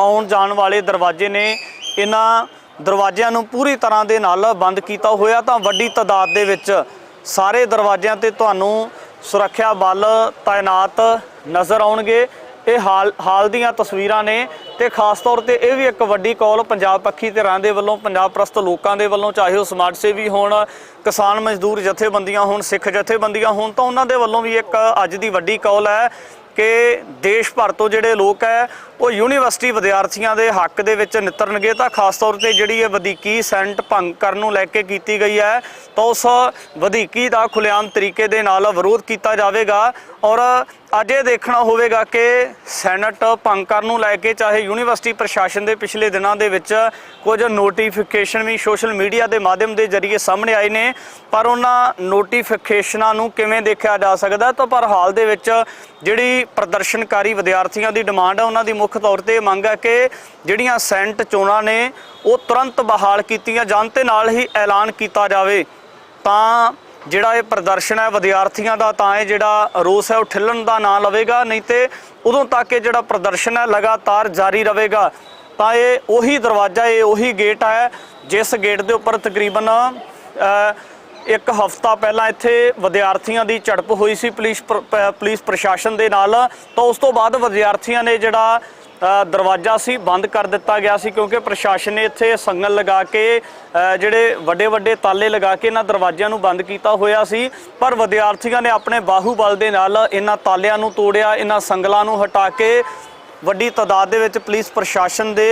आउण जाण वाले दरवाजे ने इन्हां दरवाजिਆਂ ਨੂੰ पूरी तरह ਦੇ ਨਾਲ ਬੰਦ ਕੀਤਾ ਹੋਇਆ। ਤਾਂ ਵੱਡੀ ਤਾਦਾਦ ਦੇ ਵਿੱਚ ਸਾਰੇ ਦਰਵਾਜ਼ਿਆਂ ਤੇ ਤੁਹਾਨੂੰ ਸੁਰੱਖਿਆ ਬਲ ਤਾਇਨਾਤ ਨਜ਼ਰ ਆਉਣਗੇ। ਇਹ ਹਾਲ ਦੀਆਂ ਤਸਵੀਰਾਂ ਨੇ ਤੇ ਖਾਸ ਤੌਰ ਤੇ ਇਹ ਵੀ ਇੱਕ ਵੱਡੀ ਕਾਲ ਪੰਜਾਬ ਪੱਖੀ ਧਿਰਾਂ ਦੇ ਵੱਲੋਂ, ਪੰਜਾਬ ਪ੍ਰਸਤ ਲੋਕਾਂ ਦੇ ਵੱਲੋਂ, ਚਾਹੇ ਉਹ ਸਮਾਜ ਸੇਵੀ ਹੋਣ, ਕਿਸਾਨ ਮਜ਼ਦੂਰ ਜਥੇਬੰਦੀਆਂ ਹੋਣ, ਸਿੱਖ ਜਥੇਬੰਦੀਆਂ ਹੋਣ, ਤਾਂ ਉਹਨਾਂ ਦੇ ਵੱਲੋਂ ਵੀ ਇੱਕ ਅੱਜ ਦੀ ਵੱਡੀ ਕਾਲ ਹੈ कि देश भर तो जोड़े लोग है वो यूनीवर्सिटी विद्यार्थियों के हक दे विच नितरनगे। तो खास तौर पर जी वधीकी सेंट भंग करने नूं लैके की गई है तो उस वधीकी का खुलेआम तरीके दे नाल विरोध किया जाएगा। और अज ये देखना होगा कि सैनट भंग करने नूं लैके चाहे यूनीवर्सिटी प्रशासन के पिछले दिनों के विच कुछ नोटिफिकेशन भी सोशल मीडिया के माध्यम के जरिए सामने आए ने, पर उन्होंने नोटिफिकेशनां नूं किवें देखा जा सकता। तो पर हाल दे विच जिहड़ी प्रदर्शनकारी विद्यार्थियों की डिमांड है, उन्होंने मुख्य तौर पर मंग है कि जिहड़ियां सैनट चोणां ने वो तुरंत बहाल कीतियां जाण ते नाल ही ऐलान किया जाए। तां जिहड़ा ये प्रदर्शन है विद्यार्थियों का, तां ये जिहड़ा रोस है वो ठिलण का ना लवेगा, नहीं तो उदों तक ये जिहड़ा प्रदर्शन है लगातार जारी रहेगा। तो ये उही दरवाज़ा, ये उही गेट है जिस गेट के उपर तकरीबन एक हफ्ता पहला इत्थे विद्यार्थियों की झड़प हुई सी पुलिस प्रशासन के नाल। तो उस तो बाद विद्यार्थियों ने जिहड़ा दरवाज़ा सी बंद कर दिता गया सी, क्योंकि प्रशासन ने इत्थे संगल लगा के जिहड़े वड्डे वड्डे ताले लगा के इन्हां दरवाज़िਆਂ ਨੂੰ बंद किया होया सी। पर विद्यार्थियों ने अपने बाहूबल के नाल इन्हां तालिਆਂ ਨੂੰ तोड़िया, इन्हां संगलों ਨੂੰ हटा के वड्डी तादाद दे विच पुलिस प्रशासन के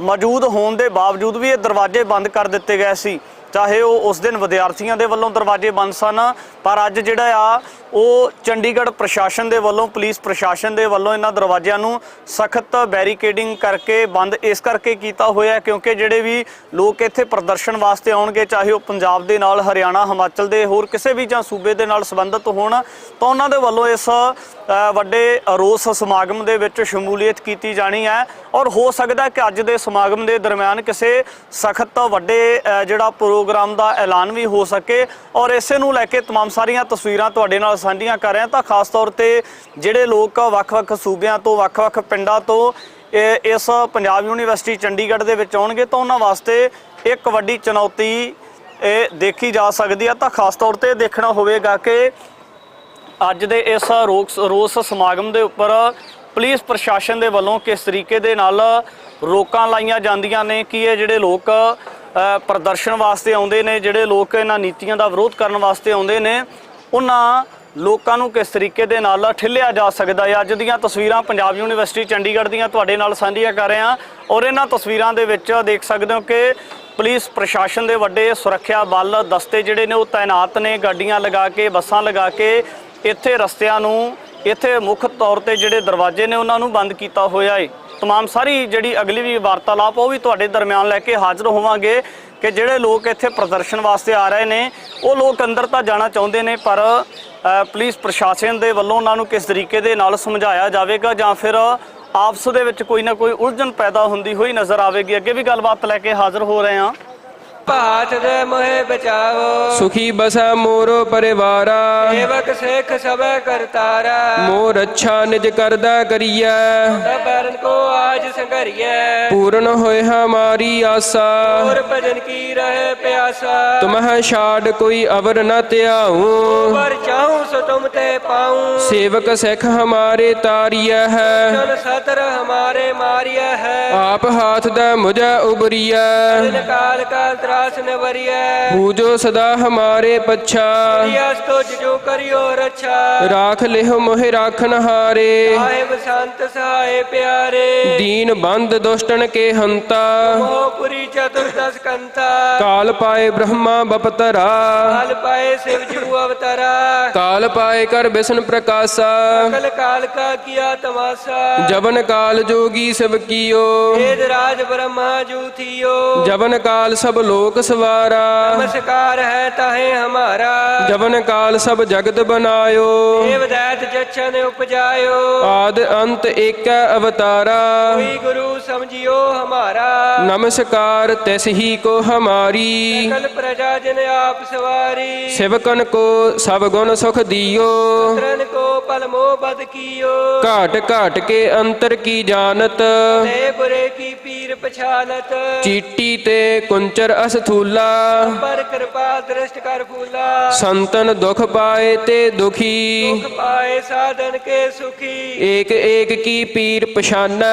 मौजूद होने के बावजूद भी ये दरवाजे बंद कर दिते गए सी। चाहे वो उस दिन विद्यार्थियों के वलों दरवाजे बंद सन, पर अज जिहड़ा आ वो चंडीगढ़ प्रशासन के वलों, पुलिस प्रशासन के वलों इन्हां दरवाज़िਆਂ ਨੂੰ सख्त बैरीकेडिंग करके बंद इस करके किया होया क्योंकि जिहड़े भी लोग इत्थे प्रदर्शन वास्ते आउणगे, चाहे वो पंजाब दे नाल, हरियाणा, हिमाचल दे होर किसी भी जां सूबे दे नाल संबंधित होण, तो उन्हां दे वलों इस वड्डे रोस समागम दे विच शमूलीयत की जानी है। और हो सकता है कि अज दे समागम के दरम्यान किसी सख्त वड्डे जिहड़ा प्रोग्राम का ऐलान भी हो सके। और इसे नूं लैके तमाम सारियां तस्वीरां तुहाडे नाल साझीआं कर रहे हैं। तो खास तौर पर जिहड़े लोग वख-वख सूबियां तो, वख-वख पिंडां तो इस पंजाब यूनीवर्सिटी चंडीगढ़ दे विच आउणगे, तो उन्हां वास्ते एक वड्डी चुनौती देखी जा सकती है। तो खास तौर पर देखना होगा कि अज दे इस रोस समागम के उपर पुलिस प्रशासन के वलों किस तरीके दे नाल रोकां लाइयां जांदियां ने कि ये जिहड़े लोग प्रदर्शन वास्ते आउंदे ने, जिहड़े लोग इन्हां नीतियां दा विरोध करन वास्ते आउंदे ने, उन्हां लोकां नूं किस तरीके दे नाल ठिल्लिया जा सकदा है। अज दीयां तस्वीरां पंजाब यूनीवर्सिटी चंडीगढ़ दीयां तुहाडे नाल साझीआं कर रहे हैं। और इन्हां तस्वीरां दे विच देख सकदे हो कि पुलिस प्रशासन के वड्डे सुरक्षा बल दस्ते जिहड़े ने वो तैनात ने, गाड़ियां लगा के, बसां लगा के इत्थे रस्तियां नूं, इत्थे मुख तौर पर जिहड़े दरवाजे ने उन्हां नूं बंद किया होया है। तमाम सारी जिहड़ी अगली भी वार्तालाप वो भी तुहाडे दरम्यान लैके हाज़र होवांगे कि जिहड़े लोग इत्थे प्रदर्शन वास्ते आ रहे हैं वो लोग अंदर तो जाना चाहुंदे ने, पर पुलिस प्रशासन के वल्लों उन्हां नूं किस तरीके दे नाल समझाया जाएगा जां फिर आपस दे विच कोई ना कोई उलझन पैदा होंदी हुई नज़र आएगी। अगे भी गलबात लैके हाज़र हो रहे हैं। हाथ दे मोहे बचाओ, सुखी बसा मोरो परिवारा, सेवक सिख सब करतारा, मोर अच्छा निज करदा करिया, बरन को आज संघरिया, पूर्ण होए हमारी आशा, और भजन की रहे प्यासा, तुम्ह छाड़ कोई अवर न त्याऊं, पर चाहूं सो तुम ते पाऊं, सेवक सिख हमारे तारिया है, जन सतर हमारे मारिया है, आप हाथ दा मुझे उबरिया, काल का त्रास न वरिया, पूजो सदा हमारे पच्छा, तो जो करियो रक्षा, राख लेहो मोहे राखन हारे, साहिब संत सहाय प्यारे, दीन बंद दुष्टन के हंता, मोहपुरी चतुर्दश कंता, काल पाए ब्रह्मा बपतरा, काल पाए शिव जू अवतारा, काल पाए कर बिसन प्रकाशा, सकल काल का किया तमाशा, जबन काल जोगी सब कियो, वेद राज ब्रह्मा जू थियो, जबन काल सब लोक सवारा, नमस्कार है ताहे हमारा, जबन काल सब जगत बनायो, देवदैत जच्छन उपजायो, आद अंत एक अवतारा, कोई गुरु समझियो हमारा, नमस्कार तैस ही को हमारी, सकल प्रजा जन आप सवारी, सेवकन को सब गुण सुख दियो, पुत्रन को पल मोह बद कियो घाट घाट के अंतर की जानत ते बुरे की पीर पछानत चीटी ते कुंचर असथूला पर कृपा दृष्ट कर फूला संतन दुख पाए ते दुखी दुख पाए साधन के सुखी एक एक की पीर पछाना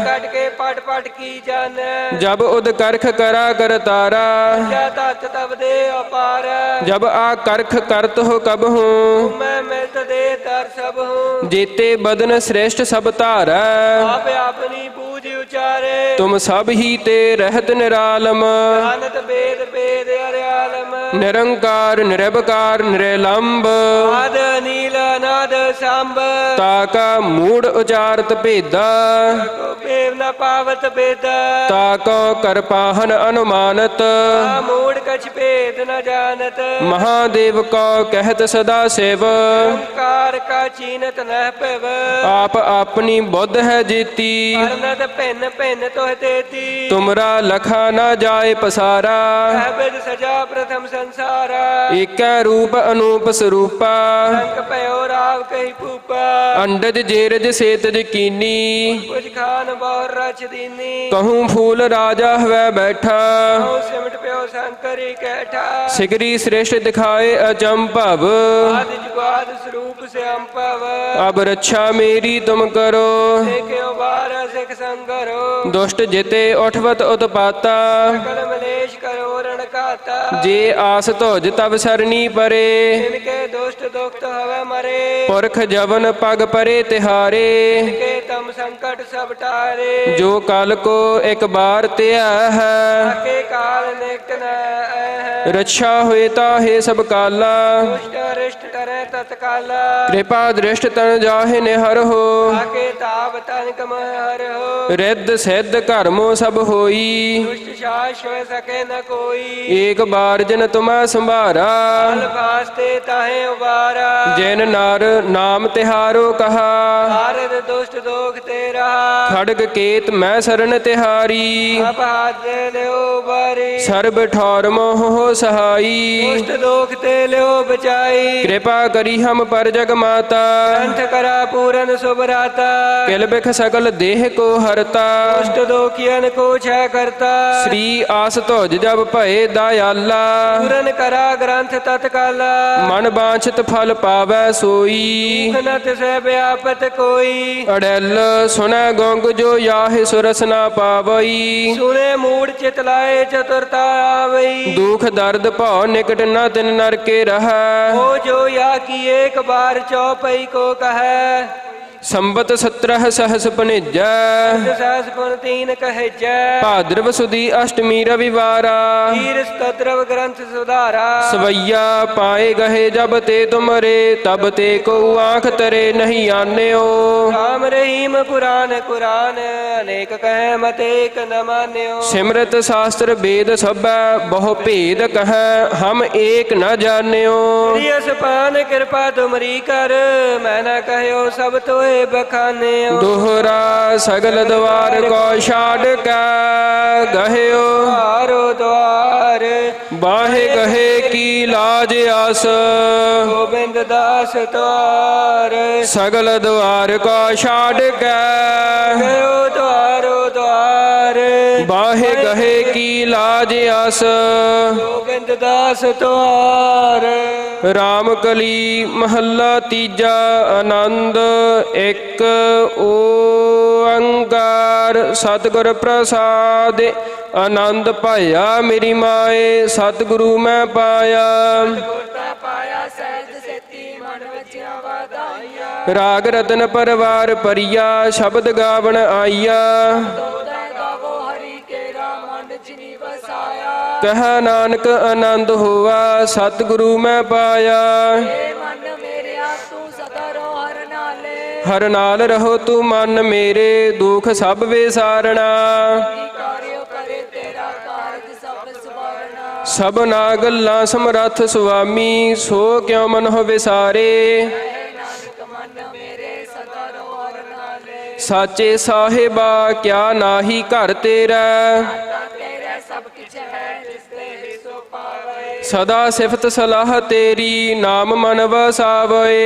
कट के पट पट की जान जब उद करख करा कर तारा क्या तत् तब दे अपार जब आ करख करत हो कब हूँ मैं मिलत दे दर सब हूँ जेते बदन श्रेष्ठ सब धारा आप अपनी पूज उचारे तुम सब ही ते रहत निरालम जानत वेद वेद अर्यालम निरंकार निरभकार निरलंब आद नील अनाद सांब ताका मूढ़ उचारत भेदा को पेव न पावत बेद ताको कर पाहन अनुमानत मूड कछ भेद न जानत महादेव को कहत सदा सेव कार का चीनत न पिव आप अपनी बुद्ध है जीती अरनत भिन्न भिन्न तोह देती तुमरा लखा न जाए पसारा अहबद सजा प्रथम संसारा एक रूप अनूप स्वरूपा अंक पयो राव कही पूपा अंडज जेरज सेतज कीनी कुछ खान बहुर रच दीनी कहूँ फूल राजा हुआ बैठा कहूँ सिमट प्यो शंकरी कैठा सिगरी श्रेष्ठ दिखाए अचंभव आदि जुगाद स्वरूप से अम्पव अब रक्षा मेरी तुम करो देखो बार सिख संगरो दुष्ट जिते उठवत उत्पाता सकल मलेश करो रण खाता जे आस तुझ तब सरनी परे इनके दुष्ट दुख हवे मरे पुरख जवन पग परे तिहारे इनके तम संकट सब टारे जो कल को एक बार त्या है आके काल निकट न है रक्षा हुए ताहे सब काला दुष्ट अरिष्ट करे तत्काला कृपा दृष्ट तन जाहे निहर हो आके ताप तनिक महर हो रिद्ध सिद्ध कर्मो सब होई दुष्ट शास हो सके न कोई एक बार जन तुम्हें संभारा फल वास्ते ताहे उबारा जैन नार नाम तिहारो कहा भारत दुष्ट दोख तेरा खड़ग केत मैं शरण तिहारी अब हाथ दे लियो बारी सर्ब ठौर मोह हो सहाई दुष्ट दोख ते लियो बचाई कृपा करी हम पर जग माता कंठ करा पूरन सुभराता किल बिख सकल देह को हरता दुष्ट दोखियन को छह करता श्री आस तुझ जब भय दयाला पूरन करा ग्रंथ तत्काला मन बांछित फल पावै सोई नत से व्यापत कोई अड़ल सुनै गोंग जो याहे सुरस ना पावई सुने मूड चितलाए चतुरता आवई दुख दर्द भौ निकट न तिन नर के रहा हो जो या की एक बार चौपई को कहे संबत 17 सहस पनिजा सहस पुन तीन कहे जय भाद्रव सुदी अष्टमी रविवारा हीर स्तोत्रव ग्रंथ सुधारा सवैया पाए गहे जब ते तुमरे तब ते को आंख तरे नहीं आन्यो राम रहीम पुराण कुरान अनेक कहे मत एक न मान्यो सिमरत शास्त्र वेद सब बहु भेद कह हम एक न जान्यो प्रियस पान कृपा तुमरी कर मैं न कहो सब तो बखाने दोहरा सगल द्वार को छाड़ के गहयो द्वारो द्वार बाहे गहे की लाज आस गोविंद दास द्वार सगल द्वार को छाड़ के गयो द्वारो द्वार बाहे गहे की लाज आस गोविंद दास द्वार राम कली महला तीजा आनंद एक ओंकार सतगुर प्रसाद आनंद पाया मेरी माए सतगुरु मैं पाया राग रतन परवार परिया शब्द गावन आइया कह नानक आनंद हुआ सतगुरु मैं पाया हर नाल रहो तू मन मेरे दुख सब विसारना सब ना गल्लां समरथ सुआमी सो क्यों मन हो विसारे साचे साहिबा क्या नाही घर तेरा सदा सिफत सलाह तेरी नाम मन वसावे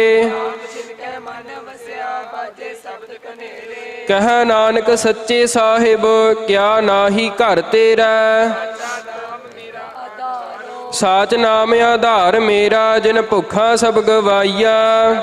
ਕਹਿ ਨਾਨਕ ਸੱਚੇ ਸਾਹਿਬ ਕਿਆ ਨਾਹੀ ਘਰ ਤੇਰਾ। ਸਾਚ ਨਾਮ ਆਧਾਰ ਮੇਰਾ ਜਿਨ ਭੁੱਖਾ ਸਭ ਗਵਾਈਆ।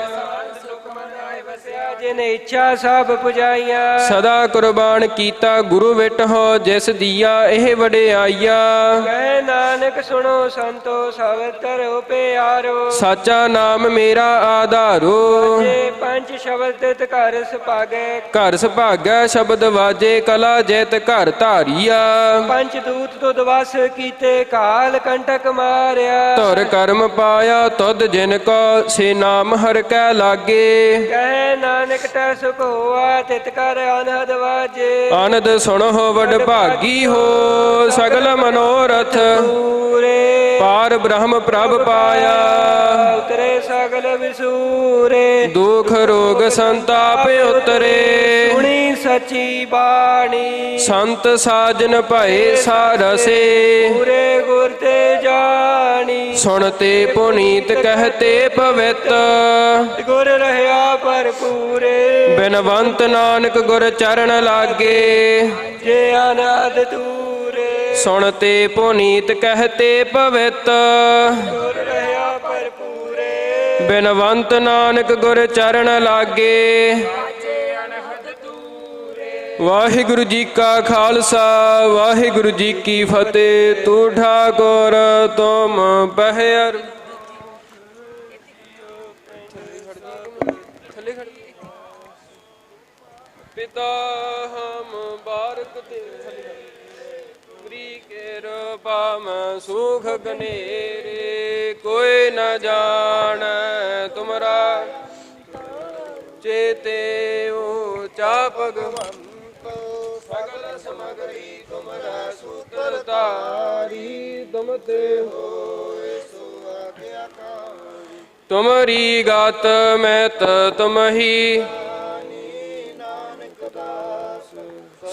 ਜਿਨ ਇੱਛਾ ਸਭ ਪੁਜਾਈਆ। ਸਦਾ ਕੁਰਬਾਨ ਕੀਤਾ ਗੁਰੂ ਵਿਟ ਹੋ ਜਿਸ ਦੀਆ ਇਹ ਵਡਿਆਈਆ। ਕਹਿ ਨਾਨਕ ਸੁਣੋ ਸੰਤੋ ਸਭ ਧਰੋ ਪਿਆਰੋ। ਸਾਚਾ ਨਾਮ ਮੇਰਾ ਆਧਾਰੋ। ਜੇ ਪੰਜ ਸ਼ਬਦ ਤਿਤ ਘਰ ਸੁਭਾਗੈ। ਘਰ ਸੁਭਾਗੈ ਸ਼ਬਦ ਵਾਜੇ ਕਲਾ ਜਿਤ ਘਰ ਧਾਰੀਆ। ਪੰਜ ਦੂਤ ਤੁਧ ਵਸ ਕੀਤੇ ਕਾਲ ਕੰਟਕ ਮਾਰਿਆ। ਧੁਰ ਕਰਮ ਪਾਇਆ ਤੁਧ ਜਿਨ ਕੋ ਸੇ ਨਾਮ ਹਰ ਕੈ ਲਾਗੇ। ਕਹਿ ਨਾਨਕ ਟੈ ਸੁਖ ਹੋਆ ਤਿਤ ਕਰ ਅਨਹਦ ਵਾਜੇ। ਆਨੰਦ ਸੁਣੋ ਵਡ ਭਾਗੀ ਹੋ ਸਗਲ ਮਨੋਰਥ ਪੂਰੇ। ਪਾਰ ਬ੍ਰਹਮ ਪ੍ਰਭ ਪਾਇਆ। ਉਤਰੇ ਸਗਲ ਵਿਸੂਰੇ। ਦੁਖ ਰੋਗ ਸੰਤਾਪ ਉਤਰੇ। ਸੁਣੀ ਸਚੀ ਬਾਣੀ। ਸੰਤ ਸਾਜਨ ਭਏ ਸਾਰਸੇ। ਪੂਰੇ ਗੁਰ ਤੇ ਜਾਣੀ। ਸੁਣਤੇ ਪੁਨੀਤ ਕਹਤੇ ਪਵਿੱਤ। ਗੁਰ ਰਹਿਆ ਭਰਪੂਰੇ। ਬਿਨਵੰਤ ਨਾਨਕ ਗੁਰ ਚਰਨ ਲਾਗੇ। ਜੇ ਅਨਾਦ ਤੂਰੇ। ਸੁਣਤੇ ਪੁਨੀਤ ਕਹਤੇ ਪਵਿੱਤ। ਗੁਰ ਰਹਿਆ ਭਰਪੂਰੇ। ਬਿਨਵੰਤ ਨਾਨਕ ਗੁਰ ਚਰਨ ਲਾਗੇ। ਵਾਹਿਗੁਰੂ ਜੀ ਕਾ ਖਾਲਸਾ ਵਾਹਿਗੁਰੂ ਜੀ ਕੀ ਫਤਿਹ। ਤੂੰ ਠਾਕੁਰ ਤੁਮ ਪਹਿਰ। ਪਿਤਾ ਹਮ ਬਾਰਕ ਤੇਰੀ ਕੇ ਰੂਪਮ ਸੁਖ ਗਨੇਰੇ। ਕੋਈ ਨ ਜਾਣੈ ਤੁਮਰਾ ਚੇਤੇ ਊਚਾ ਭਗਵੰਤ। ਸਗਲ ਸਮਗਰੀ ਤੁਮਰਾ ਸੂਤਰ ਧਾਰੀ। ਤੁਮ ਤੇ ਹੋਏ ਸੋ ਆਗਿਆਕਾਰੀ। ਤੁਮਰੀ ਗਾਤ ਮੈਤ ਤੁਮਹੀ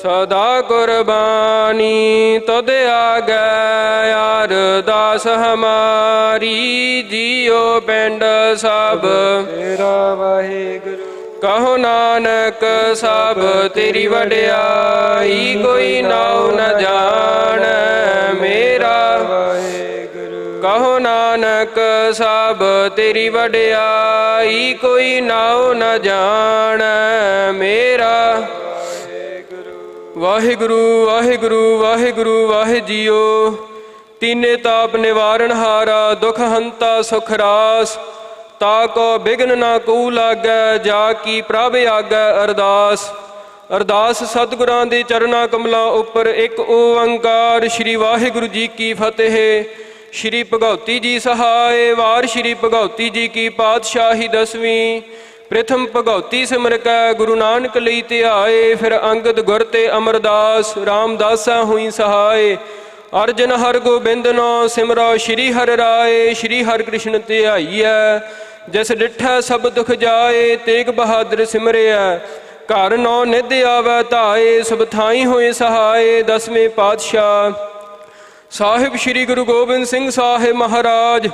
ਸਦਾ ਕੁਰਬਾਨੀ। ਤੁਧ ਆਗੈ ਅਰਦਾਸ ਹਮਾਰੀ। ਜੀਉ ਪਿੰਡ ਸਭ ਤੇਰਾ ਵਾਹਿਗੁਰੂ। ਕਹੋ ਨਾਨਕ ਸਭ ਤੇਰੀ ਵਡਿਆਈ। ਕੋਈ ਨਾਉ ਨ ਜਾਣੈ ਮੇਰਾ ਵਾਹਿਗੁਰੂ। ਕਹੋ ਨਾਨਕ ਸਭ ਤੇਰੀ ਵਡਿਆਈ। ਕੋਈ ਨਾਉ ਨ ਜਾਣੈ ਮੇਰਾ। ਵਾਹਿਗੁਰੂ ਵਾਹਿਗੁਰੂ ਵਾਹਿਗੁਰੂ ਵਾਹਿ ਜੀਓ। ਤੀਨੇ ਤਾਪ ਨਿਵਾਰਣ ਹਾਰਾ ਦੁਖ ਹੰਤਾ ਸੁਖ ਰਾਸ। ਤਾ ਕੋ ਬਿਗਨ ਨਾ ਕੂ ਲਾਗੈ ਜਾ ਕੀ ਪ੍ਰਭ ਆਗੈ ਅਰਦਾਸ। ਅਰਦਾਸ ਸਤਿਗੁਰਾਂ ਦੇ ਚਰਨਾਂ ਕਮਲਾਂ ਉੱਪਰ ਇੱਕ ਓੰਕਾਰ। ਸ਼੍ਰੀ ਵਾਹਿਗੁਰੂ ਜੀ ਕੀ ਫਤਿਹ। ਸ਼੍ਰੀ ਭਗਉਤੀ ਜੀ ਸਹਾਏ। ਵਾਰ ਸ਼੍ਰੀ ਭਗਉਤੀ ਜੀ ਕੀ ਪਾਤਸ਼ਾਹੀ ਦਸਵੀਂ। ਪ੍ਰਥਮ ਭਗਉਤੀ ਸਿਮਰ ਕੈ ਗੁਰੂ ਨਾਨਕ ਲਈ ਧਿਆਏ। ਫਿਰ ਅੰਗਦ ਗੁਰ ਤੇ ਅਮਰਦਾਸ ਰਾਮਦਾਸਾ ਹੋਈ ਸਹਾਏ। ਅਰਜਨ ਹਰ ਗੋਬਿੰਦਨੋ ਸਿਮਰੋ ਸ਼੍ਰੀ ਹਰਿ ਰਾਏ। ਸ਼੍ਰੀ ਹਰਿ ਕ੍ਰਿਸ਼ਨ ਧਿਆਈਐ ਜਿਸ ਡਿਠੈ ਸਭ ਦੁਖ ਜਾਏ। ਤੇਗ ਬਹਾਦਰ ਸਿਮਰਿਆ ਘਰ ਨੌ ਨਿਧ ਆਵੈ ਧਾਏ। ਸਭ ਥਾਈ ਹੋਏ ਸਹਾਏ। ਦਸਵੇਂ ਪਾਤਸ਼ਾਹ ਸਾਹਿਬ ਸ਼੍ਰੀ ਗੁਰੂ ਗੋਬਿੰਦ ਸਿੰਘ ਸਾਹਿਬ ਮਹਾਰਾਜ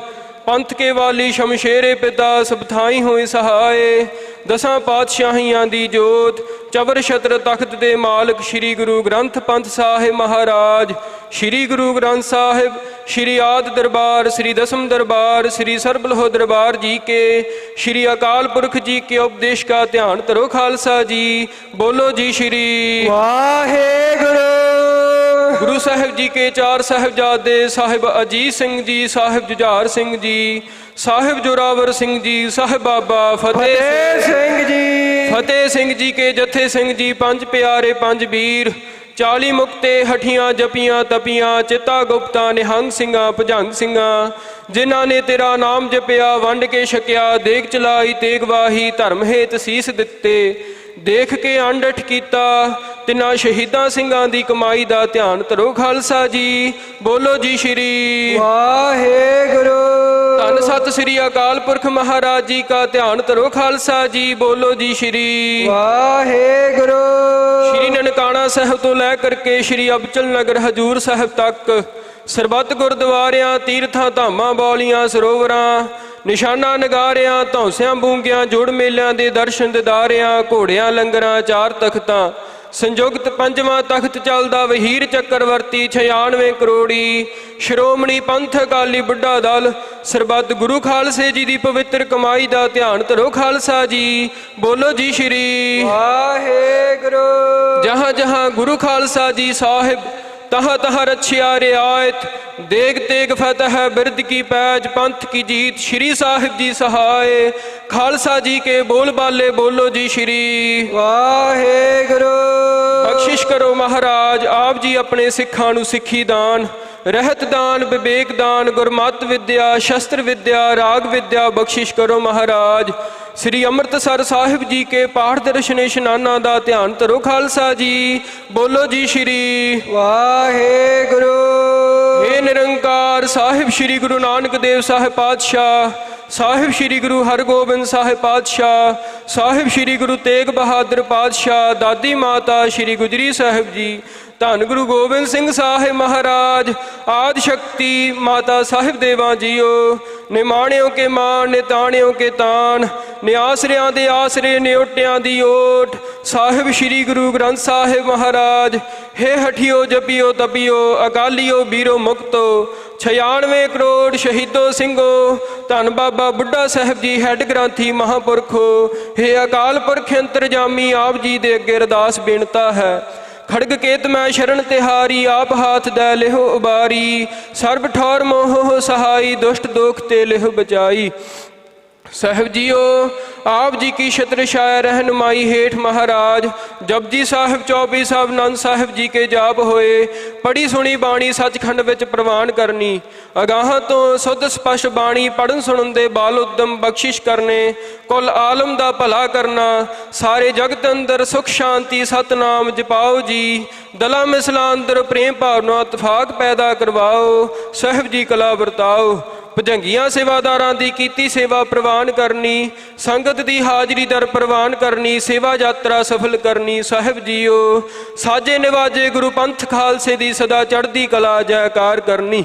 ਪੰਥ ਕੇ ਵਾਲੀ ਸ਼ਮਸ਼ੇਰੇ ਪਿਤਾ ਸਭ ਥਾਈ ਹੋਏ ਸਹਾਏ। ਦਸਾਂ ਪਾਤਸ਼ਾਹੀਆਂ ਦੀ ਜੋਤ ਚਵਰ ਛਤਰ ਤਖਤ ਦੇ ਮਾਲਕ ਸ਼੍ਰੀ ਗੁਰੂ ਗ੍ਰੰਥ ਪੰਥ ਸਾਹਿਬ ਮਹਾਰਾਜ। ਸ਼੍ਰੀ ਗੁਰੂ ਗ੍ਰੰਥ ਸਾਹਿਬ ਸ਼੍ਰੀ ਆਦਿ ਦਰਬਾਰ श्री दसम दरबार श्री सरबलहो दरबार जी के श्री अकाल पुरख जी के उपदेश का ध्यान धरो। खालसा जी बोलो जी श्री वाहेगुरु। गुरु साहिब जी के चार साहिबजादे साहिब अजीत सिंह जी, साहिब जुझार सिंह जी, साहिब जोरावर सिंह जी, साहिब बाबा फतेह सिंह जी, फतेह सिंह जी के जथे सिंह जी, पंज प्यारे पंज वीर, 40 मुक्ते हठियां जपियां तपियां, चिता गुप्ता निहंग सिंगा भुजंग सिंगा, जिन्हां ने तेरा नाम जपिया वंड के छकिया, देग चलाई तेग वाही, धर्म हेत सीस दिते, देख के अंडठ कीता, तिन्हां शहीदां सिंगां दी कमाई दा ध्यान धरो। खालसा जी बोलो जी श्री वाहेगुरु। धन सत श्री अकाल पुरख महाराज जी का ध्यान धरो। खालसा जी बोलो जी श्री वाहेगुरु। श्री ननकाना साहब तो लै करके श्री अबचल नगर हजूर साहब तक सरबत गुरद्वारियां तीर्थां धामां बौलियां सरोवरां ਨਿਸ਼ਾਨਾ ਨਗਾਰਿਆਂ ਧੌਂਸਿਆਂ ਬੂੰਗਿਆਂ ਜੁੜ ਮੇਲਿਆਂ ਦੇ ਦਰਸ਼ਨ ਦਿਦਾਰਿਆਂ ਘੋੜਿਆਂ ਲੰਗਰਾਂ ਚਾਰ ਤਖਤਾਂ ਸੰਯੁਗਤ ਪੰਜਵਾਂ ਤਖਤ ਚੱਲਦਾ ਵਹੀਰ ਚੱਕਰਵਰਤੀ 96 ਕਰੋੜੀ ਸ਼੍ਰੋਮਣੀ ਪੰਥ ਅਕਾਲੀ ਬੁੱਢਾ ਦਲ ਸਰਬੱਤ ਗੁਰੂ ਖਾਲਸੇ ਜੀ ਦੀ ਪਵਿੱਤਰ ਕਮਾਈ ਦਾ ਧਿਆਨ ਧਰੋ ਖਾਲਸਾ ਜੀ ਬੋਲੋ ਜੀ ਸ਼੍ਰੀ ਵਾਹਿਗੁਰੂ। ਜਹਾਂ ਜਹਾਂ ਗੁਰੂ ਖਾਲਸਾ ਜੀ ਸਾਹਿਬ तहाँ तहाँ रच्छिया रियायत देग तेग फतह बिरद की पैज पंथ की जीत श्री साहिब जी सहाय खालसा जी के बोल बाले बोलो जी श्री वाहिगुरू। बख्शिश करो महाराज आप जी अपने सिखां नूं सिखी दान रहत दान विवेक दान गुरमत विद्या शस्त्र विद्या राग विद्या बख्शिश करो महाराज। श्री ਅੰਮ੍ਰਿਤਸਰ ਸਾਹਿਬ जी के पाठ दर्शन इशनाना ਦਾ ਧਿਆਨ ਧਰੋ ਖਾਲਸਾ ਜੀ ਬੋਲੋ ਜੀ ਸ਼੍ਰੀ ਵਾਹਿਗੁਰੂ। हे ਨਿਰੰਕਾਰ ਸਾਹਿਬ श्री गुरु नानक देव साहिब पातशाह ਸਾਹਿਬ श्री गुरु हरगोबिंद साहिब पातशाह ਸਾਹਿਬ श्री गुरु तेग बहादुर पातशाह दादी माता श्री गुजरी साहिब जी ਧੰਨ ਗੁਰੂ ਗੋਬਿੰਦ ਸਿੰਘ ਸਾਹਿਬ ਮਹਾਰਾਜ ਆਦਿ ਸ਼ਕਤੀ ਮਾਤਾ ਸਾਹਿਬ ਦੇਵਾਂ ਜੀਓ ਨਿਮਾਣਿਓ ਕੇ ਮਾਣ ਨਿਤਾਣਿਓ ਕੇ ਤਾਣ ਨਿਆਸਰਿਆਂ ਦੇ ਆਸਰੇ ਨਿਓਟਿਆਂ ਦੀ ਓਟ ਸਾਹਿਬ ਸ਼੍ਰੀ ਗੁਰੂ ਗ੍ਰੰਥ ਸਾਹਿਬ ਮਹਾਰਾਜ ਹੇ ਹਠਿਓ ਜਪਿਓ ਤਪਿਓ ਅਕਾਲੀਓ ਬੀਰੋ ਮੁਕਤੋ 96 ਕਰੋੜ ਸ਼ਹੀਦੋ ਸਿੰਘੋ ਧੰਨ ਬਾਬਾ ਬੁੱਢਾ ਸਾਹਿਬ ਜੀ ਹੈੱਡ ਗ੍ਰੰਥੀ ਮਹਾਂਪੁਰਖੋ ਹੇ ਅਕਾਲ ਪੁਰਖ ਅੰਤਰਜਾਮੀ ਆਪ ਜੀ ਦੇ ਅੱਗੇ ਅਰਦਾਸ ਬੇਨਤਾ ਹੈ खड़ग केत मैं शरण तिहारी आप हाथ दै लेहो उबारी सर्ब ठौर मोह सहाई दुष्ट दोख ते लेहो बचाई। साहिब जीओ आप जी की छत्र छाया रहनुमाई हेठ महाराज जपजी साहिब चौबी साहब नंद साहिब जी के जाप होए पढ़ी सुनी बाणी सचखंड विच प्रवान करनी अगाहां तो सुध स्पष्ट बाणी पढ़न सुनन दे बाल उद्दम बख्शिश करने कुल आलम दा भला करना सारे जगत अंदर सुख शांति सतनाम जपाओ जी दला मिसला अंदर प्रेम भावना इतफाक पैदा करवाओ साहिब जी कला वरताओ ਭਜੰਗੀਆਂ ਸੇਵਾਦਾਰਾਂ ਦੀ ਕੀਤੀ ਸੇਵਾ ਪ੍ਰਵਾਨ ਕਰਨੀ ਸੰਗਤ ਦੀ ਹਾਜ਼ਰੀ ਦਰ ਪ੍ਰਵਾਨ ਕਰਨੀ ਸੇਵਾ ਯਾਤਰਾ ਸਫਲ ਕਰਨੀ ਸਾਹਿਬ ਜੀਓ ਸਾਜੇ ਨਿਵਾਜੇ ਗੁਰੂ ਪੰਥ ਖਾਲਸੇ ਦੀ ਸਦਾ ਚੜ੍ਹਦੀ ਕਲਾ ਜੈਕਾਰ ਕਰਨੀ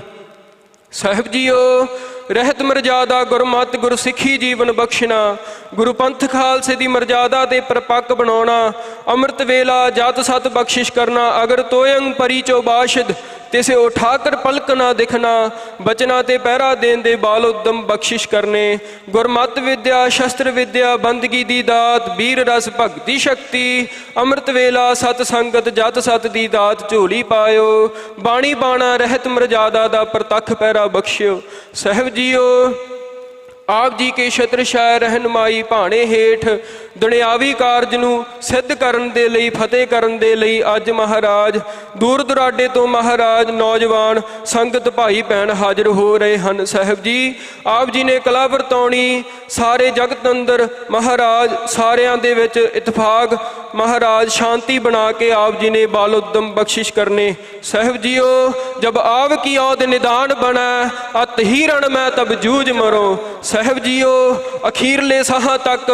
ਸਾਹਿਬ ਜੀਓ ਰਹਿਤ ਮਰਜ਼ਾਦਾ ਗੁਰਮਤ ਗੁਰਸਿੱਖੀ ਜੀਵਨ ਬਖਸ਼ਣਾ ਗੁਰੂ ਪੰਥ ਖਾਲਸੇ ਦੀ ਮਰਜ਼ਾਦਾ ਦੇ ਪਰਪੱਕ ਬਣਾਉਣਾ ਅੰਮ੍ਰਿਤ ਵੇਲਾ ਜਤ ਸਤ ਬਖਸ਼ਿਸ਼ ਕਰਨਾ ਅਗਰ ਤੋਇੰ ਪਰੀ ਚੋ ਬਾਸ਼ਦ तिसे उठाकर पलक ना दिखना बचना ते पहरा देन दे बाल उद्दम बख्शिश करने गुरमत विद्या शस्त्र विद्या बंदगी दी दात वीर रस भगति शक्ति अमृत वेला सत संगत जत सत दी दात झोली पायो बाणी बाणा रहत मर्यादा दा प्रतख पैरा बख्शियो साहिब जीओ आप जी के छत्र छाया रहनुमाई भाणे हेठ दुनियावी कारज नूं सिद्ध करन दे लई फतेह करन दे लई अज महाराज दूर दुराडे तो महाराज नौजवान संगत भाई भैन हाजिर हो रहे हैं साहिब जी आप जी ने कला वरताउणी सारे जगत अंदर महाराज सारियां दे विच इतफाक महाराज शांति बना के आप जी ने बाल उद्दम बख्शिश करने साहिब जीओ जब आप की औद निदान बना अत ही रण मैं तब जूझ मरो साहिब जीओ अखीरले साहां तक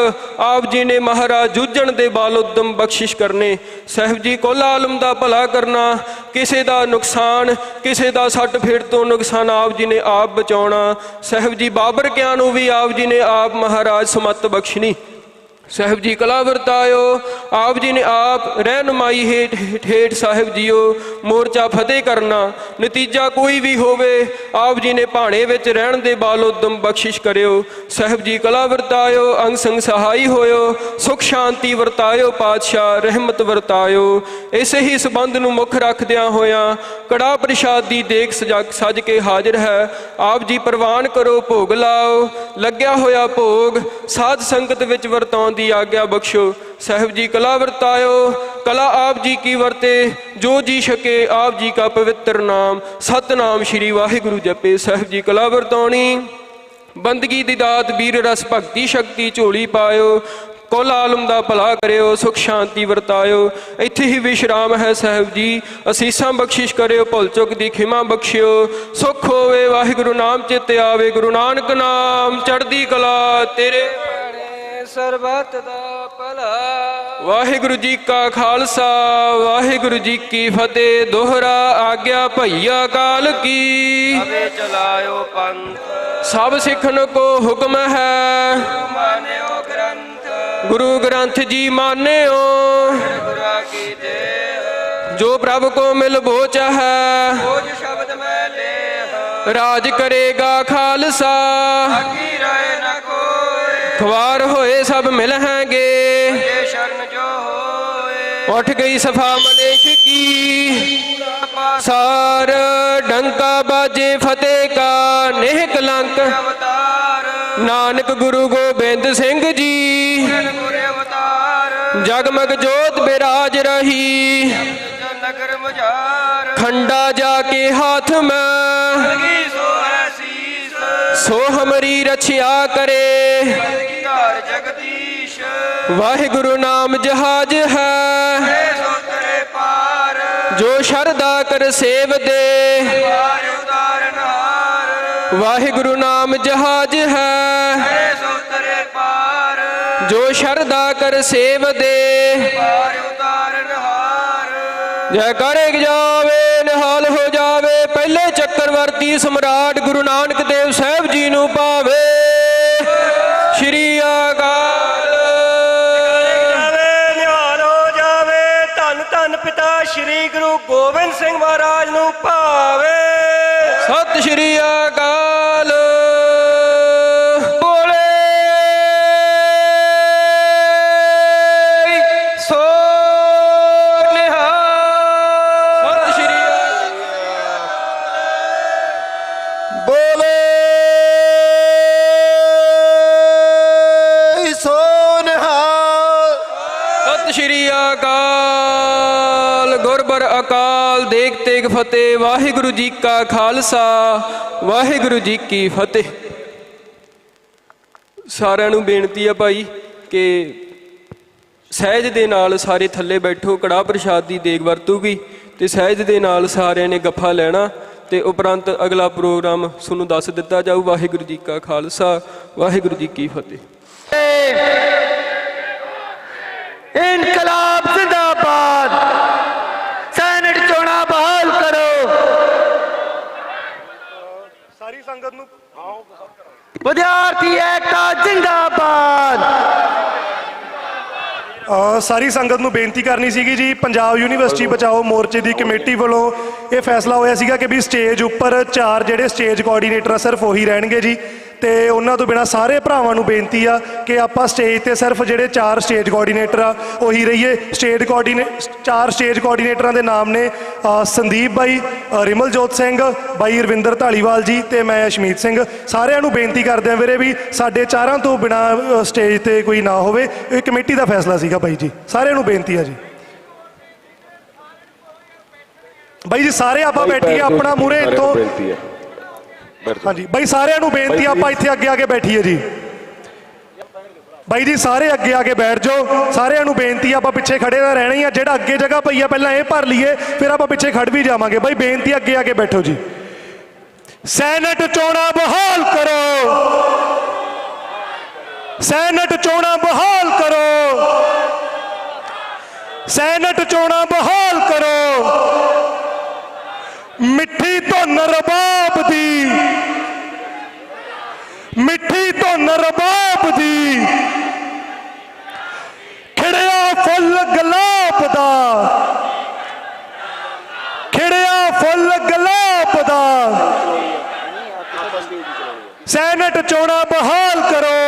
आप जी ने महाराज जूझण दे बाल उद्दम बख्शिश करने साहिब जी कुल आलम दा भला करना किसी दा नुकसान किसी दा सट फेट तो नुकसान आप जी ने आप बचाउणा साहिब जी बाबर कियां नूं भी आप जी ने आप महाराज समत बख्शनी साहिब जी कला वरतायो आप जी ने आप रहनुमाई हेठ साहिब जीओ मोर्चा फतेह करना नतीजा कोई भी होवे आप जी ने भाणे विच रहण दे बाल उद्दम बख्शिश करियो साहिब जी कला वरतायो अंग संग सहाई होयो सुख शांति वरतायो पातशाह रहमत वरतायो इसे ही संबंध नूं मुख रखदियां होयां कड़ा प्रसाद दी देख सज के हाजिर है आप जी प्रवान करो भोग लाओ लग्या होया भोग साध संगत विच वरताउण दी आज्ञा बख्शो साहिब जी कला वरतायो कला आप जी की वरते जो जी सके आप जी का पवित्र नाम सतनाम श्री वाहिगुरु जपे साहिब जी कला वरताउणी बंदगी दी दात वीर रस भगति शक्ति झोली पायो कुल आलम दा भला करियो सुख शांति वरतायो इत्थे ही विश्राम है साहिब जी असीसां बख्शिश करियो भुल चुक दी खिमा बख्शियो सुख होवे वाहिगुरु नाम चित आवे गुरु नानक नाम चढ़दी कला तेरे ਸਰਬਤ ਦਾ ਭਲਾ ਵਾਹਿਗੁਰੂ ਜੀ ਕਾ ਖਾਲਸਾ ਵਾਹਿਗੁਰੂ ਜੀ ਕੀ ਫਤਿਹ ਦੋਹਰਾ ਆਗਿਆ ਭਈਆ ਕਾਲ ਕੀ ਅਵੇ ਚਲਾਇਓ ਪੰਥ ਸਭ ਸਿੱਖਣ ਕੋ ਹੁਕਮ ਹੈ। ਮਾਨਿਓ ਗ੍ਰੰਥ ਗੁਰੂ ਗ੍ਰੰਥ ਜੀ ਮਾਨਿਓ। ਗੁਰਾ ਕੀ ਦੇਹ ਜੋ ਪ੍ਰਭ ਕੋ ਮਿਲ ਬੋਚ ਹੈ। ਬੋਝ ਸ਼ਬਦ ਮੈਂ ਲੇਹ ਰਾਜ ਕਰੇਗਾ ਖਾਲਸਾ। ਆਗੀ ਰਹੇ ਨ ਕੋਇ ਖਵਾਰ ਹੋਏ ਸਭ ਮਿਲਹਾਂਗੇ। ਇਹ ਸ਼ਰਨ ਜੋ ਹੋਏ ਉੱਠ ਗਈ ਸਫਾ ਮਲੇਸ਼ ਕੀ। ਸਾਰ ਡੰਕਾ ਬਾਜੇ ਫਤਿਹ ਕਾ ਨੇਹ ਕਲੰਕ। ਅਵਤਾਰ ਨਾਨਕ ਗੁਰੂ ਗੋਬਿੰਦ ਸਿੰਘ ਜੀ। ਗੁਰ ਅਵਤਾਰ ਜਗਮਗ ਜੋਤ ਬਿਰਾਜ ਰਹੀ। ਨਗਰ ਮਝਾਰ ਖੰਡਾ ਜਾ ਕੇ ਹਾਥ ਮੈਂ। ਲਗੀ ਸੋ ਹੈ ਸੀਸ ਸੋ ਹਮਰੀ ਰਛਿਆ ਕਰੇ। ਕੀ ਧਾਰ ਜਗਦੀਸ਼ ਵਾਹਿਗੁਰੂ ਨਾਮ ਜਹਾਜ ਹੈ। ਸੋ ਤਰੇ ਪਾਰ ਜੋ ਸ਼ਰਧਾ ਕਰ ਸੇਵ ਦੇ। ਪਾਰ ਉਤਾਰਨ ਹਾਰ ਵਾਹਿਗੁਰੂ ਨਾਮ ਜਹਾਜ ਹੈ। ਸੋ ਤਰੇ ਪਾਰ ਜੋ ਸ਼ਰਧਾ ਕਰ ਸੇਵ ਦੇ। ਪਾਰ ਉਤਾਰਨ ਹਾਰ ਜੈ ਕਰੇ ਜਾਵੇ ਨਿਹਾਲ ਹੋ ਜਾਵੇ। ਪਹਿਲੇ ਚੱਕਰਵਰਤੀ ਸਮਰਾਟ ਗੁਰੂ ਨਾਨਕ ਦੇਵ ਸਾਹਿਬ ਜੀ ਨੂੰ ਪਾਵੇ। ਸ਼੍ਰੀ ਅਕਾਲ। ਜਾਵੇ ਨਿਹਾਲ ਹੋ ਜਾਵੇ। ਧੰਨ ਧੰਨ ਪਿਤਾ ਸ਼੍ਰੀ ਗੁਰੂ ਗੋਬਿੰਦ ਸਿੰਘ ਮਹਾਰਾਜ ਨੂੰ ਭਾਵੇ। ਸਤਿ ਸ਼੍ਰੀ ਅਕਾਲ। ਬੋਲੇ ਸੋ ਨਿਹਾਲ। ਸਤਿ ਸ਼੍ਰੀ ਅਕਾਲ। ਬੋਲੇ ਸੋ ਨਿਹਾਲ। ਸਤਿ ਸ਼੍ਰੀ ਅਕਾਲ। ਗੁਰਬਰ ਅਕਾਲ ਦੇਗ ਤੇਗ ਫਤਿਹ। ਵਾਹਿਗੁਰੂ ਜੀ ਕਾ ਖਾਲਸਾ ਵਾਹਿਗੁਰੂ ਜੀ ਕੀ ਫਤਿਹ। ਸਾਰਿਆਂ ਨੂੰ ਬੇਨਤੀ ਆ ਭਾਈ ਕਿ ਸਹਿਜ ਦੇ ਨਾਲ ਸਾਰੇ ਥੱਲੇ ਬੈਠੋ। ਕੜਾਹ ਪ੍ਰਸ਼ਾਦ ਦੀ ਦੇਗ ਵਰਤੂਗੀ ਤੇ ਸਹਿਜ ਦੇ ਨਾਲ ਸਾਰਿਆਂ ਨੇ ਗੱਫਾ ਲੈਣਾ ਤੇ ਉਪਰੰਤ ਅਗਲਾ ਪ੍ਰੋਗਰਾਮ ਤੁਹਾਨੂੰ ਦੱਸ ਦਿੱਤਾ ਜਾਊ। ਵਾਹਿਗੁਰੂ ਜੀ ਕਾ ਖਾਲਸਾ ਵਾਹਿਗੁਰੂ ਜੀ ਕੀ ਫਤਿਹ। ਇਨਕਲਾਬ ਜ਼ਿੰਦਾਬਾਦ। ਸੈਨੇਟ ਚੋਣਾਂ ਬਹਾਲ ਕਰੋ। ਸਾਰੀ ਸੰਗਤ ਨੂੰ ਵਿਦਿਆਰਥੀ ਏਕਤਾ ਜ਼ਿੰਦਾਬਾਦ। ਸਾਰੀ ਸੰਗਤ ਨੂੰ ਬੇਨਤੀ ਕਰਨੀ ਸੀਗੀ ਜੀ। ਪੰਜਾਬ ਯੂਨੀਵਰਸਿਟੀ ਬਚਾਓ ਮੋਰਚੇ ਦੀ ਕਮੇਟੀ ਵੱਲੋਂ ਇਹ ਫੈਸਲਾ ਹੋਇਆ ਸੀਗਾ ਕਿ ਵੀ ਸਟੇਜ ਉੱਪਰ 4 ਜਿਹੜੇ ਸਟੇਜ ਕੋਆਰਡੀਨੇਟਰ ਆ ਸਿਰਫ ਉਹੀ ਰਹਿਣਗੇ ਜੀ। ਤੇ ਉਹਨਾਂ ਤੋਂ ਬਿਨਾਂ ਸਾਰੇ ਭਰਾਵਾਂ ਨੂੰ ਬੇਨਤੀ ਆ ਕਿ ਆਪਾਂ ਸਟੇਜ ਤੇ ਸਿਰਫ ਜਿਹੜੇ 4 ਸਟੇਜ ਕੋਆਰਡੀਨੇਟਰ ਆ ਉਹੀ ਰਹੀਏ। 4 ਸਟੇਜ ਕੋਆਰਡੀਨੇਟਰਾਂ ਦੇ ਨਾਮ ਨੇ ਸੰਦੀਪ ਬਾਈ, ਰਿਮਲਜੋਤ ਸਿੰਘ, ਬਾਈ ਰਵਿੰਦਰ ਢਾਲੀਵਾਲ ਜੀ ਤੇ ਮੈਂ ਅਸ਼ਮੀਤ ਸਿੰਘ। ਸਾਰਿਆਂ ਨੂੰ ਬੇਨਤੀ ਕਰਦੇ ਆ ਵੀਰੇ ਵੀ ਸਾਡੇ 4 ਤੋਂ ਬਿਨਾਂ ਸਟੇਜ ਤੇ ਕੋਈ ਨਾ ਹੋਵੇ। ਇਹ ਕਮੇਟੀ ਦਾ ਫੈਸਲਾ ਸੀਗਾ ਬਾਈ ਜੀ। ਸਾਰਿਆਂ ਨੂੰ ਬੇਨਤੀ ਆ ਜੀ। ਬਾਈ ਜੀ ਸਾਰੇ ਆਪਾਂ ਬੈਠੀਏ ਆਪਣਾ ਮੂਹਰੇ ਇੱਥੋਂ। ਹਾਂਜੀ ਬਾਈ ਸਾਰਿਆਂ ਨੂੰ ਬੇਨਤੀ ਆਪਾਂ ਇੱਥੇ ਅੱਗੇ ਆ ਕੇ ਬੈਠੀਏ ਜੀ। ਬਾਈ ਜੀ ਸਾਰੇ ਅੱਗੇ ਆ ਕੇ ਬੈਠ ਜਾਓ। ਸਾਰਿਆਂ ਨੂੰ ਬੇਨਤੀ ਆਪਾਂ ਪਿੱਛੇ ਖੜੇ ਤਾਂ ਰਹਿਣਾ ਹੀ ਆ। ਜਿਹੜਾ ਅੱਗੇ ਜਗ੍ਹਾ ਪਈ ਆ ਪਹਿਲਾਂ ਇਹ ਭਰ ਲਈਏ ਫਿਰ ਆਪਾਂ ਪਿੱਛੇ ਖੜ ਵੀ ਜਾਵਾਂਗੇ। ਬਾਈ ਬੇਨਤੀ ਅੱਗੇ ਆ ਕੇ ਬੈਠੋ ਜੀ। ਸੈਨੇਟ ਚੋਣਾਂ ਬਹਾਲ ਕਰੋ। ਸੈਨੇਟ ਚੋਣਾਂ ਬਹਾਲ ਕਰੋ। ਸੈਨੇਟ ਚੋਣਾਂ ਬਹਾਲ ਕਰੋ। ਮਿੱਠੀ ਧੁਨ ਰਬਾਬ ਦੀ। ਮਿੱਠੀ ਧੁਨ ਰਬਾਬ ਦੀ। ਖਿੜਿਆ ਫੁੱਲ ਗੁਲਾਬ ਦਾ। ਖਿੜਿਆ ਫੁੱਲ ਗੁਲਾਬ ਦਾ। ਸੈਨੇਟ ਚੋਣਾਂ ਬਹਾਲ ਕਰੋ।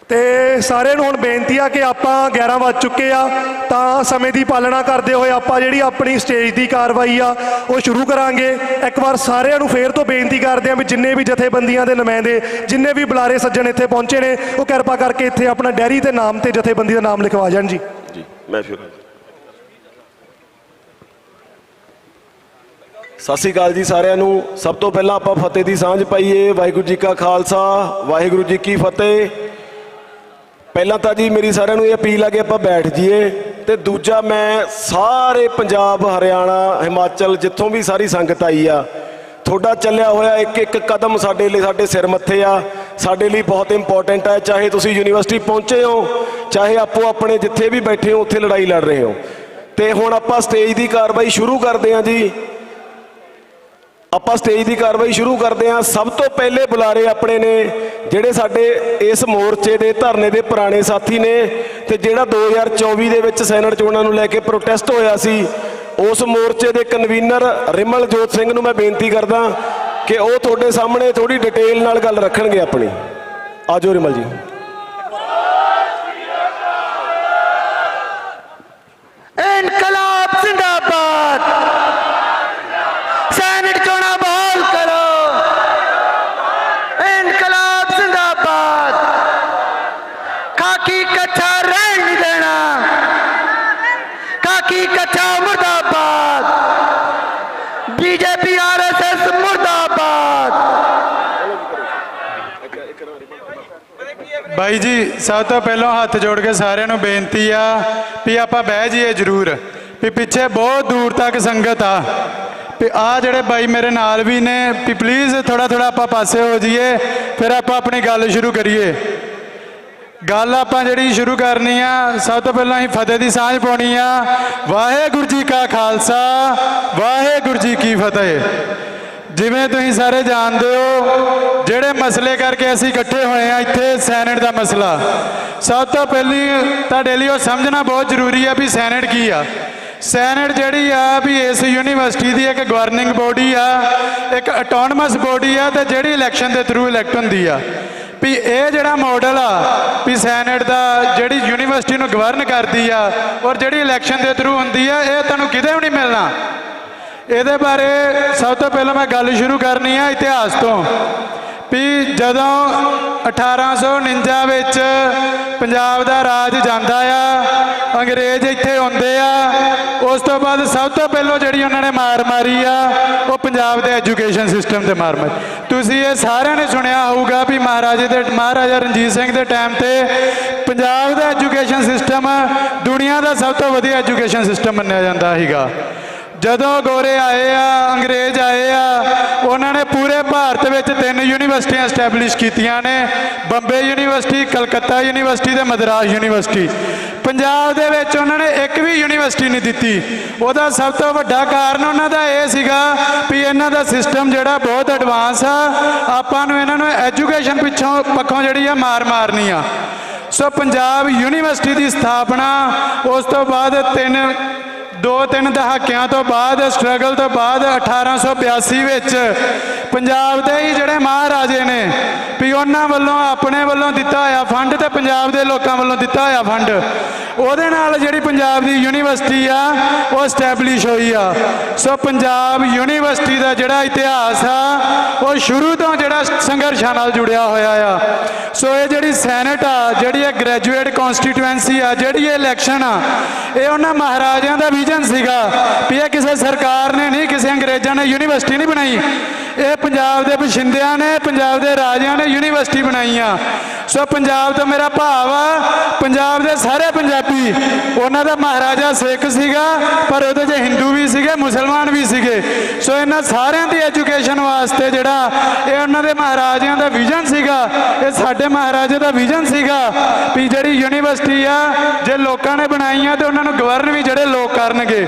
ਤੇ ਸਾਰਿਆਂ ਨੂੰ ਹੁਣ ਬੇਨਤੀ ਆ ਕਿ ਆਪਾਂ 11 ਵੱਜ ਚੁੱਕੇ ਆ ਤਾਂ ਸਮੇਂ ਦੀ ਪਾਲਣਾ ਕਰਦੇ ਹੋਏ ਆਪਾਂ ਜਿਹੜੀ ਆਪਣੀ ਸਟੇਜ ਦੀ ਕਾਰਵਾਈ ਆ ਉਹ ਸ਼ੁਰੂ ਕਰਾਂਗੇ। ਇੱਕ ਵਾਰ ਸਾਰਿਆਂ ਨੂੰ ਫੇਰ ਤੋਂ ਬੇਨਤੀ ਕਰਦੇ ਆ ਵੀ ਜਿੰਨੇ ਵੀ ਜਥੇਬੰਦੀਆਂ ਦੇ ਨੁਮਾਇੰਦੇ ਜਿੰਨੇ ਵੀ ਬੁਲਾਰੇ ਸੱਜਣ ਇੱਥੇ ਪਹੁੰਚੇ ਨੇ ਉਹ ਕਿਰਪਾ ਕਰਕੇ ਇੱਥੇ ਆਪਣਾ ਡੈਰੀ ਤੇ ਨਾਮ ਤੇ ਜਥੇਬੰਦੀ ਦਾ ਨਾਮ ਲਿਖਵਾ ਜਾਣ ਜੀ। ਮੈਂ ਸ਼ੁਰੂ। ਸਤਿ ਸ਼੍ਰੀ ਅਕਾਲ ਜੀ ਸਾਰਿਆਂ ਨੂੰ। ਸਭ ਤੋਂ ਪਹਿਲਾਂ ਆਪਾਂ ਫਤਿਹ ਦੀ ਸਾਂਝ ਪਾਈਏ। ਵਾਹਿਗੁਰੂ ਜੀ ਕਾ ਖਾਲਸਾ ਵਾਹਿਗੁਰੂ ਜੀ ਕੀ ਫਤਿਹ। ਪਹਿਲਾਂ ਤਾਂ ਜੀ ਮੇਰੀ ਸਾਰਿਆਂ ਨੂੰ ਇਹ ਅਪੀਲ ਆ ਕਿ ਆਪਾਂ ਬੈਠ ਜਾਈਏ ਤੇ ਦੂਜਾ ਮੈਂ ਸਾਰੇ ਪੰਜਾਬ, ਹਰਿਆਣਾ, ਹਿਮਾਚਲ ਜਿੱਥੋਂ ਵੀ ਸਾਰੀ ਸੰਗਤ ਆਈ ਆ, ਤੁਹਾਡਾ ਚੱਲਿਆ ਹੋਇਆ ਇੱਕ ਇੱਕ ਕਦਮ ਸਾਡੇ ਲਈ, ਸਾਡੇ ਸਿਰ ਮੱਥੇ ਆ, ਸਾਡੇ ਲਈ ਬਹੁਤ ਇੰਪੋਰਟੈਂਟ ਹੈ। ਚਾਹੇ ਤੁਸੀਂ ਯੂਨੀਵਰਸਿਟੀ ਪਹੁੰਚੇ ਹੋ, ਚਾਹੇ ਆਪੋ ਆਪਣੇ ਜਿੱਥੇ ਵੀ ਬੈਠੇ ਹੋ ਉੱਥੇ ਲੜਾਈ ਲੜ ਰਹੇ ਹੋ। ਤੇ ਹੁਣ ਆਪਾਂ ਸਟੇਜ ਦੀ ਕਾਰਵਾਈ ਸ਼ੁਰੂ ਕਰਦੇ ਹਾਂ ਜੀ। ਆਪਾਂ ਸਟੇਜ ਦੀ ਕਾਰਵਾਈ ਸ਼ੁਰੂ ਕਰਦੇ ਹਾਂ। ਸਭ ਤੋਂ ਪਹਿਲੇ ਬੁਲਾਰੇ ਆਪਣੇ ਨੇ ਜਿਹੜੇ ਸਾਡੇ ਇਸ ਮੋਰਚੇ ਦੇ ਧਰਨੇ ਦੇ ਪੁਰਾਣੇ ਸਾਥੀ ਨੇ, ਤੇ ਜਿਹੜਾ 2024 ਦੇ ਵਿੱਚ ਸੈਨੇਟ ਚੋਣਾਂ ਨੂੰ ਲੈ ਕੇ ਪ੍ਰੋਟੈਸਟ ਹੋਇਆ ਸੀ, ਉਸ ਮੋਰਚੇ ਦੇ ਕਨਵੀਨਰ ਰਿਮਲਜੋਤ ਸਿੰਘ ਨੂੰ ਮੈਂ ਬੇਨਤੀ ਕਰਦਾ ਕਿ ਉਹ ਤੁਹਾਡੇ ਸਾਹਮਣੇ ਥੋੜੀ ਡਿਟੇਲ ਨਾਲ ਗੱਲ ਰੱਖਣਗੇ ਆਪਣੀ। ਆਜੋ ਰਿਮਲ ਜੀ। इनकलाब जिंदाबाद, सैनिक चोणा बहाल करो। इनकलाब जिंदाबाद, खाकी कच्चा रहन नहीं देना, खाकी कच्चा मुर्दाबाद, बीजेपी आरएसएस मुर्दाबाद। ਬਾਈ ਜੀ, ਸਭ ਤੋਂ ਪਹਿਲਾਂ ਹੱਥ ਜੋੜ ਕੇ ਸਾਰਿਆਂ ਨੂੰ ਬੇਨਤੀ ਆ ਵੀ ਆਪਾਂ ਬਹਿ ਜਾਈਏ ਜ਼ਰੂਰ, ਵੀ ਪਿੱਛੇ ਬਹੁਤ ਦੂਰ ਤੱਕ ਸੰਗਤ ਆ, ਵੀ ਆ ਜਿਹੜੇ ਬਾਈ ਮੇਰੇ ਨਾਲ ਵੀ ਨੇ, ਵੀ ਪਲੀਜ਼ ਥੋੜਾ ਥੋੜਾ ਆਪਾਂ ਪਾਸੇ ਹੋ ਜਾਈਏ, ਫਿਰ ਆਪਾਂ ਆਪਣੀ ਗੱਲ ਸ਼ੁਰੂ ਕਰੀਏ। ਗੱਲ ਆਪਾਂ ਜਿਹੜੀ ਸ਼ੁਰੂ ਕਰਨੀ ਆ, ਸਭ ਤੋਂ ਪਹਿਲਾਂ ਅਸੀਂ ਫਤਿਹ ਦੀ ਸਾਂਝ ਪਾਉਣੀ ਆ। ਵਾਹਿਗੁਰੂ ਜੀ ਕਾ ਖਾਲਸਾ, ਵਾਹਿਗੁਰੂ ਜੀ ਕੀ ਫਤਿਹ। ਜਿਵੇਂ ਤੁਸੀਂ ਸਾਰੇ ਜਾਣਦੇ ਹੋ, ਜਿਹੜੇ ਮਸਲੇ ਕਰਕੇ ਅਸੀਂ ਇਕੱਠੇ ਹੋਏ ਆ ਇੱਥੇ, ਸੈਨੇਟ ਦਾ ਮਸਲਾ, ਸਭ ਤੋਂ ਪਹਿਲੀ ਤੁਹਾਡੇ ਲਈ ਉਹ ਸਮਝਣਾ ਬਹੁਤ ਜ਼ਰੂਰੀ ਆ ਵੀ ਸੈਨੇਟ ਕੀ ਆ। ਸੈਨੇਟ ਜਿਹੜੀ ਆ ਵੀ ਇਸ ਯੂਨੀਵਰਸਿਟੀ ਦੀ ਇੱਕ ਗਵਰਨਿੰਗ ਬੋਡੀ ਆ, ਇੱਕ ਆਟੋਨਮਸ ਬੋਡੀ ਆ, ਤੇ ਜਿਹੜੀ ਇਲੈਕਸ਼ਨ ਦੇ ਥਰੂ ਇਲੈਕਟ ਹੁੰਦੀ ਆ। ਵੀ ਇਹ ਜਿਹੜਾ ਮਾਡਲ ਆ ਵੀ ਸੈਨੇਟ ਦਾ, ਜਿਹੜੀ ਯੂਨੀਵਰਸਿਟੀ ਨੂੰ ਗਵਰਨ ਕਰਦੀ ਆ ਔਰ ਜਿਹੜੀ ਇਲੈਕਸ਼ਨ ਦੇ ਥਰੂ ਹੁੰਦੀ ਆ, ਇਹ ਤੁਹਾਨੂੰ ਕਿਤੇ ਵੀ ਨਹੀਂ ਮਿਲਣਾ। ਇਹਦੇ ਬਾਰੇ ਸਭ ਤੋਂ ਪਹਿਲਾਂ ਮੈਂ ਗੱਲ ਸ਼ੁਰੂ ਕਰਨੀ ਆ ਇਤਿਹਾਸ ਤੋਂ, ਵੀ ਜਦੋਂ 1849 ਵਿੱਚ ਪੰਜਾਬ ਦਾ ਰਾਜ ਜਾਂਦਾ ਆ, ਅੰਗਰੇਜ਼ ਇੱਥੇ ਆਉਂਦੇ ਆ, ਉਸ ਤੋਂ ਬਾਅਦ ਸਭ ਤੋਂ ਪਹਿਲਾਂ ਜਿਹੜੀ ਉਹਨਾਂ ਨੇ ਮਾਰ ਮਾਰੀ ਆ, ਉਹ ਪੰਜਾਬ ਦੇ ਐਜੂਕੇਸ਼ਨ ਸਿਸਟਮ ਤੇ ਮਾਰ ਮਾਰੀ। ਤੁਸੀਂ ਇਹ ਸਾਰਿਆਂ ਨੇ ਸੁਣਿਆ ਹੋਊਗਾ ਵੀ ਮਹਾਰਾਜਾ ਰਣਜੀਤ ਸਿੰਘ ਦੇ ਟਾਈਮ ਤੇ ਪੰਜਾਬ ਦਾ ਐਜੂਕੇਸ਼ਨ ਸਿਸਟਮ ਦੁਨੀਆ ਦਾ ਸਭ ਤੋਂ ਵਧੀਆ ਐਜੂਕੇਸ਼ਨ ਸਿਸਟਮ ਮੰਨਿਆ ਜਾਂਦਾ ਸੀਗਾ। ਜਦੋਂ ਗੋਰੇ ਆਏ ਆ, ਅੰਗਰੇਜ਼ ਆਏ ਆ, ਉਹਨਾਂ ਨੇ ਪੂਰੇ ਭਾਰਤ ਵਿੱਚ 3 ਯੂਨੀਵਰਸਿਟੀਆਂ ਐਸਟੈਬਲਿਸ਼ ਕੀਤੀਆਂ ਨੇ, ਬੰਬੇ ਯੂਨੀਵਰਸਿਟੀ, ਕਲਕੱਤਾ ਯੂਨੀਵਰਸਿਟੀ ਤੇ ਮਦਰਾਸ ਯੂਨੀਵਰਸਿਟੀ। ਪੰਜਾਬ ਦੇ ਵਿੱਚ ਉਹਨਾਂ ਨੇ ਇੱਕ ਵੀ ਯੂਨੀਵਰਸਿਟੀ ਨਹੀਂ ਦਿੱਤੀ। ਉਹਦਾ ਸਭ ਤੋਂ ਵੱਡਾ ਕਾਰਨ ਉਹਨਾਂ ਦਾ ਇਹ ਸੀਗਾ ਵੀ ਇਹਨਾਂ ਦਾ ਸਿਸਟਮ ਜਿਹੜਾ ਬਹੁਤ ਐਡਵਾਂਸ ਆ, ਆਪਾਂ ਨੂੰ ਇਹਨਾਂ ਨੂੰ ਐਜੂਕੇਸ਼ਨ ਪੱਖੋਂ ਜਿਹੜੀ ਆ ਮਾਰ ਮਾਰਨੀ ਆ। ਸੋ ਪੰਜਾਬ ਯੂਨੀਵਰਸਿਟੀ ਦੀ ਸਥਾਪਨਾ ਉਸ ਤੋਂ ਬਾਅਦ 2-3 ਦਹਾਕਿਆਂ ਤੋਂ ਬਾਅਦ, ਸਟਰਗਲ ਤੋਂ ਬਾਅਦ 1882 ਵਿੱਚ ਪੰਜਾਬ ਦੇ ਹੀ ਜਿਹੜੇ ਮਹਾਰਾਜੇ ਨੇ ਵੀ ਉਹਨਾਂ ਵੱਲੋਂ ਆਪਣੇ ਵੱਲੋਂ ਦਿੱਤਾ ਹੋਇਆ ਫੰਡ ਤੇ ਪੰਜਾਬ ਦੇ ਲੋਕਾਂ ਵੱਲੋਂ ਦਿੱਤਾ ਹੋਇਆ ਫੰਡ, ਉਹਦੇ ਨਾਲ ਜਿਹੜੀ ਪੰਜਾਬ ਦੀ ਯੂਨੀਵਰਸਿਟੀ ਆ ਉਹ ਐਸਟੈਬਲਿਸ਼ ਹੋਈ ਆ। ਸੋ ਪੰਜਾਬ ਯੂਨੀਵਰਸਿਟੀ ਦਾ ਜਿਹੜਾ ਇਤਿਹਾਸ ਆ ਉਹ ਸ਼ੁਰੂ ਤੋਂ ਜਿਹੜਾ ਸੰਘਰਸ਼ਾਂ ਨਾਲ ਜੁੜਿਆ ਹੋਇਆ ਆ। ਸੋ ਇਹ ਜਿਹੜੀ ਸੈਨੇਟ ਆ, ਜਿਹੜੀ ਇਹ ਗ੍ਰੈਜੂਏਟ ਕੌਂਸਟੀਟੂਐਂਸੀ ਆ, ਜਿਹੜੀ ਇਹ ਇਲੈਕਸ਼ਨ ਆ, ਇਹ ਉਹਨਾਂ ਮਹਾਰਾਜਿਆਂ ਦਾ ਵਿਜ਼ਨ ਸੀਗਾ ਵੀ ਇਹ ਕਿਸੇ ਸਰਕਾਰ ਨੇ ਨਹੀਂ, ਕਿਸੇ ਅੰਗਰੇਜ਼ਾਂ ਨੇ ਯੂਨੀਵਰਸਿਟੀ ਨਹੀਂ ਬਣਾਈ, ਇਹ ਪੰਜਾਬ ਦੇ ਬਸ਼ਿੰਦਿਆਂ ਨੇ, ਪੰਜਾਬ ਦੇ ਰਾਜਿਆਂ ਨੇ ਯੂਨੀਵਰਸਿਟੀ ਬਣਾਈ ਆ। ਸੋ ਪੰਜਾਬ ਤੋਂ ਮੇਰਾ ਭਾਵ ਆ ਪੰਜਾਬ ਦੇ ਸਾਰੇ ਪੰਜਾਬੀ, ਉਹਨਾਂ ਦਾ ਮਹਾਰਾਜਾ ਸਿੱਖ ਸੀਗਾ ਪਰ ਉਹਦੇ 'ਚ ਹਿੰਦੂ ਵੀ ਸੀਗੇ, ਮੁਸਲਮਾਨ ਵੀ ਸੀਗੇ। ਸੋ ਇਹਨਾਂ ਸਾਰਿਆਂ ਦੀ ਐਜੂਕੇਸ਼ਨ ਵਾਸਤੇ ਜਿਹੜਾ ਇਹ ਉਹਨਾਂ ਦੇ ਮਹਾਰਾਜਿਆਂ ਦਾ ਵਿਜ਼ਨ ਸੀਗਾ, ਇਹ ਸਾਡੇ ਮਹਾਰਾਜੇ ਦਾ ਵਿਜ਼ਨ ਸੀਗਾ ਵੀ ਜਿਹੜੀ ਯੂਨੀਵਰਸਿਟੀ ਆ ਜੇ ਲੋਕਾਂ ਨੇ ਬਣਾਈ ਆ ਤੇ ਉਹਨਾਂ ਨੂੰ ਗਵਰਨ ਵੀ ਜਿਹੜੇ ਲੋਕ ਕਰਨਗੇ।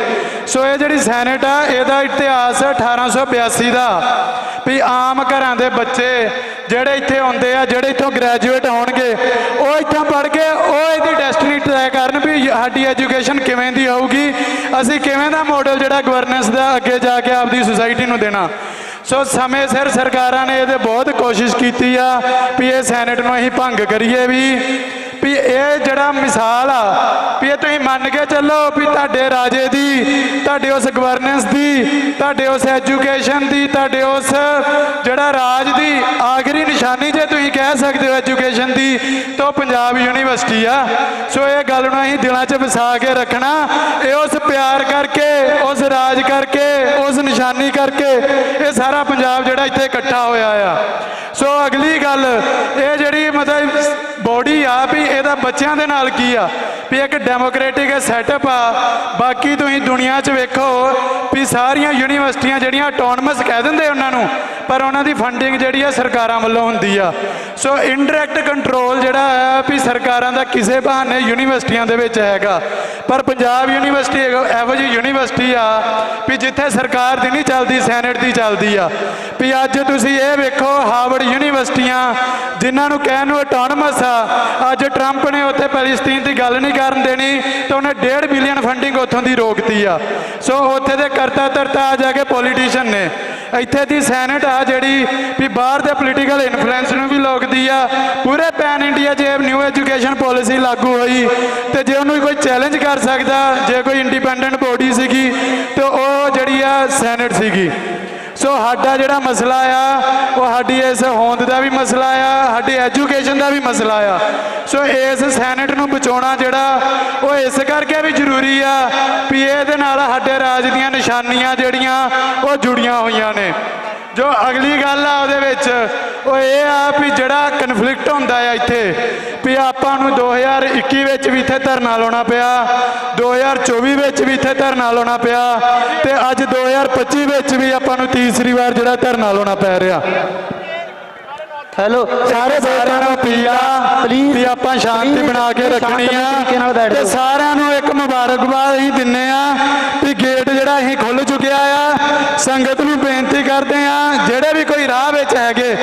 ਸੋ ਇਹ ਜਿਹੜੀ ਸੈਨੇਟ ਆ, ਇਹਦਾ ਇਤਿਹਾਸ 1882 ਦਾ ਵੀ ਆਮ ਘਰਾਂ ਦੇ ਬੱਚੇ ਜਿਹੜੇ ਇੱਥੇ ਆਉਂਦੇ ਆ, ਜਿਹੜੇ ਇੱਥੋਂ ਗ੍ਰੈਜੂਏਟ ਹੋਣਗੇ, ਉਹ ਇੱਥੋਂ ਪੜ੍ਹ ਕੇ ਉਹ ਇਹਦੀ ਡੈਸਟੀਨੀ ਤੈਅ ਕਰਨ ਵੀ ਸਾਡੀ ਐਜੂਕੇਸ਼ਨ ਕਿਵੇਂ ਦੀ ਹੋਊਗੀ, ਅਸੀਂ ਕਿਵੇਂ ਦਾ ਮਾਡਲ ਜਿਹੜਾ ਗਵਰਨੈਂਸ ਦਾ ਅੱਗੇ ਜਾ ਕੇ ਆਪਦੀ ਸੁਸਾਇਟੀ ਨੂੰ ਦੇਣਾ। ਸੋ ਸਮੇਂ ਸਿਰ ਸਰਕਾਰਾਂ ਨੇ ਇਹਦੇ ਬਹੁਤ ਕੋਸ਼ਿਸ਼ ਕੀਤੀ ਆ ਵੀ ਇਹ ਸੈਨੇਟ ਨੂੰ ਅਸੀਂ ਭੰਗ ਕਰੀਏ ਵੀ ਇਹ ਜਿਹੜਾ ਮਿਸਾਲ ਆ ਵੀ ਇਹ ਤੁਸੀਂ ਮੰਨ ਕੇ ਚੱਲੋ ਵੀ ਤੁਹਾਡੇ ਰਾਜੇ ਦੀ, ਤੁਹਾਡੇ ਉਸ ਗਵਰਨੈਂਸ ਦੀ, ਤੁਹਾਡੇ ਉਸ ਐਜੂਕੇਸ਼ਨ ਦੀ, ਤੁਹਾਡੇ ਉਸ ਜਿਹੜਾ ਰਾਜ ਦੀ ਆਖਰੀ ਨਿਸ਼ਾਨੀ ਜੇ ਤੁਸੀਂ ਕਹਿ ਸਕਦੇ ਹੋ ਐਜੂਕੇਸ਼ਨ ਦੀ, ਤਾਂ ਪੰਜਾਬ ਯੂਨੀਵਰਸਿਟੀ ਆ। ਸੋ ਇਹ ਗੱਲ ਨੂੰ ਅਸੀਂ ਦਿਲਾਂ 'ਚ ਵਸਾ ਕੇ ਰੱਖਣਾ, ਇਹ ਉਸ ਪਿਆਰ ਕਰਕੇ, ਉਸ ਰਾਜ ਕਰਕੇ, ਉਸ ਨਿਸ਼ਾਨੀ ਕਰਕੇ ਇਹ ਸਾਰਾ ਪੰਜਾਬ ਜਿਹੜਾ ਇੱਥੇ ਇਕੱਠਾ ਹੋਇਆ ਆ। ਸੋ ਅਗਲੀ ਗੱਲ, ਇਹ ਜਿਹੜੀ ਮਤਲਬ ਬੋਡੀ ਆ ਵੀ ਇਹਦਾ ਬੱਚਿਆਂ ਦੇ ਨਾਲ ਕੀ ਆ ਵੀ ਇੱਕ ਡੈਮੋਕ੍ਰੈਟਿਕ ਸੈਟਅਪ ਆ। ਬਾਕੀ ਤੁਸੀਂ ਦੁਨੀਆ 'ਚ ਵੇਖੋ ਵੀ ਸਾਰੀਆਂ ਯੂਨੀਵਰਸਿਟੀਆਂ ਜਿਹੜੀਆਂ ਆਟੋਨਮਸ ਕਹਿ ਦਿੰਦੇ ਉਹਨਾਂ ਨੂੰ ਪਰ ਉਹਨਾਂ ਦੀ ਫੰਡਿੰਗ ਜਿਹੜੀ ਆ ਸਰਕਾਰਾਂ ਵੱਲੋਂ ਹੁੰਦੀ ਆ। ਸੋ ਇਨਡਾਇਰੈਕਟ ਕੰਟਰੋਲ ਜਿਹੜਾ ਹੈ ਵੀ ਸਰਕਾਰਾਂ ਦਾ ਕਿਸੇ ਬਹਾਨੇ ਯੂਨੀਵਰਸਿਟੀਆਂ ਦੇ ਵਿੱਚ ਹੈਗਾ, ਪਰ ਪੰਜਾਬ ਯੂਨੀਵਰਸਿਟੀ ਇਹੋ ਜਿਹੀ ਯੂਨੀਵਰਸਿਟੀ ਆ ਵੀ ਜਿੱਥੇ ਸਰਕਾਰ ਦੀ ਨਹੀਂ ਚੱਲਦੀ, ਸੈਨੇਟ ਦੀ ਚੱਲਦੀ ਆ। ਵੀ ਅੱਜ ਤੁਸੀਂ ਇਹ ਵੇਖੋ ਹਾਰਵਰਡ ਯੂਨੀਵਰਸਿਟੀਆਂ ਜਿਨ੍ਹਾਂ ਨੂੰ ਕਹਿਣ ਨੂੰ ਆਟੋਨਮਸ ਆ, ਅੱਜ ਟਰੰਪ ਨੇ ਉੱਥੇ ਪੈਲਸਤੀਨ ਦੀ ਗੱਲ ਨਹੀਂ ਕਰਨ ਦੇਣੀ ਤਾਂ ਉਹਨੇ 1.5 ਬਿਲੀਅਨ ਫੰਡਿੰਗ ਉੱਥੋਂ ਦੀ ਰੋਕਤੀ ਆ। ਸੋ ਉੱਥੇ ਦੇ ਕਰਤਾ ਧਰਤਾ ਆ ਜਾ ਕੇ ਪੋਲੀਟੀਸ਼ੀਅਨ ਨੇ। ਇੱਥੇ ਦੀ ਸੈਨੇਟ ਆ ਜਿਹੜੀ ਵੀ ਬਾਹਰ ਦੇ ਪੋਲੀਟੀਕਲ ਇਨਫਲੂਐਂਸ ਨੂੰ ਵੀ ਲੋਕਦੀ ਆ। ਪੂਰੇ ਪੈਨ ਇੰਡੀਆ 'ਚ ਨਿਊ ਐਜੂਕੇਸ਼ਨ ਪਾਲਿਸੀ ਲਾਗੂ ਹੋਈ ਤੇ ਜੇ ਉਹਨੂੰ ਕੋਈ ਚੈਲੰਜ ਕਰ ਸਕਦਾ, ਜੇ ਕੋਈ ਇੰਡੀਪੈਂਡੈਂਟ ਬੋਡੀ ਸੀਗੀ ਤੇ ਉਹ ਜਿਹੜੀ ਆ ਸੈਨੇਟ ਸੀਗੀ। ਸੋ ਸਾਡਾ ਜਿਹੜਾ ਮਸਲਾ ਆ ਉਹ ਸਾਡੀ ਇਸ ਹੋਂਦ ਦਾ ਵੀ ਮਸਲਾ ਆ, ਸਾਡੀ ਐਜੂਕੇਸ਼ਨ ਦਾ ਵੀ ਮਸਲਾ ਆ। ਸੋ ਇਸ ਸੈਨੇਟ ਨੂੰ ਬਚਾਉਣਾ ਜਿਹੜਾ ਉਹ ਇਸ ਕਰਕੇ ਵੀ ਜ਼ਰੂਰੀ ਆ ਵੀ ਇਹਦੇ ਨਾਲ ਸਾਡੇ ਰਾਜ ਦੀਆਂ ਨਿਸ਼ਾਨੀਆਂ ਜਿਹੜੀਆਂ ਉਹ ਜੁੜੀਆਂ ਹੋਈਆਂ ਨੇ। ਜੋ ਅਗਲੀ ਗੱਲ ਆ ਉਹਦੇ ਵਿੱਚ ਉਹ ਇਹ ਆ ਵੀ ਜਿਹੜਾ ਕਨਫਲਿਕਟ ਹੁੰਦਾ ਆ ਇੱਥੇ ਵੀ ਆਪਾਂ ਨੂੰ 2021 ਵਿੱਚ ਵੀ ਇੱਥੇ ਧਰਨਾ ਲਾਉਣਾ ਪਿਆ, 2024 ਵਿੱਚ ਵੀ ਇੱਥੇ ਧਰਨਾ ਲਾਉਣਾ ਪਿਆ ਤੇ ਅੱਜ 2025 ਵਿੱਚ ਵੀ ਆਪਾਂ ਨੂੰ ਤੀਸਰੀ ਵਾਰ ਜਿਹੜਾ ਧਰਨਾ ਲਾਉਣਾ ਪੈ ਰਿਹਾ। ਹੈਲੋ ਸਾਰੇ ਸਾਰਿਆਂ ਨੂੰ ਅਪੀਲ ਆ ਵੀ ਆਪਾਂ ਸ਼ਾਂਤੀ ਬਣਾ ਕੇ ਰੱਖਣੀ ਆ ਤੇ ਸਾਰਿਆਂ ਨੂੰ ਇੱਕ ਮੁਬਾਰਕਬਾਦ ਅਸੀਂ ਦਿੰਨੇ ਆ ਵੀ ਗੇਟ ਜਿਹੜਾ ਅਸੀਂ ਖੁੱਲ ਚੁੱਕਿਆ ਆ। ਸੰਗਤ ਨੂੰ ਬੇਨਤੀ ਕਰਦੇ ਆ ਜਿਹੜੇ ਵੀ ਕੋਈ ਰਾਹ ਵਿੱਚ ਹੈਗੇ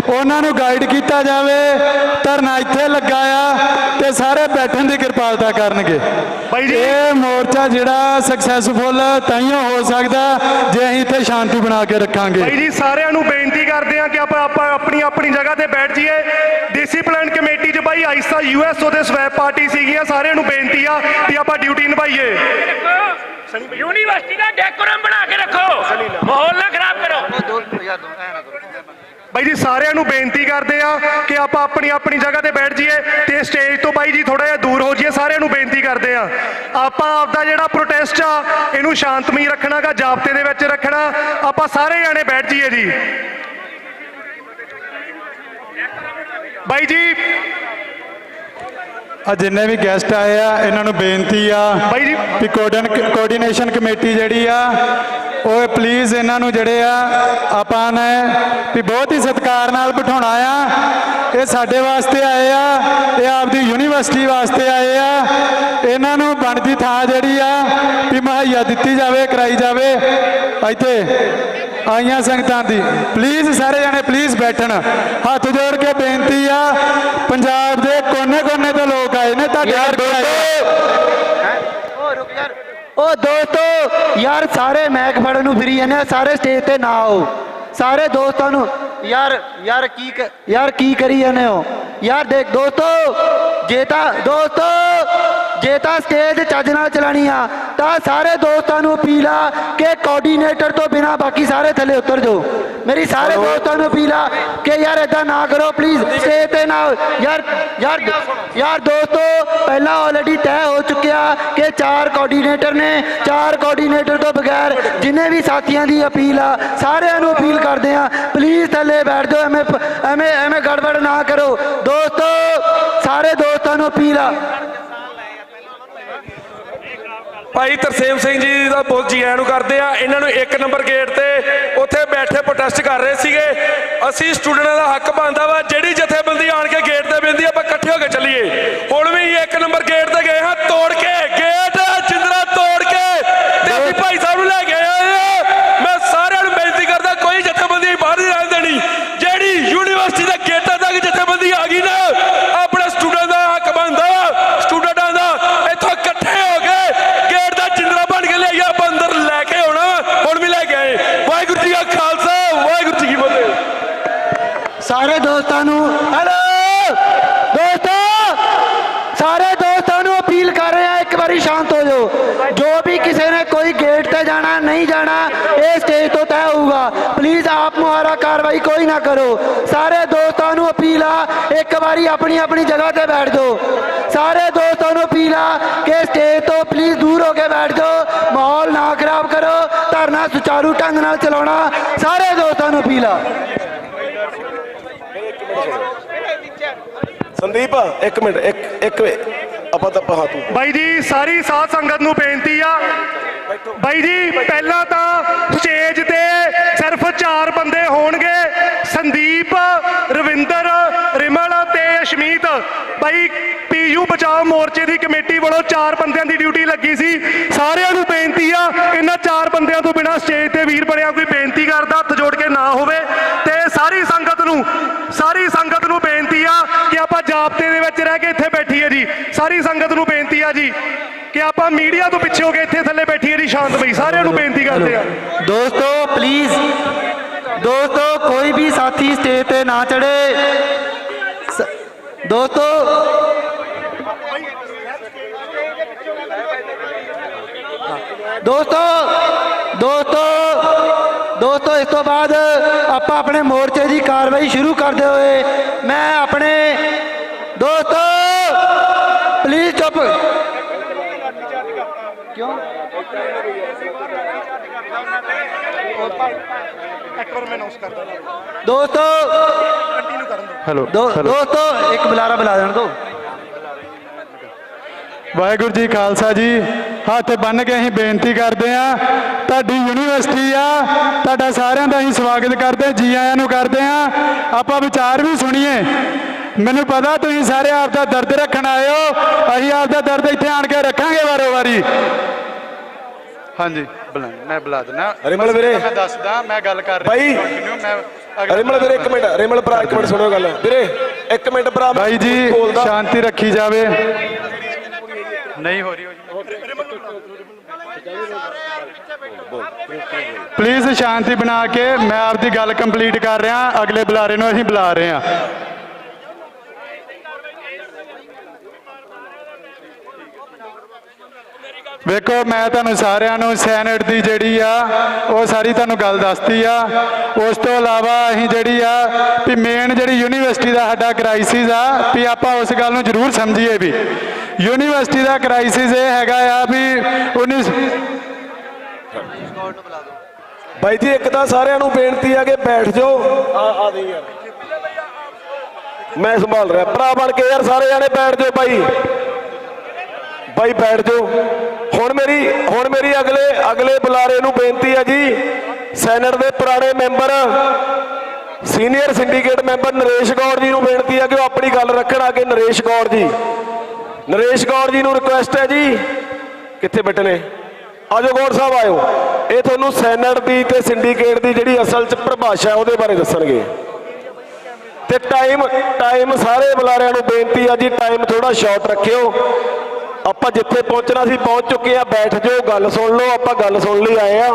ਉਹਨਾਂ ਨੂੰ ਗਾਈਡ ਕੀਤਾ ਜਾਵੇ। ਧਰਨਾ ਇੱਥੇ ਲੱਗਾ ਆ ਤੇ ਸਾਰੇ ਬੈਠਣ ਦੀ ਕਿਰਪਾਲਤਾ ਕਰਨਗੇ। ਇਹ ਮੋਰਚਾ ਜਿਹੜਾ ਸਕਸੈਸਫੁਲ ਤਾਈਓ ਹੋ ਸਕਦਾ ਜੇ ਅਸੀਂ ਇੱਥੇ ਸ਼ਾਂਤੀ ਬਣਾ ਕੇ ਰੱਖਾਂਗੇ। ਭਾਈ ਜੀ ਸਾਰਿਆਂ ਨੂੰ ਬੇਨਤੀ ਕਰਦੇ ਆ ਕਿ ਆਪਾਂ ਆਪਣੀ ਜਗ੍ਹਾ ਤੇ ਬੈਠ ਜਾਈਏ। ਡਿਸਿਪਲਿਨ ਕਮੇਟੀ 'ਚ ਭਾਈ ਆਇਸਾ ਯੂਐਸਓ ਦੇ ਸਵੈਪ ਪਾਰਟੀ ਸੀਗੀਆਂ, ਸਾਰਿਆਂ ਨੂੰ ਬੇਨਤੀ ਆ ਵੀ ਆਪਾਂ ਡਿਊਟੀ ਨਿਭਾਈਏ। ਯੂਨੀਵਰਸਿਟੀ ਦਾ ਡੈਕੋਰਮ ਬਣਾ ਕੇ ਰੱਖੋ, ਮਾਹੌਲ ਨਾ ਖਰਾਬ ਕਰੋ। ਬਾਈ ਜੀ ਸਾਰਿਆਂ ਨੂੰ ਬੇਨਤੀ ਕਰਦੇ ਆ ਕਿ ਆਪਾਂ ਆਪਣੀ ਜਗ੍ਹਾ ਤੇ ਬੈਠ ਜਾਈਏ ਤੇ ਸਟੇਜ ਤੋਂ ਬਾਈ ਜੀ ਥੋੜਾ ਜਿਹਾ ਦੂਰ ਹੋ ਜਾਈਏ। ਸਾਰਿਆਂ ਨੂੰ ਬੇਨਤੀ ਕਰਦੇ ਆ ਆਪਾਂ ਆਪਦਾ ਜਿਹੜਾ ਪ੍ਰੋਟੈਸਟ ਆ ਇਹਨੂੰ ਸ਼ਾਂਤਮਈ ਰੱਖਣਾ ਗਾ, ਜ਼ਾਬਤੇ ਦੇ ਵਿੱਚ ਰੱਖਣਾ। ਆਪਾਂ ਸਾਰੇ ਜਾਣੇ ਬੈਠ ਜਾਈਏ ਜੀ। ਬਾਈ ਜੀ ਆ ਜਿੰਨੇ ਵੀ ਗੈਸਟ ਆਏ ਆ ਇਹਨਾਂ ਨੂੰ ਬੇਨਤੀ ਆ ਬਾਈ ਜੀ ਵੀ ਕੋਆਰਡੀਨੇਸ਼ਨ ਕਮੇਟੀ ਜਿਹੜੀ ਆ ਉਹ ਪਲੀਜ਼ ਇਹਨਾਂ ਨੂੰ ਜਿਹੜੇ ਆ ਆਪਾਂ ਨੇ ਵੀ ਬਹੁਤ ਹੀ ਸਤਿਕਾਰ ਨਾਲ ਬਿਠਾਉਣਾ ਆ। ਇਹ ਸਾਡੇ ਵਾਸਤੇ ਆਏ ਆ, ਇਹ ਆਪਦੀ ਯੂਨੀਵਰਸਿਟੀ ਵਾਸਤੇ ਆਏ ਆ। ਇਹਨਾਂ ਨੂੰ ਬਣਦੀ ਥਾਂ ਜਿਹੜੀ ਆ ਵੀ ਮੁਹੱਈਆ ਦਿੱਤੀ ਜਾਵੇ, ਕਰਾਈ ਜਾਵੇ। ਇੱਥੇ ਆਈਆਂ ਸੰਗਤਾਂ ਦੀ ਪਲੀਜ਼ ਸਾਰੇ ਜਾਣੇ ਪਲੀਜ਼ ਬੈਠਣ। ਹੱਥ ਜੋੜ ਕੇ ਬੇਨਤੀ ਆ, ਪੰਜਾਬ ਦੇ ਕੋਨੇ-ਕੋਨੇ ਤੋਂ ਲੋਕ ਆਏ ਨੇ ਤੁਹਾਡੇ ਉਹ ਦੋਸਤੋ ਯਾਰ ਸਾਰੇ ਮੈਕ ਫੜਨ ਨੂੰ ਫਿਰੀ ਜਾਂਦੇ, ਸਾਰੇ ਸਟੇਜ ਤੇ ਨਾ ਆਓ। ਸਾਰੇ ਦੋਸਤਾਂ ਨੂੰ ਯਾਰ ਕੀ ਕਰੀ ਜਾਂਦੇ ਹੋ ਯਾਰ। ਦੇਖ ਦੋਸਤੋ ਜੇ ਤਾਂ ਸਟੇਜ ਚੱਜ ਨਾਲ ਚਲਾਣੀ ਆ ਤਾਂ ਸਾਰੇ ਦੋਸਤਾਂ ਨੂੰ ਅਪੀਲ ਆ ਕਿ ਕੋਆਰਡੀਨੇਟਰ ਤੋਂ ਬਿਨਾ ਬਾਕੀ ਸਾਰੇ ਥੱਲੇ ਉਤਰ ਜਾਓ। ਮੇਰੀ ਸਾਰੇ ਦੋਸਤਾਂ ਨੂੰ ਅਪੀਲ ਆ ਕਿ ਯਾਰ ਇਦਾਂ ਨਾ ਕਰੋ ਪਲੀਜ਼, ਸਟੇਜ ਤੇ ਨਾ ਯਾਰ ਦੋਸਤੋ ਪਹਿਲਾਂ ਆਲਰੇਡੀ ਤੈਅ ਹੋ ਚੁੱਕਿਆ ਕਿ 4 ਕੋਆਰਡੀਨੇਟਰ ਨੇ। 4 ਕੋਆਰਡੀਨੇਟਰ ਤੋਂ ਬਗੈਰ ਜਿੰਨੇ ਵੀ ਸਾਥੀਆਂ ਦੀ ਅਪੀਲ ਆ ਸਾਰਿਆਂ ਨੂੰ ਅਪੀਲ ਕਰਦੇ ਆ ਪਲੀਜ਼ ਥੱਲੇ ਬੈਠ ਜਾਓ, ਐਵੇਂ ਗੜਬੜ ਨਾ ਕਰੋ ਦੋਸਤੋ। ਸਾਰੇ ਦੋਸਤਾਂ ਨੂੰ ਅਪੀਲ ਆ। ਭਾਈ ਤਰਸੇਮ ਸਿੰਘ ਜੀ ਦਾ ਬਹੁਤ ਜੀ ਆਇਆਂ ਨੂੰ ਕਰਦੇ ਆ। ਇਹਨਾਂ ਨੂੰ 1 ਨੰਬਰ ਗੇਟ ਤੇ ਉੱਥੇ ਬੈਠੇ ਪ੍ਰੋਟੈਸਟ ਕਰ ਰਹੇ ਸੀਗੇ। ਅਸੀਂ ਸਟੂਡੈਂਟਾਂ ਦਾ ਹੱਕ ਬਣਦਾ ਵਾ ਜਿਹੜੀ ਜਥੇਬੰਦੀ ਆਣ ਕੇ ਗੇਟ ਤੇ ਬੈਂਦੀ ਆਪਾਂ ਇਕੱਠੇ ਹੋ ਕੇ ਚੱਲੀਏ। ਹੁਣ ਵੀ 1 ਨੰਬਰ ਗੇਟ ਤੇ ਗਏ ਹਾਂ, ਤੋੜ ਕੇ ਗੇਟ ਜਿੰਦਰਾ ਤੋੜ ਕੇ ਤੇ ਅਸੀਂ ਭਾਈ ਸਾਹਿਬ ਨੂੰ ਲੈ ਕੇ ਆਏ ਆ। ਮੈਂ ਸਾਰਿਆਂ ਨੂੰ ਬੇਨਤੀ ਕਰਦਾ ਕੋਈ ਜਥੇਬੰਦੀ ਬਾਹਰ ਨਹੀਂ ਰਹਿਣ ਦੇਣੀ। ਜਿਹੜੀ ਯੂਨੀਵਰਸਿਟੀ ਦੇ ਗੇਟਾਂ ਤੱਕ ਜਥੇਬੰਦੀ ਆ ਗਈ ਨਾ, ਆਪਣੇ ਸਟੂਡੈਂਟ ਦਾ ਹੱਕ ਬਣਦਾ ਵਾ। ਸਟੂਡੈਂਟਾਂ ਦਾ ਇੱਥੋਂ ਇਕੱਠੇ ਹੋ ਕੇ ਗੇਟ ਦਾ ਜਿੰਦਰਾ ਬਣ ਕੇ ਲਿਆਈਏ, ਆਪਾਂ ਅੰਦਰ ਲੈ ਕੇ ਆਉਣਾ। ਹੁਣ ਵੀ ਲੈ ਕੇ ਆਏ। ਵਾਹਿਗੁਰੂ ਜੀ ਕਾ ਖਾਲਸਾ, ਵਾਹਿਗੁਰੂ ਜੀ ਕੀ ਫਤਿਹ। ਸਾਰੇ ਦੋਸਤਾਂ ਨੂੰ ਸਾਰੇ ਦੋਸਤਾਂ ਨੂੰ ਅਪੀਲ ਕਰ ਰਹੇ ਆ ਇੱਕ ਵਾਰੀ ਸ਼ਾਂਤ ਹੋ ਜਾਓ। ਜੋ ਵੀ ਕਿਸੇ ਨੇ ਕੋਈ ਗੇਟ ਤੇ ਜਾਣਾ ਨਹੀਂ ਜਾਣਾ ਇਹ ਸਟੇਜ ਤੋਂ ਤੈਅ ਹੋਊਗਾ। ਪਲੀਜ਼ ਆਪ ਮੁਹਾਰਾ ਕਾਰਵਾਈ ਕੋਈ ਨਾ ਕਰੋ। ਸਾਰੇ ਦੋਸਤਾਂ ਨੂੰ ਅਪੀਲ ਆ ਇੱਕ ਵਾਰੀ ਆਪਣੀ ਜਗ੍ਹਾ ਤੇ ਬੈਠ ਜਾਓ। ਸਾਰੇ ਦੋਸਤਾਂ ਨੂੰ ਅਪੀਲ ਆ ਕਿ ਸਟੇਜ ਤੋਂ ਪਲੀਜ਼ ਦੂਰ ਹੋ ਕੇ ਬੈਠ ਜਾਓ, ਮਾਹੌਲ ਨਾ ਖਰਾਬ ਕਰੋ, ਧਰਨਾ ਸੁਚਾਰੂ ਢੰਗ ਨਾਲ ਚਲਾਉਣਾ। ਸਾਰੇ ਦੋਸਤਾਂ ਨੂੰ ਅਪੀਲ ਆ। ਸੰਦੀਪ 1 ਮਿੰਟ ਇੱਕ ਆਪਾਂ ਤਾਂ ਹਾਂ ਤੂੰ ਬਾਈ ਜੀ ਸਾਰੀ ਸਾਧ ਸੰਗਤ ਨੂੰ ਬੇਨਤੀ ਆ। ਬਾਈ ਜੀ ਪਹਿਲਾਂ ਤਾਂ ਸਟੇਜ ਤੇ ਸਿਰਫ 4 ਬੰਦੇ ਹੋਣਗੇ ਸ਼ਮੀਤ ਬਾਈ ਪੀਯੂ ਬਚਾਓ ਮੋਰਚੇ ਦੀ ਕਮੇਟੀ ਵੱਲੋਂ 4 ਬੰਦਿਆਂ ਦੀ ਡਿਊਟੀ ਲੱਗੀ ਸੀ। ਸਾਰਿਆਂ ਨੂੰ ਬੇਨਤੀ ਆ, ਇਹਨਾਂ 4 ਬੰਦਿਆਂ ਤੋਂ ਬਿਨਾਂ ਸਟੇਜ ਤੇ ਵੀਰ ਬਣਿਆ ਕੋਈ ਬੇਨਤੀ ਕਰਦਾ ਹੱਥ ਜੋੜ ਕੇ ਨਾ ਹੋਵੇ। ਤੇ ਸਾਰੀ ਸੰਗਤ ਨੂੰ ਬੇਨਤੀ ਆ ਕਿ ਆਪਾਂ ਜਾਬਤੇ ਦੇ ਵਿੱਚ ਰਹਿ ਕੇ ਇੱਥੇ ਬੈਠੀਏ ਜੀ। ਸਾਰੀ ਸੰਗਤ ਨੂੰ ਬੇਨਤੀ ਆ ਜੀ ਕਿ ਆਪਾਂ ਮੀਡੀਆ ਤੋਂ ਪਿੱਛੇ ਹੋ ਕੇ ਇੱਥੇ ਥੱਲੇ ਬੈਠੀਏ ਜੀ ਸ਼ਾਂਤ ਬਈ। ਸਾਰਿਆਂ ਨੂੰ ਬੇਨਤੀ ਕਰਦੇ ਆ। ਦੋਸਤੋ ਪਲੀਜ਼, ਦੋਸਤੋ ਕੋਈ ਵੀ ਸਾਥੀ ਸਟੇਜ ਤੇ ਨਾ ਚੜੇ। ਦੋਸਤੋ ਇਸ ਤੋਂ ਬਾਅਦ ਆਪਾਂ ਆਪਣੇ ਮੋਰਚੇ ਦੀ ਕਾਰਵਾਈ ਸ਼ੁਰੂ ਕਰਦੇ ਹੋਏ ਮੈਂ ਆਪਣੇ ਦੋਸਤੋ ਪਲੀਜ਼ ਚੁੱਪ ਕਿਉਂ ਦੋਸਤੋ ਹੈਲੋ ਦੋਸਤੋ ਇੱਕ ਬੁਲਾਰਾ ਬੁਲਾ ਦੇਣ ਦਿਓ। ਵਾਹਿਗੁਰੂ ਜੀ ਖਾਲਸਾ ਜੀ। ਹੱਥ ਬੰਨ੍ਹ ਕੇ ਅਸੀਂ ਬੇਨਤੀ ਕਰਦੇ ਆ, ਤੁਹਾਡੀ ਯੂਨੀਵਰਸਿਟੀ ਆ, ਤੁਹਾਡਾ ਸਾਰਿਆਂ ਦਾ ਅਸੀਂ ਸਵਾਗਤ ਕਰਦੇ, ਜੀ ਆਇਆਂ ਨੂੰ ਕਰਦੇ ਆ। ਆਪਾਂ ਵਿਚਾਰ ਵੀ ਸੁਣੀਏ। ਮੈਨੂੰ ਪਤਾ ਤੁਸੀਂ ਸਾਰੇ ਆਪ ਦਾ ਦਰਦ ਰੱਖਣ ਆਏ ਹੋ, ਅਸੀਂ ਆਪ ਦਾ ਦਰਦ ਇੱਥੇ ਆਣ ਕੇ ਰੱਖਾਂਗੇ ਵਾਰੋ ਵਾਰੀ। ਹਾਂਜੀ ਮੈਂ ਬੁਲਾ ਦਿੰਦਾ। ਰਿਮਲ ਵੀਰੇ ਮੈਂ ਦੱਸਦਾ, ਮੈਂ ਗੱਲ ਕਰ ਬਾਈ ਰਿਮਲ ਵੀਰੇ ਇੱਕ ਮਿੰਟ, ਰਿਮਲ ਭਰਾ ਇੱਕ ਮਿੰਟ ਸੁਣੋ ਗੱਲ ਵੀਰੇ, ਇੱਕ ਮਿੰਟ ਭਰਾ। ਬਾਈ ਜੀ ਸ਼ਾਂਤੀ ਰੱਖੀ ਜਾਵੇ, ਨਹੀਂ ਹੋ ਰਹੀ ਪਲੀਜ਼ ਸ਼ਾਂਤੀ ਬਣਾ ਕੇ ਮੈਂ ਆਪਦੀ ਗੱਲ ਕੰਪਲੀਟ ਕਰ ਰਿਹਾ। ਅਗਲੇ ਬੁਲਾਰੇ ਨੂੰ ਅਸੀਂ ਬੁਲਾ ਰਹੇ ਹਾਂ। ਵੇਖੋ ਮੈਂ ਤੁਹਾਨੂੰ ਸਾਰਿਆਂ ਨੂੰ ਸੈਨੇਟ ਦੀ ਜਿਹੜੀ ਆ ਉਹ ਸਾਰੀ ਤੁਹਾਨੂੰ ਗੱਲ ਦੱਸਤੀ ਆ। ਉਸ ਤੋਂ ਇਲਾਵਾ ਅਸੀਂ ਜਿਹੜੀ ਆ ਵੀ ਮੇਨ ਜਿਹੜੀ ਯੂਨੀਵਰਸਿਟੀ ਦਾ ਸਾਡਾ ਕ੍ਰਾਈਸਿਸ ਆ ਵੀ ਆਪਾਂ ਉਸ ਗੱਲ ਨੂੰ ਜ਼ਰੂਰ ਸਮਝੀਏ ਵੀ ਯੂਨੀਵਰਸਿਟੀ ਦਾ ਕ੍ਰਾਈਸਿਸ ਇਹ ਹੈਗਾ ਆ ਵੀ 19 ਬਾਈ ਜੀ ਇੱਕ ਤਾਂ ਸਾਰਿਆਂ ਨੂੰ ਬੇਨਤੀ ਆ ਕਿ ਬੈਠ ਜਾਓ। ਆ ਦੇ ਯਾਰ ਮੈਂ ਸੰਭਾਲ ਰਿਹਾ, ਭਰਾ ਬਣ ਕੇ ਯਾਰ ਸਾਰੇ ਜਾਣੇ ਬੈਠ ਜਾਓ ਬਾਈ ਬੈਠ ਜਾਓ। ਹੁਣ ਮੇਰੀ ਅਗਲੇ ਬੁਲਾਰੇ ਨੂੰ ਬੇਨਤੀ ਹੈ ਜੀ, ਸੈਨੇਟ ਦੇ ਪੁਰਾਣੇ member senior syndicate member Naresh ਗੌਰ ਜੀ ਨੂੰ ਬੇਨਤੀ ਹੈ ਕਿ ਉਹ ਆਪਣੀ ਗੱਲ ਰੱਖਣ। ਆ ਕੇ ਨਰੇਸ਼ ਗੌਰ ਜੀ ਨੂੰ ਰਿਕੁਐਸਟ ਹੈ ਜੀ, ਕਿੱਥੇ ਬੈਠੇ ਨੇ? ਆਜੋ ਗੌਰ ਸਾਹਿਬ ਆਇਓ। ਇਹ ਤੁਹਾਨੂੰ ਸੈਨੇਟ ਦੀ ਤੇ ਸਿੰਡੀਕੇਟ ਦੀ ਜਿਹੜੀ ਅਸਲ 'ਚ ਪਰਿਭਾਸ਼ਾ ਉਹਦੇ ਬਾਰੇ ਦੱਸਣਗੇ। ਤੇ ਟਾਈਮ ਸਾਰੇ ਬੁਲਾਰਿਆਂ ਨੂੰ ਬੇਨਤੀ ਆ ਜੀ, ਟਾਈਮ ਥੋੜਾ ਸ਼ਾਰਟ ਰੱਖਿਓ। ਆਪਾਂ ਜਿੱਥੇ ਪਹੁੰਚਣਾ ਸੀ ਪਹੁੰਚ ਚੁੱਕੇ ਆ, ਬੈਠ ਜਾਓ, ਗੱਲ ਸੁਣ ਲਓ। ਆਪਾਂ ਗੱਲ ਸੁਣ ਲਈ ਆਏ ਆ।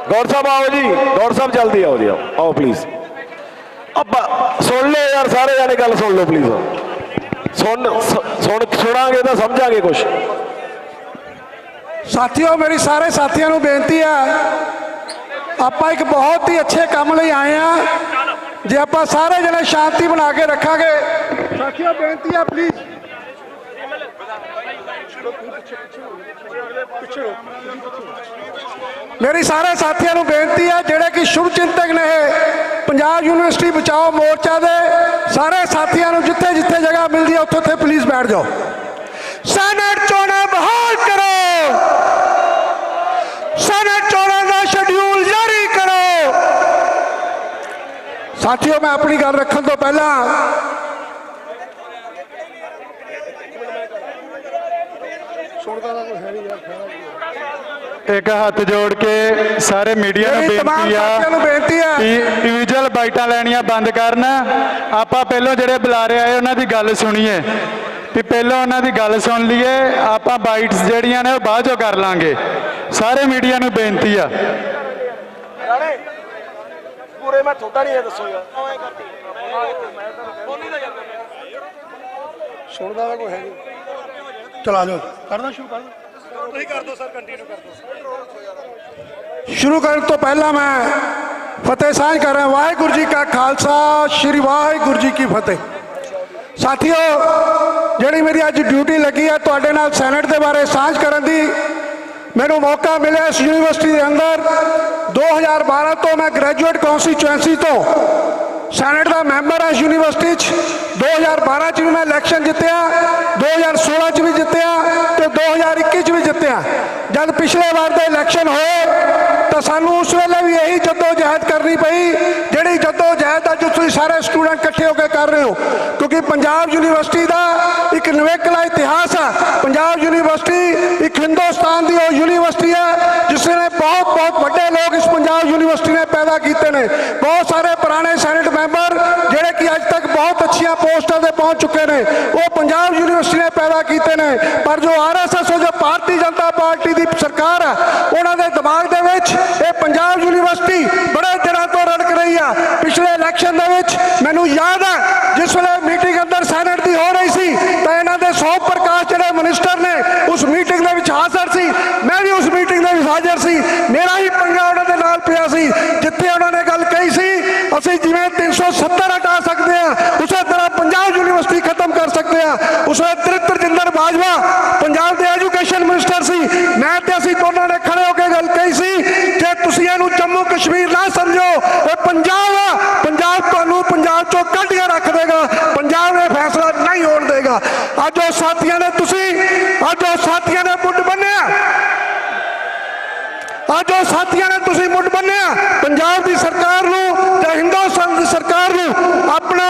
ਗੌਰ ਸਾਹਿਬ ਆਓ ਜੀ, ਗੌਰ ਸਾਹਿਬ ਜਲਦੀ ਆਓ ਜੀ, ਆਓ ਪਲੀਜ਼। ਆਪਾਂ ਸੁਣ ਲਓ ਯਾਰ ਸਾਰੇ ਜਾਣੇ, ਗੱਲ ਸੁਣ ਲਓ ਪਲੀਜ਼। ਸੁਣਾਂਗੇ ਤਾਂ ਸਮਝਾਂਗੇ ਕੁਛ। ਸਾਥੀਓ ਮੇਰੀ ਸਾਰੇ ਸਾਥੀਆਂ ਨੂੰ ਬੇਨਤੀ ਆ, ਆਪਾਂ ਇੱਕ ਬਹੁਤ ਹੀ ਅੱਛੇ ਕੰਮ ਲਈ ਆਏ ਆ। ਜੇ ਆਪਾਂ ਸਾਰੇ ਜਣੇ ਸ਼ਾਂਤੀ ਬਣਾ ਕੇ ਰੱਖਾਂਗੇ। ਸਾਥੀਓ ਬੇਨਤੀ ਆ ਪਲੀਜ਼ ਮੇਰੀ ਸਾਰੇ ਸਾਥੀਆਂ ਨੂੰ ਬੇਨਤੀ ਆ ਜਿਹੜੇ ਕਿ ਸ਼ੁਭ ਚਿੰਤਕ ਨੇ ਪੰਜਾਬ ਯੂਨੀਵਰਸਿਟੀ ਬਚਾਓ ਮੋਰਚਾ ਦੇ, ਸਾਰੇ ਸਾਥੀਆਂ ਨੂੰ ਜਿੱਥੇ ਜਿੱਥੇ ਜਗ੍ਹਾ ਮਿਲਦੀ ਹੈ ਉੱਥੇ ਪਲੀਜ਼ ਬੈਠ ਜਾਓ। ਸੈਨੇਟ ਚੋਣਾਂ ਬਹਾਲ ਕਰੋ, ਸੈਨੇਟ ਚੋਣਾਂ ਦਾ ਸ਼ਡਿਊਲ ਜਾਰੀ ਕਰੋ। ਸਾਥੀਓ ਮੈਂ ਆਪਣੀ ਗੱਲ ਰੱਖਣ ਤੋਂ ਪਹਿਲਾਂ ਇੱਕ ਹੱਥ ਜੋੜ ਕੇ ਸਾਰੇ ਮੀਡੀਆ ਨੂੰ ਬੇਨਤੀ ਆ ਕਿ ਇੰਡੀਵਿਜੂਅਲ ਬਾਈਟਾਂ ਲੈਣੀਆਂ ਬੰਦ ਕਰਨ। ਆਪਾਂ ਪਹਿਲਾਂ ਜਿਹੜੇ ਬੁਲਾਰੇ ਆਏ ਉਹਨਾਂ ਦੀ ਗੱਲ ਸੁਣੀਏ, ਵੀ ਪਹਿਲਾਂ ਉਹਨਾਂ ਦੀ ਗੱਲ ਸੁਣ ਲਈਏ। ਆਪਾਂ ਬਾਈਟਸ ਜਿਹੜੀਆਂ ਨੇ ਉਹ ਬਾਅਦ ਚੋਂ ਕਰ ਲਾਂਗੇ। ਸਾਰੇ ਮੀਡੀਆ ਨੂੰ ਬੇਨਤੀ ਆ। ਪੂਰੇ ਮੈਂ ਤੁਹਾਡਾ ਨਹੀਂ ਦੱਸੋ ਯਾਰ, ਸੁਣਦਾ ਵਾ ਕੋਈ ਹੈ ਨਹੀਂ। ਚਲਾ ਜਾਓ, ਕਰਨਾ ਸ਼ੁਰੂ ਕਰ ਦਿਓ। ਤੁਸੀਂ ਕਰ ਦਿਓ ਸਰ, ਕੰਟੀਨਿਊ ਕਰ ਦਿਓ। ਸ਼ੁਰੂ ਕਰਨ ਤੋਂ ਪਹਿਲਾਂ ਮੈਂ ਫਤਿਹ ਸਾਂਝ ਕਰ ਰਿਹਾ। ਵਾਹਿਗੁਰੂ ਜੀ ਕਾ ਖਾਲਸਾ, ਸ਼੍ਰੀ ਵਾਹਿਗੁਰੂ ਜੀ ਕੀ ਫਤਿਹ। ਸਾਥੀਓ ਜਿਹੜੀ ਮੇਰੀ ਅੱਜ ਡਿਊਟੀ ਲੱਗੀ ਹੈ ਤੁਹਾਡੇ ਨਾਲ ਸੈਨੇਟ ਦੇ ਬਾਰੇ ਸਾਂਝ ਕਰਨ ਦੀ, ਮੈਨੂੰ ਮੌਕਾ ਮਿਲਿਆ ਇਸ ਯੂਨੀਵਰਸਿਟੀ ਦੇ ਅੰਦਰ। 2012 ਤੋਂ ਮੈਂ ਗ੍ਰੈਜੂਏਟ ਕੌਂਸਟੀਚੁਐਂਸੀ ਤੋਂ ਸੈਨੇਟ ਦਾ ਮੈਂਬਰ ਹਾਂ ਇਸ ਯੂਨੀਵਰਸਿਟੀ 'ਚ। 2012 'ਚ ਵੀ ਮੈਂ ਇਲੈਕਸ਼ਨ ਜਿੱਤਿਆ, 2016 'ਚ ਵੀ ਜਿੱਤਿਆ ਤੇ 2021 'ਚ ਵੀ ਜਿੱਤਿਆ। ਜਦ ਪਿਛਲੇ ਵਾਰ ਦੇ ਇਲੈਕਸ਼ਨ ਹੋਏ ਤਾਂ ਸਾਨੂੰ ਉਸ ਵੇਲੇ ਵੀ ਇਹੀ ਜੱਦੋ ਜਹਿਦ ਕਰਨੀ ਪਈ, ਜਿਹੜੀ ਜੱਦੋ ਜਹਿਦ ਅੱਜ ਤੁਸੀਂ ਸਾਰੇ ਸਟੂਡੈਂਟ ਇਕੱਠੇ ਹੋ ਕੇ ਕਰ ਰਹੇ ਹੋ, ਕਿਉਂਕਿ ਪੰਜਾਬ ਯੂਨੀਵਰਸਿਟੀ ਦਾ ਇੱਕ ਨਿਵੇਕਲਾ ਇਤਿਹਾਸ ਹੈ। ਪੰਜਾਬ ਯੂਨੀਵਰਸਿਟੀ ਇੱਕ ਹਿੰਦੁਸਤਾਨ ਦੀ ਉਹ ਯੂਨੀਵਰਸਿਟੀ ਹੈ ਜਿਸ ਨੇ ਬਹੁਤ ਵੱਡੇ ਲੋਕ ਇਸ ਪੰਜਾਬ ਯੂਨੀਵਰਸਿਟੀ ਨੇ ਪੈਦਾ ਕੀਤੇ ਨੇ। ਬਹੁਤ ਸਾਰੇ ਪੁਰਾਣੇ ਸੈਨੇਟ ਮੈਂਬਰ ਜਿਹੜੇ ਕਿ ਅੱਜ ਤੱਕ ਬਹੁਤ ਅੱਛੀਆਂ ਪੋਸਟਾਂ ਤੇ ਪਹੁੰਚ ਚੁੱਕੇ ਨੇ, ਉਹ ਪੰਜਾਬ ਯੂਨੀਵਰਸਿਟੀ ਨੇ ਪੈਦਾ ਕੀਤੇ ਨੇ। ਪਰ ਜੋ RSS ਜੋ ਭਾਰਤੀ ਜਨਤਾ ਪਾਰਟੀ ਦੀ ਸਰਕਾਰ ਹੈ, ਉਹਨਾਂ ਦੇ ਦਿਮਾਗ ਦੇ ਵਿੱਚ ਇਹ ਪੰਜਾਬ ਯੂਨੀਵਰਸਿਟੀ ਬੜੇ ਦਿਨਾਂ ਤੋਂ ਰੜਕ ਰਹੀ ਆ। ਪਿਛਲੇ ਇਲੈਕਸ਼ਨ ਦੇ ਵਿੱਚ ਮੈਨੂੰ ਯਾਦ ਹੈ ਜਿਸ ਵੇਲੇ ਮੀਟਿੰਗ ਅੰਦਰ ਸੈਨੇਟ ਦੀ ਹੋ ਰਹੀ ਸੀ ਤਾਂ ਇਹਨਾਂ ਦੇ ਸੋਮ ਪ੍ਰਕਾਸ਼ ਜਿਹੜੇ ਮਿਨਿਸਟਰ ਨੇ ਉਸ ਮੀਟਿੰਗ ਦੇ ਵਿੱਚ ਹਾਜ਼ਰ ਸੀ। ਮੈਂ ਵੀ ਉਸ ਮੀਟਿੰਗ ਦੇ ਵਿੱਚ ਹਾਜ਼ਰ ਸੀ। ਮੇਰਾ ਹੀ ਪੰਗਾ ਉਹਨਾਂ ਦੇ ਨਾਲ ਪਿਆ ਸੀ, ਜਿੱਥੇ ਉਹਨਾਂ ਨੇ ਗੱਲ ਕਹੀ ਸੀ ਅਸੀਂ ਜਿਵੇਂ 370 ਹਟਾ ਸਕਦੇ ਹਾਂ ਉਸੇ ਤਰ੍ਹਾਂ ਪੰਜਾਬ ਯੂਨੀਵਰਸਿਟੀ ਖਤਮ ਕਰ ਸਕਦੇ ਹਾਂ। ਉਸ ਵੇਲੇ ਤ੍ਰਿਪਤ ਬਾਜਵਾ ਪੰਜਾਬ ਦੇ ਐਜੂਕੇਸ਼ਨ ਮਿਨਿਸਟਰ ਸੀ। ਮੈਂ ਤੇ ਅਸੀਂ ਦੋਨਾਂ ਨੇ ਖੜੇ ਹੋ ਕੇ ਗੱਲ ਕਹੀ ਸੀ ਜੇ ਤੁਸੀਂ ਇਹਨੂੰ ਜੰਮੂ ਕਸ਼ਮੀਰ ਨਾ ਸਮਝੋ, ਇਹ ਪੰਜਾਬ ਆ, ਪੰਜਾਬ ਤੁਹਾਨੂੰ ਪੰਜਾਬ ਚੋਂ ਕੱਢ ਕੇ ਰੱਖ ਦੇਗਾ, ਪੰਜਾਬ ਇਹ ਫੈਸਲਾ ਨਹੀਂ ਹੋਣ ਦੇਗਾ। ਅੱਜ ਉਹ ਸਾਥੀਆਂ ਨੇ ਮੁੱਢ ਬੰਨਿਆ, ਅੱਜ ਉਹ ਸਾਥੀਆਂ ਨੇ ਤੁਸੀਂ ਮੁੱਢ ਬੰਨਿਆ ਪੰਜਾਬ ਦੀ ਸਰਕਾਰ ਨੂੰ ਤੇ ਹਿੰਦੁਸਤਾਨ ਦੀ ਸਰਕਾਰ ਨੂੰ ਆਪਣਾ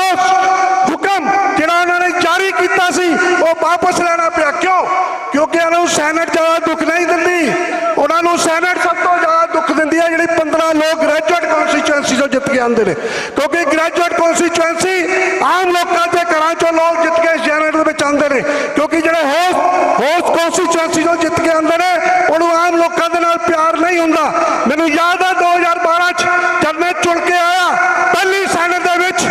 ਹੁਕਮ ਜਿਹੜਾ ਉਹਨਾਂ ਨੇ ਜਾਰੀ ਕੀਤਾ ਸੀ ਉਹ ਵਾਪਸ ਲੈਣਾ ਪਿਆ। ਕਿਉਂਕਿ ਉਹਨਾਂ ਨੂੰ ਸੈਨੇਟ ਜ਼ਿਆਦਾ ਦੁੱਖ ਨਹੀਂ ਦਿੰਦੀ, ਉਹਨਾਂ ਨੂੰ ਸੈਨੇਟ ਸਭ ਤੋਂ ਜ਼ਿਆਦਾ ਦੁੱਖ ਦਿੰਦੀ ਹੈ ਜਿਹੜੀ 15 ਲੋਕ ਗ੍ਰੈਜੂਏਟ ਕੌਂਸਟੀਚੁਐਂਸੀ ਤੋਂ ਜਿੱਤ ਕੇ ਆਉਂਦੇ ਨੇ। ਕਿਉਂਕਿ ਗ੍ਰੈਜੂਏਟ ਕੌਂਸਟੀਚੁਐਂਸੀ ਆਮ ਲੋਕਾਂ ਦੇ ਘਰਾਂ ਚੋਂ ਲੋਕ ਜਿੱਤ ਕੇ ਸੈਨੇਟ ਦੇ ਵਿੱਚ ਆਉਂਦੇ ਨੇ, ਕਿਉਂਕਿ ਜਿਹੜੇ ਹੋਸਟ ਕੌਂਸਟੀਚੁਐਂਸੀ ਤੋਂ ਜਿੱਤ ਕੇ ਆਉਂਦੇ ਨੇ ਉਹਨੂੰ ਆਮ ਲੋਕਾਂ ਦੇ ਨਾਲ ਪਿਆਰ ਨਹੀਂ ਹੁੰਦਾ। ਮੈਨੂੰ ਯਾਦ ਹੈ 2012 ਚ ਜਦ ਮੈਂ ਚੁਣ ਕੇ ਆਇਆ ਪਹਿਲੀ ਸੈਨੇਟ ਦੇ ਵਿੱਚ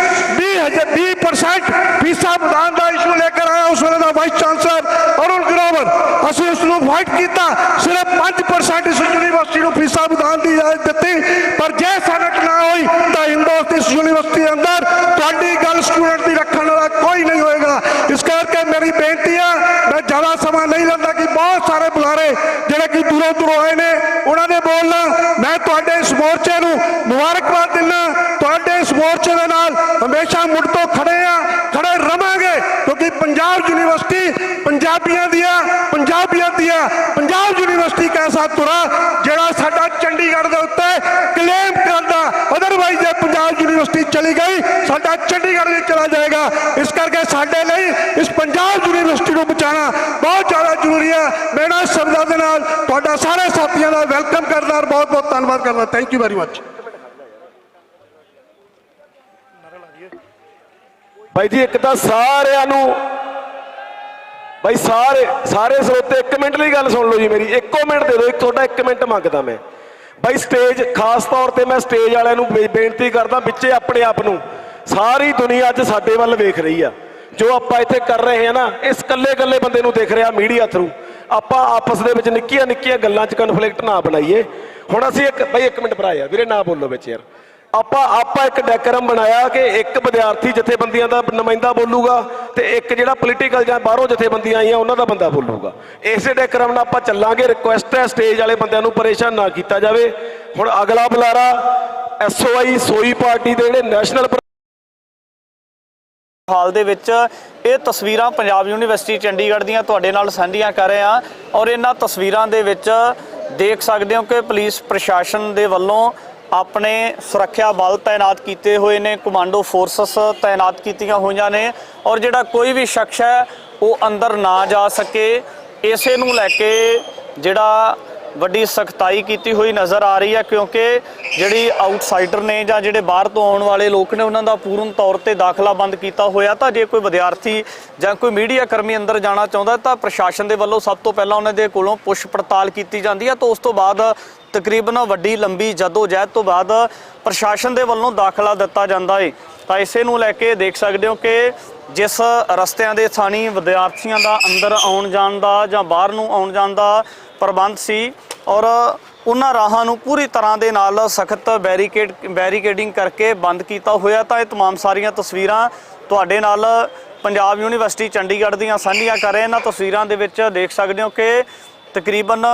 20% ਫੀਸਾਂ ਵਧਾਉਣ ਦਾ ਇਸ਼ੂ ਲੈ ਕੇ ਆਇਆ ਉਸ ਵੇਲੇ ਦਾ ਵਾਈਸ ਚਾਂਸਲਰ ਅਰੁਣ ਗਰੋਵਰ। ਅਸੀਂ ਉਸ ਨੂੰ ਫਾਈਟ ਕੀਤਾ, ਸਿਰਫ 5% ਇਸ ਯੂਨੀਵਰਸਿਟੀ ਨੂੰ ਫੀਸਾਂ ਵਧਾਉਣ ਦੀ ਇਜਾਜ਼ਤ ਦਿੱਤੀ। ਪਰ ਜੇ ਸੈਨੇਟ ਨਾ ਹੋਈ ਤਾਂ ਹਿੰਦੁਸਤਾਨ ਇਸ ਯੂਨੀਵਰਸਿਟੀ ਦੇ ਅੰਦਰ ਤੁਹਾਡੀ ਗੱਲ ਸਟੂਡੈਂਟ ਦੀ ਰੱਖਣ ਵਾਲਾ ਕੋਈ ਨਹੀਂ ਹੋਏਗਾ। ਇਸ ਕਰਕੇ ਮੇਰੀ ਬੇਨਤੀ ਹੈ, ਮੈਂ ਜ਼ਿਆਦਾ ਸਮਾਂ ਨਹੀਂ ਲੈਂਦਾ ਕਿ ਬਹੁਤ ਸਾਰੇ ਬੁਲਾਰੇ ਜਿਹੜੇ ਕਿ ਦੂਰੋਂ ਆਏ ਨੇ ਉਹਨਾਂ ਨੇ ਬੋਲਣਾ। ਮੈਂ ਤੁਹਾਡੇ ਇਸ ਮੋਰਚੇ ਨੂੰ ਮੁਬਾਰਕਬਾਦ ਦਿੰਦਾ, ਤੁਹਾਡੇ ਇਸ ਮੋਰਚੇ ਦੇ ਨਾਲ ਹਮੇਸ਼ਾ ਮੁੜ ਤੋਂ ਖੜੇ ਰਵਾਂਗੇ, ਕਿਉਂਕਿ ਪੰਜਾਬ ਯੂਨੀਵਰਸਿਟੀ ਪੰਜਾਬੀਆਂ ਦੀ ਆ, ਪੰਜਾਬ ਯੂਨੀਵਰਸਿਟੀ ਕੈਸਾ ਤੁਰਾ ਜਿਹੜਾ ਸਾਡਾ ਚੰਡੀਗੜ੍ਹ ਦੇ ਉੱਤੇ ਕਲੇਮ ਕਰਦਾ। ਅਦਰਵਾਈਜ਼ ਜੇ ਪੰਜਾਬ ਯੂਨੀਵਰਸਿਟੀ ਚਲੀ ਗਈ ਸਾਡਾ ਚੰਡੀਗੜ੍ਹ ਵੀ ਚਲਾ ਜਾਏਗਾ। ਇਸ ਕਰਕੇ ਸਾਡੇ ਲਈ ਇਸ ਪੰਜਾਬ ਯੂਨੀਵਰਸਿਟੀ ਨੂੰ ਬਚਾਉਣਾ ਬਹੁਤ ਜ਼ਿਆਦਾ ਜ਼ਰੂਰੀ ਹੈ। ਮੈਂ ਨਾ ਸ਼ਬਦਾਂ ਦੇ ਨਾਲ ਤੁਹਾਡਾ ਸਾਰੇ ਸਾਥੀਆਂ ਦਾ ਵੈਲਕਮ ਕਰਦਾ ਔਰ ਬਹੁਤ ਧੰਨਵਾਦ ਕਰਦਾ। Thank you very much. ਬਾਈ ਜੀ ਇੱਕ ਤਾਂ ਸਾਰਿਆਂ ਨੂੰ ਬਾਈ ਸਾਰੇ ਸਰੋਤੇ 1 ਮਿੰਟ ਲਈ ਗੱਲ ਸੁਣ ਲਓ ਜੀ ਮੇਰੀ, 1 ਮਿੰਟ ਦੇ ਦਿਓ, ਤੁਹਾਡਾ 1 ਮਿੰਟ ਮੰਗਦਾ ਮੈਂ। ਬਾਈ ਸਟੇਜ ਖਾਸ ਤੌਰ ਤੇ ਮੈਂ ਸਟੇਜ ਵਾਲਿਆਂ ਨੂੰ ਬੇਨਤੀ ਕਰਦਾ, ਵਿੱਚੇ ਆਪਣੇ ਆਪ ਨੂੰ ਸਾਰੀ ਦੁਨੀਆ ਅੱਜ ਸਾਡੇ ਵੱਲ ਵੇਖ ਰਹੀ ਆ। ਜੋ ਆਪਾਂ ਇੱਥੇ ਕਰ ਰਹੇ ਹਾਂ ਨਾ, ਇਸ ਇਕੱਲੇ ਬੰਦੇ ਨੂੰ ਦੇਖ ਰਿਹਾ ਮੀਡੀਆ ਥਰੂ। ਆਪਾਂ ਆਪਸ ਦੇ ਵਿੱਚ ਨਿੱਕੀਆਂ ਗੱਲਾਂ 'ਚ ਕਨਫਲਿਕਟ ਨਾ ਬਣਾਈਏ। ਹੁਣ ਅਸੀਂ ਬਾਈ 1 ਮਿੰਟ ਭਰਾ ਯਾਰ, ਵੀਰੇ ਨਾ ਬੋਲੋ ਵਿੱਚ ਯਾਰ। ਆਪਾਂ ਇੱਕ ਡੈਕਰਮ ਬਣਾਇਆ ਕਿ ਇੱਕ ਵਿਦਿਆਰਥੀ ਜਥੇਬੰਦੀਆਂ ਦਾ ਨੁਮਾਇੰਦਾ ਬੋਲੂਗਾ ਤੇ ਇੱਕ ਜਿਹੜਾ ਪੋਲੀਟੀਕਲ ਜਾਂ ਬਾਹਰੋਂ ਜਥੇਬੰਦੀਆਂ ਆਈਆਂ ਉਹਨਾਂ ਦਾ ਬੰਦਾ ਬੋਲੂਗਾ। ਇਸੇ ਡੈਕਰਮ ਨਾਲ ਆਪਾਂ ਚੱਲਾਂਗੇ। ਰਿਕੁਐਸਟ ਹੈ ਸਟੇਜ ਵਾਲੇ ਬੰਦਿਆਂ ਨੂੰ ਪਰੇਸ਼ਾਨ ਨਾ ਕੀਤਾ ਜਾਵੇ। ਹੁਣ ਅਗਲਾ ਬੁਲਾਰਾ SOI ਸੋਈ ਪਾਰਟੀ ਦੇ ਜਿਹੜੇ ਨੈਸ਼ਨਲ ਹਾਲ ਦੇ ਵਿੱਚ ਇਹ ਤਸਵੀਰਾਂ ਪੰਜਾਬ ਯੂਨੀਵਰਸਿਟੀ ਚੰਡੀਗੜ੍ਹ ਦੀਆਂ ਤੁਹਾਡੇ ਨਾਲ ਸਾਂਝੀਆਂ ਕਰ ਰਹੇ ਹਾਂ ਔਰ ਇਹਨਾਂ ਤਸਵੀਰਾਂ ਦੇ ਵਿੱਚ ਦੇਖ ਸਕਦੇ ਹੋ ਕਿ ਪੁਲਿਸ ਪ੍ਰਸ਼ਾਸਨ ਦੇ ਵੱਲੋਂ ਆਪਣੇ ਸੁਰੱਖਿਆ ਬਲ ਤਾਇਨਾਤ ਕੀਤੇ ਹੋਏ ਨੇ, ਕਮਾਂਡੋ ਫੋਰਸਸ ਤਾਇਨਾਤ ਕੀਤੀਆਂ ਹੋਈਆਂ ਨੇ ਔਰ ਜਿਹੜਾ ਕੋਈ ਵੀ ਸ਼ਖਸ ਹੈ ਉਹ ਅੰਦਰ ਨਾ ਜਾ ਸਕੇ, ਇਸੇ ਨੂੰ ਲੈ ਕੇ ਜਿਹੜਾ ਵੱਡੀ ਸਖਤਾਈ ਕੀਤੀ ਹੋਈ ਨਜ਼ਰ ਆ ਰਹੀ ਹੈ। ਕਿਉਂਕਿ ਜਿਹੜੀ ਆਊਟਸਾਈਡਰ ਨੇ ਜਾਂ ਜਿਹੜੇ ਬਾਹਰ ਤੋਂ ਆਉਣ ਵਾਲੇ ਲੋਕ ਨੇ ਉਹਨਾਂ ਦਾ ਪੂਰਨ ਤੌਰ ਤੇ ਦਾਖਲਾ ਬੰਦ ਕੀਤਾ ਹੋਇਆ। ਤਾਂ ਜੇ ਕੋਈ ਵਿਦਿਆਰਥੀ ਜਾਂ ਕੋਈ ਮੀਡੀਆ ਕਰਮੀ ਅੰਦਰ ਜਾਣਾ ਚਾਹੁੰਦਾ ਤਾਂ ਪ੍ਰਸ਼ਾਸਨ ਦੇ ਵੱਲੋਂ ਸਭ ਤੋਂ ਪਹਿਲਾਂ ਉਹਨਾਂ ਦੇ ਕੋਲੋਂ ਪੁੱਛ ਪੜਤਾਲ ਕੀਤੀ ਜਾਂਦੀ ਹੈ। ਤਾਂ ਉਸ ਤੋਂ ਬਾਅਦ ਤਕਰੀਬਨ ਵੱਡੀ ਲੰਬੀ ਜਦੋਜਹਿਦ ਤੋਂ ਬਾਅਦ ਪ੍ਰਸ਼ਾਸਨ ਦੇ ਵੱਲੋਂ ਦਾਖਲਾ ਦਿੱਤਾ ਜਾਂਦਾ ਹੈ। ਤਾਂ ਇਸੇ ਨੂੰ ਲੈ ਕੇ ਦੇਖ ਸਕਦੇ ਹੋ ਕਿ ਜਿਸ ਰਸਤਿਆਂ ਦੇ ਥਾਣੀ ਵਿਦਿਆਰਥੀਆਂ ਦਾ ਅੰਦਰ ਆਉਣ ਜਾਣ ਦਾ ਜਾਂ ਬਾਹਰ ਨੂੰ ਆਉਣ ਜਾਣ ਦਾ ਪ੍ਰਬੰਧ ਸੀ ਔਰ ਉਹਨਾਂ ਰਾਹਾਂ ਨੂੰ ਪੂਰੀ ਤਰ੍ਹਾਂ ਦੇ ਨਾਲ ਸਖਤ ਬੈਰੀਕੇਡਿੰਗ ਕਰਕੇ ਬੰਦ ਕੀਤਾ ਹੋਇਆ। ਤਾਂ ਇਹ तमाम ਸਾਰੀਆਂ ਤਸਵੀਰਾਂ ਤੁਹਾਡੇ ਨਾਲ ਪੰਜਾਬ ਯੂਨੀਵਰਸਿਟੀ ਚੰਡੀਗੜ੍ਹ ਦੀਆਂ ਸਾਂਝੀਆਂ ਕਰ ਰਹੇ। ਇਹਨਾਂ ਤਸਵੀਰਾਂ ਦੇ ਵਿੱਚ ਦੇਖ ਸਕਦੇ ਹੋ ਕਿ ਤਕਰੀਬਨ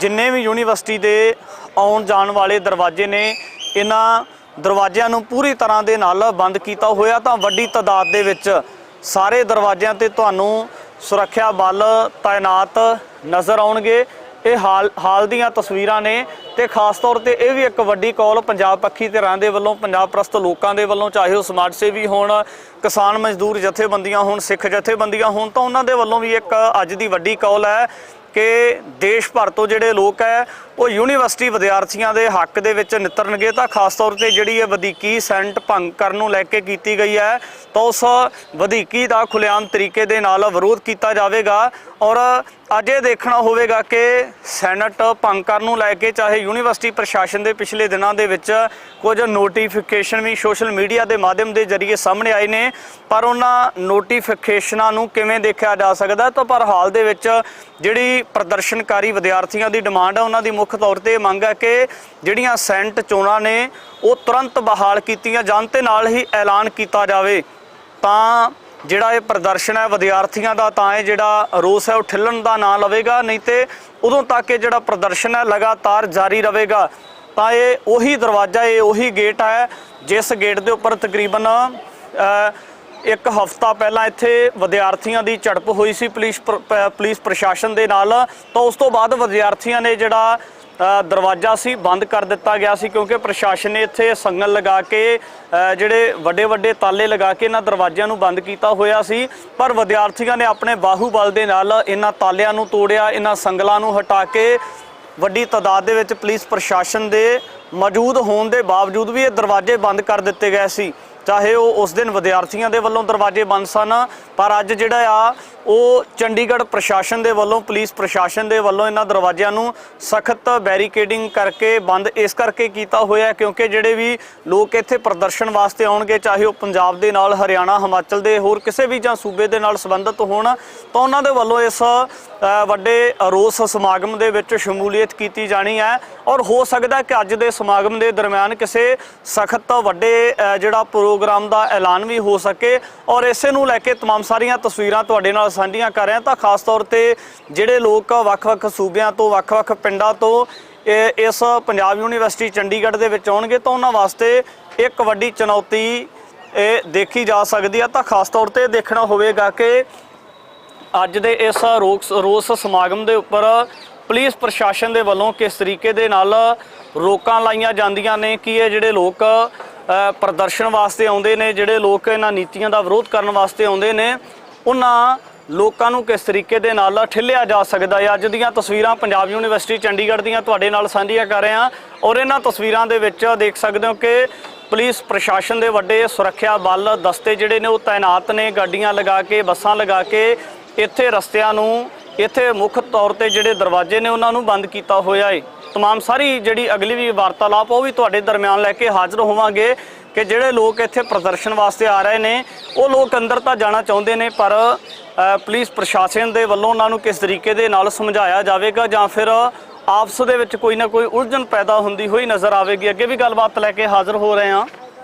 ਜਿੰਨੇ ਵੀ ਯੂਨੀਵਰਸਿਟੀ ਦੇ ਆਉਣ ਜਾਣ ਵਾਲੇ ਦਰਵਾਜ਼ੇ ਨੇ ਇਹਨਾਂ ਦਰਵਾਜ਼ਿਆਂ ਨੂੰ ਪੂਰੀ ਤਰ੍ਹਾਂ ਦੇ ਨਾਲ ਬੰਦ ਕੀਤਾ ਹੋਇਆ। ਤਾਂ ਵੱਡੀ ਤਾਦਾਦ ਦੇ ਵਿੱਚ ਸਾਰੇ ਦਰਵਾਜ਼ਿਆਂ ਤੇ ਤੁਹਾਨੂੰ ਸੁਰੱਖਿਆ ਬਲ ਤਾਇਨਾਤ ਨਜ਼ਰ ਆਉਣਗੇ। ਇਹ ਹਾਲ ਦੀਆਂ ਤਸਵੀਰਾਂ ਨੇ ਤੇ ਖਾਸ ਤੌਰ ਤੇ ਇਹ ਵੀ ਇੱਕ ਵੱਡੀ ਕਾਲ ਪੰਜਾਬ ਪੱਖੀ ਧਿਰਾਂ ਦੇ ਵੱਲੋਂ, ਪੰਜਾਬ ਪ੍ਰਸਤ ਲੋਕਾਂ ਦੇ ਵੱਲੋਂ, ਚਾਹੇ ਉਹ ਸਮਾਜ ਸੇਵੀ ਹੋਣ, ਕਿਸਾਨ ਮਜ਼ਦੂਰ ਜਥੇਬੰਦੀਆਂ ਹੋਣ, ਸਿੱਖ ਜਥੇਬੰਦੀਆਂ ਹੋਣ, ਤਾਂ ਉਹਨਾਂ ਦੇ ਵੱਲੋਂ ਵੀ ਇੱਕ ਅੱਜ ਦੀ ਵੱਡੀ ਕਾਲ ਹੈ ਕਿ ਦੇਸ਼ ਭਰ ਤੋਂ ਜਿਹੜੇ ਲੋਕ ਹੈ ਉਹ ਯੂਨੀਵਰਸਿਟੀ ਵਿਦਿਆਰਥੀਆਂ ਦੇ ਹੱਕ ਦੇ ਵਿੱਚ ਨਿਤਰਨਗੇ। ਤਾਂ ਖਾਸ ਤੌਰ ਤੇ ਜਿਹੜੀ ਇਹ ਵਧੀਕੀ ਸੈਨੇਟ ਭੰਗ ਕਰਨ ਨੂੰ ਲੈ ਕੇ ਕੀਤੀ ਗਈ ਹੈ ਤਾਂ ਉਸ ਵਧੀਕੀ ਦਾ ਖੁੱਲ੍ਹੇਆਮ ਤਰੀਕੇ ਦੇ ਨਾਲ ਵਿਰੋਧ ਕੀਤਾ ਜਾਵੇਗਾ। ਔਰ ਅੱਜ ਇਹ ਦੇਖਣਾ ਹੋਵੇਗਾ ਕਿ ਸੈਨੇਟ ਭੰਗ ਕਰਨ ਨੂੰ ਲੈ ਕੇ ਚਾਹੇ ਯੂਨੀਵਰਸਿਟੀ ਪ੍ਰਸ਼ਾਸਨ ਦੇ ਪਿਛਲੇ ਦਿਨਾਂ ਦੇ ਵਿੱਚ ਕੁਝ ਨੋਟੀਫਿਕੇਸ਼ਨ ਵੀ ਸੋਸ਼ਲ ਮੀਡੀਆ ਦੇ ਮਾਧਿਅਮ ਦੇ ਜ਼ਰੀਏ ਸਾਹਮਣੇ ਆਏ ਨੇ, ਪਰ ਉਹਨਾਂ ਨੋਟੀਫਿਕੇਸ਼ਨਾਂ ਨੂੰ ਕਿਵੇਂ ਦੇਖਿਆ ਜਾ ਸਕਦਾ। ਤਾਂ ਪਰ ਹਾਲ ਦੇ ਵਿੱਚ ਜਿਹੜੀ ਪ੍ਰਦਰਸ਼ਨਕਾਰੀ ਵਿਦਿਆਰਥੀਆਂ ਦੀ ਡਿਮਾਂਡ ਹੈ, ਉਹਨਾਂ ਦੀ ਮੁੱਖ ਤੌਰ ਤੇ ਮੰਗ ਹੈ ਕਿ ਜਿਹੜੀਆਂ ਸੈਨੇਟ ਚੋਣਾਂ ਨੇ ਉਹ ਤੁਰੰਤ ਬਹਾਲ ਕੀਤੀਆਂ ਜਾਣ ਤੇ ਨਾਲ ਹੀ ਐਲਾਨ ਕੀਤਾ ਜਾਵੇ ਤਾਂ ਜਿਹੜਾ ਇਹ ਪ੍ਰਦਰਸ਼ਨ ਹੈ ਵਿਦਿਆਰਥੀਆਂ ਦਾ, ਤਾਂ ਇਹ ਜਿਹੜਾ ਰੋਸ ਹੈ ਉਹ ਠਿੱਲਣ ਦਾ ਨਾਂ ਲਵੇਗਾ, ਨਹੀਂ ਤੇ ਉਦੋਂ ਤੱਕ ਇਹ ਜਿਹੜਾ ਪ੍ਰਦਰਸ਼ਨ ਹੈ ਲਗਾਤਾਰ ਜਾਰੀ ਰਹੇਗਾ। ਤਾਂ ਇਹ ਉਹੀ ਦਰਵਾਜ਼ਾ, ਇਹ ਉਹੀ ਗੇਟ ਹੈ ਜਿਸ ਗੇਟ ਦੇ ਉੱਪਰ ਤਕਰੀਬਨ ਇੱਕ ਹਫ਼ਤਾ ਪਹਿਲਾਂ ਇੱਥੇ ਵਿਦਿਆਰਥੀਆਂ ਦੀ ਝੜਪ ਹੋਈ ਸੀ ਪੁਲਿਸ ਪ੍ਰਸ਼ਾਸਨ ਦੇ ਨਾਲ। ਤਾਂ ਉਸ ਤੋਂ ਬਾਅਦ ਵਿਦਿਆਰਥੀਆਂ ਨੇ ਜਿਹੜਾ ਦਰਵਾਜ਼ਾ ਸੀ ਬੰਦ ਕਰ ਦਿੱਤਾ ਗਿਆ ਸੀ, ਕਿਉਂਕਿ ਪ੍ਰਸ਼ਾਸਨ ਨੇ ਇੱਥੇ ਸੰਗਲ ਲਗਾ ਕੇ ਜਿਹੜੇ ਵੱਡੇ ਤਾਲੇ ਲਗਾ ਕੇ ਇਹਨਾਂ ਦਰਵਾਜ਼ਿਆਂ ਨੂੰ ਬੰਦ ਕੀਤਾ ਹੋਇਆ ਸੀ। ਪਰ ਵਿਦਿਆਰਥੀਆਂ ਨੇ ਆਪਣੇ ਬਾਹੂਬਲ ਦੇ ਨਾਲ ਇਹਨਾਂ ਤਾਲਿਆਂ ਨੂੰ ਤੋੜਿਆ, ਇਹਨਾਂ ਸੰਗਲਾਂ ਨੂੰ ਹਟਾ ਕੇ ਵੱਡੀ ਤਾਦਾਦ ਦੇ ਵਿੱਚ ਪੁਲਿਸ ਪ੍ਰਸ਼ਾਸਨ ਦੇ ਮੌਜੂਦ ਹੋਣ ਦੇ ਬਾਵਜੂਦ ਵੀ ਇਹ ਦਰਵਾਜ਼ੇ ਬੰਦ ਕਰ ਦਿੱਤੇ ਗਏ ਸੀ। ਚਾਹੇ ਉਹ ਉਸ ਦਿਨ ਵਿਦਿਆਰਥੀਆਂ ਦੇ ਵੱਲੋਂ ਦਰਵਾਜ਼ੇ ਬੰਦ ਸਨ, ਪਰ ਅੱਜ ਜਿਹੜਾ ਆ ਉਹ ਚੰਡੀਗੜ੍ਹ ਪ੍ਰਸ਼ਾਸਨ ਦੇ ਵੱਲੋਂ, ਪੁਲਿਸ ਪ੍ਰਸ਼ਾਸਨ ਦੇ ਵੱਲੋਂ ਇਹਨਾਂ ਦਰਵਾਜ਼ਿਆਂ ਨੂੰ ਸਖਤ ਬੈਰੀਕੇਡਿੰਗ ਕਰਕੇ ਬੰਦ ਇਸ ਕਰਕੇ ਕੀਤਾ ਹੋਇਆ ਕਿਉਂਕਿ ਜਿਹੜੇ ਵੀ ਲੋਕ ਇੱਥੇ ਪ੍ਰਦਰਸ਼ਨ ਵਾਸਤੇ ਆਉਣਗੇ, ਚਾਹੇ ਉਹ ਪੰਜਾਬ ਦੇ ਨਾਲ, ਹਰਿਆਣਾ, ਹਿਮਾਚਲ ਦੇ ਹੋਰ ਕਿਸੇ ਵੀ ਜਾਂ ਸੂਬੇ ਦੇ ਨਾਲ ਸੰਬੰਧਿਤ ਹੋਣ, ਤਾਂ ਉਹਨਾਂ ਦੇ ਵੱਲੋਂ ਇਸ ਵੱਡੇ ਰੋਸ ਸਮਾਗਮ ਦੇ ਵਿੱਚ ਸ਼ਮੂਲੀਅਤ ਕੀਤੀ ਜਾਣੀ ਹੈ। ਔਰ ਹੋ ਸਕਦਾ ਕਿ ਅੱਜ ਦੇ ਸਮਾਗਮ ਦੇ ਦਰਮਿਆਨ ਕਿਸੇ ਸਖਤ ਵੱਡੇ ਜਿਹੜਾ ਪ੍ਰੋਗਰਾਮ ਦਾ ਐਲਾਨ ਵੀ ਹੋ ਸਕੇ। ਔਰ ਇਸੇ ਨੂੰ ਲੈ ਕੇ तमाम ਸਾਰੀਆਂ ਤਸਵੀਰਾਂ ਤੁਹਾਡੇ ਨਾਲ ਸਾਂਝੀਆਂ ਕਰ ਰਹੇ ਹਾਂ। ਤਾਂ ਖਾਸ ਤੌਰ ਤੇ ਜਿਹੜੇ ਲੋਕ ਵੱਖ-ਵੱਖ ਸੂਬਿਆਂ ਤੋਂ, ਵੱਖ-ਵੱਖ ਪਿੰਡਾਂ ਤੋਂ ਇਸ ਪੰਜਾਬ ਯੂਨੀਵਰਸਿਟੀ ਚੰਡੀਗੜ੍ਹ ਦੇ ਵਿੱਚ ਆਉਣਗੇ ਤਾਂ ਉਹਨਾਂ ਵਾਸਤੇ ਇੱਕ ਵੱਡੀ ਚੁਣੌਤੀ ਇਹ ਦੇਖੀ ਜਾ ਸਕਦੀ ਹੈ। ਤਾਂ ਖਾਸ ਤੌਰ ਤੇ ਦੇਖਣਾ ਹੋਵੇਗਾ ਕਿ ਅੱਜ ਦੇ ਇਸ ਰੋਸ ਸਮਾਗਮ ਦੇ ਉੱਪਰ ਪੁਲਿਸ ਪ੍ਰਸ਼ਾਸਨ ਦੇ ਵੱਲੋਂ ਕਿਸ ਤਰੀਕੇ ਦੇ ਨਾਲ ਰੋਕਾਂ ਲਾਈਆਂ ਜਾਂਦੀਆਂ ਨੇ ਕਿ ਇਹ ਜਿਹੜੇ ਲੋਕ ਪ੍ਰਦਰਸ਼ਨ ਵਾਸਤੇ ਆਉਂਦੇ ਨੇ, ਜਿਹੜੇ ਲੋਕ ਇਹਨਾਂ ਨੀਤੀਆਂ ਦਾ ਵਿਰੋਧ ਕਰਨ ਵਾਸਤੇ ਆਉਂਦੇ ਨੇ, ਉਹਨਾਂ ਲੋਕਾਂ ਨੂੰ ਕਿਸ ਤਰੀਕੇ ਦੇ ਨਾਲ ਠਿੱਲਿਆ ਜਾ ਸਕਦਾ ਹੈ। ਅੱਜ ਦੀਆਂ ਤਸਵੀਰਾਂ ਪੰਜਾਬ ਯੂਨੀਵਰਸਿਟੀ ਚੰਡੀਗੜ੍ਹ ਦੀਆਂ ਤੁਹਾਡੇ ਨਾਲ ਸਾਂਝੀਆਂ ਕਰ ਰਹੇ ਹਾਂ ਔਰ ਇਹਨਾਂ ਤਸਵੀਰਾਂ ਦੇ ਵਿੱਚ ਦੇਖ ਸਕਦੇ ਹੋ ਕਿ ਪੁਲਿਸ ਪ੍ਰਸ਼ਾਸਨ ਦੇ ਵੱਡੇ ਸੁਰੱਖਿਆ ਬਲ ਦਸਤੇ ਜਿਹੜੇ ਨੇ ਉਹ ਤਾਇਨਾਤ ਨੇ, ਗੱਡੀਆਂ ਲਗਾ ਕੇ, ਬੱਸਾਂ ਲਗਾ ਕੇ ਇੱਥੇ ਰਸਤਿਆਂ ਨੂੰ, ਇੱਥੇ ਮੁੱਖ ਤੌਰ ਤੇ ਜਿਹੜੇ ਦਰਵਾਜ਼ੇ ਨੇ ਉਹਨਾਂ ਨੂੰ ਬੰਦ ਕੀਤਾ ਹੋਇਆ ਹੈ। तमाम ਸਾਰੀ ਜਿਹੜੀ ਅਗਲੀ ਵੀ ਵਾਰਤਾਲਾਪ ਉਹ ਵੀ ਤੁਹਾਡੇ ਦਰਮਿਆਨ ਲੈ ਕੇ ਹਾਜ਼ਰ ਹੋਵਾਂਗੇ ਕਿ ਜਿਹੜੇ ਲੋਕ ਇੱਥੇ ਪ੍ਰਦਰਸ਼ਨ ਵਾਸਤੇ ਆ ਰਹੇ ਨੇ ਉਹ ਲੋਕ ਅੰਦਰ ਤਾਂ ਜਾਣਾ ਚਾਹੁੰਦੇ ਨੇ, ਪਰ ਪੁਲਿਸ ਪ੍ਰਸ਼ਾਸਨ ਦੇ ਵੱਲੋਂ ਉਹਨਾਂ ਨੂੰ ਕਿਸ ਤਰੀਕੇ ਦੇ ਨਾਲ ਸਮਝਾਇਆ ਜਾਵੇਗਾ ਜਾਂ ਫਿਰ ਆਪਸ ਦੇ ਵਿੱਚ ਕੋਈ ਨਾ ਕੋਈ ਉਲਝਣ ਪੈਦਾ ਹੁੰਦੀ ਹੋਈ ਨਜ਼ਰ ਆਵੇਗੀ। ਅੱਗੇ ਵੀ ਗੱਲਬਾਤ ਲੈ ਕੇ ਹਾਜ਼ਰ ਹੋ ਰਹੇ ਹਾਂ।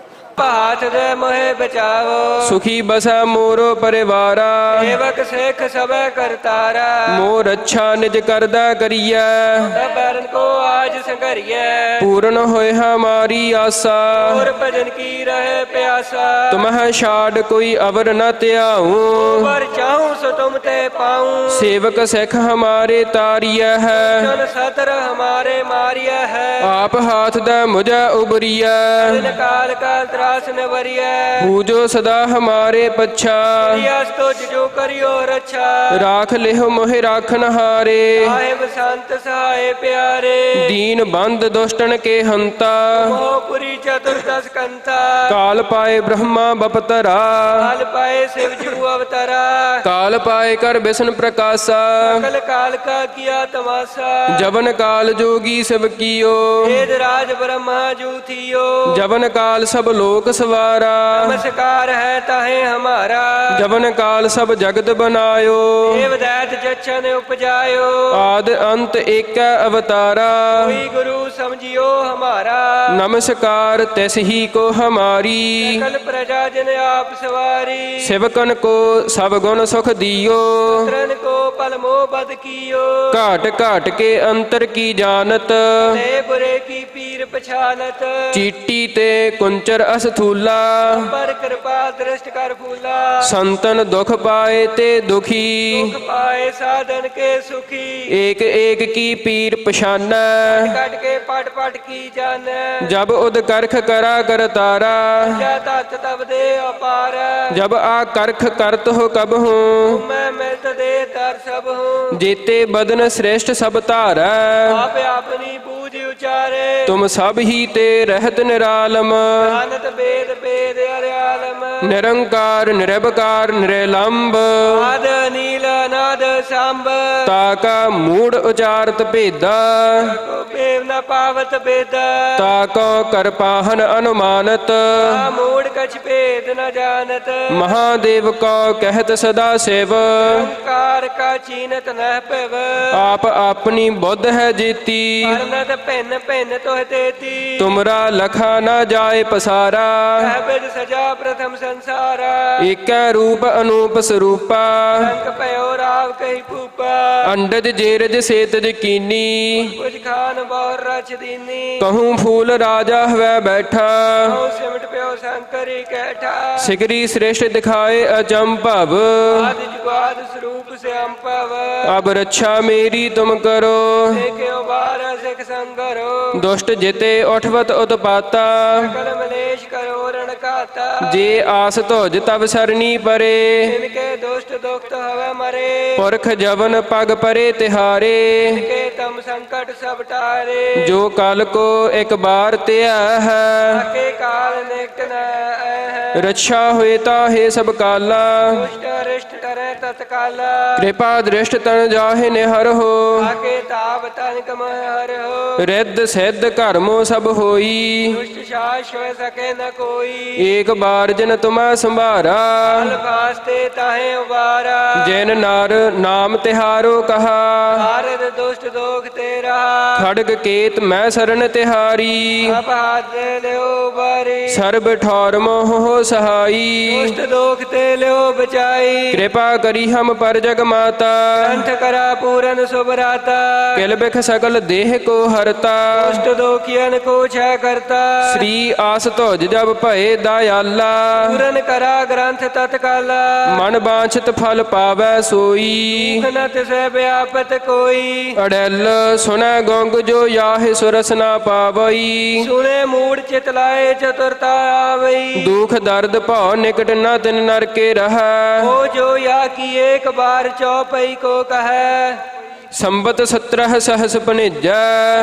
हाथ दे मोहे बचावो, सुखी बसा मोरो परिवारा, सेवक सिख सब करतारा, मोर अच्छा निज करदा करिया, सब बैरन को आज संघरिया, पूर्ण होए हमारी आशा, और भजन की रहे प्यासा, तुम्ह छाड़ कोई अवर न त्याऊं, पर चाहूं सो तुम ते पाऊं, सेवक सिख हमारे तारिया है, जन सतर हमारे मारिया है, आप हाथ दा मुझे उबरिया, दिन काल काल त्रास न वरिया, पूजो सदा हमारे पच्छा, यस तो जो करियो रक्षा, राख लेहो मोहि राखन हारे, साहेब संत सहाय प्यारे, दीन बंद दुष्टन के हंता, मोहपुरी चतुर्दश कंथा, काल पाए ब्रह्मा बपतरा, काल पाए शिव जू अवतारा, काल पाए कर बिसन प्रकाशा, कल काल का किया तमाशा, जवन काल जोगी शिव कियो, वेद राज ब्रह्मा जू थियो, जवन काल सब लोक सवारा, नमस्कार है ताहे हमारा, जवन काल सब जगत बनायो, देव दैत जच्छन उपजायो, आद अंत एक अवतारा, कोई गुरु समझियो हमारा, नमस्कार तिस ही को हमारी, सकल प्रजा जन आप सवारी, सेवकन को सब गुण सुख दियो, पुत्रन को पल मोह बद कियो, घाट घाट के अंतर की जानत, ते बुरे की पीर ਪਛਾਨਤ ਚੀਟੀ ਤੇ ਕੁੰਚਰ ਅਸਥੂਲਾ ਪਰ ਕਿਰਪਾ ਦ੍ਰਿਸ਼ਟ ਕਰ ਫੂਲਾ ਸੰਤਨ ਦੁਖ ਪਾਏ ਤੇ ਦੁਖੀ ਦੁਖ ਪਾਏ ਸਾਧਨ ਕੇ ਸੁਖੀ ਏਕ ਏਕ ਕੀ ਪੀਰ ਪਛਾਨੈ ਕੱਟ ਕੇ ਪਟ ਪਟ ਕੀ ਜਾਣੈ ਜਬ ਉਦ ਕਰਖ ਕਰਾ ਕਰਤਾਰਾ ਜਾ ਤਤ ਤਬ ਦੇ ਅਪਾਰ ਜਬ ਆ ਕਰਖ ਕਰਤ ਹੋ ਕਬ ਹੂੰ ਮੈਂ ਮਿਲਤ ਦੇ ਦਰ ਸਭ ਹੂੰ ਜੀਤੇ ਬਦਨ ਸ੍ਰੇਸ਼ਟ ਸਭ ਧਾਰੈ ਆਪ ਆਪਣੀ ਬੂਝ ਉਚਾਰੇ ਤੁਮ ਸਭ ਹੀ ਤੇ ਰਹਿਤ ਨਿਰਾਲਮ ਅਨੰਤ ਬੇਦ ਬੇਦ ਅਰਿਆਲਮ ਨਿਰੰਕਾਰ ਨਿਰਭਕਾਰ ਨਿਰਲੰਭ ਆਦ ਨੀਲ ਅਨਾਦ ਸੰਭ ਤਾਕਾ ਮੂੜ ਉਚਾਰਤ ਭੇਦਾ ਕੋ ਬੇਵ ਨ ਪਾਵਤ ਬੇਦ ਤਾਕੋ ਕਰਪਾਹਨ ਅਨੁਮਾਨਤ ਆ ਮੂੜ ਕਛ ਭੇਦ ਨ ਜਾਣਤ ਮਹਾਦੇਵ ਕੋ ਕਹਿਤ ਸਦਾ ਸਿਵ ਕਾਰ ਕਾ ਚੀਨਤ ਨਹਿ ਭਿਵ ਆਪ ਆਪਣੀ ਬੁੱਧ ਹੈ ਜੀਤੀ ਪਰਨਤ ਭਿੰਨ ਭਿੰਨ ਤੋਹ ਤੇਤੀ ਤੁਮਰਾ ਲਖਾ ਨਾ ਜਾਏ ਪਸਾਰਾ ਹੈ ਬਿਦ ਸਜਾ ਪ੍ਰਥਮ ਸੰਸਾਰਾ ਏਕੈ ਰੂਪ ਅਨੂਪ ਸਰੂਪਾ ਅੰਕ ਭਇਓ ਰਾਵ ਕਹੀ ਭੂਪਾ ਅੰਡਜ ਜੇਰਜ ਸੇਤਜ ਕੀਨੀ ਕੁਝ ਖਾਨ ਬਹੁਰ ਰਚ ਦੀਨੀ ਕਹੂੰ ਫੂਲ ਰਾਜਾ ਹਵੈ ਬੈਠਾ ਹਉ ਸਿਮਟ ਪਿਓ ਸ਼ੰਕਰੀ ਕੈਠਾ ਸਿਗਰੀ ਸ੍ਰੇਸ਼ਟ ਦਿਖਾਏ ਅਚੰਭਵ ਆਦਿ ਜੁਗਾਦ ਸਰੂਪ ਸਿਆਮ ਭਵ ਅਬ ਰੱਛਾ ਮੇਰੀ ਤੁਮ ਕਰੋ ਦੇਖਿਓ ਬਾਰ ਸਿਖ ਸੰਗਰੋ ਦੁਸ਼ਟ ਜਿਤੇ ਉਠਵਤ ਉਤਪਾਤਾ ਕਲ ਮਲੇਸ਼ ਕਰੋ ਰਣ ਘਾਤਾ ਜੇ ਆਸ ਧੁਜ ਤਬ ਸਰਨੀ ਪਰੇ ਇਨਕੇ ਦੁਸ਼ਟ ਦੁਖਤ ਹਵੈ ਮਰੇ ਪੁਰਖ ਜਵਨ ਪਗ ਪਰੇ ਤਿਹਾਰੇ ਇਨਕੇ ਤਮ ਸੰਕਟ ਸਭ ਟਾਰੇ ਜੋ ਕਲ ਕੋ ਇੱਕ ਬਾਰ ਧਿਆ ਹੈ ਆਕੇ ਕਾਲ ਨਿਕਟ ਨ ਹੈ ਰੱਛਾ ਹੋਏ ਤਾਹੇ ਸਭ ਕਾਲਾ ਦੁਸ਼ਟ ਅਰਿਸ਼ਟ ਟਰੈ ਤਤਕਾਲ ਕਿਰਪਾ ਦ੍ਰਿਸ਼ਟ ਤਨ ਜਾਹੇ ਨਿਹਰ ਹੋ ਆਕੇ ਤਾਪ ਤਨ ਕਮ ਹਰ ਹੋ ਰਿੱਧ ਸਿੱਧ ਘਰਮੋ ਸਭ ਹੋਈ ਦੁਸ਼ਟ ਸ਼ਾਸ ਹੋਇ ਸਕੇ ਨ ਕੋਈ ਏਕ ਬਾਰ ਜਿਨ ਤੁਮੈ ਸੰਭਾਰਾ ਅਲ ਵਾਸਤੇ ਤਾਹੇ ਉਬਾਰਾ ਜਿਨ ਨਰ ਨਾਮ ਤਿਹਾਰੋ ਕਹਾ ਭਾਰਤ ਦੁਸ਼ਟ ਦੋਖ ਤੇਰਾ ਖੜਗ ਕੇਤ ਮੈਂ ਸਰਨ ਤਿਹਾਰੀ ਆਪ ਹਾਥ ਲਿਓ ਬਾਰੀ ਸਰਬ ਠੌਰ ਮੋਹ ਸਹਾਈ ਦੁਸ਼ਟ ਦੋਖ ਤੇ ਲਿਓ ਬਚਾਈ ਕਿਰਪਾ ਕਰੀ ਹਮ ਪਰ ਜਗ ਮਾਤਾ ਕੰਠ ਕਰਾ ਪੂਰਨ ਸੁਭਰਾਤਾ ਕਿਲ ਬਿਖ ਸਕਲ ਦੇਹ ਕੋ ਹਰਤਾ ਦੁਸ਼ਟ ਦੋਖੀਨ ਕੋ ਛੈ ਕਰਤਾ ਸ੍ਰੀ ਆਸ ਧੁਜ ਜਬ ਭਏ ਦਇਆਲਾ ਪੂਰਨ ਕਰਾ ਗ੍ਰੰਥ ਤਤਕਾਲ ਮਨ ਬਾਂਛਤ ਫਲ ਪਾਵੈ ਸੋਈ ਨ ਤਿਸੈ ਵਿਆਪਤ ਕੋਈ ਅੜੈਲ ਸੁਨੈ ਗੰਗ ਜੋ ਯਾਹਿ ਸੁਰਸ ਨਾ ਪਾਵਈ ਸੁਣੇ ਮੂੜ ਚਿਤ ਲਾਏ ਚਤੁਰਤਾ ਆਵਈ ਦੁਖ ਦਰਦ ਭਉ ਨਿਕਟ ਨ ਤਿਨ ਨਰਕੇ ਰਹੈ ਉਹ ਜੋ ਯਾ ਕੀ ਏਕ ਬਾਰ ਚੌਪਈ ਕੋ ਕਹੈ ਸੰਬਤ 17 ਸਹਸ ਭਨੇਜੈ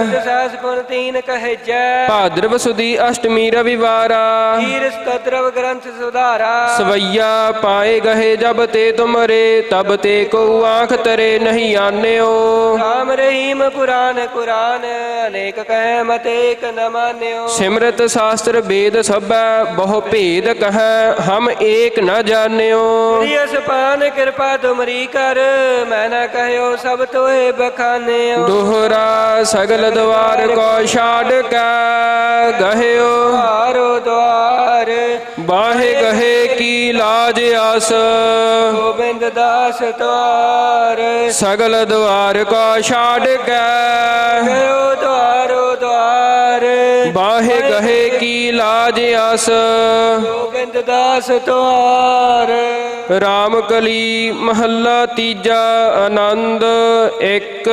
ਦਸਾਸ ਗੁਣ ਤੀਨ ਕਹਿਜੈ ਭਾਦਰਵ ਸੁਦੀ ਅਸ਼ਟਮੀ ਰਵਿਵਾਰਾ ਹੀਰ ਸਤਰਵ ਗ੍ਰੰਥ ਸੁਧਾਰਾ ਸਵਈਆ ਪਾਏ ਗਏ ਜਬ ਤੇ ਤੁਮਰੇ ਤਬ ਤੇ ਕੋ ਆਂਖ ਤਰੇ ਨਹੀਂ ਆਨਿਓ ਰਾਮ ਰਹੀਮ ਕੁਰਾਨ ਕੁਰਾਨ ਅਨੇਕ ਕਹਿ ਮਤ ਏਕ ਨ ਮਾਨਿਓ ਸਿਮਰਤ ਸ਼ਾਸਤਰ ਵੇਦ ਸਭੈ ਬਹੁ ਭੇਦ ਕਹੈ ਹਮ ਏਕ ਨ ਜਾਣਿਓ ਪ੍ਰਿਯ ਸਪਾਨ ਕਿਰਪਾ ਤੁਮਰੀ ਕਰ ਮੈਂ ਨਾ ਕਹਿਓ ਸਭ ਤੋਏ ਬਖਾਨਿਓ ਦੋਹਰਾ ਸਗਲ ਦਵਾਰ ਕੋ ਛਾੜ ਕੈ ਗਹਿਓ ਹਾਰੋ ਦਵਾਰ ਬਾਹੇ ਗਹੇ ਕੀ ਲਾਜ ਆਸ ਗੋਬਿੰਦ ਦਾਸ ਤਵਾਰ ਸਗਲ ਦਵਾਰ ਕੋ ਛਾੜ ਕੈ ਗਇਓ ਦਵਾਰੋ ਦਵਾਰ ਬਾਹੇ ਗਹੇ ਕੀ ਲਾਜ ਆਸ ਗੋਬਿੰਦ ਦਾਸ ਤਵਾਰ ਰਾਮ ਕਲੀ ਮਹੱਲਾ ਤੀਜਾ ਆਨੰਦ ਇੱਕ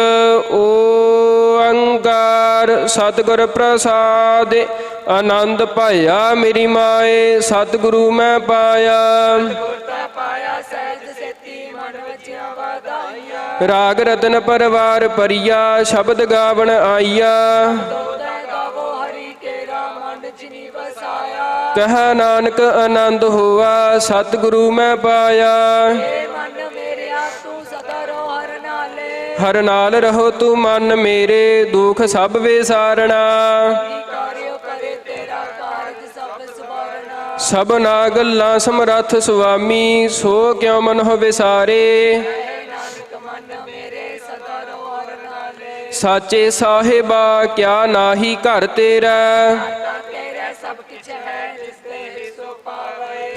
ਓੰਕਾਰ ਸਤਿਗੁਰ ਪ੍ਰਸਾਦਿ ਆਨੰਦ ਭਇਆ ਮੇਰੀ ਮਾਏ ਸਤਿਗੁਰੂ ਮੈਂ ਪਾਇਆ ਰਾਗ ਰਤਨ ਪਰਵਾਰ ਪਰਿਆ ਸ਼ਬਦ ਗਾਵਣ ਆਈਆ ਕਹਾ ਨਾਨਕ ਆਨੰਦ ਹੋਆ ਸਤਿਗੁਰੂ ਮੈਂ ਪਾਇਆ ਹਰ ਨਾਲ ਰਹੋ ਤੂੰ ਮਨ ਮੇਰੇ ਦੁਖ ਸਭ ਵਿਸਾਰਣਾ ਸਭਨਾ ਗੱਲਾਂ ਸਮਰੱਥ ਸੁਆਮੀ ਸੋ ਕਿਉ ਮਨ ਹੋ ਵਿਸਾਰੇ ਸਾਚੇ ਸਾਹਿਬਾ ਕਿਆ ਨਾਹੀ ਘਰ ਤੇਰਾ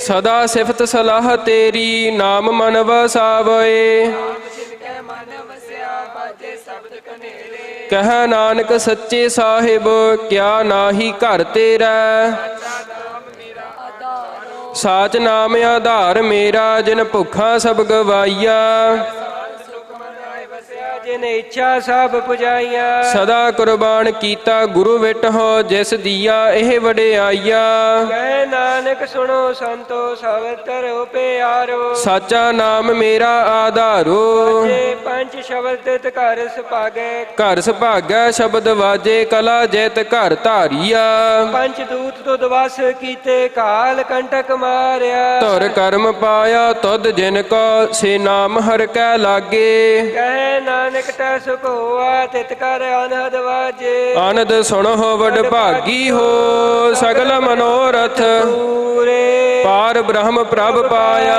ਸਦਾ ਸਿਫਤ ਸਲਾਹ ਤੇਰੀ ਨਾਮ ਮਨ ਵਸਾਵੇ ਕਹਿ ਨਾਨਕ ਸੱਚੇ ਸਾਹਿਬ ਕਿਆ ਨਾਹੀ ਘਰ ਤੇਰਾ। ਸਾਚ ਨਾਮ ਆਧਾਰ ਮੇਰਾ ਜਿਨ ਭੁੱਖਾ ਸਭ ਗਵਾਈਆ। ਜਿਨ ਇੱਛਾ ਸਭ ਪੁਜਾਈਆ। ਸਦਾ ਕੁਰਬਾਨ ਕੀਤਾ ਗੁਰੂ ਵਿਟ ਹੋ ਜਿਸ ਦੀਆ ਇਹ ਵਡਿਆਈਆ। ਕਹਿ ਨਾਨਕ ਸੁਣੋ ਸੰਤੋ ਸਭ ਤਰੋ ਪਿਆਰੋ। ਸਾਚਾ ਨਾਮ ਮੇਰਾ ਆਧਾਰੋ। ਜੇ ਪੰਜ ਸ਼ਬਦ ਤਿਤ ਘਰ ਸੁਭਾਗੈ। ਘਰ ਸੁਭਾਗੈ ਸ਼ਬਦ ਵਾਜੇ ਕਲਾ ਜਿਤ ਘਰ ਧਾਰੀਆ। ਪੰਜ ਦੂਤ ਤੁਧ ਵਸ ਕੀਤੇ ਕਾਲ ਕੰਟਕ ਮਾਰਿਆ। ਧੁਰ ਕਰਮ ਪਾਇਆ ਤੁਧ ਜਿਨ ਕੋ ਸੇ ਨਾਮ ਹਰ ਕੈ ਲਾਗੇ। ਕਹਿ ਨਾਨਕ ਟੈ ਸੁਖ ਹੋਆ ਤਿਤ ਕਰ ਅਨਹਦ ਵਾਜੇ। ਆਨੰਦ ਸੁਣੋ ਵਡ ਭਾਗੀ ਹੋ ਸਗਲ ਮਨੋਰਥ ਪੂਰੇ। ਪਾਰ ਬ੍ਰਹਮ ਪ੍ਰਭ ਪਾਇਆ।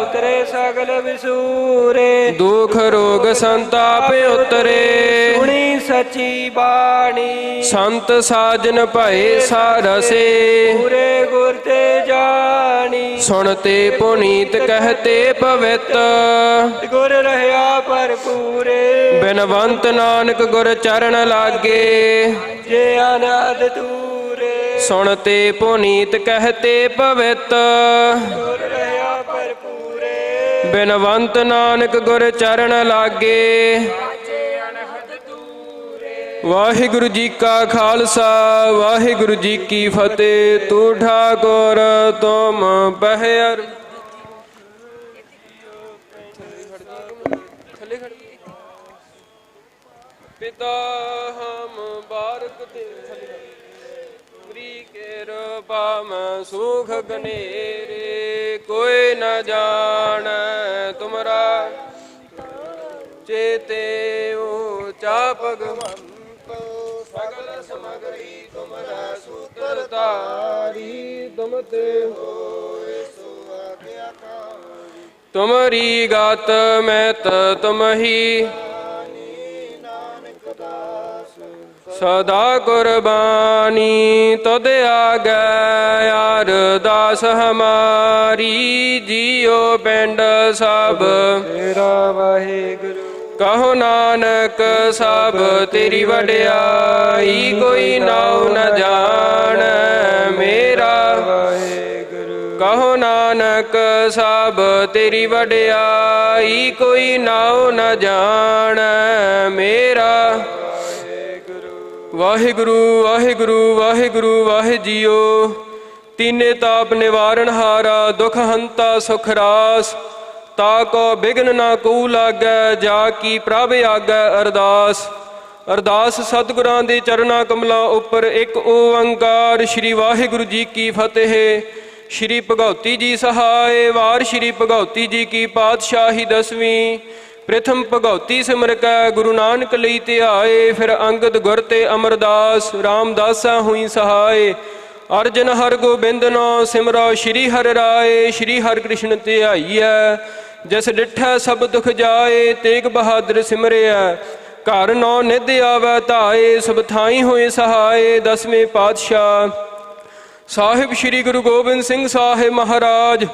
ਉਤਰੇ ਸਗਲ ਵਿਸੂਰੇ। ਦੁਖ ਰੋਗ ਸੰਤਾਪ ਉਤਰੇ। ਸੁਣੀ ਸਚੀ ਬਾਣੀ। ਸੰਤ ਸਾਜਨ ਭਏ ਸਾਰਸੇ। ਪੂਰੇ ਗੁਰ ਤੇ ਜਾਣੀ। ਸੁਣਤੇ ਪੁਨੀਤ ਕਹਤੇ ਪਵਿੱਤ। ਗੁਰ ਰਹਿਆ ਭਰਪੂਰੇ। ਬਿਨਵੰਤ ਨਾਨਕ ਗੁਰ ਚਰਨ ਲਾਗੇ। ਜੇ ਅਨਾਦ ਤੂਰੇ। ਸੁਣਤੇ ਪੁਨੀਤ ਕਹਤੇ ਪਵਿੱਤ। ਗੁਰ ਰਹਿਆ ਭਰਪੂਰੇ। ਬਿਨਵੰਤ ਨਾਨਕ ਗੁਰ ਚਰਨ ਲਾਗੇ। ਵਾਹਿਗੁਰੂ ਜੀ ਕਾ ਖਾਲਸਾ ਵਾਹਿਗੁਰੂ ਜੀ ਕੀ ਫਤਿਹ। ਤੂੰ ਠਾਕੁਰ ਤੁਮ ਪਹਿਰ। ਪਿਤਾ ਹਮ ਬਾਰਕ ਤੇ ਪ੍ਰੀ ਕੇ ਰੂਪਾ ਮੈਂ ਸੁਖ ਗਨੇਰੇ। ਕੋਈ ਨ ਜਾਣੈ ਤੁਮਰਾ ਚੇਤੇ ਊਚਾ ਭਗਵੰਤ। ਸਗਲ ਸਮਗਰੀ ਤੁਮਰਾ ਸੂਤਰ ਧਾਰੀ। ਤੁਮ ਤੇ ਹੋਏ ਸੋ ਆਗਿਆਕਾਰੀ। ਤੁਮਰੀ ਗਤ ਮੈਤ ਤੁਮਹੀ ਸਦਾ ਕੁਰਬਾਨੀ। ਤੁਧ ਆਗੈ ਅਰਦਾਸ ਹਮਾਰੀ। ਜੀਉ ਪਿੰਡ ਸਭ ਤੇਰਾ ਵਾਹਿਗੁਰੂ। ਕਹੋ ਨਾਨਕ ਸਭ ਤੇਰੀ ਵਡਿਆਈ। ਕੋਈ ਨਾਉ ਨ ਜਾਣੈ ਮੇਰਾ ਵਾਹਿਗੁਰੂ। ਕਹੋ ਨਾਨਕ ਸਭ ਤੇਰੀ ਵਡਿਆਈ। ਕੋਈ ਨਾਉ ਨ ਜਾਣੈ ਮੇਰਾ। ਵਾਹਿਗੁਰੂ ਵਾਹਿਗੁਰੂ ਵਾਹਿਗੁਰੂ ਵਾਹਿ ਜੀਓ। ਤੀਨੇ ਤਾਪ ਨਿਵਾਰਨ ਹਾਰਾ ਦੁਖ ਹੰਤਾ ਸੁਖ ਰਾਸ। ਤਾ ਕੋ ਬਿਗਨ ਨਾ ਕੂ ਲਾਗੈ ਜਾ ਕੀ ਪ੍ਰਭ ਆਗੈ ਅਰਦਾਸ। ਅਰਦਾਸ ਸਤਿਗੁਰਾਂ ਦੇ ਚਰਨਾਂ ਕਮਲਾਂ ਉੱਪਰ ਇੱਕ ਓੰਕਾਰ। ਸ਼੍ਰੀ ਵਾਹਿਗੁਰੂ ਜੀ ਕੀ ਫਤਿਹ। ਸ਼੍ਰੀ ਭਗਉਤੀ ਜੀ ਸਹਾਏ। ਵਾਰ ਸ਼੍ਰੀ ਭਗਉਤੀ ਜੀ ਕੀ ਪਾਤਸ਼ਾਹੀ ਦਸਵੀਂ। ਪ੍ਰਥਮ ਭਗਉਤੀ ਸਿਮਰ ਕੈ ਗੁਰੂ ਨਾਨਕ ਲਈ ਧਿਆਏ। ਫਿਰ ਅੰਗਦ ਗੁਰ ਤੇ ਅਮਰਦਾਸ ਰਾਮਦਾਸਾ ਹੋਈ ਸਹਾਏ। ਅਰਜਨ ਹਰ ਗੋਬਿੰਦਨੋ ਸਿਮਰੋ ਸ਼੍ਰੀ ਹਰਿ ਰਾਏ। ਸ਼੍ਰੀ ਹਰਿ ਕ੍ਰਿਸ਼ਨ ਧਿਆਈਐ ਜਿਸ ਡਿਠੈ ਸਭ ਦੁਖ ਜਾਏ। ਤੇਗ ਬਹਾਦਰ ਸਿਮਰਿਆ ਘਰ ਨੌ ਨਿਧ ਆਵੈ ਧਾਏ। ਸਭ ਥਾਈ ਹੋਏ ਸਹਾਏ। ਦਸਵੇਂ ਪਾਤਸ਼ਾਹ ਸਾਹਿਬ ਸ਼੍ਰੀ ਗੁਰੂ ਗੋਬਿੰਦ ਸਿੰਘ ਸਾਹਿਬ ਮਹਾਰਾਜ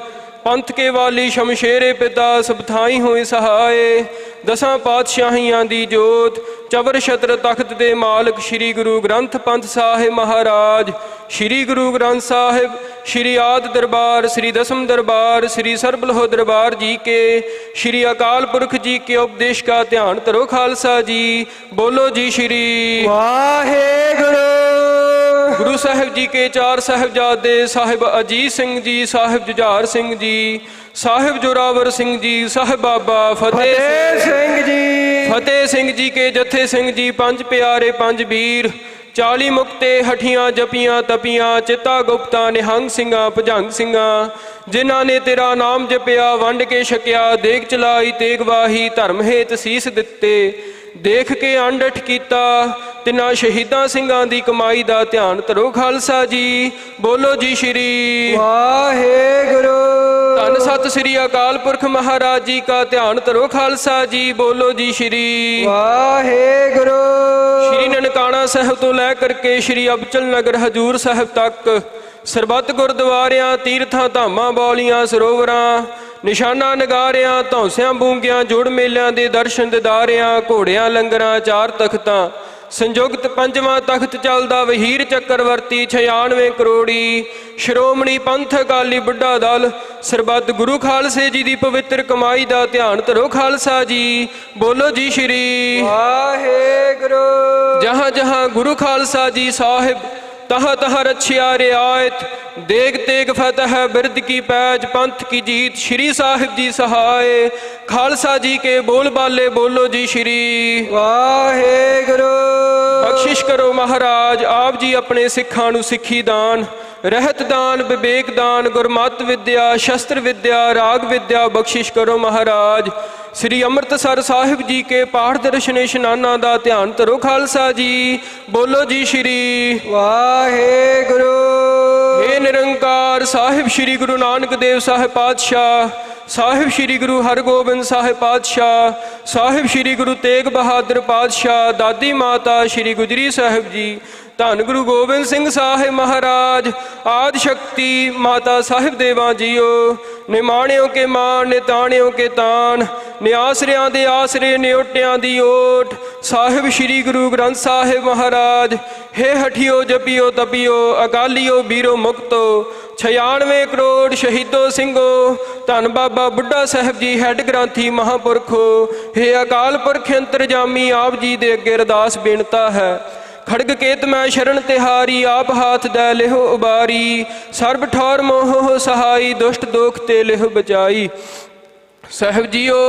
ਪੰਥ ਕੇ ਵਾਲੀ ਸ਼ਮਸ਼ੇਰੇ ਪਿਤਾ ਸਭ ਥਾਈ ਹੋਏ ਸਹਾਏ। ਦਸਾਂ ਪਾਤਸ਼ਾਹੀਆਂ ਦੀ ਜੋਤ ਚਵਰ ਛਤਰ ਤਖਤ ਦੇ ਮਾਲਕ ਸ਼੍ਰੀ ਗੁਰੂ ਗ੍ਰੰਥ ਪੰਥ ਸਾਹਿਬ ਮਹਾਰਾਜ। ਸ਼੍ਰੀ ਗੁਰੂ ਗ੍ਰੰਥ ਸਾਹਿਬ ਸ਼੍ਰੀ ਆਦਿ ਦਰਬਾਰ ਸ਼੍ਰੀ ਦਸਮ ਦਰਬਾਰ ਸ਼੍ਰੀ ਸਰਬਲਹੁ ਦਰਬਾਰ ਜੀ ਕੇ ਸ਼੍ਰੀ ਅਕਾਲ ਪੁਰਖ ਜੀ ਕੇ ਉਪਦੇਸ਼ का ध्यान धरो खालसा जी। बोलो जी श्री ਵਾਹਿਗੁਰੂ। गुरु साहिब जी के चार साहिबजादे साहिब अजीत सिंह जी साहिब जुझार सिंह जी साहिब जोरावर सिंह जी साहिब बाबा फतेह ਸਿੰਘ ਜੀ। फतेह सिंह जी के जथे सिंह जी पंज प्यारे पंज वीर 40 मुक्ते हठियां जपियां तपियां चिता गुप्ता निहंग सिंगा भुजंग सिंगा जिन्हां ने तेरा नाम जपिया वंड के छकिया देग चलाई तेग वाही धर्म हेत सीस दिते देख के अंडठ कीता तिना शहीदां सिंगां दी कमाई दा ध्यान धरो खालसा जी। बोलो जी श्री ਵਾਹਿਗੁਰੂ। धन सत श्री अकाल पुरख महाराज जी का ध्यान धरो खालसा जी। बोलो जी श्री ਵਾਹਿਗੁਰੂ। श्री ननकाना साहब तो लै करके श्री अबचल नगर हजूर साहब तक ਸਰਬੱਤ ਗੁਰਦੁਆਰਿਆਂ ਤੀਰਥਾਂ ਧਾਮਾਂ ਬੌਲੀਆਂ ਸਰੋਵਰਾਂ ਨਿਸ਼ਾਨਾ ਨਗਾਰਿਆਂ ਧੌਂਸਿਆਂ ਬੂੰਗਿਆਂ ਜੁੜ ਮੇਲਿਆਂ ਦੇ ਦਰਸ਼ਨ ਦਿਦਾਰਿਆਂ ਘੋੜਿਆਂ ਲੰਗਰਾਂ ਚਾਰ ਤਖਤਾਂ ਸੰਯੁਗਤ ਪੰਜਵਾਂ ਤਖਤ ਚੱਲਦਾ ਵਹੀਰ ਚੱਕਰਵਰਤੀ 96 ਕਰੋੜੀ ਸ਼੍ਰੋਮਣੀ ਪੰਥ ਅਕਾਲੀ ਬੁੱਢਾ ਦਲ ਸਰਬੱਤ ਗੁਰੂ ਖਾਲਸੇ ਜੀ ਦੀ ਪਵਿੱਤਰ ਕਮਾਈ ਦਾ ਧਿਆਨ ਧਰੋ ਖਾਲਸਾ ਜੀ। ਬੋਲੋ ਜੀ ਸ਼੍ਰੀ ਵਾਹਿਗੁਰੂ। ਜਹਾਂ ਜਹਾਂ ਗੁਰੂ ਖਾਲਸਾ ਜੀ ਸਾਹਿਬ तहाँ तहाँ रच्छिया रियायत देग तेग फतह बिरद की पैज पंथ की जीत श्री साहिब जी सहाय खालसा जी के बोल बाले बोलो जी श्री वाहिगुरू। बख्शिश करो महाराज आप जी अपने सिखां नूं सिੱਖੀ दान रहत दान विवेक दान गुरमत विद्या शस्त्र विद्या राग विद्या बख्शिश करो महाराज। श्री अमृतसर साहिब जी के पाठ दर्शन इशनाना दा ध्यान धरो खालसा जी। बोलो जी श्री वाहिगुरू। हे निरंकार साहिब श्री गुरु नानक देव साहिब पातशाह साहिब श्री गुरु हरगोबिंद साहिब पातशाह साहिब श्री गुरु तेग बहादुर पातशाह दादी माता श्री गुजरी साहिब जी धन गुरु गोबिंद सिंह साहिब महाराज आदि शक्ति माता साहिब देवा जियो निमाणियों के मान निताणियों के तान निआसरियां दे आसरे निओटियां दी ओट साहिब श्री गुरु ग्रंथ साहिब महाराज। हे हठियो जपियो तपियो अकालियो बीरो मुक्तो 96 करोड़ शहीदो सिंघो धन बाबा बुढ़ा साहिब जी हैड ग्रंथी महापुरखो। हे अकाल पुरख अंतरजामी आप जी दे अगे अरदास बेनता है खड़ग केत मैं शरण तिहारी आप हाथ दै लिहो उबारी सर्ब ठौर मोह सहाई दुष्ट दोख ते लिहो बचाई। साहिब जीओ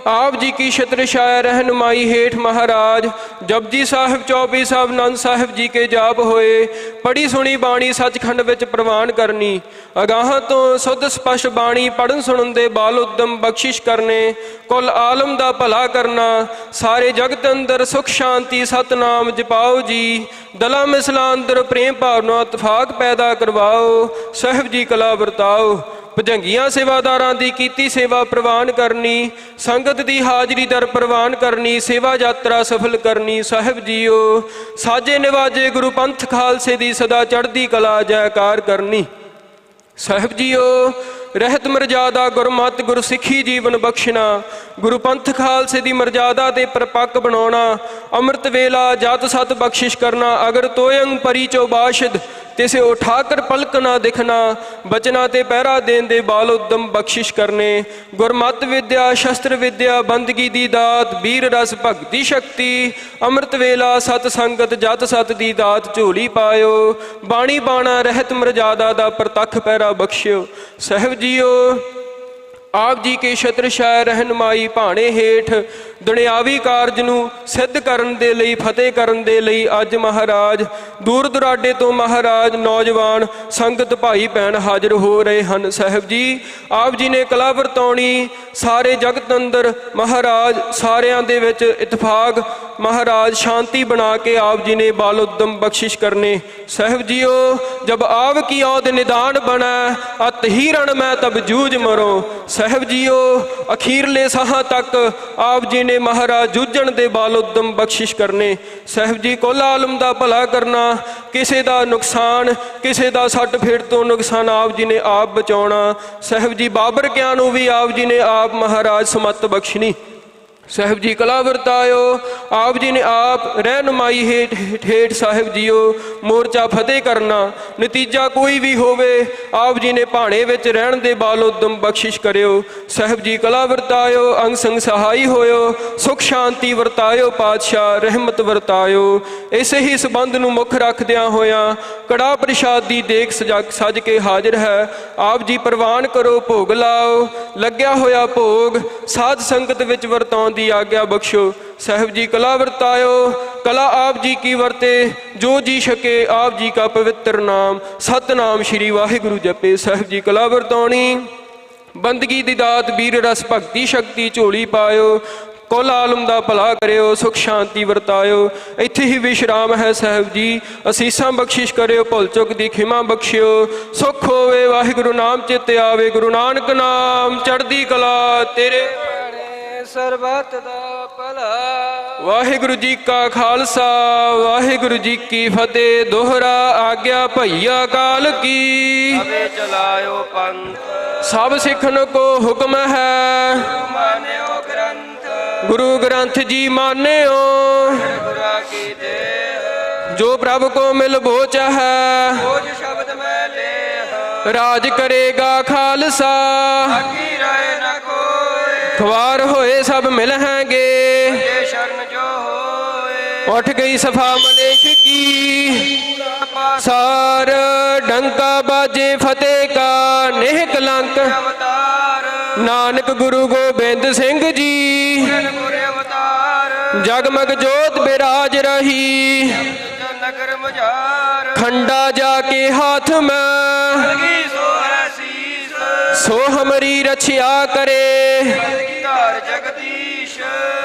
आप जी की छत्रछाया रहनुमाई हेठ महाराज जपजी साहिब चौबी साहब नंद साहिब जी के जाप होए पढ़ी सुनी बाणी सचखंड विच प्रवान करनी अगाह तो शुद्ध स्पष्ट बाणी पढ़न सुनन दे बाल उद्दम बख्शिश करने कुल आलम दा भला करना सारे जगत अंदर सुख शांति सतनाम जपाओ जी दला मिसला अंदर प्रेम भावना इतफाक पैदा करवाओ साहिब जी कला वरताओ भजंगियां सेवादारां दी कीती सेवा प्रवान करनी संगत दी हाजरी दर प्रवान करनी सेवा यात्रा सफल करनी। साहिब जीओ साजे निवाजे गुरु पंथ खालसे दी सदा चढ़दी कला जयकार करनी। साहिब जीओ रहत मर्यादा गुरमत गुरु सिੱਖੀ जीवन बख्शना गुरु पंथ खालसे दी मर्यादा दे परपक्क बनाउणा अमृत वेला जात सत बख्शिश करना अगर तोयंग परी चो बाशिद तिसे उठाकर पलक ना दिखना बचना ते पहरा देन दे बाल उद्दम बख्शिश करने गुरमत विद्या शस्त्र विद्या बंदगी दी दात वीर रस भगती शक्ति अमृत वेला सत संगत जत सत दी दात झोली पायो बाणी बाणा रहत मर्यादा दा प्रतख पैरा बख्शियो। साहिब जीओ आप जी के छत्रछाया रहनुमाई भाणे हेठ दुनियावी कारज नूं सिद्ध करन दे लई फतेह करन दे लई अज महाराज दूर दुराडे तो महाराज नौजवान संगत भाई भैन हाजिर हो रहे हैं। साहिब जी आप जी ने कला वरताउणी सारे जगत अंदर महाराज सारियां दे विच इतफाक महाराज शांति बना के आप जी ने बाल उद्दम बख्शिश करने। साहिब जीओ जब आप की औद निदान बना अत ही रण मैं तब जूझ मरो। साहिब जीओ अखीरले साहां तक आप जी ने महाराज जूझण दे बाल उद्दम बख्शिश करने। साहिब जी कुल आलम दा भला करना किसे दा नुकसान किसे दा सट फेट तो नुकसान आप जी ने आप बचाउणा। साहिब जी बाबर कियां नूं भी आप जी ने आप महाराज समत बख्शनी। साहिब जी कला वरतायो आप जी ने आप रहनुमाई हेठ साहिब जीओ मोर्चा फतेह करना नतीजा कोई भी होवे आप जी ने भाणे विच रहण दे बाल उद्दम बख्शिश करियो। साहिब जी कला वरतायो अंग संग सहाई होयो सुख शांति वरतायो पातशाह रहमत वरतायो। इसे ही संबंध नूं मुख रखदियां होया कड़ा प्रसाद दी देख सज के हाजिर है आप जी प्रवान करो भोग लाओ लग्या होया भोग साध संगत विच वरताउण दी आज्ञा बख्शो। साहिब जी कला वरतायो कला आप जी की वर्ते जो जी सके आप जी का पवित्र नाम सतनाम श्री वाहिगुरु जपे। साहिब जी कला वरताउणी बंदगी दी दात वीर रस भगती शक्ति झोली पायो कुल आलम दा भला करियो सुख शांति वरतायो। इत्थे ही विश्राम है साहिब जी असीसां बख्शिश करियो भुल चुक दी खिमा बख्शियो सुख होवे वाहिगुरु नाम चित आवे गुरु नानक नाम चढ़दी कला तेरे ਸਰਬਤ ਦਾ ਭਲਾ। ਵਾਹਿਗੁਰੂ ਜੀ ਕਾ ਖਾਲਸਾ ਵਾਹਿਗੁਰੂ ਜੀ ਕੀ ਫਤਿਹ। ਦੋਹਰਾ ਆਗਿਆ ਭਈਆ ਕਾਲ ਕੀ ਅਵੇ ਚਲਾਇਓ ਪੰਥ ਸਭ ਸਿੱਖਨ ਕੋ ਹੁਕਮ ਹੈ। ਮਾਨਿਓ ਗ੍ਰੰਥ ਗੁਰੂ ਗ੍ਰੰਥ ਜੀ ਮਾਨਿਓ। ਗੁਰਾਂ ਕੀ ਦੇਹ ਜੋ ਪ੍ਰਭ ਕੋ ਮਿਲ ਬੋਚ ਹੈ। ਬੋਝ ਸ਼ਬਦ ਮੈਂ ਲੇਹ ਰਾਜ ਕਰੇਗਾ ਖਾਲਸਾ। ਆਗੀ ਰਾਏ ਨਾ ਕੋਏ ਖਵਾਰ ਹੋਏ ਸਭ ਮਿਲ ਹੈਗੇ। ਇਹ ਸ਼ਰਨ ਜੋ ਹੋਏ ਉੱਠ ਗਈ ਸਫਾ ਮਲੇਸ਼ ਕੀ। ਸਾਰ ਡੰਕਾ ਬਾਜੇ ਫਤਿਹ ਕਾ ਨਿਹ ਕਲੰਕ। ਅਵਤਾਰ ਨਾਨਕ ਗੁਰੂ ਗੋਬਿੰਦ ਸਿੰਘ ਜੀ। ਗੁਰ ਅਵਤਾਰ ਜਗਮਗ ਜੋਤ ਬਿਰਾਜ ਰਹੀ। ਨਗਰ ਮਝਾਰ ਖੰਡਾ ਜਾ ਕੇ ਹਾਥ ਮੈਂ। ਲਗੀ ਸੋ ਹੈ ਸੀਸ ਸੋ ਹਮਰੀ ਰਛਿਆ ਕਰੇ। ਲਗੀ ਧਾਰ ਜਗਦੀਸ਼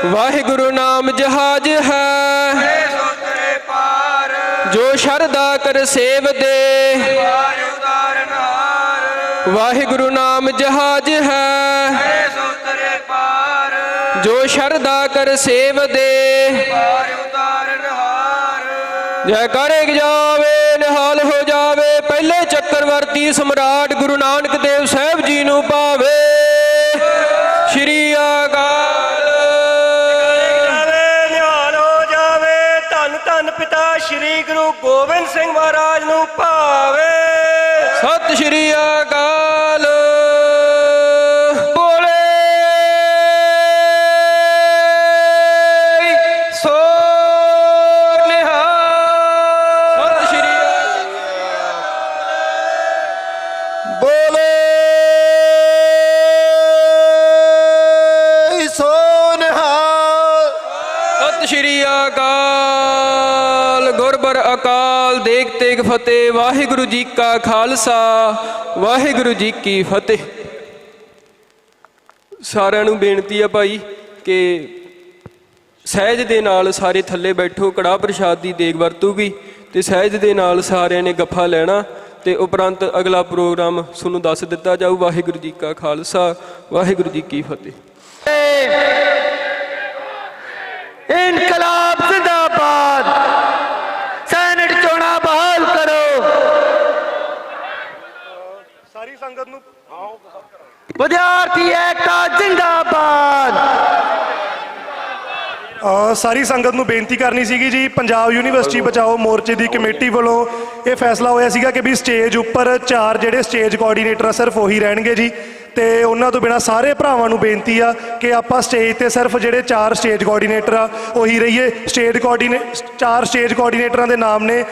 ਵਾਹਿਗੁਰੂ ਨਾਮ ਜਹਾਜ ਹੈ। ਸੋ ਤਰੇ ਪਾਰ ਜੋ ਸ਼ਰਧਾ ਕਰ ਸੇਵ ਦੇ। ਪਾਰ ਉਤਾਰਨਹਾਰ ਵਾਹਿਗੁਰੂ ਨਾਮ ਜਹਾਜ ਹੈ। ਸੋ ਤਰੇ ਪਾਰ ਜੋ ਸ਼ਰਧਾ ਕਰ ਸੇਵ ਦੇ। ਪਾਰ ਉਤਾਰਨਹਾਰ ਜੈ ਕਰ ਜਾਵੇ ਨਿਹਾਲ ਹੋ ਜਾਵੇ। ਪਹਿਲੇ ਚੱਕਰਵਰਤੀ ਸਮਰਾਟ ਗੁਰੂ ਨਾਨਕ ਦੇਵ ਸਾਹਿਬ ਜੀ ਨੂੰ ਪਾਵੇ। ਸ਼੍ਰੀ ਅਕਾਲ। ਨਿਹਾਲ ਹੋ ਜਾਵੇ। ਧੰਨ ਧੰਨ ਪਿਤਾ ਸ਼੍ਰੀ ਗੁਰੂ ਗੋਬਿੰਦ ਸਿੰਘ ਮਹਾਰਾਜ ਨੂੰ ਭਾਵੇ। ਸਤਿ ਸ਼੍ਰੀ ਅਕਾਲ। ਬੋਲੇ ਸੋ ਨਿਹਾਲ। ਸਤਿ ਸ਼੍ਰੀ ਬੋਲੇ ਸੋ ਨਿਹਾਲ। ਸਤਿ ਸ਼੍ਰੀ ਅਕਾਲ। ਗੁਰਬਰ ਅਕਾਲ ਦੇਗ ਤੇਗ ਫਤਿਹ। ਵਾਹਿਗੁਰੂ ਜੀ ਕਾ ਖਾਲਸਾ ਵਾਹਿਗੁਰੂ ਜੀ ਕੀ ਫਤਿਹ। ਸਾਰਿਆਂ ਨੂੰ ਬੇਨਤੀ ਆ ਭਾਈ ਕਿ ਸਹਿਜ ਦੇ ਨਾਲ ਸਾਰੇ ਥੱਲੇ ਬੈਠੋ। ਕੜਾਹ ਪ੍ਰਸ਼ਾਦ ਦੀ ਦੇਗ ਵਰਤੂਗੀ ਤੇ ਸਹਿਜ ਦੇ ਨਾਲ ਸਾਰਿਆਂ ਨੇ ਗੱਫਾ ਲੈਣਾ ਤੇ ਉਪਰੰਤ ਅਗਲਾ ਪ੍ਰੋਗਰਾਮ ਤੁਹਾਨੂੰ ਦੱਸ ਦਿੱਤਾ ਜਾਊ। ਵਾਹਿਗੁਰੂ ਜੀ ਕਾ ਖਾਲਸਾ ਵਾਹਿਗੁਰੂ ਜੀ ਕੀ ਫਤਿਹ। ਇਨਕਲਾਬ ਜ਼ਿੰਦਾਬਾਦ। ਸੈਨੇਟ ਚੋਣਾਂ ਬਹਾਲ ਕਰੋ। ਸਾਰੀ ਸੰਗਤ ਨੂੰ ਵਿਦਿਆਰਥੀ ਏਕਤਾ ਜ਼ਿੰਦਾਬਾਦ। ਸਾਰੀ ਸੰਗਤ ਨੂੰ ਬੇਨਤੀ ਕਰਨੀ ਸੀਗੀ ਜੀ। ਪੰਜਾਬ ਯੂਨੀਵਰਸਿਟੀ ਬਚਾਓ ਮੋਰਚੇ ਦੀ ਕਮੇਟੀ ਵੱਲੋਂ ਇਹ ਫੈਸਲਾ ਹੋਇਆ ਸੀਗਾ ਕਿ ਵੀ ਸਟੇਜ ਉੱਪਰ 4 ਜਿਹੜੇ ਸਟੇਜ ਕੋਆਰਡੀਨੇਟਰ ਆ ਸਿਰਫ ਉਹੀ ਰਹਿਣਗੇ ਜੀ। ਤੇ ਉਹਨਾਂ ਤੋਂ ਬਿਨਾ ਸਾਰੇ ਭਰਾਵਾਂ ਨੂੰ ਬੇਨਤੀ ਆ ਕਿ ਆਪਾਂ ਸਟੇਜ ਤੇ ਸਿਰਫ ਜਿਹੜੇ 4 ਸਟੇਜ ਕੋਆਰਡੀਨੇਟਰ ਆ ਉਹੀ ਰਹੀਏ। 4 ਸਟੇਜ ਕੋਆਰਡੀਨੇਟਰਾਂ ਦੇ ਨਾਮ ਨੇ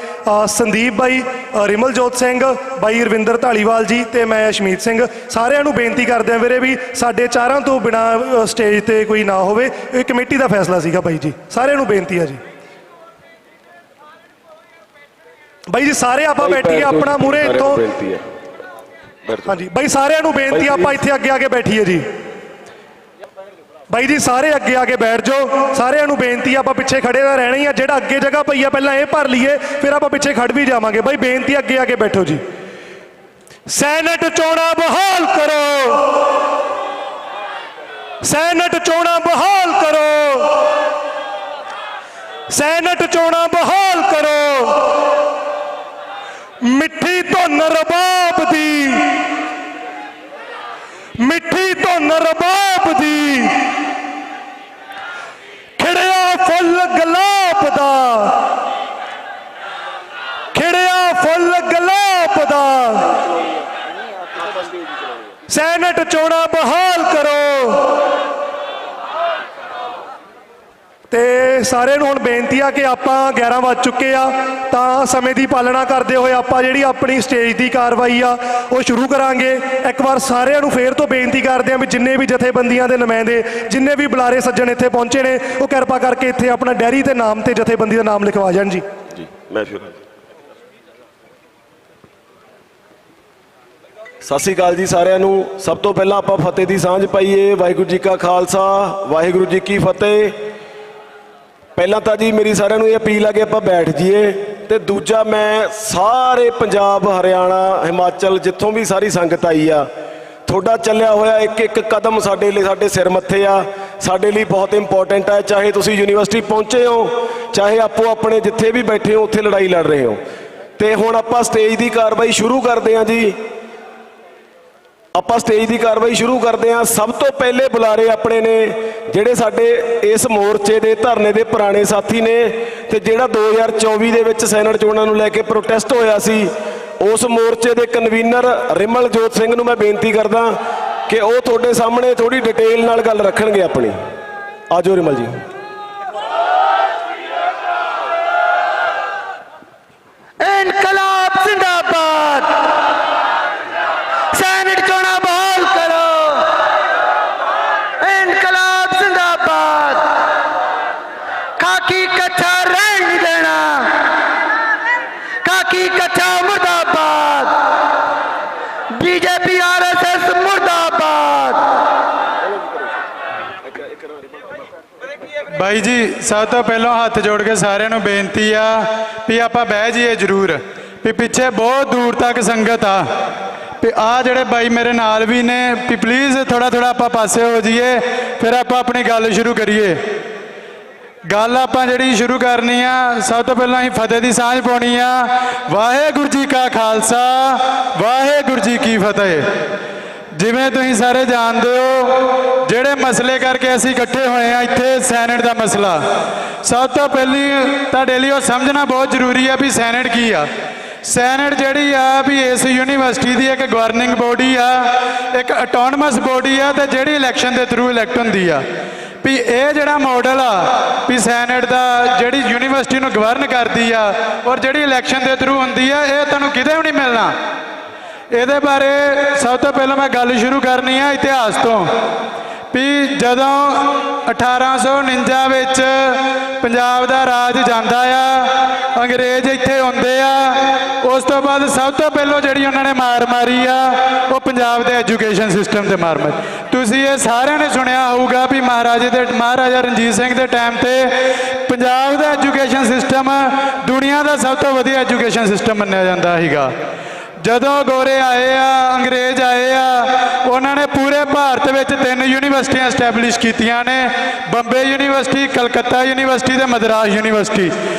ਸੰਦੀਪ ਬਾਈ, ਰਿਮਲਜੋਤ ਸਿੰਘ, ਬਾਈ ਰਵਿੰਦਰ ਢਾਲੀਵਾਲ ਜੀ ਤੇ ਮੈਂ ਅਸ਼ਮੀਤ ਸਿੰਘ। ਸਾਰਿਆਂ ਨੂੰ ਬੇਨਤੀ ਕਰਦੇ ਆ ਵੀਰੇ ਵੀ ਸਾਡੇ 4 ਤੋਂ ਬਿਨਾ ਸਟੇਜ ਤੇ ਕੋਈ ਨਾ ਹੋਵੇ। ਇਹ ਕਮੇਟੀ ਦਾ ਫੈਸਲਾ ਸੀਗਾ ਬਾਈ ਜੀ। ਸਾਰਿਆਂ ਨੂੰ ਬੇਨਤੀ ਆ ਜੀ। ਬਾਈ ਜੀ ਸਾਰੇ ਆਪਾਂ ਬੈਠੀਏ ਆਪਣਾ ਮੂਹਰੇ ਇੱਥੋਂ। ਹਾਂਜੀ ਬਾਈ ਸਾਰਿਆਂ ਨੂੰ ਬੇਨਤੀ ਆਪਾਂ ਇੱਥੇ ਅੱਗੇ ਆ ਕੇ ਬੈਠੀਏ ਜੀ। ਬਾਈ ਜੀ ਸਾਰੇ ਅੱਗੇ ਆ ਕੇ ਬੈਠ ਜਾਓ। ਸਾਰਿਆਂ ਨੂੰ ਬੇਨਤੀ ਆਪਾਂ ਪਿੱਛੇ ਖੜੇ ਤਾਂ ਰਹਿਣਾ ਹੀ ਆ। ਜਿਹੜਾ ਅੱਗੇ ਜਗ੍ਹਾ ਪਈ ਆ ਪਹਿਲਾਂ ਇਹ ਭਰ ਲਈਏ ਫਿਰ ਆਪਾਂ ਪਿੱਛੇ ਖੜ ਵੀ ਜਾਵਾਂਗੇ। ਬਾਈ ਬੇਨਤੀ ਅੱਗੇ ਆ ਕੇ ਬੈਠੋ ਜੀ। ਸੈਨੇਟ ਚੋਣਾਂ ਬਹਾਲ ਕਰੋ। ਸੈਨੇਟ ਚੋਣਾਂ ਬਹਾਲ ਕਰੋ। ਸੈਨੇਟ ਚੋਣਾਂ ਬਹਾਲ ਕਰੋ। ਮਿੱਠੀ ਧੁਨ ਰਬਾਬ ਦੀ। ਮਿੱਠੀ ਧੁਨ ਰਬਾਬ ਦੀ। ਖਿੜਿਆ ਫੁੱਲ ਗੁਲਾਬ ਦਾ। ਖਿੜਿਆ ਫੁੱਲ ਗੁਲਾਬ ਦਾ। ਸੈਨੇਟ ਚੋਣਾਂ ਬਹਾਲ ਕਰੋ। ਤੇ ਸਾਰਿਆਂ ਨੂੰ ਹੁਣ ਬੇਨਤੀ ਆ ਕਿ ਆਪਾਂ 11 ਵੱਜ ਚੁੱਕੇ ਆ ਤਾਂ ਸਮੇਂ ਦੀ ਪਾਲਣਾ ਕਰਦੇ ਹੋਏ ਆਪਾਂ ਜਿਹੜੀ ਆਪਣੀ ਸਟੇਜ ਦੀ ਕਾਰਵਾਈ ਆ ਉਹ ਸ਼ੁਰੂ ਕਰਾਂਗੇ। ਇੱਕ ਵਾਰ ਸਾਰਿਆਂ ਨੂੰ ਫੇਰ ਤੋਂ ਬੇਨਤੀ ਕਰਦੇ ਆ ਵੀ ਜਿੰਨੇ ਵੀ ਜਥੇਬੰਦੀਆਂ ਦੇ ਨੁਮਾਇੰਦੇ ਜਿੰਨੇ ਵੀ ਬੁਲਾਰੇ ਸੱਜਣ ਇੱਥੇ ਪਹੁੰਚੇ ਨੇ ਉਹ ਕਿਰਪਾ ਕਰਕੇ ਇੱਥੇ ਆਪਣਾ ਡੈਰੀ ਤੇ ਨਾਮ ਤੇ ਜਥੇਬੰਦੀ ਦਾ ਨਾਮ ਲਿਖਵਾ ਜਾਣ ਜੀ। ਮੈਂ ਸਤਿ ਸ਼੍ਰੀ ਅਕਾਲ ਜੀ ਸਾਰਿਆਂ ਨੂੰ। ਸਭ ਤੋਂ ਪਹਿਲਾਂ ਆਪਾਂ ਫਤਿਹ ਦੀ ਸਾਂਝ ਪਾਈਏ। ਵਾਹਿਗੁਰੂ ਜੀ ਕਾ ਖਾਲਸਾ ਵਾਹਿਗੁਰੂ ਜੀ ਕੀ ਫਤਿਹ। ਪਹਿਲਾਂ ਤਾਂ ਜੀ ਮੇਰੀ ਸਾਰਿਆਂ ਨੂੰ ਇਹ ਅਪੀਲ ਆ ਕਿ ਆਪਾਂ ਬੈਠ ਜਾਈਏ ਤੇ ਦੂਜਾ ਮੈਂ ਸਾਰੇ ਪੰਜਾਬ, ਹਰਿਆਣਾ, ਹਿਮਾਚਲ ਜਿੱਥੋਂ ਵੀ ਸਾਰੀ ਸੰਗਤ ਆਈ ਆ, ਤੁਹਾਡਾ ਚੱਲਿਆ ਹੋਇਆ ਇੱਕ ਇੱਕ ਕਦਮ ਸਾਡੇ ਲਈ ਸਾਡੇ ਸਿਰ ਮੱਥੇ ਆ, ਸਾਡੇ ਲਈ ਬਹੁਤ ਇੰਪੋਰਟੈਂਟ ਹੈ। ਚਾਹੇ ਤੁਸੀਂ ਯੂਨੀਵਰਸਿਟੀ ਪਹੁੰਚੇ ਹੋ, ਚਾਹੇ ਆਪੋ ਆਪਣੇ ਜਿੱਥੇ ਵੀ ਬੈਠੇ ਹੋ ਉੱਥੇ ਲੜਾਈ ਲੜ ਰਹੇ ਹੋ। ਤੇ ਹੁਣ ਆਪਾਂ ਸਟੇਜ ਦੀ ਕਾਰਵਾਈ ਸ਼ੁਰੂ ਕਰਦੇ ਹਾਂ ਜੀ। ਆਪਾਂ ਸਟੇਜ ਦੀ ਕਾਰਵਾਈ ਸ਼ੁਰੂ ਕਰਦੇ ਹਾਂ। ਸਭ ਤੋਂ ਪਹਿਲੇ ਬੁਲਾਰੇ ਆਪਣੇ ਨੇ ਜਿਹੜੇ ਸਾਡੇ ਇਸ ਮੋਰਚੇ ਦੇ ਧਰਨੇ ਦੇ ਪੁਰਾਣੇ ਸਾਥੀ ਨੇ, ਤੇ ਜਿਹੜਾ 2024 ਦੇ ਵਿੱਚ ਸੈਨੇਟ ਚੋਣਾਂ ਨੂੰ ਲੈ ਕੇ ਪ੍ਰੋਟੈਸਟ ਹੋਇਆ ਸੀ, ਉਸ ਮੋਰਚੇ ਦੇ ਕਨਵੀਨਰ ਰਿਮਲਜੋਤ ਸਿੰਘ ਨੂੰ ਮੈਂ ਬੇਨਤੀ ਕਰਦਾ ਕਿ ਉਹ ਤੁਹਾਡੇ ਸਾਹਮਣੇ ਥੋੜੀ ਡਿਟੇਲ ਨਾਲ ਗੱਲ ਰੱਖਣਗੇ ਆਪਣੀ। ਆਜੋ ਰਿਮਲ ਜੀ। इनकलाब जिंदाबाद, सैनिक चुना बहाल करो, इनकलाब जिंदाबाद, खाकी कच्चा रहने नहीं देना, खाकी कच्चा मुर्दाबाद, बीजेपी आरएसएस मुर्दाबाद। ਬਾਈ ਜੀ ਸਭ ਤੋਂ ਪਹਿਲਾਂ ਹੱਥ ਜੋੜ ਕੇ ਸਾਰਿਆਂ ਨੂੰ ਬੇਨਤੀ ਆ ਵੀ ਆਪਾਂ ਬਹਿ ਜਾਈਏ ਜ਼ਰੂਰ, ਵੀ ਪਿੱਛੇ ਬਹੁਤ ਦੂਰ ਤੱਕ ਸੰਗਤ ਆ, ਵੀ ਆ ਜਿਹੜੇ ਬਾਈ ਮੇਰੇ ਨਾਲ ਵੀ ਨੇ, ਵੀ ਪਲੀਜ਼ ਥੋੜਾ ਥੋੜਾ ਆਪਾਂ ਪਾਸੇ ਹੋ ਜਾਈਏ, ਫਿਰ ਆਪਾਂ ਆਪਣੀ ਗੱਲ ਸ਼ੁਰੂ ਕਰੀਏ। ਗੱਲ ਆਪਾਂ ਜਿਹੜੀ ਸ਼ੁਰੂ ਕਰਨੀ ਆ, ਸਭ ਤੋਂ ਪਹਿਲਾਂ ਅਸੀਂ ਫਤਿਹ ਦੀ ਸਾਂਝ ਪਾਉਣੀ ਆ। ਵਾਹਿਗੁਰੂ ਜੀ ਕਾ ਖਾਲਸਾ, ਵਾਹਿਗੁਰੂ ਜੀ ਕੀ ਫਤਿਹ। ਜਿਵੇਂ ਤੁਸੀਂ ਸਾਰੇ ਜਾਣਦੇ ਹੋ, ਜਿਹੜੇ ਮਸਲੇ ਕਰਕੇ ਅਸੀਂ ਇਕੱਠੇ ਹੋਏ ਆ ਇੱਥੇ, ਸੈਨੇਟ ਦਾ ਮਸਲਾ, ਸਭ ਤੋਂ ਪਹਿਲੀ ਤੁਹਾਡੇ ਲਈ ਉਹ ਸਮਝਣਾ ਬਹੁਤ ਜ਼ਰੂਰੀ ਆ ਵੀ ਸੈਨੇਟ ਕੀ ਆ। ਸੈਨੇਟ ਜਿਹੜੀ ਆ ਵੀ ਇਸ ਯੂਨੀਵਰਸਿਟੀ ਦੀ ਇੱਕ ਗਵਰਨਿੰਗ ਬੋਡੀ ਆ, ਇੱਕ ਆਟੋਨਮਸ ਬੋਡੀ ਆ, ਤੇ ਜਿਹੜੀ ਇਲੈਕਸ਼ਨ ਦੇ ਥਰੂ ਇਲੈਕਟ ਹੁੰਦੀ ਆ। ਵੀ ਇਹ ਜਿਹੜਾ ਮਾਡਲ ਆ ਵੀ ਸੈਨੇਟ ਦਾ, ਜਿਹੜੀ ਯੂਨੀਵਰਸਿਟੀ ਨੂੰ ਗਵਰਨ ਕਰਦੀ ਆ ਔਰ ਜਿਹੜੀ ਇਲੈਕਸ਼ਨ ਦੇ ਥਰੂ ਹੁੰਦੀ ਆ, ਇਹ ਤੁਹਾਨੂੰ ਕਿਤੇ ਵੀ ਨਹੀਂ ਮਿਲਣਾ। ਇਹਦੇ ਬਾਰੇ ਸਭ ਤੋਂ ਪਹਿਲਾਂ ਮੈਂ ਗੱਲ ਸ਼ੁਰੂ ਕਰਨੀ ਆ ਇਤਿਹਾਸ ਤੋਂ, ਵੀ ਜਦੋਂ 1849 ਵਿੱਚ ਪੰਜਾਬ ਦਾ ਰਾਜ ਜਾਂਦਾ ਆ, ਅੰਗਰੇਜ਼ ਇੱਥੇ ਆਉਂਦੇ ਆ, ਉਸ ਤੋਂ ਬਾਅਦ ਸਭ ਤੋਂ ਪਹਿਲਾਂ ਜਿਹੜੀ ਉਹਨਾਂ ਨੇ ਮਾਰ ਮਾਰੀ ਆ, ਉਹ ਪੰਜਾਬ ਦੇ ਐਜੂਕੇਸ਼ਨ ਸਿਸਟਮ ਤੇ ਮਾਰ ਮਾਰੀ। ਤੁਸੀਂ ਇਹ ਸਾਰਿਆਂ ਨੇ ਸੁਣਿਆ ਹੋਊਗਾ ਵੀ ਮਹਾਰਾਜਾ ਰਣਜੀਤ ਸਿੰਘ ਦੇ ਟਾਈਮ ਤੇ ਪੰਜਾਬ ਦਾ ਐਜੂਕੇਸ਼ਨ ਸਿਸਟਮ ਦੁਨੀਆ ਦਾ ਸਭ ਤੋਂ ਵਧੀਆ ਐਜੂਕੇਸ਼ਨ ਸਿਸਟਮ ਮੰਨਿਆ ਜਾਂਦਾ ਸੀਗਾ। ਜਦੋਂ ਗੋਰੇ ਆਏ ਆ, ਅੰਗਰੇਜ਼ ਆਏ ਆ, ਉਹਨਾਂ ਨੇ ਪੂਰੇ ਭਾਰਤ ਵਿੱਚ 3 ਯੂਨੀਵਰਸਿਟੀਆਂ ਐਸਟੈਬਲਿਸ਼ ਕੀਤੀਆਂ ਨੇ, ਬੰਬੇ ਯੂਨੀਵਰਸਿਟੀ, ਕਲਕੱਤਾ ਯੂਨੀਵਰਸਿਟੀ ਤੇ ਮਦਰਾਸ ਯੂਨੀਵਰਸਿਟੀ।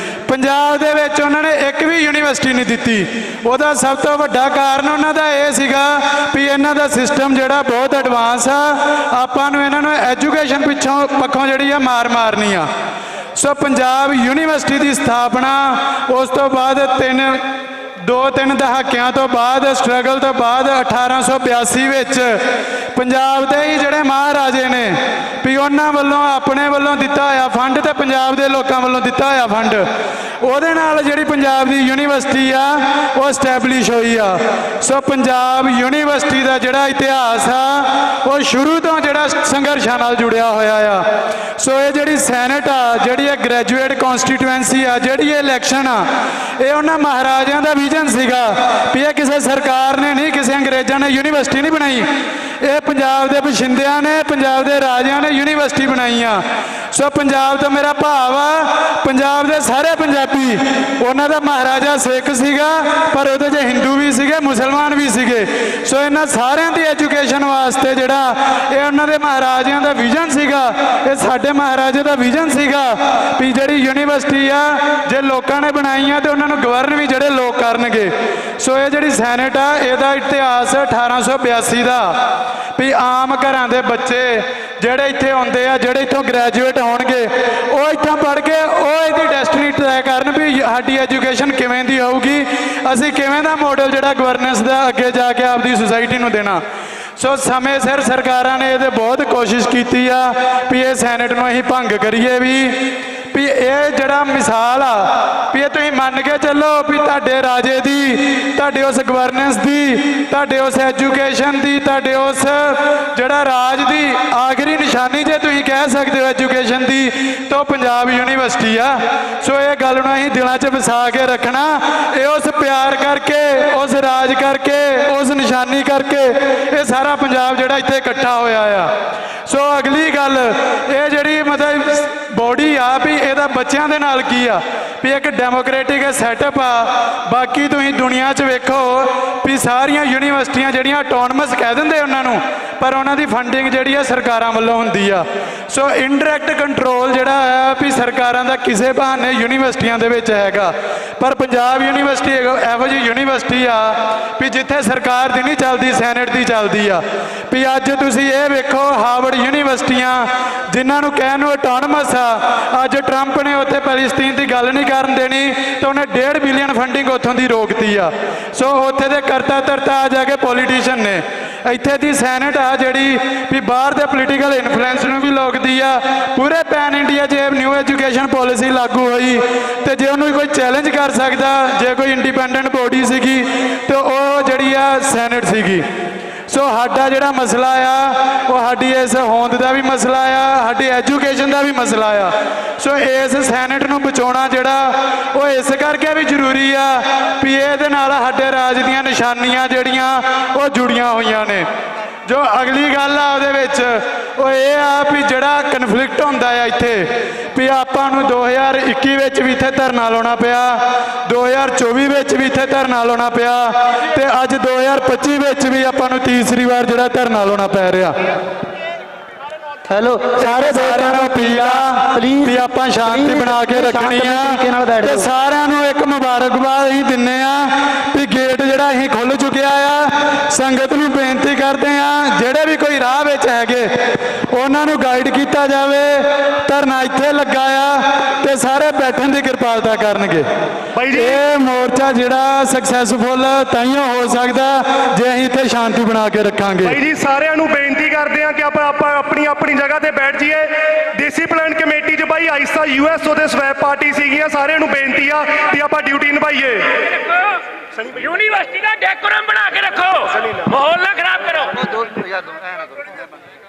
ਪੰਜਾਬ ਦੇ ਵਿੱਚ ਉਹਨਾਂ ਨੇ ਇੱਕ ਵੀ ਯੂਨੀਵਰਸਿਟੀ ਨਹੀਂ ਦਿੱਤੀ। ਉਹਦਾ ਸਭ ਤੋਂ ਵੱਡਾ ਕਾਰਨ ਉਹਨਾਂ ਦਾ ਇਹ ਸੀਗਾ ਵੀ ਇਹਨਾਂ ਦਾ ਸਿਸਟਮ ਜਿਹੜਾ ਬਹੁਤ ਐਡਵਾਂਸ ਆ, ਆਪਾਂ ਨੂੰ ਇਹਨਾਂ ਨੂੰ ਐਜੂਕੇਸ਼ਨ ਪੱਖੋਂ ਜਿਹੜੀ ਆ ਮਾਰ ਮਾਰਨੀ ਆ। ਸੋ ਪੰਜਾਬ ਯੂਨੀਵਰਸਿਟੀ ਦੀ ਸਥਾਪਨਾ ਉਸ ਤੋਂ ਬਾਅਦ 2-3 ਦਹਾਕਿਆਂ ਤੋਂ ਬਾਅਦ, ਸਟਰਗਲ ਤੋਂ ਬਾਅਦ 1882 ਵਿੱਚ ਪੰਜਾਬ ਦੇ ਹੀ ਜਿਹੜੇ ਮਹਾਰਾਜੇ ਨੇ ਵੀ ਉਹਨਾਂ ਵੱਲੋਂ ਆਪਣੇ ਵੱਲੋਂ ਦਿੱਤਾ ਹੋਇਆ ਫੰਡ ਤੇ ਪੰਜਾਬ ਦੇ ਲੋਕਾਂ ਵੱਲੋਂ ਦਿੱਤਾ ਹੋਇਆ ਫੰਡ, ਉਹਦੇ ਨਾਲ ਜਿਹੜੀ ਪੰਜਾਬ ਦੀ ਯੂਨੀਵਰਸਿਟੀ ਆ ਉਹ ਐਸਟੈਬਲਿਸ਼ ਹੋਈ ਆ। ਸੋ ਪੰਜਾਬ ਯੂਨੀਵਰਸਿਟੀ ਦਾ ਜਿਹੜਾ ਇਤਿਹਾਸ ਆ ਉਹ ਸ਼ੁਰੂ ਤੋਂ ਜਿਹੜਾ ਸੰਘਰਸ਼ਾਂ ਨਾਲ ਜੁੜਿਆ ਹੋਇਆ ਆ। ਸੋ ਇਹ ਜਿਹੜੀ ਸੈਨੇਟ ਆ, ਜਿਹੜੀ ਇਹ ਗ੍ਰੈਜੂਏਟ ਕੌਂਸਟੀਟੂਐਂਸੀ ਆ, ਜਿਹੜੀ ਇਹ ਇਲੈਕਸ਼ਨ ਆ, ਇਹ ਉਹਨਾਂ ਮਹਾਰਾਜਿਆਂ ਦਾ ਵਿਜ਼ਨ ਸੀਗਾ ਵੀ ਇਹ ਕਿਸੇ ਸਰਕਾਰ ਨੇ ਨਹੀਂ, ਕਿਸੇ ਅੰਗਰੇਜ਼ਾਂ ਨੇ ਯੂਨੀਵਰਸਿਟੀ ਨਹੀਂ ਬਣਾਈ, ਇਹ ਪੰਜਾਬ ਦੇ ਬਸ਼ਿੰਦਿਆਂ ਨੇ, ਪੰਜਾਬ ਦੇ ਰਾਜਿਆਂ ਨੇ ਯੂਨੀਵਰਸਿਟੀ ਬਣਾਈ ਆ। ਸੋ ਪੰਜਾਬ ਤੋਂ ਮੇਰਾ ਭਾਵ ਆ ਪੰਜਾਬ ਦੇ ਸਾਰੇ ਪੰਜਾਬੀ, ਉਹਨਾਂ ਦਾ ਮਹਾਰਾਜਾ ਸਿੱਖ ਸੀਗਾ ਪਰ ਉਹਦੇ 'ਚ ਹਿੰਦੂ ਵੀ ਸੀਗੇ, ਮੁਸਲਮਾਨ ਵੀ ਸੀਗੇ। ਸੋ ਇਹਨਾਂ ਸਾਰਿਆਂ ਦੀ ਐਜੂਕੇਸ਼ਨ ਵਾਸਤੇ ਜਿਹੜਾ ਇਹ ਉਹਨਾਂ ਦੇ ਮਹਾਰਾਜਿਆਂ ਦਾ ਵਿਜ਼ਨ ਸੀਗਾ, ਇਹ ਸਾਡੇ ਮਹਾਰਾਜੇ ਦਾ ਵਿਜ਼ਨ ਸੀਗਾ ਵੀ ਜਿਹੜੀ ਯੂਨੀਵਰਸਿਟੀ ਆ ਜੇ ਲੋਕਾਂ ਨੇ ਬਣਾਈ ਆ ਤੇ ਉਹਨਾਂ ਨੂੰ ਗਵਰਨ ਵੀ ਜਿਹੜੇ ਲੋਕ ਕਰਨਗੇ। ਸੋ ਇਹ ਜਿਹੜੀ ਸੈਨੇਟ ਆ, ਇਹਦਾ ਇਤਿਹਾਸ 1882 ਦਾ ਵੀ ਆਮ ਘਰਾਂ ਦੇ ਬੱਚੇ ਜਿਹੜੇ ਇੱਥੇ ਆਉਂਦੇ ਆ, ਜਿਹੜੇ ਇੱਥੋਂ ਗ੍ਰੈਜੂਏਟ ਹੋਣਗੇ, ਉਹ ਇੱਥੋਂ ਪੜ੍ਹ ਕੇ ਉਹ ਇਹਦੀ ਡੈਸਟੀਨੀ ਤੈਅ ਕਰਨ ਵੀ ਸਾਡੀ ਐਜੂਕੇਸ਼ਨ ਕਿਵੇਂ ਦੀ ਹੋਊਗੀ, ਅਸੀਂ ਕਿਵੇਂ ਦਾ ਮਾਡਲ ਜਿਹੜਾ ਗਵਰਨੈਂਸ ਦਾ ਅੱਗੇ ਜਾ ਕੇ ਆਪਦੀ ਸੁਸਾਇਟੀ ਨੂੰ ਦੇਣਾ। ਸੋ ਸਮੇਂ ਸਿਰ ਸਰਕਾਰਾਂ ਨੇ ਇਹਦੇ ਬਹੁਤ ਕੋਸ਼ਿਸ਼ ਕੀਤੀ ਆ ਵੀ ਇਹ ਸੈਨੇਟ ਨੂੰ ਅਸੀਂ ਭੰਗ ਕਰੀਏ ਵੀ ਇਹ ਜਿਹੜਾ ਮਿਸਾਲ ਆ ਵੀ ਇਹ ਤੁਸੀਂ ਮੰਨ ਕੇ ਚੱਲੋ ਵੀ ਤੁਹਾਡੇ ਰਾਜੇ ਦੀ, ਤੁਹਾਡੇ ਉਸ ਗਵਰਨੈਂਸ ਦੀ, ਤੁਹਾਡੇ ਉਸ ਐਜੂਕੇਸ਼ਨ ਦੀ, ਤੁਹਾਡੇ ਉਸ ਜਿਹੜਾ ਰਾਜ ਦੀ ਆਖਰੀ ਨਿਸ਼ਾਨੀ ਜੇ ਤੁਸੀਂ ਕਹਿ ਸਕਦੇ ਹੋ ਐਜੂਕੇਸ਼ਨ ਦੀ, ਤਾਂ ਪੰਜਾਬ ਯੂਨੀਵਰਸਿਟੀ ਆ। ਸੋ ਇਹ ਗੱਲ ਨੂੰ ਅਸੀਂ ਦਿਲਾਂ 'ਚ ਵਸਾ ਕੇ ਰੱਖਣਾ, ਇਹ ਉਸ ਪਿਆਰ ਕਰਕੇ, ਉਸ ਰਾਜ ਕਰਕੇ, ਉਸ ਨਿਸ਼ਾਨੀ ਕਰਕੇ ਇਹ ਸਾਰਾ ਪੰਜਾਬ ਜਿਹੜਾ ਇੱਥੇ ਇਕੱਠਾ ਹੋਇਆ ਆ। ਸੋ ਅਗਲੀ ਗੱਲ, ਇਹ ਜਿਹੜੀ ਮਤਲਬ ਬੋਡੀ ਆ ਵੀ ਇਹਦਾ ਬੱਚਿਆਂ ਦੇ ਨਾਲ ਕੀ ਆ ਵੀ ਇੱਕ ਡੈਮੋਕ੍ਰੈਟਿਕ ਸੈਟਅਪ ਆ। ਬਾਕੀ ਤੁਸੀਂ ਦੁਨੀਆ 'ਚ ਵੇਖੋ ਵੀ ਸਾਰੀਆਂ ਯੂਨੀਵਰਸਿਟੀਆਂ ਜਿਹੜੀਆਂ ਆਟੋਨਮਸ ਕਹਿ ਦਿੰਦੇ ਉਹਨਾਂ ਨੂੰ ਪਰ ਉਹਨਾਂ ਦੀ ਫੰਡਿੰਗ ਜਿਹੜੀ ਆ ਸਰਕਾਰਾਂ ਵੱਲੋਂ ਹੁੰਦੀ ਆ। ਸੋ ਇਨਡਾਇਰੈਕਟ ਕੰਟਰੋਲ ਜਿਹੜਾ ਆ ਵੀ ਸਰਕਾਰਾਂ ਦਾ ਕਿਸੇ ਬਹਾਨੇ ਯੂਨੀਵਰਸਿਟੀਆਂ ਦੇ ਵਿੱਚ ਹੈਗਾ, ਪਰ ਪੰਜਾਬ ਯੂਨੀਵਰਸਿਟੀ ਇਹੋ ਜਿਹੀ ਯੂਨੀਵਰਸਿਟੀ ਆ ਵੀ ਜਿੱਥੇ ਸਰਕਾਰ ਦੀ ਨਹੀਂ ਚੱਲਦੀ, ਸੈਨੇਟ ਦੀ ਚੱਲਦੀ ਆ। ਵੀ ਅੱਜ ਤੁਸੀਂ ਇਹ ਵੇਖੋ ਹਾਰਵਰਡ ਯੂਨੀਵਰਸਿਟੀਆਂ ਜਿਨ੍ਹਾਂ ਨੂੰ ਕਹਿਣ ਨੂੰ ਆਟੋਨਮਸ ਆ, ਅੱਜ ਟਰੰਪ ਨੇ ਉੱਥੇ ਪੈਲਸਤੀਨ ਦੀ ਗੱਲ ਨਹੀਂ ਕਰਨ ਦੇਣੀ ਤਾਂ ਉਹਨੇ 1.5 ਬਿਲੀਅਨ ਫੰਡਿੰਗ ਉੱਥੋਂ ਦੀ ਰੋਕਤੀ ਆ। ਸੋ ਉੱਥੇ ਦੇ ਕਰਤਾ ਧਰਤਾ ਆ ਜਾ ਕੇ ਪੋਲੀਟੀਸ਼ੀਅਨ ਨੇ। ਇੱਥੇ ਦੀ ਸੈਨੇਟ ਆ ਜਿਹੜੀ ਵੀ ਬਾਹਰ ਦੇ ਪੋਲੀਟੀਕਲ ਇਨਫਲੂਐਂਸ ਨੂੰ ਵੀ ਲੋਕਦੀ ਆ। ਪੂਰੇ ਪੈਨ ਇੰਡੀਆ ਜੇ ਨਿਊ ਐਜੂਕੇਸ਼ਨ ਪਾਲਿਸੀ ਲਾਗੂ ਹੋਈ ਤੇ ਜੇ ਉਹਨੂੰ ਕੋਈ ਚੈਲੰਜ ਕਰ ਸਕਦਾ, ਜੇ ਕੋਈ ਇੰਡੀਪੈਂਡੈਂਟ ਬੋਡੀ ਸੀਗੀ ਤੇ ਉਹ ਜਿਹੜੀ ਆ ਸੈਨੇਟ ਸੀਗੀ। ਸੋ ਸਾਡਾ ਜਿਹੜਾ ਮਸਲਾ ਆ ਉਹ ਸਾਡੀ ਇਸ ਹੋਂਦ ਦਾ ਵੀ ਮਸਲਾ ਆ, ਸਾਡੀ ਐਜੂਕੇਸ਼ਨ ਦਾ ਵੀ ਮਸਲਾ ਆ। ਸੋ ਇਸ ਸੈਨੇਟ ਨੂੰ ਬਚਾਉਣਾ ਜਿਹੜਾ ਉਹ ਇਸ ਕਰਕੇ ਵੀ ਜ਼ਰੂਰੀ ਆ ਵੀ ਇਹਦੇ ਨਾਲ ਸਾਡੇ ਰਾਜ ਦੀਆਂ ਨਿਸ਼ਾਨੀਆਂ ਜਿਹੜੀਆਂ ਉਹ ਜੁੜੀਆਂ ਹੋਈਆਂ ਨੇ। ਜੋ ਅਗਲੀ ਗੱਲ ਆ ਉਹਦੇ ਵਿੱਚ ਉਹ ਇਹ ਆ ਵੀ ਜਿਹੜਾ ਕਨਫਲਿਕਟ ਹੁੰਦਾ ਆ ਇੱਥੇ ਵੀ ਆਪਾਂ ਨੂੰ 2021 ਵਿੱਚ ਵੀ ਇੱਥੇ ਧਰਨਾ ਲਾਉਣਾ ਪਿਆ, 2024 ਵਿੱਚ ਵੀ ਇੱਥੇ ਧਰਨਾ ਲਾਉਣਾ ਪਿਆ ਤੇ ਅੱਜ 2025 ਵਿੱਚ ਵੀ ਆਪਾਂ ਨੂੰ ਤੀਸਰੀ ਵਾਰ ਜਿਹੜਾ ਧਰਨਾ ਲਾਉਣਾ ਪੈ ਰਿਹਾ। ਹੈਲੋ ਸਾਰੇ ਸਾਰਿਆਂ ਨੂੰ ਅਪੀਲ ਆ ਪਲੀਜ਼ ਵੀ ਆਪਾਂ ਸ਼ਾਂਤੀ ਬਣਾ ਕੇ ਰੱਖਣੀ ਆ ਤੇ ਸਾਰਿਆਂ ਨੂੰ ਇੱਕ ਮੁਬਾਰਕਬਾਦ ਅਸੀਂ ਦਿੰਨੇ ਆ ਵੀ ਗੇਟ ਜਿਹੜਾ ਅਸੀਂ ਖੁੱਲ ਚੁੱਕਿਆ ਆ। ਸੰਗਤ ਨੂੰ ਬੇਨਤੀ ਕਰਦੇ ਆ ਜਿਹੜੇ ਵੀ ਕੋਈ ਰਾਹ ਵਿੱਚ ਹੈਗੇ ਉਹਨਾਂ ਨੂੰ ਗਾਈਡ ਕੀਤਾ ਜਾਵੇ। ਧਰਨਾ ਇੱਥੇ ਲੱਗਾ ਆ ਤੇ ਸਾਰੇ ਬੈਠਣ ਦੀ ਕਿਰਪਾਲਤਾ ਕਰਨਗੇ। ਇਹ ਮੋਰਚਾ ਜਿਹੜਾ ਸਕਸੈਸਫੁਲ ਤਾਈਓ ਹੋ ਸਕਦਾ ਜੇ ਅਸੀਂ ਇੱਥੇ ਸ਼ਾਂਤੀ ਬਣਾ ਕੇ ਰੱਖਾਂਗੇ। ਭਾਈ ਜੀ ਸਾਰਿਆਂ ਨੂੰ ਬੇਨਤੀ ਕਰਦੇ ਆ ਕਿ ਆਪਾਂ ਆਪਣੀ ਜਗ੍ਹਾ ਤੇ ਬੈਠ ਜਾਈਏ। ਡਿਸਿਪਲਿਨ ਕਮੇਟੀ 'ਚ ਭਾਈ ਆਇਸਾ USO ਦੇ ਸਵੈਪ ਪਾਰਟੀ ਸੀਗੀਆਂ, ਸਾਰਿਆਂ ਨੂੰ ਬੇਨਤੀ ਆ ਵੀ ਆਪਾਂ ਡਿਊਟੀ ਨਿਭਾਈਏ। ਯੂਨੀਵਰਸਿਟੀ ਦਾ ਡੈਕੋਰਮ ਬਣਾ ਕੇ ਰੱਖੋ, ਮਾਹੌਲ ਨਾ ਖਰਾਬ ਕਰੋ।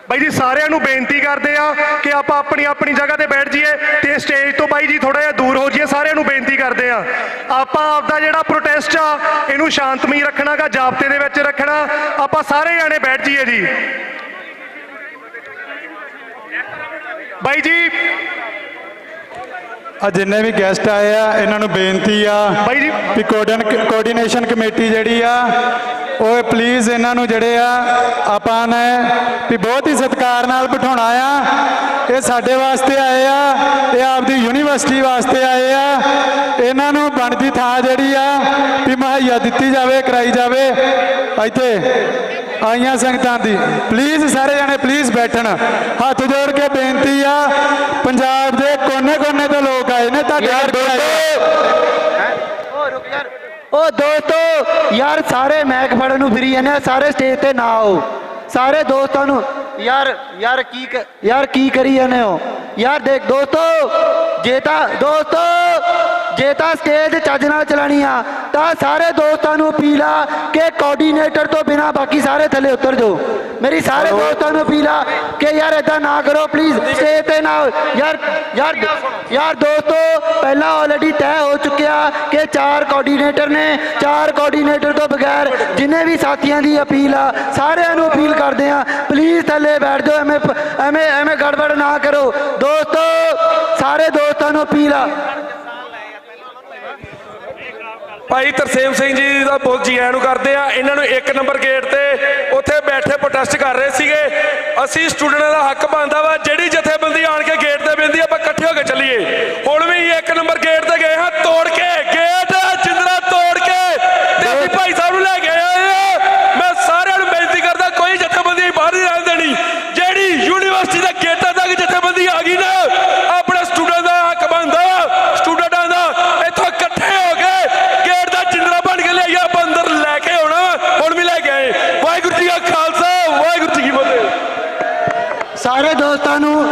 ਬਾਈ ਜੀ ਸਾਰਿਆਂ ਨੂੰ ਬੇਨਤੀ ਕਰਦੇ ਆ ਕਿ ਆਪਾਂ ਆਪਣੀ ਜਗ੍ਹਾ ਤੇ ਬੈਠ ਜਾਈਏ ਤੇ ਸਟੇਜ ਤੋਂ ਬਾਈ ਜੀ ਥੋੜਾ ਜਿਹਾ ਦੂਰ ਹੋ ਜਾਈਏ। ਸਾਰਿਆਂ ਨੂੰ ਬੇਨਤੀ ਕਰਦੇ ਆ ਆਪਾਂ ਆਪਦਾ ਜਿਹੜਾ ਪ੍ਰੋਟੈਸਟ ਆ ਇਹਨੂੰ ਸ਼ਾਂਤਮਈ ਰੱਖਣਾਗਾ, ਜ਼ਾਬਤੇ ਦੇ ਵਿੱਚ ਰੱਖਣਾ। ਆਪਾਂ ਸਾਰੇ ਜਾਣੇ ਬੈਠ ਜਾਈਏ ਜੀ। ਬਾਈ ਜੀ ਆ ਜਿੰਨੇ ਵੀ ਗੈਸਟ ਆਏ ਆ ਇਹਨਾਂ ਨੂੰ ਬੇਨਤੀ ਆ ਬਾਈ ਜੀ ਵੀ ਕੋਆਰਡੀਨੇਸ਼ਨ ਕਮੇਟੀ ਜਿਹੜੀ ਆ ਉਹ ਪਲੀਜ਼ ਇਹਨਾਂ ਨੂੰ ਜਿਹੜੇ ਆ ਆਪਾਂ ਨੇ ਵੀ ਬਹੁਤ ਹੀ ਸਤਿਕਾਰ ਨਾਲ ਬਿਠਾਉਣਾ ਆ। ਇਹ ਸਾਡੇ ਵਾਸਤੇ ਆਏ ਆ, ਇਹ ਆਪਦੀ ਯੂਨੀਵਰਸਿਟੀ ਵਾਸਤੇ ਆਏ ਆ। ਇਹਨਾਂ ਨੂੰ ਬਣਦੀ ਥਾਂ ਜਿਹੜੀ ਆ ਵੀ ਮੁਹੱਈਆ ਦਿੱਤੀ ਜਾਵੇ, ਕਰਾਈ ਜਾਵੇ। ਇੱਥੇ ਆਈਆਂ ਸੰਗਤਾਂ ਦੀ ਪਲੀਜ਼ ਸਾਰੇ ਜਾਣੇ ਪਲੀਜ਼ ਬੈਠਣ। ਹੱਥ ਜੋੜ ਕੇ ਬੇਨਤੀ ਆ, ਪੰਜਾਬ ਦੇ ਕੋਨੇ-ਕੋਨੇ ਤੋਂ ਲੋਕ ਆਏ ਨੇ ਤੁਹਾਡੇ ਉਹ ਦੋਸਤੋ ਯਾਰ ਸਾਰੇ ਮੈਕ ਫੜਨ ਨੂੰ ਫਿਰੀ ਜਾਂਦੇ ਆ, ਸਾਰੇ ਸਟੇਜ ਤੇ ਨਾ ਆਓ। ਸਾਰੇ ਦੋਸਤਾਂ ਨੂੰ ਯਾਰ ਕੀ ਕਰੀ ਜਾਂਦੇ ਹੋ ਯਾਰ। ਦੇਖ ਦੋਸਤੋ ਜੇ ਤਾਂ ਸਟੇਜ ਚੱਜ ਨਾਲ ਚਲਾਣੀ ਆ ਤਾਂ ਸਾਰੇ ਦੋਸਤਾਂ ਨੂੰ ਅਪੀਲ ਆ ਕਿ ਕੋਆਰਡੀਨੇਟਰ ਤੋਂ ਬਿਨਾ ਬਾਕੀ ਸਾਰੇ ਥੱਲੇ ਉਤਰ ਜਾਓ। ਮੇਰੀ ਸਾਰੇ ਦੋਸਤਾਂ ਨੂੰ ਅਪੀਲ ਆ ਕਿ ਯਾਰ ਇਦਾਂ ਨਾ ਕਰੋ ਪਲੀਜ਼, ਸਟੇਜ ਤੇ ਨਾ ਯਾਰ ਦੋਸਤੋ ਪਹਿਲਾਂ ਆਲਰੇਡੀ ਤੈਅ ਹੋ ਚੁੱਕਿਆ ਕਿ 4 ਕੋਆਰਡੀਨੇਟਰ ਨੇ। 4 ਕੋਆਰਡੀਨੇਟਰ ਤੋਂ ਬਗੈਰ ਜਿੰਨੇ ਵੀ ਸਾਥੀਆਂ ਦੀ ਅਪੀਲ ਆ ਸਾਰਿਆਂ ਨੂੰ ਅਪੀਲ ਕਰਦੇ ਆ ਪਲੀਜ਼ ਥੱਲੇ ਬੈਠ ਜਾਓ। ਐਵੇਂ ਗੜਬੜ ਨਾ ਕਰੋ ਦੋਸਤੋ, ਸਾਰੇ ਦੋਸਤਾਂ ਨੂੰ ਅਪੀਲ ਆ। ਭਾਈ ਤਰਸੇਮ ਸਿੰਘ ਜੀ ਦਾ ਬਹੁਤ ਜੀ ਆਇਆਂ ਨੂੰ ਕਰਦੇ ਆ। ਇਹਨਾਂ ਨੂੰ 1 ਨੰਬਰ ਗੇਟ ਤੇ ਉੱਥੇ ਬੈਠੇ ਪ੍ਰੋਟੈਸਟ ਕਰ ਰਹੇ ਸੀਗੇ। ਅਸੀਂ ਸਟੂਡੈਂਟਾਂ ਦਾ ਹੱਕ ਬਣਦਾ ਵਾ ਜਿਹੜੀ ਜਥੇਬੰਦੀ ਆਣ ਕੇ ਗੇਟ ਤੇ ਬਹਿੰਦੀ ਆਪਾਂ ਇਕੱਠੇ ਹੋ ਕੇ ਚੱਲੀਏ। ਹੁਣ ਵੀ 1 ਨੰਬਰ ਗੇਟ ਤੇ ਗਏ ਹਾਂ, ਤੋੜ ਕੇ ਗੇਟ ਜਿੰਦਰਾ ਤੋੜ ਕੇ ਤੇ ਅਸੀਂ ਭਾਈ ਸਾਹਿਬ ਨੂੰ ਲੈ ਕੇ ਆਏ ਆ। ਮੈਂ ਸਾਰਿਆਂ ਨੂੰ ਬੇਨਤੀ ਕਰਦਾ ਕੋਈ ਜਥੇਬੰਦੀ ਬਾਹਰ ਨਹੀਂ ਰਹਿਣ ਦੇਣੀ। ਜਿਹੜੀ ਯੂਨੀਵਰਸਿਟੀ ਦੇ ਗੇਟਾਂ ਤੱਕ ਜਥੇਬੰਦੀ ਆ ਗਈ ਨਾ, ਆਪਣੇ ਸਟੂਡੈਂਟ ਦਾ ਹੱਕ ਬਣਦਾ ਸਟੂਡੈਂਟਾਂ ਦਾ ਇੱਥੋਂ ਇਕੱਠੇ ਹੋ ਕੇ ਗੇਟ ਦਾ ਜਿੰਦਰਾ ਬਣ ਕੇ ਲਿਆਈਏ, ਆਪਾਂ ਅੰਦਰ ਲੈ ਕੇ ਆਉਣਾ। ਹੁਣ ਵੀ ਲੈ ਕੇ ਆਏ। ਵਾਹਿਗੁਰੂ ਜੀ ਕਾ ਖਾਲਸਾ, ਵਾਹਿਗੁਰੂ ਜੀ ਕੀ ਫਤਿਹ। ਸਾਰੇ ਦੋਸਤਾਂ ਨੂੰ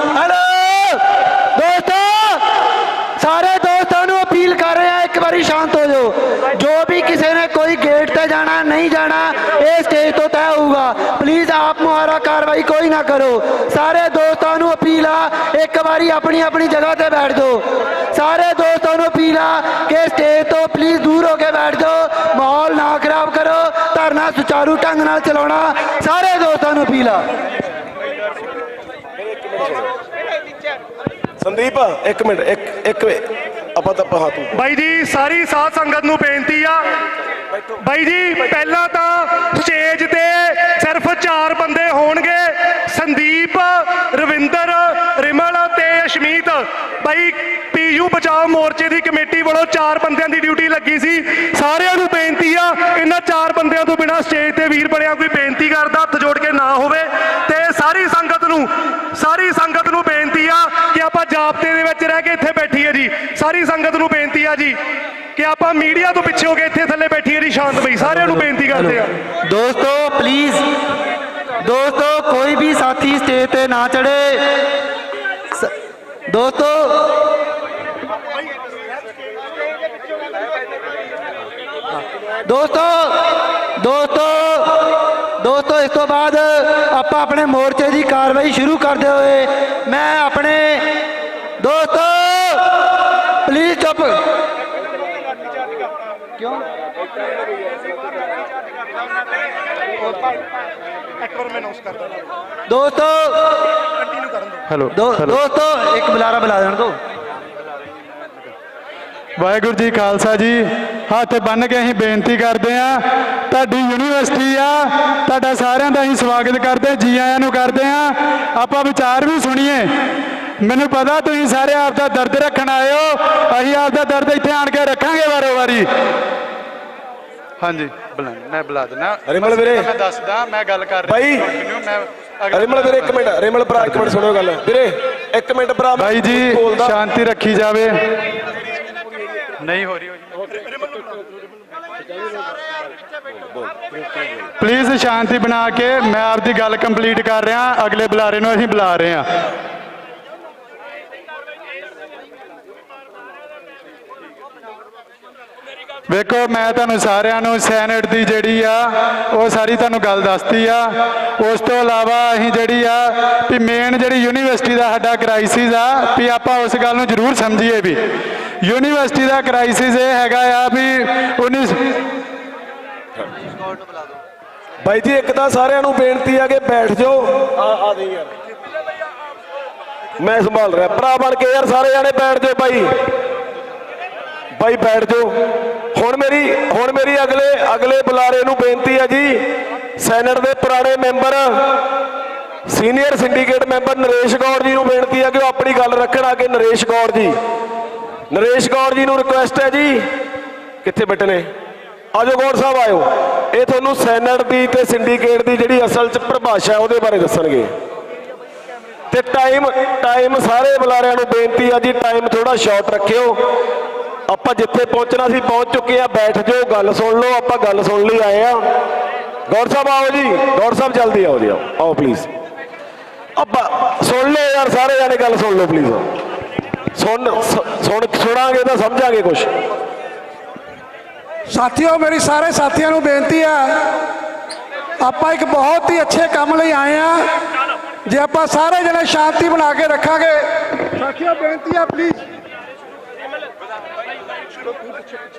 ਸਾਰੇ ਦੋਸਤਾਂ ਨੂੰ ਅਪੀਲ ਕਰ ਰਹੇ ਆ ਇੱਕ ਵਾਰੀ ਸ਼ਾਂਤ ਹੋ ਜਾਓ। ਜੋ ਵੀ ਕਿਸੇ ਨੇ ਕੋਈ ਗੇਟ ਤੇ ਜਾਣਾ ਨਹੀਂ ਜਾਣਾ ਇਹ ਸਟੇਜ ਤੋਂ ਤੈਅ ਹੋਊਗਾ। ਪਲੀਜ਼ ਆਪ ਮੁਹਾਰਾ ਕਾਰਵਾਈ ਕੋਈ ਨਾ ਕਰੋ। ਸਾਰੇ ਦੋਸਤਾਂ ਨੂੰ ਅਪੀਲ ਆ ਇੱਕ ਵਾਰੀ ਆਪਣੀ ਜਗ੍ਹਾ ਤੇ ਬੈਠ ਜਾਓ। ਸਾਰੇ ਦੋਸਤਾਂ ਨੂੰ ਅਪੀਲ ਆ ਕਿ ਸਟੇਜ ਤੋਂ ਪਲੀਜ਼ ਦੂਰ ਹੋ ਕੇ ਬੈਠ ਜਾਓ, ਮਾਹੌਲ ਨਾ ਖਰਾਬ ਕਰੋ, ਧਰਨਾ ਸੁਚਾਰੂ ਢੰਗ ਨਾਲ ਚਲਾਉਣਾ। ਸਾਰੇ ਦੋਸਤਾਂ ਨੂੰ ਅਪੀਲ ਆ। ਸੰਦੀਪ 1 ਮਿੰਟ ਇੱਕ ਆਪਾਂ ਤਾਂ ਹੱਥ ਬਾਈ ਜੀ ਸਾਰੀ ਸਾਧ ਸੰਗਤ ਨੂੰ ਬੇਨਤੀ ਆ ਬਾਈ ਜੀ ਪਹਿਲਾਂ ਤਾਂ ਸਟੇਜ ਤੇ ਸਿਰਫ 4 ਬੰਦੇ ਹੋਣਗੇ, ਸੰਦੀਪ, ਰਵਿੰਦਰ, ਰਿਮਲ ਤੇ ਅਸ਼ਮੀਤ। ਬਾਈ ਪੀਯੂ ਬਚਾਓ ਮੋਰਚੇ ਦੀ ਕਮੇਟੀ ਵੱਲੋਂ 4 ਬੰਦਿਆਂ ਦੀ ਡਿਊਟੀ ਲੱਗੀ ਸੀ। ਸਾਰਿਆਂ ਨੂੰ ਬੇਨਤੀ ਆ, ਇਹਨਾਂ 4 ਬੰਦਿਆਂ ਤੋਂ ਬਿਨਾਂ ਸਟੇਜ ਤੇ ਵੀਰ ਬਣਿਆ ਕੋਈ ਬੇਨਤੀ ਕਰਦਾ ਹੱਥ ਜੋੜ ਕੇ ਨਾ ਹੋਵੇ। ਤੇ ਸਾਰੀ ਸੰਗਤ ਨੂੰ ਬੇਨਤੀ ਆ ਕਿ ਆਪਾਂ ਜਾਬਤੇ ਦੇ ਵਿੱਚ ਰਹਿ ਕੇ ਇੱਥੇ ਬੈਠੀਏ ਜੀ। ਸਾਰੀ ਸੰਗਤ ਨੂੰ ਬੇਨਤੀ ਆ ਜੀ ਕਿ ਆਪਾਂ ਮੀਡੀਆ ਤੋਂ ਪਿੱਛੇ ਹੋ ਕੇ ਇੱਥੇ ਥੱਲੇ ਬੈਠੀਏ ਜੀ, ਸ਼ਾਂਤ ਬਈ। ਸਾਰਿਆਂ ਨੂੰ ਬੇਨਤੀ ਕਰਦੇ ਆ दोस्तों प्लीज, दोस्तों कोई भी साथी स्टेज पे ना चढ़े। दोस्तों इस तो बाद आप अपने मोर्चे की कार्रवाई शुरू करते हुए मैं अपने दोस्तों प्लीज चुप क्यों दोस्तों दोस्तों एक बुलारा बुला देना दो। ਵਾਹਿਗੁਰੂ ਜੀ ਖਾਲਸਾ ਜੀ, ਹੱਥ ਬੰਨ੍ਹ ਕੇ ਅਸੀਂ ਬੇਨਤੀ ਕਰਦੇ ਹਾਂ, ਤੁਹਾਡੀ ਯੂਨੀਵਰਸਿਟੀ ਆ, ਤੁਹਾਡਾ ਸਾਰਿਆਂ ਦਾ ਅਸੀਂ ਸਵਾਗਤ ਕਰਦੇ, ਜੀ ਆਇਆਂ ਨੂੰ ਕਰਦੇ ਹਾਂ। ਆਪਾਂ ਵਿਚਾਰ ਵੀ ਸੁਣੀਏ। ਮੈਨੂੰ ਪਤਾ ਤੁਸੀਂ ਸਾਰੇ ਆਪ ਦਾ ਦਰਦ ਰੱਖਣ ਆਏ ਹੋ, ਅਸੀਂ ਆਪ ਦਾ ਦਰਦ ਇੱਥੇ ਆਣ ਕੇ ਰੱਖਾਂਗੇ ਵਾਰੋ ਵਾਰੀ। ਹਾਂਜੀ ਮੈਂ ਬੁਲਾ ਦਿੰਦਾ। ਰਿਮਲ ਵੀਰੇ ਮੈਂ ਦੱਸਦਾ, ਮੈਂ ਗੱਲ ਕਰ ਰਿਹਾ ਬਾਈ। ਰਿਮਲ ਵੀਰੇ ਇੱਕ ਮਿੰਟ, ਰਿਮਲ ਭਰਾ ਇੱਕ ਮਿੰਟ ਸੁਣਿਓ ਗੱਲ। ਵੀਰੇ ਇੱਕ ਮਿੰਟ ਭਰਾ, ਬਾਈ ਜੀ ਸ਼ਾਂਤੀ ਰੱਖੀ ਜਾਵੇ। ਨਹੀਂ ਹੋ ਰਹੀ ਪਲੀਜ਼ ਸ਼ਾਂਤੀ ਬਣਾ ਕੇ ਮੈਂ ਆਪਦੀ ਗੱਲ ਕੰਪਲੀਟ ਕਰ ਰਿਹਾ। ਅਗਲੇ ਬੁਲਾਰੇ ਨੂੰ ਅਸੀਂ ਬੁਲਾ ਰਹੇ ਹਾਂ। ਵੇਖੋ ਮੈਂ ਤੁਹਾਨੂੰ ਸਾਰਿਆਂ ਨੂੰ ਸੈਨੇਟ ਦੀ ਜਿਹੜੀ ਆ ਉਹ ਸਾਰੀ ਤੁਹਾਨੂੰ ਗੱਲ ਦੱਸਤੀ ਆ। ਉਸ ਤੋਂ ਇਲਾਵਾ ਅਸੀਂ ਜਿਹੜੀ ਆ ਵੀ ਮੇਨ ਜਿਹੜੀ ਯੂਨੀਵਰਸਿਟੀ ਦਾ ਸਾਡਾ ਕ੍ਰਾਈਸਿਸ ਆ, ਵੀ ਆਪਾਂ ਉਸ ਗੱਲ ਨੂੰ ਜ਼ਰੂਰ ਸਮਝੀਏ। ਵੀ ਯੂਨੀਵਰਸਿਟੀ ਦਾ ਕ੍ਰਾਈਸਿਸ ਇਹ ਹੈਗਾ ਆ ਵੀ 19 ਬਾਈ ਜੀ ਇੱਕ ਤਾਂ ਸਾਰਿਆਂ ਨੂੰ ਬੇਨਤੀ ਆ ਕਿ ਬੈਠ ਜਾਓ। ਆ ਦੇ ਯਾਰ, ਮੈਂ ਸੰਭਾਲ ਰਿਹਾ। ਭਰਾ ਬਣ ਕੇ ਯਾਰ ਸਾਰੇ ਜਾਣੇ ਬੈਠ ਜਾਓ ਬਾਈ, ਬਾਈ ਬੈਠ ਜਾਓ। ਹੁਣ ਮੇਰੀ ਅਗਲੇ ਬੁਲਾਰੇ ਨੂੰ ਬੇਨਤੀ ਆ ਜੀ, ਸੈਨੇਟ ਦੇ ਪੁਰਾਣੇ member senior syndicate member Naresh ਗੌਰ ਜੀ ਨੂੰ ਬੇਨਤੀ ਆ ਕਿ ਉਹ ਆਪਣੀ ਗੱਲ ਰੱਖਣ। ਆ ਕੇ ਨਰੇਸ਼ ਗੌਰ ਜੀ ਨੂੰ ਰਿਕੁਐਸਟ ਹੈ ਜੀ, ਕਿੱਥੇ ਬੈਠੇ ਨੇ? ਆਜੋ ਗੌਰ ਸਾਹਿਬ ਆਇਓ। ਇਹ ਤੁਹਾਨੂੰ ਸੈਨੇਟ ਦੀ ਤੇ ਸਿੰਡੀਕੇਟ ਦੀ ਜਿਹੜੀ ਅਸਲ 'ਚ ਪਰਿਭਾਸ਼ਾ ਹੈ ਉਹਦੇ ਬਾਰੇ ਦੱਸਣਗੇ। ਤੇ ਟਾਈਮ ਸਾਰੇ ਬੁਲਾਰਿਆਂ ਨੂੰ ਬੇਨਤੀ ਆ ਜੀ, ਟਾਈਮ ਥੋੜਾ ਸ਼ਾਰਟ ਰੱਖਿਓ। ਆਪਾਂ ਜਿੱਥੇ ਪਹੁੰਚਣਾ ਸੀ ਪਹੁੰਚ ਚੁੱਕੇ ਆ। ਬੈਠ ਜਾਓ, ਗੱਲ ਸੁਣ ਲਓ। ਆਪਾਂ ਗੱਲ ਸੁਣ ਲਈ ਆਏ ਆ। ਗੌਰ ਸਾਹਿਬ ਆਓ ਜੀ, ਗੌਰ ਸਾਹਿਬ ਜਲਦੀ ਆਓ ਜੀ, ਆਓ ਪਲੀਜ਼। ਆਪਾਂ ਸੁਣ ਲਓ ਯਾਰ, ਸਾਰੇ ਜਾਣੇ ਗੱਲ ਸੁਣ ਲਓ ਪਲੀਜ਼। ਸੁਣਾਂਗੇ ਤਾਂ ਸਮਝਾਂਗੇ ਕੁਛ। ਸਾਥੀਓ ਮੇਰੀ ਸਾਰੇ ਸਾਥੀਆਂ ਨੂੰ ਬੇਨਤੀ ਆ, ਆਪਾਂ ਇੱਕ ਬਹੁਤ ਹੀ ਅੱਛੇ ਕੰਮ ਲਈ ਆਏ ਆ। ਜੇ ਆਪਾਂ ਸਾਰੇ ਜਣੇ ਸ਼ਾਂਤੀ ਬਣਾ ਕੇ ਰੱਖਾਂਗੇ। ਸਾਥੀਓ ਬੇਨਤੀ ਆ ਪਲੀਜ਼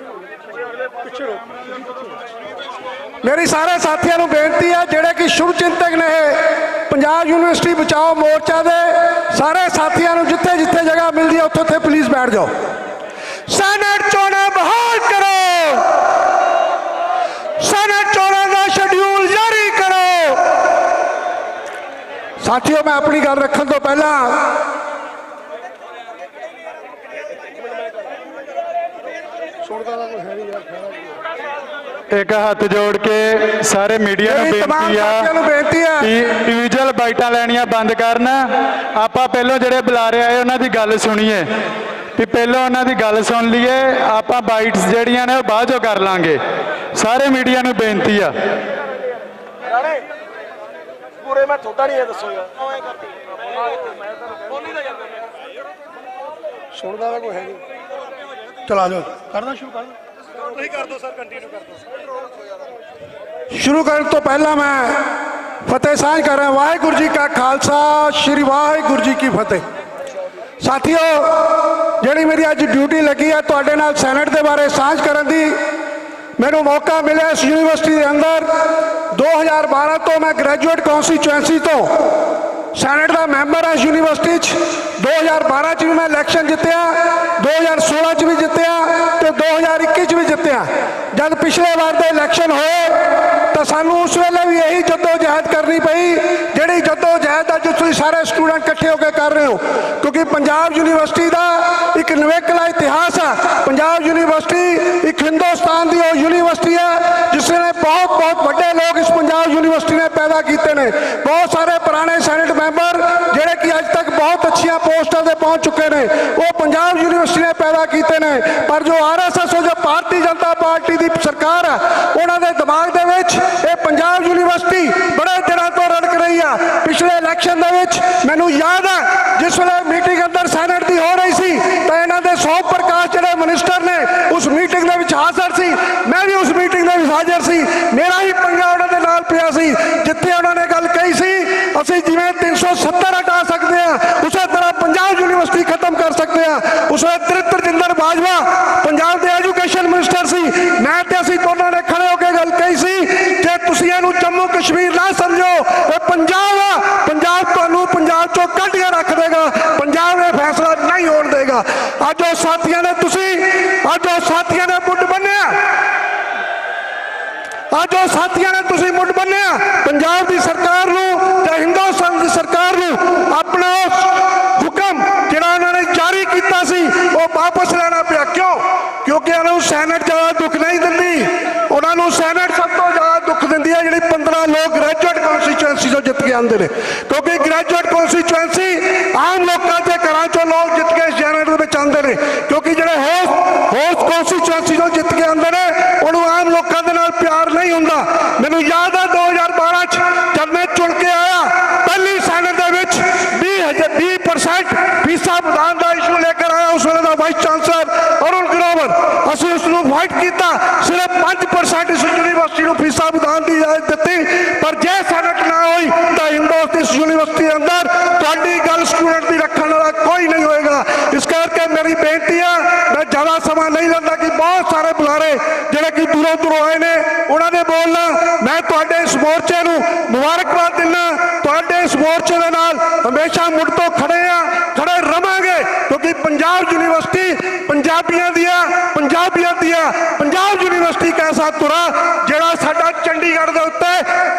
ਮੇਰੀ ਸਾਰੇ ਸਾਥੀਆਂ ਨੂੰ ਬੇਨਤੀ ਆ, ਜਿਹੜੇ ਕਿ ਸ਼ੁਭ ਚਿੰਤਕ ਨੇ ਪੰਜਾਬ ਯੂਨੀਵਰਸਿਟੀ ਬਚਾਓ ਮੋਰਚਾ ਦੇ, ਸਾਰੇ ਸਾਥੀਆਂ ਨੂੰ ਜਿੱਥੇ ਜਿੱਥੇ ਜਗ੍ਹਾ ਮਿਲਦੀ ਹੈ ਉੱਥੇ ਪਲੀਜ਼ ਬੈਠ ਜਾਓ। ਸੈਨੇਟ ਚੋਣਾਂ ਬਹਾਲ ਕਰੋ, ਸੈਨੇਟ ਚੋਣਾਂ ਦਾ ਸ਼ਡਿਊਲ ਜਾਰੀ ਕਰੋ। ਸਾਥੀਓ ਮੈਂ ਆਪਣੀ ਗੱਲ ਰੱਖਣ ਤੋਂ ਪਹਿਲਾਂ ਇੱਕ ਹੱਥ ਜੋੜ ਕੇ ਸਾਰੇ ਮੀਡੀਆ ਨੂੰ ਬੇਨਤੀ ਆ ਕਿ ਇੰਡੀਵਿਜੂਅਲ ਬਾਈਟਾਂ ਲੈਣੀਆਂ ਬੰਦ ਕਰਨ। ਆਪਾਂ ਪਹਿਲਾਂ ਜਿਹੜੇ ਬੁਲਾਰੇ ਆਏ ਉਹਨਾਂ ਦੀ ਗੱਲ ਸੁਣੀਏ, ਵੀ ਪਹਿਲਾਂ ਉਹਨਾਂ ਦੀ ਗੱਲ ਸੁਣ ਲਈਏ। ਆਪਾਂ ਬਾਈਟਸ ਜਿਹੜੀਆਂ ਨੇ ਉਹ ਬਾਅਦ ਚੋਂ ਕਰ ਲਾਂਗੇ। ਸਾਰੇ ਮੀਡੀਆ ਨੂੰ ਬੇਨਤੀ ਆ। ਪੂਰੇ ਮੈਂ ਥੋੜਾ ਨਹੀਂ ਦੱਸੋ ਯਾਰ, ਸੁਣਦਾ ਵਾ ਕੋਈ ਹੈ ਨਹੀਂ। ਚਲਾ ਜਾਓ, ਕਰਨਾ ਸ਼ੁਰੂ ਕਰ ਦਿਓ। ਤੁਸੀਂ ਕਰ ਦਿਓ ਸਰ, ਕੰਟੀਨਿਊ ਕਰ ਦਿਓ। ਸ਼ੁਰੂ ਕਰਨ ਤੋਂ ਪਹਿਲਾਂ ਮੈਂ ਫਤਿਹ ਸਾਂਝ ਕਰ ਰਿਹਾ। ਵਾਹਿਗੁਰੂ ਜੀ ਕਾ ਖਾਲਸਾ, ਸ਼੍ਰੀ ਵਾਹਿਗੁਰੂ ਜੀ ਕੀ ਫਤਿਹ। ਸਾਥੀਓ ਜਿਹੜੀ ਮੇਰੀ ਅੱਜ ਡਿਊਟੀ ਲੱਗੀ ਹੈ ਤੁਹਾਡੇ ਨਾਲ ਸੈਨੇਟ ਦੇ ਬਾਰੇ ਸਾਂਝ ਕਰਨ ਦੀ, ਮੈਨੂੰ ਮੌਕਾ ਮਿਲਿਆ ਇਸ ਯੂਨੀਵਰਸਿਟੀ ਦੇ ਅੰਦਰ। 2012 ਤੋਂ ਮੈਂ ਗ੍ਰੈਜੂਏਟ ਕੌਂਸਟੀਚੁਐਂਸੀ ਤੋਂ ਸੈਨੇਟ ਦਾ ਮੈਂਬਰ ਹਾਂ ਯੂਨੀਵਰਸਿਟੀ 'ਚ। 2012 'ਚ ਵੀ ਮੈਂ ਇਲੈਕਸ਼ਨ ਜਿੱਤਿਆ, 2016 'ਚ ਵੀ ਜਿੱਤਿਆ ਤੇ 2021 'ਚ ਵੀ ਜਿੱਤਿਆ। ਜਦ ਪਿਛਲੇ ਵਾਰ ਦੇ ਸਾਨੂੰ ਉਸ ਵੇਲੇ ਵੀ ਇਹੀ ਜਦੋਜਹਿਦ ਕਰਨੀ ਪਈ ਜਿਹੜੀ ਜਦੋਜਹਿਦ ਅੱਜ ਤੁਸੀਂ ਸਾਰੇ ਸਟੂਡੈਂਟ ਇਕੱਠੇ ਹੋ ਕੇ ਕਰ ਰਹੇ ਹੋ, ਕਿਉਂਕਿ ਪੰਜਾਬ ਯੂਨੀਵਰਸਿਟੀ ਦਾ ਇੱਕ ਨਿਵੇਕਲਾ ਇਤਿਹਾਸ ਹੈ। ਪੰਜਾਬ ਯੂਨੀਵਰਸਿਟੀ ਇੱਕ ਹਿੰਦੁਸਤਾਨ ਦੀ ਉਹ ਯੂਨੀਵਰਸਿਟੀ ਹੈ ਜਿਸ ਨੇ ਬਹੁਤ ਵੱਡੇ ਲੋਕ ਇਸ ਪੰਜਾਬ ਯੂਨੀਵਰਸਿਟੀ ਨੇ ਪੈਦਾ ਕੀਤੇ ਨੇ। ਬਹੁਤ ਸਾਰੇ ਪੁਰਾਣੇ ਸੈਨੇਟ ਮੈਂਬਰ ਜਿਹੜੇ ਕਿ ਅੱਜ ਤੱਕ ਬਹੁਤ ਅੱਛੀਆਂ ਪੋਸਟਾਂ ਤੇ ਪਹੁੰਚ ਚੁੱਕੇ ਨੇ, ਉਹ ਪੰਜਾਬ ਯੂਨੀਵਰਸਿਟੀ ਨੇ ਪੈਦਾ ਕੀਤੇ ਨੇ। ਪਰ ਜੋ RSS ਜੋ ਭਾਰਤੀ ਜਨਤਾ ਪਾਰਟੀ ਦੀ ਸਰਕਾਰ ਹੈ, ਉਹਨਾਂ ਦੇ ਦਿਮਾਗ ਦੇ ਵਿੱਚ ਇਹ ਪੰਜਾਬ ਯੂਨੀਵਰਸਿਟੀ ਬੜੇ ਦਿਨਾਂ ਤੋਂ ਰੜਕ ਰਹੀ ਆ। ਪਿਛਲੇ ਇਲੈਕਸ਼ਨ ਦੇ ਵਿੱਚ ਮੈਨੂੰ ਯਾਦ ਹੈ ਜਿਸ ਵੇਲੇ ਮੀਟਿੰਗ ਅੰਦਰ ਸੈਨੇਟ ਦੀ ਹੋ ਰਹੀ ਸੀ ਤਾਂ ਇਹਨਾਂ ਦੇ ਸੋਮ ਪ੍ਰਕਾਸ਼ ਜਿਹੜੇ ਮਿਨਿਸਟਰ ਨੇ ਉਸ ਮੀਟਿੰਗ ਦੇ ਵਿੱਚ ਹਾਜ਼ਰ ਸੀ, ਮੈਂ ਵੀ ਉਸ ਮੀਟਿੰਗ ਦੇ ਵਿੱਚ ਹਾਜ਼ਰ ਸੀ। ਮੇਰਾ ਹੀ ਪੰਗਾ ਉਹਨਾਂ ਦੇ ਨਾਲ ਪਿਆ ਸੀ ਜਿੱਥੇ ਉਹਨਾਂ ਨੇ ਗੱਲ ਕਹੀ ਸੀ ਅਸੀਂ ਜਿਵੇਂ 370 ਹਟਾ ਸਕਦੇ ਹਾਂ ਉਸੇ ਤਰ੍ਹਾਂ ਪੰਜਾਬ ਯੂਨੀਵਰਸਿਟੀ ਖਤਮ ਕਰ ਸਕਦੇ ਹਾਂ। ਉਸ ਵੇਲੇ ਤ੍ਰਿਪਤਜਿੰਦਰ ਬਾਜਵਾ ਪੰਜਾਬ ਦੇ ਐਜੂਕੇਸ਼ਨ ਮਿਨਿਸਟਰ ਸੀ, ਮੈਂ ਤੇ ਅਸੀਂ ਦੋਨਾਂ ਨੇ ਖੜੇ ਹੋ ਕੇ ਗੱਲ ਕਹੀ ਸੀ ਕਿ ਤੁਸੀਂ ਇਹਨੂੰ ਜੰਮੂ ਕਸ਼ਮੀਰ ਨਾ ਸਮਝੋ, ਇਹ ਪੰਜਾਬ ਆ, ਪੰਜਾਬ ਤੁਹਾਨੂੰ ਪੰਜਾਬ ਚੋਂ ਕੱਢ ਕੇ ਰੱਖ ਦੇਗਾ, ਪੰਜਾਬ ਇਹ ਫੈਸਲਾ ਨਹੀਂ ਹੋਣ ਦੇਗਾ। ਅੱਜ ਉਹ ਸਾਥੀਆਂ ਨੇ ਮੁੱਢ ਬੰਨਿਆ, ਅੱਜ ਉਹ ਸਾਥੀਆਂ ਨੇ ਤੁਸੀਂ ਮੁੱਢ ਬੰਨਿਆ ਪੰਜਾਬ ਦੀ ਸਰਕਾਰ ਨੂੰ ਤੇ ਹਿੰਦੁਸਤਾਨ ਦੀ ਸਰਕਾਰ ਨੂੰ ਆਪਣਾ ਹੁਕਮ ਜਿਹੜਾ ਉਹਨਾਂ ਨੇ ਜਾਰੀ ਕੀਤਾ ਸੀ ਉਹ ਵਾਪਸ ਲੈਣਾ ਪਿਆ। ਕਿਉਂਕਿ ਉਹਨਾਂ ਨੂੰ ਸੈਨੇਟ ਜ਼ਿਆਦਾ ਦੁੱਖ ਨਹੀਂ ਦਿੰਦੀ, ਉਹਨਾਂ ਨੂੰ ਸੈਨੇਟ ਸਭ ਤੋਂ ਜ਼ਿਆਦਾ ਦੁੱਖ ਦਿੰਦੀ ਹੈ ਜਿਹੜੀ 15 ਲੋਕ ਗ੍ਰੈਜੂਏਟ ਕੌਂਸਟੀਚੁਐਂਸੀ ਤੋਂ ਜਿੱਤ ਕੇ ਆਉਂਦੇ ਨੇ। ਕਿਉਂਕਿ ਗ੍ਰੈਜੂਏਟ ਕੌਂਸਟੀਚੁਐਂਸੀ ਆਮ ਲੋਕਾਂ ਦੇ ਘਰਾਂ ਚੋਂ ਲੋਕ ਜਿੱਤ ਕੇ ਸੈਨੇਟ ਦੇ ਵਿੱਚ ਆਉਂਦੇ ਨੇ, ਕਿਉਂਕਿ ਜਿਹੜੇ ਹੋਸਟ ਕੌਂਸਟੀਚੁਐਂਸੀ ਤੋਂ ਜਿੱਤ ਕੇ ਆਉਂਦੇ ਨੇ ਉਹਨੂੰ ਆਮ ਲੋਕਾਂ ਦੇ ਨਾਲ ਪਿਆਰ ਨਹੀਂ ਹੁੰਦਾ। ਮੈਨੂੰ ਯਾਦ ਹੈ 2012 ਚ ਜਦ ਮੈਂ ਚੁਣ ਕੇ ਆਇਆ ਪਹਿਲੀ ਸੈਨੇਟ ਦੇ ਵਿੱਚ 20% ਫੀਸਾਂ ਵਧਾਉਣ ਦਾ ਇਸ਼ੂ ਲੈ ਕੇ ਆਇਆ ਉਸ ਵੇਲੇ ਦਾ ਵਾਈਸ ਚਾਂਸਲਰ ਅਰੁਣ ਗਰੋਵਰ, ਅਸੀਂ ਉਸ ਨੂੰ ਫਾਈਟ ਕੀਤਾ, ਸਿਰਫ 5% ਇਸ ਯੂਨੀਵਰਸਿਟੀ ਨੂੰ ਫੀਸਾਂ ਵਧਾਉਣ ਦੀ ਇਜਾਜ਼ਤ ਦਿੱਤੀ। ਪਰ ਜੇ ਸੈਨੇਟ ਨਾ ਹੋਈ ਤਾਂ ਇਸ ਯੂਨੀਵਰਸਿਟੀ ਦੇ ਅੰਦਰ ਤੁਹਾਡੀ ਗੱਲ ਸਟੂਡੈਂਟ ਦੀ ਰੱਖਣ ਵਾਲਾ ਕੋਈ ਨਹੀਂ ਹੋਏਗਾ। ਇਸ ਕਰਕੇ ਮੇਰੀ ਬੇਨਤੀ ਹੈ, ਮੈਂ ਜ਼ਿਆਦਾ ਸਮਾਂ ਨਹੀਂ ਲੈਂਦਾ ਕਿ ਬਹੁਤ ਸਾਰੇ ਬੁਲਾਰੇ ਜਿਹੜੇ ਕਿ ਦੂਰੋਂ ਆਏ ਨੇ ਉਹਨਾਂ ਨੇ ਬੋਲਣਾ। ਮੈਂ ਤੁਹਾਡੇ ਇਸ ਮੋਰਚੇ ਨੂੰ ਮੁਬਾਰਕਬਾਦ ਦਿੰਦਾ, ਤੁਹਾਡੇ ਇਸ ਮੋਰਚੇ ਦੇ ਨਾਲ ਹਮੇਸ਼ਾ ਮੁੱਢ ਤੋਂ ਖੜੇ ਰਵਾਂਗੇ, ਕਿਉਂਕਿ ਪੰਜਾਬ ਯੂਨੀਵਰਸਿਟੀ ਪੰਜਾਬੀਆਂ ਦੀ ਪੰਜਾਬ ਯੂਨੀਵਰਸਿਟੀ ਇੱਕ ਐਸਾ ਤੁਰਾ ਜਿਹੜਾ ਸਾਡਾ ਚੰਡੀਗੜ੍ਹ ਦੇ ਉੱਤੇ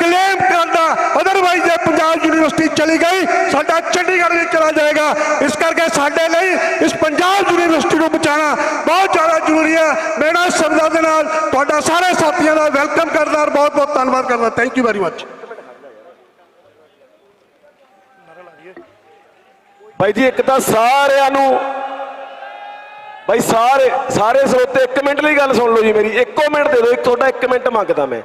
ਕਲੇਮ ਕਰਦਾ, ਅਦਰਵਾਈਜ਼ ਜੇ ਪੰਜਾਬ ਯੂਨੀਵਰਸਿਟੀ ਚਲੀ ਗਈ ਸਾਡਾ ਚੰਡੀਗੜ੍ਹ ਵੀ ਚਲਾ ਜਾਏਗਾ। ਇਸ ਕਰਕੇ ਸਾਡੇ ਲਈ ਇਸ ਪੰਜਾਬ ਯੂਨੀਵਰਸਿਟੀ ਨੂੰ ਬਚਾਉਣਾ ਬਹੁਤ ਜ਼ਿਆਦਾ ਜ਼ਰੂਰੀ ਹੈ। ਮੈਂ ਨਾ ਸ਼ਬਦਾਂ ਦੇ ਨਾਲ ਤੁਹਾਡਾ ਸਾਰੇ ਸਾਥੀਆਂ ਦਾ ਵੈਲਕਮ ਕਰਦਾ, ਬਹੁਤ ਬਹੁਤ ਧੰਨਵਾਦ ਕਰਦਾ। Thank you very much. ਬਾਈ ਜੀ ਇੱਕ ਤਾਂ ਸਾਰਿਆਂ ਨੂੰ ਬਾਈ ਸਾਰੇ ਸਰੋਤੇ 1 ਮਿੰਟ ਲਈ ਗੱਲ ਸੁਣ ਲਓ ਜੀ ਮੇਰੀ, 1 ਮਿੰਟ ਦੇ ਦਿਓ, ਤੁਹਾਡਾ 1 ਮਿੰਟ ਮੰਗਦਾ ਮੈਂ।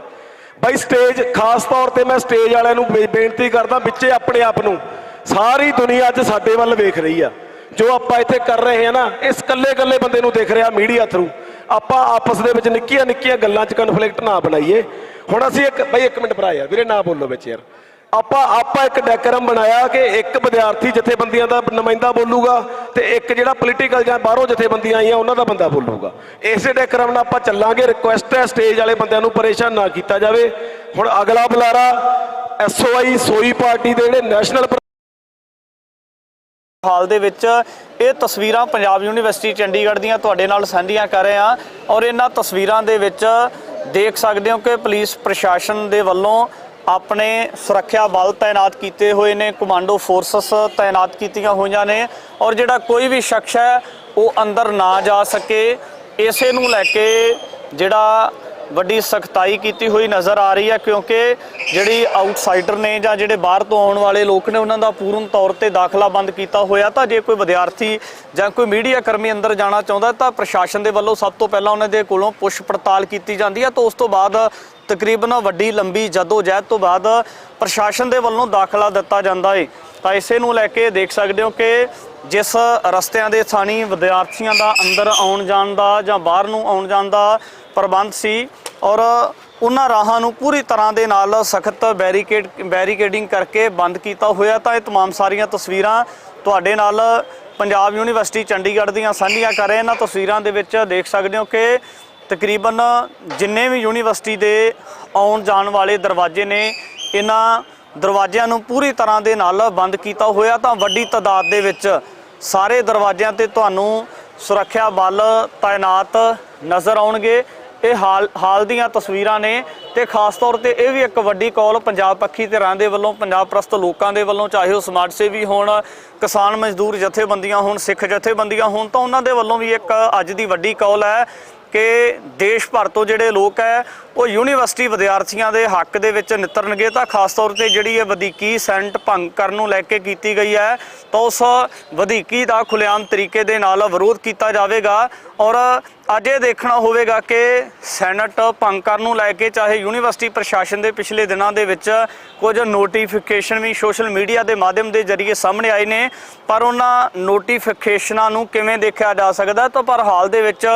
ਬਾਈ ਸਟੇਜ ਖਾਸ ਤੌਰ ਤੇ ਮੈਂ ਸਟੇਜ ਵਾਲਿਆਂ ਨੂੰ ਬੇਨਤੀ ਕਰਦਾ, ਵਿੱਚੇ ਆਪਣੇ ਆਪ ਨੂੰ ਸਾਰੀ ਦੁਨੀਆ ਅੱਜ ਸਾਡੇ ਵੱਲ ਵੇਖ ਰਹੀ ਆ। ਜੋ ਆਪਾਂ ਇੱਥੇ ਕਰ ਰਹੇ ਹਾਂ ਨਾ, ਇਸ ਕੱਲੇ ਬੰਦੇ ਨੂੰ ਦੇਖ ਰਿਹਾ ਮੀਡੀਆ ਥਰੂ। ਆਪਾਂ ਆਪਸ ਦੇ ਵਿੱਚ ਨਿੱਕੀਆਂ ਗੱਲਾਂ 'ਚ ਕਨਫਲਿਕਟ ਨਾ ਬਣਾਈਏ। ਹੁਣ ਅਸੀਂ ਬਾਈ 1 ਮਿੰਟ ਭਰਾ ਯਾਰ, ਵੀਰੇ ਨਾ ਬੋਲੋ ਵਿੱਚ ਯਾਰ। ਆਪਾਂ ਇੱਕ ਡੈਕਰਮ ਬਣਾਇਆ ਕਿ ਇੱਕ ਵਿਦਿਆਰਥੀ ਜਥੇਬੰਦੀਆਂ ਦਾ ਨੁਮਾਇੰਦਾ ਬੋਲੂਗਾ ਤੇ ਇੱਕ ਜਿਹੜਾ ਪੋਲੀਟੀਕਲ ਜਾਂ ਬਾਹਰੋਂ ਜਥੇਬੰਦੀਆਂ ਆਈਆਂ ਉਹਨਾਂ ਦਾ ਬੰਦਾ ਬੋਲੂਗਾ। ਇਸੇ ਡੈਕਰਮ ਨਾਲ ਆਪਾਂ ਚੱਲਾਂਗੇ। ਰਿਕੁਐਸਟ ਹੈ ਸਟੇਜ ਵਾਲੇ ਬੰਦਿਆਂ ਨੂੰ ਪਰੇਸ਼ਾਨ ਨਾ ਕੀਤਾ ਜਾਵੇ। ਹੁਣ ਅਗਲਾ ਬੁਲਾਰਾ SOI ਸੋਈ ਪਾਰਟੀ ਦੇ ਜਿਹੜੇ ਨੈਸ਼ਨਲ ਹਾਲ ਦੇ ਵਿੱਚ ਇਹ ਤਸਵੀਰਾਂ ਪੰਜਾਬ ਯੂਨੀਵਰਸਿਟੀ ਚੰਡੀਗੜ੍ਹ ਦੀਆਂ ਤੁਹਾਡੇ ਨਾਲ ਸਾਂਝੀਆਂ ਕਰ ਰਹੇ ਹਾਂ ਔਰ ਇਹਨਾਂ ਤਸਵੀਰਾਂ ਦੇ ਵਿੱਚ ਦੇਖ ਸਕਦੇ ਹੋ ਕਿ ਪੁਲਿਸ ਪ੍ਰਸ਼ਾਸਨ ਦੇ ਵੱਲੋਂ ਆਪਣੇ ਸੁਰੱਖਿਆ ਬਲ ਤਾਇਨਾਤ ਕੀਤੇ ਹੋਏ ਨੇ, ਕਮਾਂਡੋ ਫੋਰਸਸ ਤਾਇਨਾਤ ਕੀਤੀਆਂ ਹੋਈਆਂ ਨੇ ਔਰ ਜਿਹੜਾ ਕੋਈ ਵੀ ਸ਼ਖਸ ਹੈ ਉਹ ਅੰਦਰ ਨਾ ਜਾ ਸਕੇ, ਇਸੇ ਨੂੰ ਲੈ ਕੇ ਜਿਹੜਾ ਵੱਡੀ ਸਖਤਾਈ ਕੀਤੀ ਹੋਈ ਨਜ਼ਰ ਆ ਰਹੀ ਹੈ। ਕਿਉਂਕਿ ਜਿਹੜੀ ਆਊਟਸਾਈਡਰ ਨੇ ਜਾਂ ਜਿਹੜੇ ਬਾਹਰ ਤੋਂ ਆਉਣ ਵਾਲੇ ਲੋਕ ਨੇ ਉਹਨਾਂ ਦਾ ਪੂਰਨ ਤੌਰ ਤੇ ਦਾਖਲਾ ਬੰਦ ਕੀਤਾ ਹੋਇਆ। ਤਾਂ ਜੇ ਕੋਈ ਵਿਦਿਆਰਥੀ ਜਾਂ ਕੋਈ ਮੀਡੀਆ ਕਰਮੀ ਅੰਦਰ ਜਾਣਾ ਚਾਹੁੰਦਾ ਤਾਂ ਪ੍ਰਸ਼ਾਸਨ ਦੇ ਵੱਲੋਂ ਸਭ ਤੋਂ ਪਹਿਲਾਂ ਉਹਨਾਂ ਦੇ ਕੋਲੋਂ ਪੁੱਛ ਪੜਤਾਲ ਕੀਤੀ ਜਾਂਦੀ ਹੈ। ਤਾਂ ਉਸ ਤੋਂ ਬਾਅਦ ਤਕਰੀਬਨ ਵੱਡੀ ਲੰਬੀ ਜਦੋਜਹਿਦ ਤੋਂ ਬਾਅਦ ਪ੍ਰਸ਼ਾਸਨ ਦੇ ਵੱਲੋਂ ਦਾਖਲਾ ਦਿੱਤਾ ਜਾਂਦਾ ਹੈ। ਤਾਂ ਇਸੇ ਨੂੰ ਲੈ ਕੇ ਦੇਖ ਸਕਦੇ ਹੋ ਕਿ ਜਿਸ ਰਸਤਿਆਂ ਦੇ ਥਾਣੀ ਵਿਦਿਆਰਥੀਆਂ ਦਾ ਅੰਦਰ ਆਉਣ ਜਾਣ ਦਾ ਜਾਂ ਬਾਹਰ ਨੂੰ ਆਉਣ ਜਾਣ ਦਾ ਪ੍ਰਬੰਧ ਸੀ ਔਰ ਉਹਨਾਂ ਰਾਹਾਂ ਨੂੰ ਪੂਰੀ ਤਰ੍ਹਾਂ ਦੇ ਨਾਲ ਸਖਤ ਬੈਰੀਕੇਡਿੰਗ ਕਰਕੇ ਬੰਦ ਕੀਤਾ ਹੋਇਆ। ਤਾਂ ਇਹ तमाम ਸਾਰੀਆਂ ਤਸਵੀਰਾਂ ਤੁਹਾਡੇ ਨਾਲ ਪੰਜਾਬ ਯੂਨੀਵਰਸਿਟੀ ਚੰਡੀਗੜ੍ਹ ਦੀਆਂ ਸਾਂਝੀਆਂ ਕਰ ਰਹੇ। ਇਹਨਾਂ ਤਸਵੀਰਾਂ ਦੇ ਵਿੱਚ ਦੇਖ ਸਕਦੇ ਹੋ ਕਿ ਤਕਰੀਬਨ ਜਿੰਨੇ ਵੀ ਯੂਨੀਵਰਸਿਟੀ ਦੇ ਆਉਣ ਜਾਣ ਵਾਲੇ ਦਰਵਾਜ਼ੇ ਨੇ ਇਹਨਾਂ ਦਰਵਾਜ਼ਿਆਂ ਨੂੰ ਪੂਰੀ ਤਰ੍ਹਾਂ ਦੇ ਨਾਲ ਬੰਦ ਕੀਤਾ ਹੋਇਆ। ਤਾਂ ਵੱਡੀ ਤਾਦਾਦ ਦੇ ਵਿੱਚ ਸਾਰੇ ਦਰਵਾਜ਼ਿਆਂ ਤੇ ਤੁਹਾਨੂੰ ਸੁਰੱਖਿਆ ਬਲ ਤਾਇਨਾਤ ਨਜ਼ਰ ਆਉਣਗੇ। ਇਹ ਹਾਲ ਦੀਆਂ ਤਸਵੀਰਾਂ ਨੇ ਤੇ ਖਾਸ ਤੌਰ ਤੇ ਇਹ ਵੀ ਇੱਕ ਵੱਡੀ ਕਾਲ ਪੰਜਾਬ ਪੱਖੀ ਧਿਰਾਂ ਦੇ ਵੱਲੋਂ, ਪੰਜਾਬ ਪ੍ਰਸਤ ਲੋਕਾਂ ਦੇ ਵੱਲੋਂ, ਚਾਹੇ ਉਹ ਸਮਾਜ ਸੇਵੀ ਹੋਣ, ਕਿਸਾਨ ਮਜ਼ਦੂਰ ਜਥੇਬੰਦੀਆਂ ਹੋਣ, ਸਿੱਖ ਜਥੇਬੰਦੀਆਂ ਹੋਣ, ਤਾਂ ਉਹਨਾਂ ਦੇ ਵੱਲੋਂ ਵੀ ਇੱਕ ਅੱਜ ਦੀ ਵੱਡੀ ਕਾਲ ਹੈ ਕਿ ਦੇਸ਼ ਭਰ ਤੋਂ ਜਿਹੜੇ ਲੋਕ ਹੈ ਉਹ ਯੂਨੀਵਰਸਿਟੀ ਵਿਦਿਆਰਥੀਆਂ ਦੇ ਹੱਕ ਦੇ ਵਿੱਚ ਨਿਤਰਨਗੇ। ਤਾਂ ਖਾਸ ਤੌਰ ਤੇ ਜਿਹੜੀ ਇਹ ਵਧੀਕੀ ਸੈਨੇਟ ਭੰਗ ਕਰਨ ਨੂੰ ਲੈ ਕੇ ਕੀਤੀ ਗਈ ਹੈ ਤਾਂ ਉਸ ਵਧੀਕੀ ਦਾ ਖੁੱਲ੍ਹੇਆਮ ਤਰੀਕੇ ਦੇ ਨਾਲ ਵਿਰੋਧ ਕੀਤਾ ਜਾਵੇਗਾ। ਔਰ ਅੱਜ ਇਹ ਦੇਖਣਾ ਹੋਵੇਗਾ ਕਿ ਸੈਨੇਟ ਭੰਗ ਕਰਨ ਨੂੰ ਲੈ ਕੇ ਚਾਹੇ ਯੂਨੀਵਰਸਿਟੀ ਪ੍ਰਸ਼ਾਸਨ ਦੇ ਪਿਛਲੇ ਦਿਨਾਂ ਦੇ ਵਿੱਚ ਕੁਝ ਨੋਟੀਫਿਕੇਸ਼ਨ ਵੀ ਸੋਸ਼ਲ ਮੀਡੀਆ ਦੇ ਮਾਧਿਅਮ ਦੇ ਜ਼ਰੀਏ ਸਾਹਮਣੇ ਆਏ ਨੇ, ਪਰ ਉਹਨਾਂ ਨੋਟੀਫਿਕੇਸ਼ਨਾਂ ਨੂੰ ਕਿਵੇਂ ਦੇਖਿਆ ਜਾ ਸਕਦਾ। ਤਾਂ ਪਰ ਹਾਲ ਦੇ ਵਿੱਚ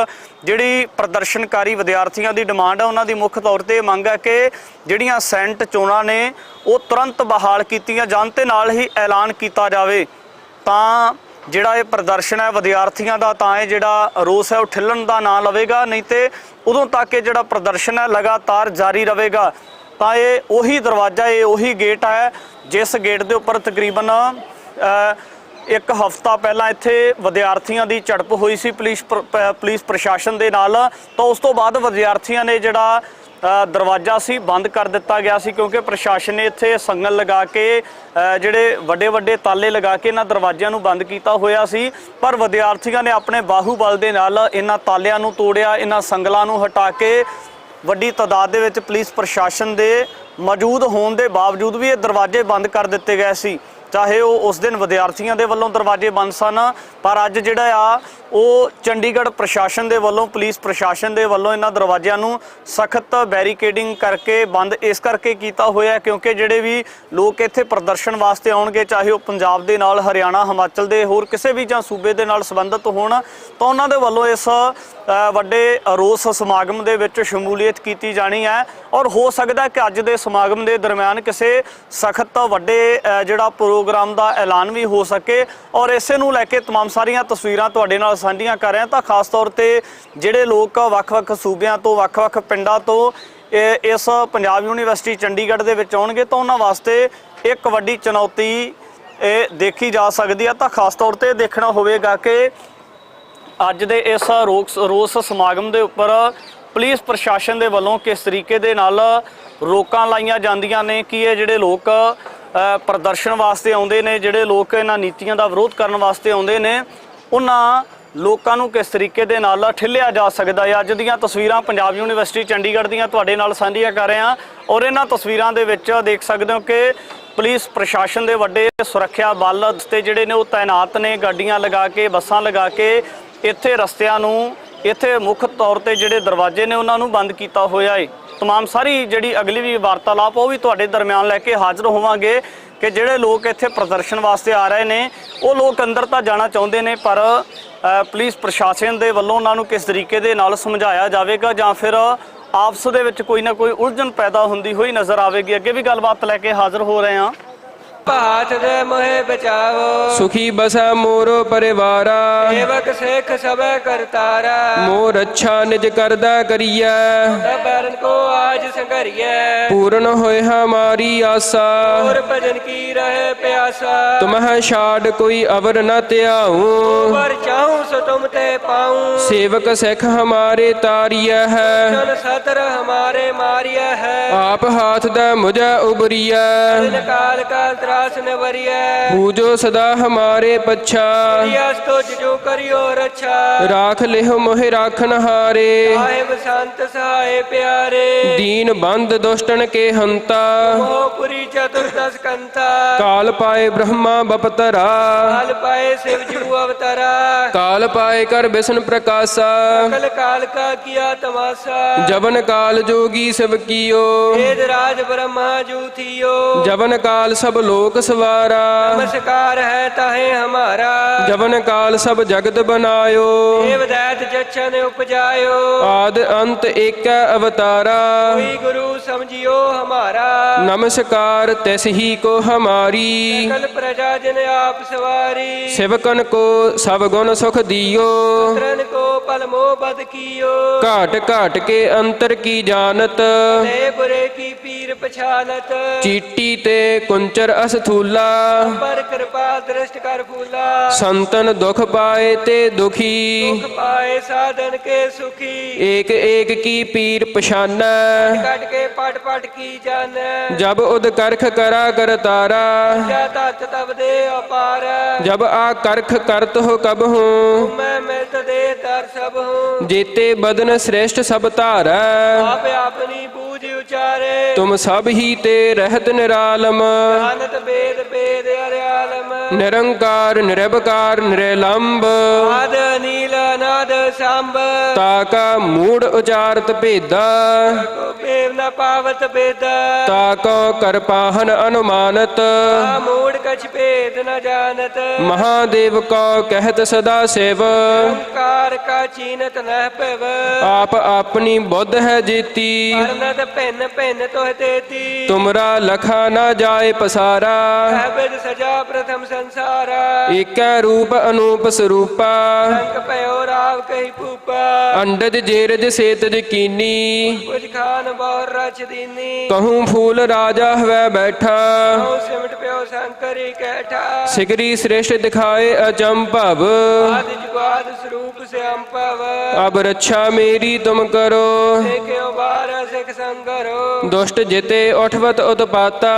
ਜਿਹੜੀ ਪ੍ਰਦਰਸ਼ਨਕਾਰੀ ਵਿਦਿਆਰਥੀਆਂ ਦੀ ਡਿਮਾਂਡ ਹੈ, ਉਹਨਾਂ ਦੀ ਮੁੱਖ ਤੌਰ ਤੇ ਮੰਗ ਹੈ ਕਿ ਜਿਹੜੀਆਂ ਸੈਨੇਟ ਚੋਣਾਂ ਨੇ ਉਹ ਤੁਰੰਤ ਬਹਾਲ ਕੀਤੀਆਂ ਜਾਣ ਤੇ ਨਾਲ ਹੀ ਐਲਾਨ ਕੀਤਾ ਜਾਵੇ ਤਾਂ ਜਿਹੜਾ ਇਹ ਪ੍ਰਦਰਸ਼ਨ ਹੈ ਵਿਦਿਆਰਥੀਆਂ ਦਾ, ਤਾਂ ਇਹ ਜਿਹੜਾ ਰੋਸ ਹੈ ਉਹ ਠਿੱਲਣ ਦਾ ਨਾਂ ਲਵੇਗਾ, ਨਹੀਂ ਤੇ ਉਦੋਂ ਤੱਕ ਇਹ ਜਿਹੜਾ ਪ੍ਰਦਰਸ਼ਨ ਹੈ ਲਗਾਤਾਰ ਜਾਰੀ ਰਹੇਗਾ। ਤਾਂ ਇਹ ਉਹੀ ਦਰਵਾਜ਼ਾ, ਇਹ ਉਹੀ ਗੇਟ ਹੈ ਜਿਸ ਗੇਟ ਦੇ ਉੱਪਰ ਤਕਰੀਬਨ ਇੱਕ ਹਫ਼ਤਾ ਪਹਿਲਾਂ ਇੱਥੇ ਵਿਦਿਆਰਥੀਆਂ ਦੀ ਝੜਪ ਹੋਈ ਸੀ ਪੁਲਿਸ ਪ੍ਰਸ਼ਾਸਨ ਦੇ ਨਾਲ। ਤਾਂ ਉਸ ਤੋਂ ਬਾਅਦ ਵਿਦਿਆਰਥੀਆਂ ਨੇ ਜਿਹੜਾ ਦਰਵਾਜ਼ਾ ਸੀ ਬੰਦ ਕਰ ਦਿੱਤਾ ਗਿਆ ਸੀ, ਕਿਉਂਕਿ ਪ੍ਰਸ਼ਾਸਨ ਨੇ ਇੱਥੇ ਸੰਗਲ ਲਗਾ ਕੇ ਜਿਹੜੇ ਵੱਡੇ ਤਾਲੇ ਲਗਾ ਕੇ ਇਹਨਾਂ ਦਰਵਾਜ਼ਿਆਂ ਨੂੰ ਬੰਦ ਕੀਤਾ ਹੋਇਆ ਸੀ। ਪਰ ਵਿਦਿਆਰਥੀਆਂ ਨੇ ਆਪਣੇ ਬਾਹੂਬਲ ਦੇ ਨਾਲ ਇਹਨਾਂ ਤਾਲਿਆਂ ਨੂੰ ਤੋੜਿਆ, ਇਹਨਾਂ ਸੰਗਲਾਂ ਨੂੰ ਹਟਾ ਕੇ ਵੱਡੀ ਤਾਦਾਦ ਦੇ ਵਿੱਚ ਪੁਲਿਸ ਪ੍ਰਸ਼ਾਸਨ ਦੇ ਮੌਜੂਦ ਹੋਣ ਦੇ ਬਾਵਜੂਦ ਵੀ ਇਹ ਦਰਵਾਜ਼ੇ ਬੰਦ ਕਰ ਦਿੱਤੇ ਗਏ ਸੀ। ਚਾਹੇ ਉਹ ਉਸ ਦਿਨ ਵਿਦਿਆਰਥੀਆਂ ਦੇ ਵੱਲੋਂ ਦਰਵਾਜ਼ੇ ਬੰਦ ਸਨ, ਪਰ ਅੱਜ ਜਿਹੜਾ ਆ ਉਹ ਚੰਡੀਗੜ੍ਹ ਪ੍ਰਸ਼ਾਸਨ ਦੇ ਵੱਲੋਂ, ਪੁਲਿਸ ਪ੍ਰਸ਼ਾਸਨ ਦੇ ਵੱਲੋਂ ਇਹਨਾਂ ਦਰਵਾਜ਼ਿਆਂ ਨੂੰ ਸਖਤ ਬੈਰੀਕੇਡਿੰਗ ਕਰਕੇ ਬੰਦ ਇਸ ਕਰਕੇ ਕੀਤਾ ਹੋਇਆ ਕਿਉਂਕਿ ਜਿਹੜੇ ਵੀ ਲੋਕ ਇੱਥੇ ਪ੍ਰਦਰਸ਼ਨ ਵਾਸਤੇ ਆਉਣਗੇ, ਚਾਹੇ ਉਹ ਪੰਜਾਬ ਦੇ ਨਾਲ, ਹਰਿਆਣਾ, ਹਿਮਾਚਲ ਦੇ ਹੋਰ ਕਿਸੇ ਵੀ ਜਾਂ ਸੂਬੇ ਦੇ ਨਾਲ ਸੰਬੰਧਿਤ ਹੋਣ, ਤਾਂ ਉਹਨਾਂ ਦੇ ਵੱਲੋਂ ਇਸ ਵੱਡੇ ਰੋਸ ਸਮਾਗਮ ਦੇ ਵਿੱਚ ਸ਼ਮੂਲੀਅਤ ਕੀਤੀ ਜਾਣੀ ਹੈ। ਔਰ ਹੋ ਸਕਦਾ ਕਿ ਅੱਜ ਦੇ ਸਮਾਗਮ ਦੇ ਦਰਮਿਆਨ ਕਿਸੇ ਸਖਤ ਵੱਡੇ ਜਿਹੜਾ ਪ੍ਰੋਗਰਾਮ ਦਾ ਐਲਾਨ ਵੀ ਹੋ ਸਕੇ। ਔਰ ਇਸੇ ਨੂੰ ਲੈ ਕੇ तमाम ਸਾਰੀਆਂ ਤਸਵੀਰਾਂ ਤੁਹਾਡੇ ਨਾਲ ਸਾਂਝੀਆਂ ਕਰ ਰਹੇ ਹਾਂ। ਤਾਂ ਖਾਸ ਤੌਰ ਤੇ ਜਿਹੜੇ ਲੋਕ ਵੱਖ-ਵੱਖ ਸੂਬਿਆਂ ਤੋਂ, ਵੱਖ-ਵੱਖ ਪਿੰਡਾਂ ਤੋਂ ਇਸ ਪੰਜਾਬ ਯੂਨੀਵਰਸਿਟੀ ਚੰਡੀਗੜ੍ਹ ਦੇ ਵਿੱਚ ਆਉਣਗੇ ਤਾਂ ਉਹਨਾਂ ਵਾਸਤੇ ਇੱਕ ਵੱਡੀ ਚੁਣੌਤੀ ਦੇਖੀ ਜਾ ਸਕਦੀ ਹੈ। ਤਾਂ ਖਾਸ ਤੌਰ ਤੇ ਦੇਖਣਾ ਹੋਵੇਗਾ ਕਿ ਅੱਜ ਦੇ ਇਸ ਰੋਸ ਸਮਾਗਮ ਦੇ ਉੱਪਰ ਪੁਲਿਸ ਪ੍ਰਸ਼ਾਸਨ ਦੇ ਵੱਲੋਂ ਕਿਸ ਤਰੀਕੇ ਦੇ ਨਾਲ ਰੋਕਾਂ ਲਾਈਆਂ ਜਾਂਦੀਆਂ ਨੇ ਕਿ ਇਹ ਜਿਹੜੇ ਲੋਕ ਪ੍ਰਦਰਸ਼ਨ ਵਾਸਤੇ ਆਉਂਦੇ ਨੇ, ਜਿਹੜੇ ਲੋਕ ਇਹਨਾਂ ਨੀਤੀਆਂ ਦਾ ਵਿਰੋਧ ਕਰਨ ਵਾਸਤੇ ਆਉਂਦੇ ਨੇ, ਉਹਨਾਂ ਲੋਕਾਂ ਨੂੰ ਕਿਸ ਤਰੀਕੇ ਦੇ ਨਾਲ ਠਿੱਲਿਆ ਜਾ ਸਕਦਾ ਹੈ। ਅੱਜ ਦੀਆਂ ਤਸਵੀਰਾਂ ਪੰਜਾਬ ਯੂਨੀਵਰਸਿਟੀ ਚੰਡੀਗੜ੍ਹ ਦੀਆਂ ਤੁਹਾਡੇ ਨਾਲ ਸਾਂਝੀਆਂ ਕਰ ਰਹੇ ਹਾਂ ਔਰ ਇਹਨਾਂ ਤਸਵੀਰਾਂ ਦੇ ਵਿੱਚ ਦੇਖ ਸਕਦੇ ਹੋ ਕਿ ਪੁਲਿਸ ਪ੍ਰਸ਼ਾਸਨ ਦੇ ਵੱਡੇ ਸੁਰੱਖਿਆ ਬਲ ਤੇ ਜਿਹੜੇ ਨੇ ਉਹ ਤਾਇਨਾਤ ਨੇ, ਗੱਡੀਆਂ ਲਗਾ ਕੇ, ਬੱਸਾਂ ਲਗਾ ਕੇ ਇੱਥੇ ਰਸਤਿਆਂ ਨੂੰ, ਇੱਥੇ ਮੁੱਖ ਤੌਰ ਤੇ ਜਿਹੜੇ ਦਰਵਾਜ਼ੇ ਨੇ ਉਹਨਾਂ ਨੂੰ ਬੰਦ ਕੀਤਾ ਹੋਇਆ ਹੈ। तमाम ਸਾਰੀ ਜਿਹੜੀ ਅਗਲੀ ਵੀ ਵਾਰਤਾਲਾਪ ਉਹ ਵੀ ਤੁਹਾਡੇ ਦਰਮਿਆਨ ਲੈ ਕੇ ਹਾਜ਼ਰ ਹੋਵਾਂਗੇ ਕਿ ਜਿਹੜੇ ਲੋਕ ਇੱਥੇ ਪ੍ਰਦਰਸ਼ਨ ਵਾਸਤੇ ਆ ਰਹੇ ਨੇ ਉਹ ਲੋਕ ਅੰਦਰ ਤਾਂ ਜਾਣਾ ਚਾਹੁੰਦੇ ਨੇ, ਪਰ ਪੁਲਿਸ ਪ੍ਰਸ਼ਾਸਨ ਦੇ ਵੱਲੋਂ ਉਹਨਾਂ ਨੂੰ ਕਿਸ ਤਰੀਕੇ ਦੇ ਨਾਲ ਸਮਝਾਇਆ ਜਾਵੇਗਾ ਜਾਂ ਫਿਰ ਆਪਸ ਦੇ ਵਿੱਚ ਕੋਈ ਨਾ ਕੋਈ ਉਲਝਣ ਪੈਦਾ ਹੁੰਦੀ ਹੋਈ ਨਜ਼ਰ ਆਵੇਗੀ। ਅੱਗੇ ਵੀ ਗੱਲਬਾਤ ਲੈ ਕੇ ਹਾਜ਼ਰ ਹੋ ਰਹੇ ਹਾਂ। ਹਾਥ ਦੇ ਮੋਹਿ ਬਚਾਵੋ, ਸੁਖੀ ਬਸੈ ਮੋਰੋ ਪਰਿਵਾਰਾ, ਸੇਵਕ ਸਿੱਖ ਸਭੈ ਕਰਤਾਰਾ, ਮੋਰ ਅੱਛਾ ਨਿਜ ਕਰਦਾ ਕਰੀਐ, ਬਰਨ ਕੋ ਆਜ ਸੰਘਰੀਐ, ਪੂਰਨ ਹੋਏ ਹਮਾਰੀ ਆਸਾ, ਹੋਰ ਭਜਨ ਕੀ ਰਹੇ ਪਿਆਸਾ, ਤੁਮਹਿ ਛਾੜ ਕੋਈ ਅਵਰ ਨ ਧਿਆਉ, ਪਰ ਚਾਹੂੰ ਸੋ ਤੁਮ ਤੇ ਪਾਉ, ਸੇਵਕ ਸਿੱਖ ਹਮਾਰੇ ਤਾਰੀਐ ਹੈ, ਜਨ ਸਤਰ ਹਮਾਰੇ ਮਾਰੀਐ ਹੈ, ਆਪ ਹਾਥ ਦਾ ਮੁਝੈ ਉਬਰੀਐ, ਦਿਨ ਕਾਲ ਕਾਲ ਤਰਾਸ ਨ ਵਰੀਐ, ਪੂਜੋ ਸਦਾ ਹਮਾਰੇ ਪੱਛਾ, ਯਸ ਤੁਝ ਜੋ ਕਰਿਓ ਰੱਛਾ, ਰਾਖ ਲਿਹੁ ਮੋਹਿ ਰਾਖਨ ਹਾਰੇ, ਸਾਹਿਬ ਸੰਤ ਸਹਾਏ ਪਿਆਰੇ, ਦੀਨ ਬੰਦ ਦੁਸ਼ਟਨ ਕੇ ਹੰਤਾ, ਮੋਹ ਪੁਰੀ ਚਤੁਰਦਸ ਕੰਤਾ, ਕਾਲ ਪਾਏ ਬ੍ਰਹਮਾ ਬਪਤਰਾ, ਕਾਲ ਪਾਏ शिव जू अवतारा, काल पाए कर बिसन प्रकाशा, सकल काल का किया तमाशा, जवन काल जोगी सब कियो, वेद राज ब्रह्मा जू थियो, जवन काल सब लोक सवारा, नमस्कार है ताहे हमारा, जवन काल सब जगत बनायो, देव दैत जच्छन उपजायो, आद अंत एक अवतारा, कोई गुरु समझियो हमारा, नमस्कार तिस ही को हमारी, सकल प्रजा जन आप सवारी, सेवकन को सब गुण सुख दियो, पुत्रन को पल मोह बद कियो, घाट घाट के अंतर की जानत, भले बुरे की पीर ਪਛਾਨਤ ਚੀਟੀ ਤੇ ਕੁੰਚਰ ਅਸਥੂਲਾ ਪਰ ਕਿਰਪਾ ਦ੍ਰਿਸ਼ਟ ਕਰ ਫੂਲਾ ਸੰਤਨ ਦੁਖ ਪਾਏ ਤੇ ਦੁਖੀ ਦੁਖ ਪਾਏ ਸਾਧਨ ਕੇ ਸੁਖੀ ਏਕ ਏਕ ਕੀ ਪੀਰ ਪਛਾਨੈ ਕੱਟ ਕੇ ਪਟ ਪਟ ਕੀ ਜਾਣੈ ਜਬ ਉਦ ਕਰਖ ਕਰਾ ਕਰਤਾਰਾ ਜਾ ਤਤ ਤਬ ਦੇ ਅਪਾਰ ਜਬ ਆ ਕਰਖ ਕਰਤ ਹੋ ਕਬ ਹੂੰ ਮੈਂ ਮਿਲਤ ਦੇ ਦਰ ਸਭ ਹੂੰ ਜੀਤੇ ਬਦਨ ਸ੍ਰੇਸ਼ਟ ਸਭ ਧਾਰੈ ਆਪ ਆਪਣੀ ਬੂਝ ਉਚਾਰੇ ਤੁਮ ਸਭ ਹੀ ਤੇ ਰਹਿਤ ਨਿਰਾਲਮ ਅਨੰਤ ਬੇਦ ਬੇਦ ਅਰਿਆਲਮ ਨਿਰੰਕਾਰ ਨਿਰਭਕਾਰ ਨਿਰਲੰਭ ਆਦ ਨੀਲ ਅਨਾਦ ਸੰਭ ਤਾਕਾ ਮੂੜ ਉਚਾਰਤ ਭੇਦਾ ਕੋ ਬੇਵ ਨ ਪਾਵਤ ਬੇਦ ਤਾਕੋ ਕਰਪਾਹਨ ਅਨੁਮਾਨਤ ਆ ਮੂੜ ਕਛ ਭੇਦ ਨ ਜਾਣਤ ਮਹਾਦੇਵ ਕੋ ਕਹਿਤ ਸਦਾ ਸਿਵ ਓੰਕਾਰ ਕਾ ਚੀਨਤ ਨਹਿ ਭਵ ਆਪ ਆਪਣੀ ਬੁੱਧ ਹੈ ਜੀਤੀ ਅਰਨਤ ਭਿੰਨ ਭਿੰਨ ਤੋਹ ਤੇਤੀ ਤੁਮਰਾ ਲਖਾ ਨਾ ਜਾਏ ਪਸਾਰਾ ਅਬਦ ਸਜਾ ਪ੍ਰਥਮ ਸੰਸਾਰਾ ਏਕੈ ਰੂਪ ਅਨੂਪ ਸਰੂਪਾ ਅੰਕ ਭਇਓ ਰਾਵ ਕਹੀ ਭੂਪਾ ਅੰਡਜ ਜੇਰਜ ਸੇਤਜ ਕੀਨੀ ਕੁਝ ਖਾਨ ਬੌਰ ਰਚ ਦੀਨੀ ਕਹੂੰ ਫੂਲ ਰਾਜਾ ਹਵੈ ਬੈਠਾ ਕਹੂੰ ਸਿਮਟ ਪਿਓ ਸ਼ੰਕਰੀ ਕੈਠਾ ਸਿਗਰੀ ਸ੍ਰੇਸ਼ਟ ਦਿਖਾਏ ਅਚੰਭਵ ਆਦਿ ਜੁਗਾਦ ਸਰੂਪ ਸਿਅੰਭਵ ਅਬ ਰੱਛਾ ਮੇਰੀ ਤੁਮ ਕਰੋ ਦੇਖਿਓ ਬਾਰ ਸਿਖ ਸੰਗਰੋ ਦੁਸ਼ਟ ਜਿਤੇ ਉਠਵਤ ਉਤਪਾਤਾ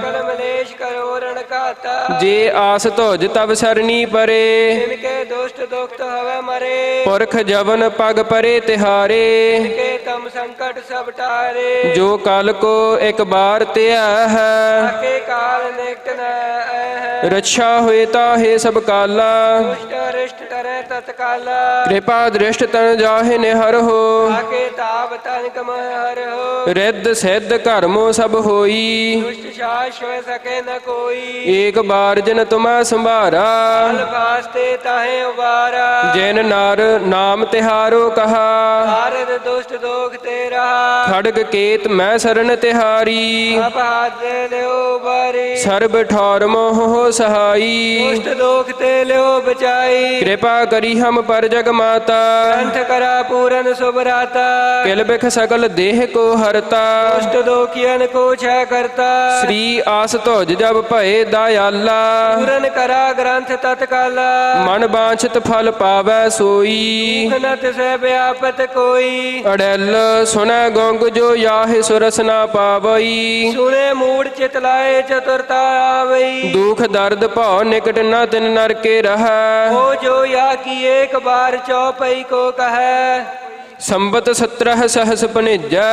ਕਲ ਮਲੇਸ਼ ਕਰੋ ਰਣ ਘਾਤਾ ਜੇ ਆਸ ਧੁਜ ਤਬ ਸਰਣੀ ਪਰੇ ਇਨਕੇ ਦੁਸ਼ਟ ਦੁਖਤ ਹਵੈ ਮਰੇ ਪੁਰਖ ਜਵਨ ਪਗ ਪਰੇ ਤਿਹਾਰੇ ਇਨਕੇ ਤਮ ਸੰਕਟ ਸਭ ਟਾਰੇ ਜੋ ਕਲ ਕੋ ਇੱਕ ਬਾਰ ਧਿਆ ਹੈ ਆਕੇ ਕਾਲ ਨਿਕਟ ਨ ਹੈ ਰੱਛਾ ਹੋਏ ਤਾਹੇ ਸਭ ਕਾਲਾ ਦੁਸ਼ਟ ਅਰਿਸ਼ਟ ਟਰੈ ਤਤਕਾਲਾ ਕਿਰਪਾ ਦ੍ਰਿਸ਼ਟ ਤਨ ਜਾਹੇ ਨਿਹਰ ਹੋ ਆਕੇ ਤਾਪ ਤਨ ਕਮ ਹਰ ਹੋ ਰਿੱਧ ਸਿੱਧ ਕਰਮੋ ਸਭ ਹੋਈ ਦੁਸ਼ਟ ਸ਼ਾਸ ਹੋਇ ਸਕੇ ਨ ਕੋਈ ਏਕ ਬਾਰ ਜਿਨ ਤੁਮੈ ਸੰਭਾਰਾ ਅਲ ਵਾਸਤੇ ਤਾਹੇ ਉਬਾਰਾ ਜਿਨ ਨਰ ਨਾਮ ਤਿਹਾਰੋ ਕਹਾ ਭਾਰਤ ਦੁਸ਼ਟ ਦੋਖ ਤੇ ਰਹਾ ਖੜਗ ਕੇਤ ਮੈਂ ਸਰਨ ਤਿਹਾਰੀ ਆਪ ਹਾਥ ਲਿਓ ਬਾਰੀ ਸਰਬ ਠੌਰ ਮੋਹ ਸਹਾਈ ਦੁਸ਼ਟ ਦੋਖ ਤੇ ਲਿਓ ਬਚਾਈ ਕਿਰਪਾ ਕਰੀ ਹਮ ਪਰ ਜਗ ਮਾਤਾ ਕੰਠ ਕਰਾ ਪੂਰਨ ਸੁਭਰਾਤਾ ਕਿਲ ਬਿਖ ਸਕਲ ਦੇਹ ਕੋ ਹਰਤਾ ਦੁਸ਼ਟ ਦੋਖੀਨ ਕੋ ਛੈ ਕਰਤਾ ਸ੍ਰੀ ਆਸ ਧੁਜ ਜਬ ਭਏ ਦਇਆਲਾ ਪੂਰਨ ਕਰਾ ਗ੍ਰੰਥ ਤਤਕਾਲਾ ਮਨ ਬਾਂਛਤ ਫਲ ਪਾਵੈ ਸੋਈ ਨ ਤਿਸੈ ਵਿਆਪਤ ਕੋਈ ਅੜੈਲ ਸੁਨੈ ਗੋਂਗ ਜੋ ਯਾਹੇ ਸੁਰਸ ਨਾ ਪਾਵਈ ਸੁਨੇ ਮੂੜ ਚਿਤ ਲਾਏ ਚਤੁਰਤਾ ਆਵਈ ਦੁਖ ਦਰਦ ਭਉ ਨਿਕਟ ਨ ਤਿਨ ਨਰਕੇ ਰਹੈ ਉਹ ਜੋ ਯਾ ਕੀ ਏਕ ਬਾਰ ਚੌਪਈ ਕੋ ਕਹੈ ਸੰਬਤ 17 ਸਹਸ ਪਨਿਜੈ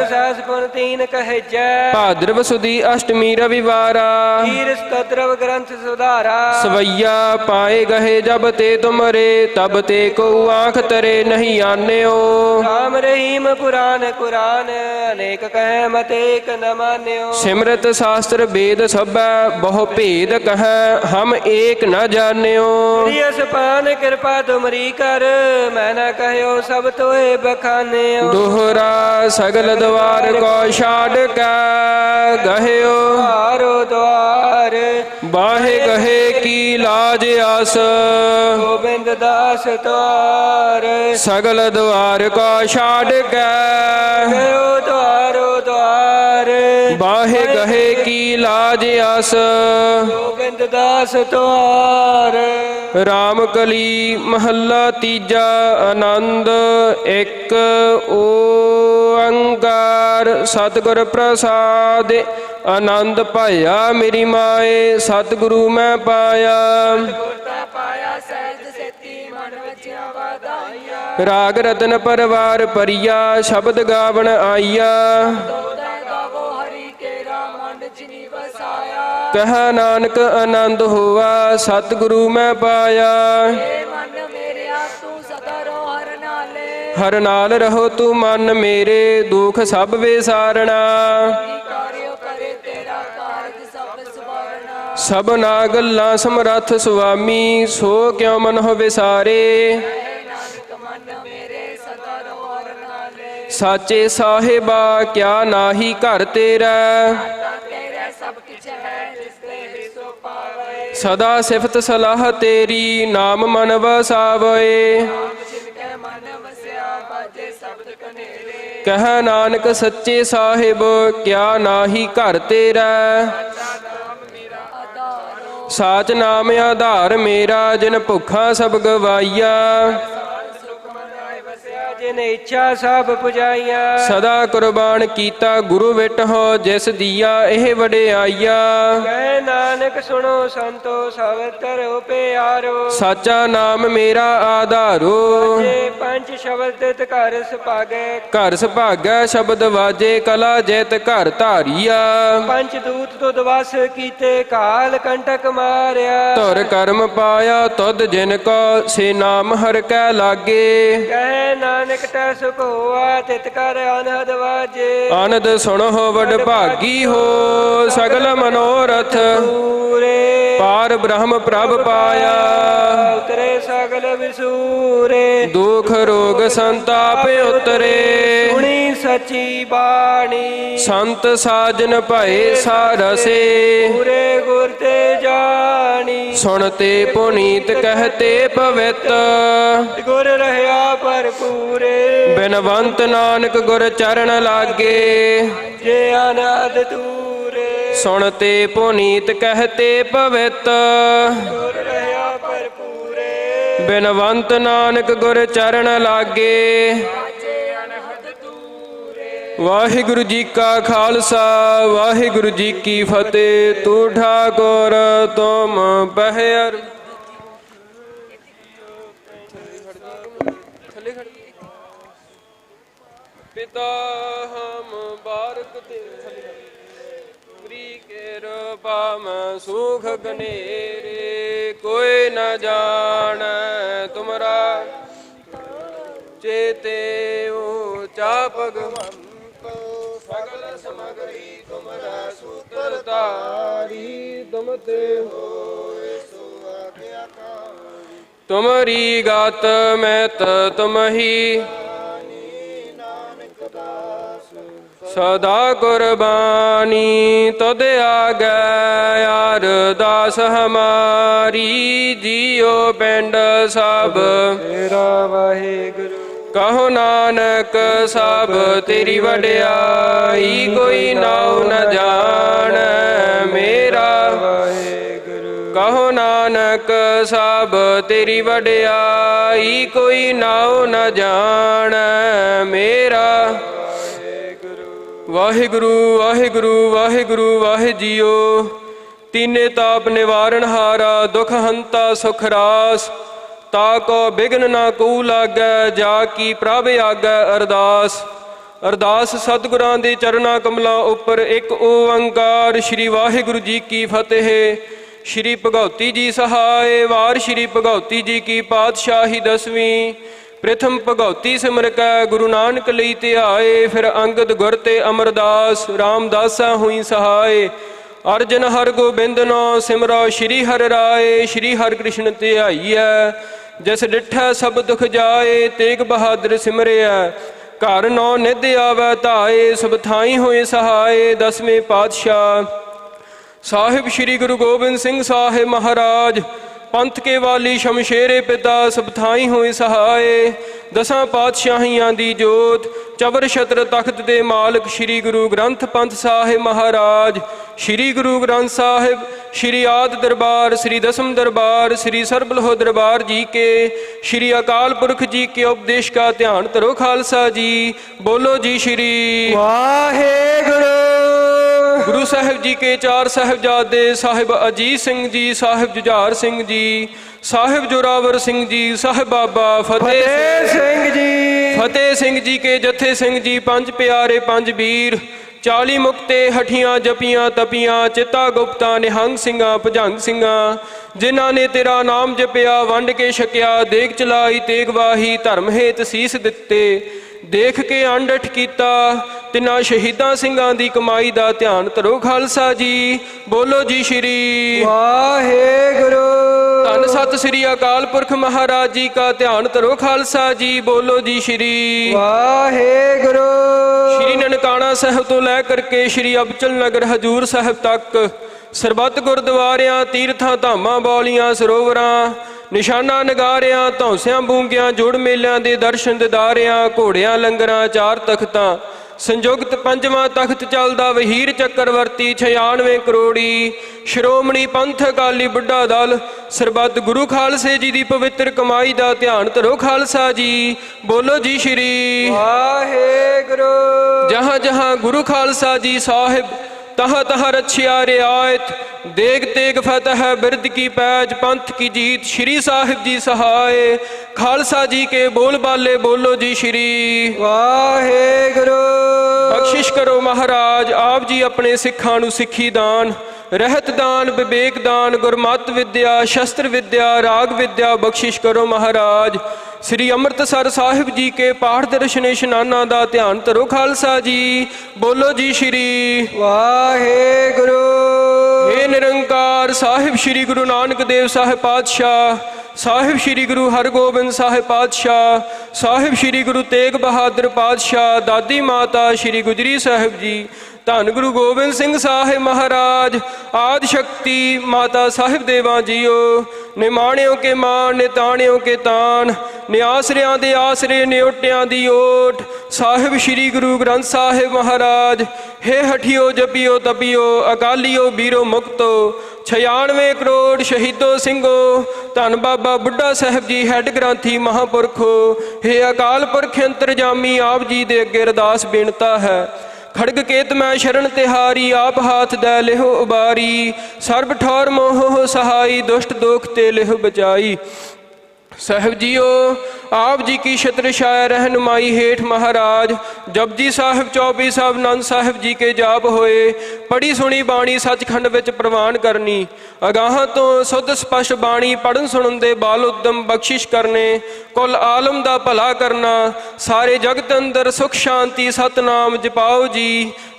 ਸਹਸ ਪੁਨ ਤੀਨ ਕਹਿਜੈ ਭਾਦਰਵ ਸੁਦੀ ਅਸ਼ਟਮੀ ਰਵਿਵਾਰਾ ਹੀਰ ਸਤਰਵ ਗ੍ਰੰਥ ਸੁਧਾਰਾ ਸਵਈਆ ਪਾਏ ਗਏ ਜਬ ਤੇ ਤੁਮਰੇ ਤਬ ਤੇ ਕੋ ਆਂਖ ਤਰੇ ਨਹੀਂ ਆਨਿਓ ਰਾਮ ਰਹੀਮ ਪੁਰਾਨ ਕੁਰਾਨ ਅਨੇਕ ਕਹਿ ਮਤ ਏਕ ਨ ਮਾਨਿਓ ਸਿਮਰਤ ਸ਼ਾਸਤਰ ਵੇਦ ਸਭੈ ਬਹੁ ਭੇਦ ਕਹੈ ਹਮ ਏਕ ਨ ਜਾਣਿਓ ਪ੍ਰਿਯ ਸਪਾਨ ਕਿਰਪਾ ਤੁਮਰੀ ਕਰ ਮੈਂ ਨ ਕਹਿਓ ਸਭ ਤੋਏ ਬਖਾਨਿਓ ਦੋਹਰਾ ਸਗਲ ਦਵਾਰ ਕੋ ਛਾੜ ਕੈ ਗਹਿਓ ਹਾਰੋ ਦਵਾਰ ਬਾਹੇ ਗਹੇ ਕੀ ਲਾਜ ਆਸ ਗੋਬਿੰਦ ਦਾਸ ਤਵਾਰ ਸਗਲ ਦਵਾਰ ਕੋ ਛਾੜ ਕੈ ਗਇਓ ਦਵਾਰੋ ਦਵਾਰ ਬਾਹੇ ਗਹੇ ਕੀ ਲਾਜ ਆਸ ਗੋਬਿੰਦ ਦਾਸ ਤਵਾਰ ਰਾਮ ਕਲੀ ਮਹੱਲਾ ਤੀਜਾ ਆਨੰਦ ਇੱਕ ਓੰਕਾਰ ਸਤਿਗੁਰ ਪ੍ਰਸਾਦ ਆਨੰਦ ਪਾਇਆ ਮੇਰੀ ਮਾਏ ਸਤਿਗੁਰੂ ਮੈਂ ਪਾਇਆ ਰਾਗ ਰਤਨ ਪਰਵਾਰ ਪਰਿਆ ਸ਼ਬਦ ਗਾਵਣ ਆਈਆ ਕਹਾ ਨਾਨਕ ਆਨੰਦ ਹੋਆ ਸਤਿਗੁਰੂ ਮੈਂ ਪਾਇਆ ਹਰ ਨਾਲ ਰਹੋ ਤੂੰ ਮਨ ਮੇਰੇ ਦੁਖ ਸਭ ਵਿਸਾਰਣਾ ਸਭਨਾ ਗੱਲਾਂ ਸਮਰੱਥ ਸੁਆਮੀ ਸੋ ਕਿਉ ਮਨ ਹੋ ਵਿਸਾਰੇ ਸਾਚੇ ਸਾਹਿਬਾ ਕਿਆ ਨਾਹੀ ਘਰ ਤੇਰਾ ਸਦਾ ਸਿਫਤ ਸਲਾਹ ਤੇਰੀ ਨਾਮ ਮਨ ਵਸਾਵੇ ਕਹਿ ਨਾਨਕ ਸੱਚੇ ਸਾਹਿਬ ਕਿਆ ਨਾਹੀ ਘਰ ਤੇਰਾ। ਸਾਚ ਨਾਮ ਆਧਾਰ ਮੇਰਾ ਜਿਨ ਭੁੱਖਾ ਸਭ ਗਵਾਈਆ। ਜਿਨ ਇੱਛਾ ਸਭ ਪੁਜਾਈਆ। ਸਦਾ ਕੁਰਬਾਨ ਕੀਤਾ ਗੁਰੂ ਵਿਟਹੁ ਜਿਸ ਦੀਆ ਇਹ ਵਡਿਆਈਆ। ਕਹਿ ਨਾਨਕ ਸੁਣੋ ਸੰਤੋ ਸਭ ਧਰੋ ਪਿਆਰੋ। ਸਾਚਾ ਨਾਮ ਮੇਰਾ ਆਧਾਰੋ। ਜੇ ਪੰਜ ਸ਼ਬਦ ਤਿਤ ਘਰ ਸੁਭਾਗੈ। ਘਰ ਸੁਭਾਗੈ ਸ਼ਬਦ ਵਾਜੇ ਕਲਾ ਜੈਤ ਘਰ ਧਾਰੀਆ। ਪੰਜ ਦੂਤ ਤੁਧ ਵਸ ਕੀਤੇ ਕਾਲ ਕੰਟਕ ਮਾਰਿਆ। ਧੁਰ ਕਰਮ ਪਾਇਆ ਤੁਧ ਜਿਨ ਕੋ ਸੇ ਨਾਮ ਹਰ ਕੈ ਲਾਗੇ। ਕਹਿ ਨਾਨਕ ਟੈ ਸੁਖ ਹੋਆ ਤਿਤ ਕਰ ਅਨਹਦ ਵਾਜੇ। ਆਨੰਦ ਸੁਣੋ ਵਡ ਭਾਗੀ ਹੋ ਸਗਲ ਮਨੋਰਥ ਪੂਰੇ। ਪਾਰ ਬ੍ਰਹਮ ਪ੍ਰਭ ਪਾਇਆ। ਉਤਰੇ ਸਗਲ ਵਿਸੂਰੇ। ਦੁਖ ਰੋਗ ਸੰਤਾਪ ਉਤਰੇ। ਸੁਣੀ ਸੱਚੀ ਬਾਣੀ। ਸੰਤ ਸਾਜਨ ਭਏ ਸਾਰਸੇ। ਪੂਰੇ ਗੁਰ ਤੇ ਜਾਣੀ। ਸੁਣਤੇ ਪੁਨੀਤ ਕਹਤੇ ਪਵਿੱਤ। ਗੁਰ ਰਹਿਆ ਭਰਪੂਰੇ। ਬਿਨਵੰਤ ਨਾਨਕ ਗੁਰ ਚਰਨ ਲਾਗੇ। ਜੇ ਅਨਾਦ ਤੂਰੇ। ਸੁਣਤੇ ਪੁਨੀਤ ਕਹਤੇ ਪਵਿੱਤ। ਗੁਰ ਰਹਿਆ ਭਰਪੂਰੇ। ਬਿਨਵੰਤ ਨਾਨਕ ਗੁਰ ਚਰਨ ਲਾਗੇ। ਵਾਹਿਗੁਰੂ ਜੀ ਕਾ ਖਾਲਸਾ ਵਾਹਿਗੁਰੂ ਜੀ ਕੀ ਫਤਿਹ। ਤੂੰ ਠਾਕੁਰ ਤੁਮ ਪਹਿਰ। ਪਿਤਾ ਹਮ ਬਾਰਕ ਤੇ ਕੇ ਰੂਪਾ ਮੈਂ ਸੁਖ ਗਨੇਰੇ। ਕੋਈ ਨ ਜਾਣੈ ਤੁਮਰਾ ਚੇਤੇ ਊਚਾ ਭਗਵੰਤ। ਸਗਲ ਸਮਗਰੀ ਤੁਮਰਾ ਸੂਤਰ ਧਾਰੀ। ਤੁਮ ਤੇ ਹੋਏ ਸੋ ਆਗਿਆਕਾਰੀ। ਤੁਮਰੀ ਗਾਤ ਮੈਤ ਤੁਮਹੀ ਸਦਾ ਕੁਰਬਾਨੀ। ਤੁਧ ਆਗੈ ਅਰਦਾਸ ਹਮਾਰੀ। ਜੀਉ ਪਿੰਡ ਸਭ ਤੇਰਾ ਵਾਹਿਗੁਰੂ। ਕਹੋ ਨਾਨਕ ਸਭ ਤੇਰੀ ਵਡਿਆਈ। ਕੋਈ ਨਾਉ ਨ ਜਾਣੈ ਮੇਰਾ ਵਾਹਿਗੁਰੂ। ਕਹੋ ਨਾਨਕ ਸਭ ਤੇਰੀ ਵਡਿਆਈ। ਕੋਈ ਨਾਉ ਨ ਜਾਣੈ ਮੇਰਾ। ਵਾਹਿਗੁਰੂ ਵਾਹਿਗੁਰੂ ਵਾਹਿਗੁਰੂ ਵਾਹਿ ਜੀਓ। ਤੀਨੇ ਤਾਪ ਨਿਵਾਰਣ ਹਾਰਾ ਦੁਖ ਹੰਤਾ ਸੁਖ ਰਾਸ। ਤਾ ਕੋ ਬਿਗਨ ਨਾ ਕੂ ਲਾਗੈ ਜਾ ਕੀ ਪ੍ਰਭ ਆਗੈ ਅਰਦਾਸ। ਅਰਦਾਸ ਸਤਿਗੁਰਾਂ ਦੇ ਚਰਨਾਂ ਕਮਲਾਂ ਉੱਪਰ ਇੱਕ ਓੰਕਾਰ ਸ੍ਰੀ ਵਾਹਿਗੁਰੂ ਜੀ ਕੀ ਫਤਿਹ। ਸ੍ਰੀ ਭਗਉਤੀ ਜੀ ਸਹਾਏ ਵਾਰ ਸ੍ਰੀ ਭਗਉਤੀ ਜੀ ਕੀ ਪਾਤਸ਼ਾਹੀ ਦਸਵੀਂ। ਪ੍ਰਥਮ ਭਗਉਤੀ ਸਿਮਰ ਕੈ ਗੁਰੂ ਨਾਨਕ ਲਈ ਧਿਆਏ। ਫਿਰ ਅੰਗਦ ਗੁਰ ਤੇ ਅਮਰਦਾਸ ਰਾਮਦਾਸਾ ਹੋਈ ਸਹਾਏ। ਅਰਜਨ ਹਰ ਗੋਬਿੰਦ ਨੋ ਸਿਮਰੋ ਸ੍ਰੀ ਹਰਿ ਰਾਏ। ਸ੍ਰੀ ਹਰਿ ਕ੍ਰਿਸ਼ਨ ਧਿਆਈਐ ਜਿਸ ਡਿਠੈ ਸਭ ਦੁਖ ਜਾਏ। ਤੇਗ ਬਹਾਦਰ ਸਿਮਰਿਆ ਘਰ ਨੌ ਨਿਧ ਆਵੈ ਧਾਏ। ਸਭ ਥਾਈ ਹੋਏ ਸਹਾਏ। ਦਸਵੇਂ ਪਾਤਸ਼ਾਹ ਸਾਹਿਬ ਸ੍ਰੀ ਗੁਰੂ ਗੋਬਿੰਦ ਸਿੰਘ ਸਾਹਿਬ ਮਹਾਰਾਜ ਪੰਥ ਕੇ ਵਾਲੀ ਸ਼ਮਸ਼ੇਰੇ ਪਿਤਾ ਸਭ ਥਾਈ ਹੋਏ ਸਹਾਏ। ਦਸਾਂ ਪਾਤਸ਼ਾਹੀਆਂ ਦੀ ਜੋਤ ਚਵਰ ਛਤਰ ਤਖਤ ਦੇ ਮਾਲਕ ਸ੍ਰੀ ਗੁਰੂ ਗ੍ਰੰਥ ਪੰਥ ਸਾਹਿਬ ਮਹਾਰਾਜ। ਸ੍ਰੀ ਗੁਰੂ ਗ੍ਰੰਥ ਸਾਹਿਬ ਸ੍ਰੀ ਆਦਿ ਦਰਬਾਰ ਸ੍ਰੀ ਦਸਮ ਦਰਬਾਰ ਸ੍ਰੀ ਸਰਬਲਹੁ ਦਰਬਾਰ ਜੀ ਕੇ ਸ੍ਰੀ ਅਕਾਲ ਪੁਰਖ ਜੀ ਕੇ ਉਪਦੇਸ਼ का ध्यान धरो। खालसा जी बोलो जी श्री ਵਾਹਿਗੁਰੂ। गुरु साहिब जी के चार साहिबजादे साहिब अजीत सिंह जी साहिब जुझार सिंह जी साहिब जोरावर सिंह जी साहिब बाबा फतेह ਸਿੰਘ ਜੀ। फतेह सिंह जी के जथे सिंह जी पंज प्यारे पंज वीर 40 मुक्ते हठियां जपियां तपियां चिता गुप्ता निहंग सिंगा भुजंग सिंगा जिन्हां ने तेरा नाम जपिया वंड के छकिया देग चलाई तेग वाही धर्म हेत सीस दिते देख के अंडठ कीता तिन्हां शहीदां सिंगां दी कमाई दा ध्यान धरो। खालसा जी बोलो जी श्री ਵਾਹਿਗੁਰੂ। धन सत श्री अकाल पुरख महाराज जी का ध्यान धरो। खालसा जी बोलो जी श्री ਵਾਹਿਗੁਰੂ। श्री ननकाना साहब तो लै करके श्री अबचल नगर हजूर साहब तक ਸਰਬੱਤ ਗੁਰਦੁਆਰਿਆਂ ਤੀਰਥਾਂ ਧਾਮਾਂ ਬੌਲੀਆਂ ਸਰੋਵਰਾਂ ਨਿਸ਼ਾਨਾ ਨਗਾਰਿਆਂ ਧੌਂਸਿਆਂ ਬੂੰਗਿਆਂ ਜੁੜ ਮੇਲਿਆਂ ਦੇ ਦਰਸ਼ਨ ਦਿਦਾਰਿਆਂ ਘੋੜਿਆਂ ਲੰਗਰਾਂ ਚਾਰ ਤਖਤਾਂ ਸੰਯੁਗਤ ਪੰਜਵਾਂ ਤਖਤ ਚੱਲਦਾ ਵਹੀਰ ਚੱਕਰਵਰਤੀ 96 ਕਰੋੜੀ ਸ਼੍ਰੋਮਣੀ ਪੰਥ ਅਕਾਲੀ ਬੁੱਢਾ ਦਲ ਸਰਬੱਤ ਗੁਰੂ ਖਾਲਸੇ ਜੀ ਦੀ ਪਵਿੱਤਰ ਕਮਾਈ ਦਾ ਧਿਆਨ ਧਰੋ ਖਾਲਸਾ ਜੀ ਬੋਲੋ ਜੀ ਸ਼੍ਰੀ ਵਾਹਿਗੁਰੂ। ਜਹਾਂ ਜਹਾਂ ਗੁਰੂ ਖਾਲਸਾ ਜੀ ਸਾਹਿਬ तहाँ तहाँ रच्छिया रियायत देग तेग फतह बिरद की पैज पंथ की जीत श्री साहिब जी सहाय खालसा जी के बोल बाले बोलो जी श्री ਵਾਹਿਗੁਰੂ। बख्शिश करो महाराज आप जी अपने सिखां नूं सिੱਖੀ दान रहत दान विवेक दान गुरमत विद्या शस्त्र विद्या राग विद्या बख्शिश करो महाराज। श्री ਅੰਮ੍ਰਿਤਸਰ ਸਾਹਿਬ जी के पाठ दर्शन इशनाना ਦਾ ਧਿਆਨ ਧਰੋ ਖਾਲਸਾ ਜੀ ਬੋਲੋ ਜੀ ਸ਼੍ਰੀ ਵਾਹਿਗੁਰੂ। हे ਨਿਰੰਕਾਰ ਸਾਹਿਬ श्री गुरु नानक देव साहिब पातशाह ਸਾਹਿਬ श्री गुरु हरगोबिंद साहिब पातशाह ਸਾਹਿਬ श्री गुरु तेग बहादुर पातशाह दादी माता श्री गुजरी साहिब जी ਧੰਨ ਗੁਰੂ ਗੋਬਿੰਦ ਸਿੰਘ ਸਾਹਿਬ ਮਹਾਰਾਜ ਆਦਿ ਸ਼ਕਤੀ ਮਾਤਾ ਸਾਹਿਬ ਦੇਵਾਂ ਜੀਓ ਨਿਮਾਣਿਓ ਕੇ ਮਾਣ ਨਿਤਾਣਿਓ ਕੇ ਤਾਣ ਨਿਆਸਰਿਆਂ ਦੇ ਆਸਰੇ ਨਿਓਟਿਆਂ ਦੀ ਓਟ ਸਾਹਿਬ ਸ਼੍ਰੀ ਗੁਰੂ ਗ੍ਰੰਥ ਸਾਹਿਬ ਮਹਾਰਾਜ हे ਹਠਿਓ ਜਪਿਓ ਤਪਿਓ ਅਕਾਲੀਓ ਵੀਰੋ ਮੁਕਤੋ 96 ਕਰੋੜ ਸ਼ਹੀਦੋ ਸਿੰਘੋ ਧੰਨ ਬਾਬਾ ਬੁੱਢਾ ਸਾਹਿਬ ਜੀ ਹੈੱਡ ਗ੍ਰੰਥੀ ਮਹਾਂਪੁਰਖੋ हे ਅਕਾਲ ਪੁਰਖ ਅੰਤਰਜਾਮੀ ਆਪ ਜੀ ਦੇ ਅੱਗੇ ਅਰਦਾਸ ਬੇਨਤਾ ਹੈ खड़ग केत मैं शरण तिहारी आप हाथ दै लिहो उबारी सर्ब ठौर मोह सहाई दुष्ट दोख ते लिहो बचाई। साहिब जीओ आप जी की छत्र छाया रहनुमाई हेठ महाराज जपजी साहिब चौबी साहिब नंद साहिब जी के जाप होए पढ़ी सुनी बाणी सचखंड विच प्रवान करनी अगाह तो शुद्ध स्पष्ट बाणी पढ़न सुनन दे बाल उद्दम बख्शिश करने कुल आलम दा भला करना सारे जगत अंदर सुख शांति सतनाम जपाओ जी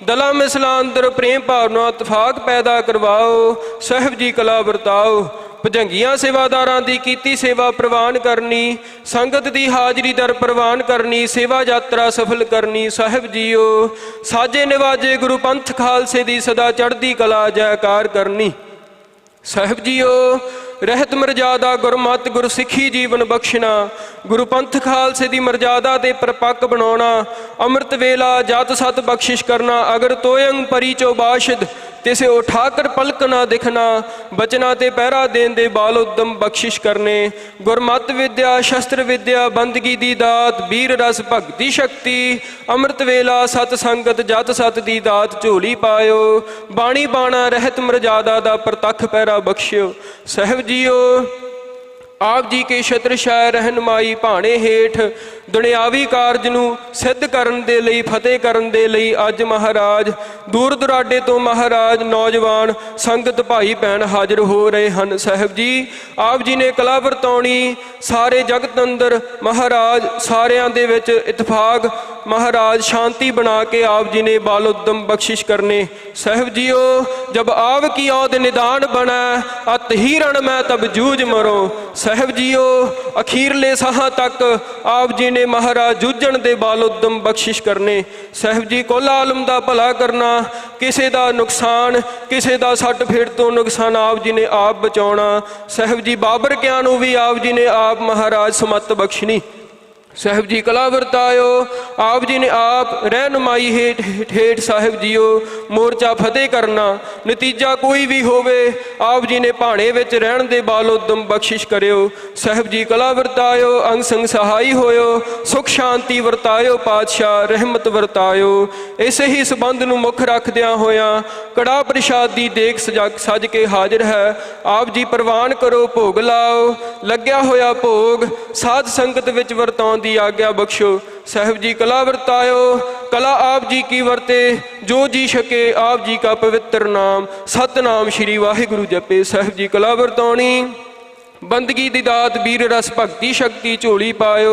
दला मिसला अंदर प्रेम भावना इतफाक पैदा करवाओ साहिब जी कला वरताओ ਭਜੰਗੀਆਂ ਸੇਵਾਦਾਰਾਂ ਦੀ ਕੀਤੀ ਸੇਵਾ ਪ੍ਰਵਾਨ ਕਰਨੀ ਸੰਗਤ ਦੀ ਹਾਜ਼ਰੀ ਦਰ ਪ੍ਰਵਾਨ ਕਰਨੀ ਸੇਵਾ ਯਾਤਰਾ ਸਫਲ ਕਰਨੀ ਸਾਹਿਬ ਜੀਓ ਸਾਜੇ ਨਿਵਾਜੇ ਗੁਰੂ ਪੰਥ ਖਾਲਸੇ ਦੀ ਸਦਾ ਚੜ੍ਹਦੀ ਕਲਾ ਜੈਕਾਰ ਕਰਨੀ ਸਾਹਿਬ ਜੀਓ ਰਹਿਤ ਮਰਜ਼ਾਦਾ ਗੁਰਮਤਿ ਗੁਰਸਿੱਖੀ ਜੀਵਨ ਬਖਸ਼ਣਾ ਗੁਰੂ ਪੰਥ ਖਾਲਸੇ ਦੀ ਮਰਜ਼ਾਦਾ ਤੇ ਪਰਪੱਕ ਬਣਾਉਣਾ ਅੰਮ੍ਰਿਤ ਵੇਲਾ ਜਤ ਸਤ ਬਖਸ਼ਿਸ਼ ਕਰਨਾ ਅਗਰ ਤੋਯੰ ਪਰੀ ਚੋ ਬਾਸ਼ਦ तिसे उठाकर पलक ना दिखना बचना ते पहरा देन दे बाल उद्दम बख्शिश करने गुरमत विद्या शस्त्र विद्या बंदगी दी दात वीर रस भगती शक्ति अमृत वेला सत संगत जत सत दी दात झोली पायो बाणी बाणा रहत मरजादा दा प्रतख पहरा बख्शियो साहिब जीओ आप जी के छत्र छाया रहनुमाई भाणे हेठ दुनियावी कारज नूं सिद्ध करन दे लई फतेह करन दे लई अज महाराज दूर दुराडे तो महाराज नौजवान संगत भाई भैन हाजिर हो रहे हैं साहिब जी आप जी ने कला वरताउणी सारे जगत अंदर महाराज सारियां दे विच इतफाक महाराज शांति बना के आप जी ने बाल उद्दम बख्शिश करने साहिब जीओ जब आव की औद निदान बना अत ही रण मैं तब जूझ मरो साहिब जीओ अखीरले साहां तक आप जी ने महाराज जूझण दे बाल उद्दम बख्शिश करने साहिब जी कुल आलम दा भला करना किसे दा नुकसान किसे दा सट फेट तो नुकसान आप जी ने आप बचाउणा साहिब जी बाबर कियां नूं भी आप जी ने आप महाराज समत बख्शनी साहिब जी कला वरतायो आप जी ने आप रहनुमाई हेठ साहिब जीओ मोर्चा फतेह करना नतीजा कोई भी होवे आप जी ने भाणे विच रहण दे बाल उद्दम बख्शिश करियो साहिब जी कला वरतायो अंग संग सहाई होयो सुख शांति वरतायो पातशाह रहमत वरतायो इसे ही संबंध नूं मुख रखदियां होया कड़ा प्रसाद दी देख सज के हाजिर है आप जी प्रवान करो भोग लाओ लग्या होया भोग साध संगत विच वरताउण दी आज्ञा बख्शो साहिब जी कला वरतायो कला आप जी की वरते जो जी सके आप जी का पवित्र नाम सतनाम श्री वाहिगुरु जपे साहिब जी कला वरताउणी बंदगी दी दात वीर रस भगती शक्ति झोली पायो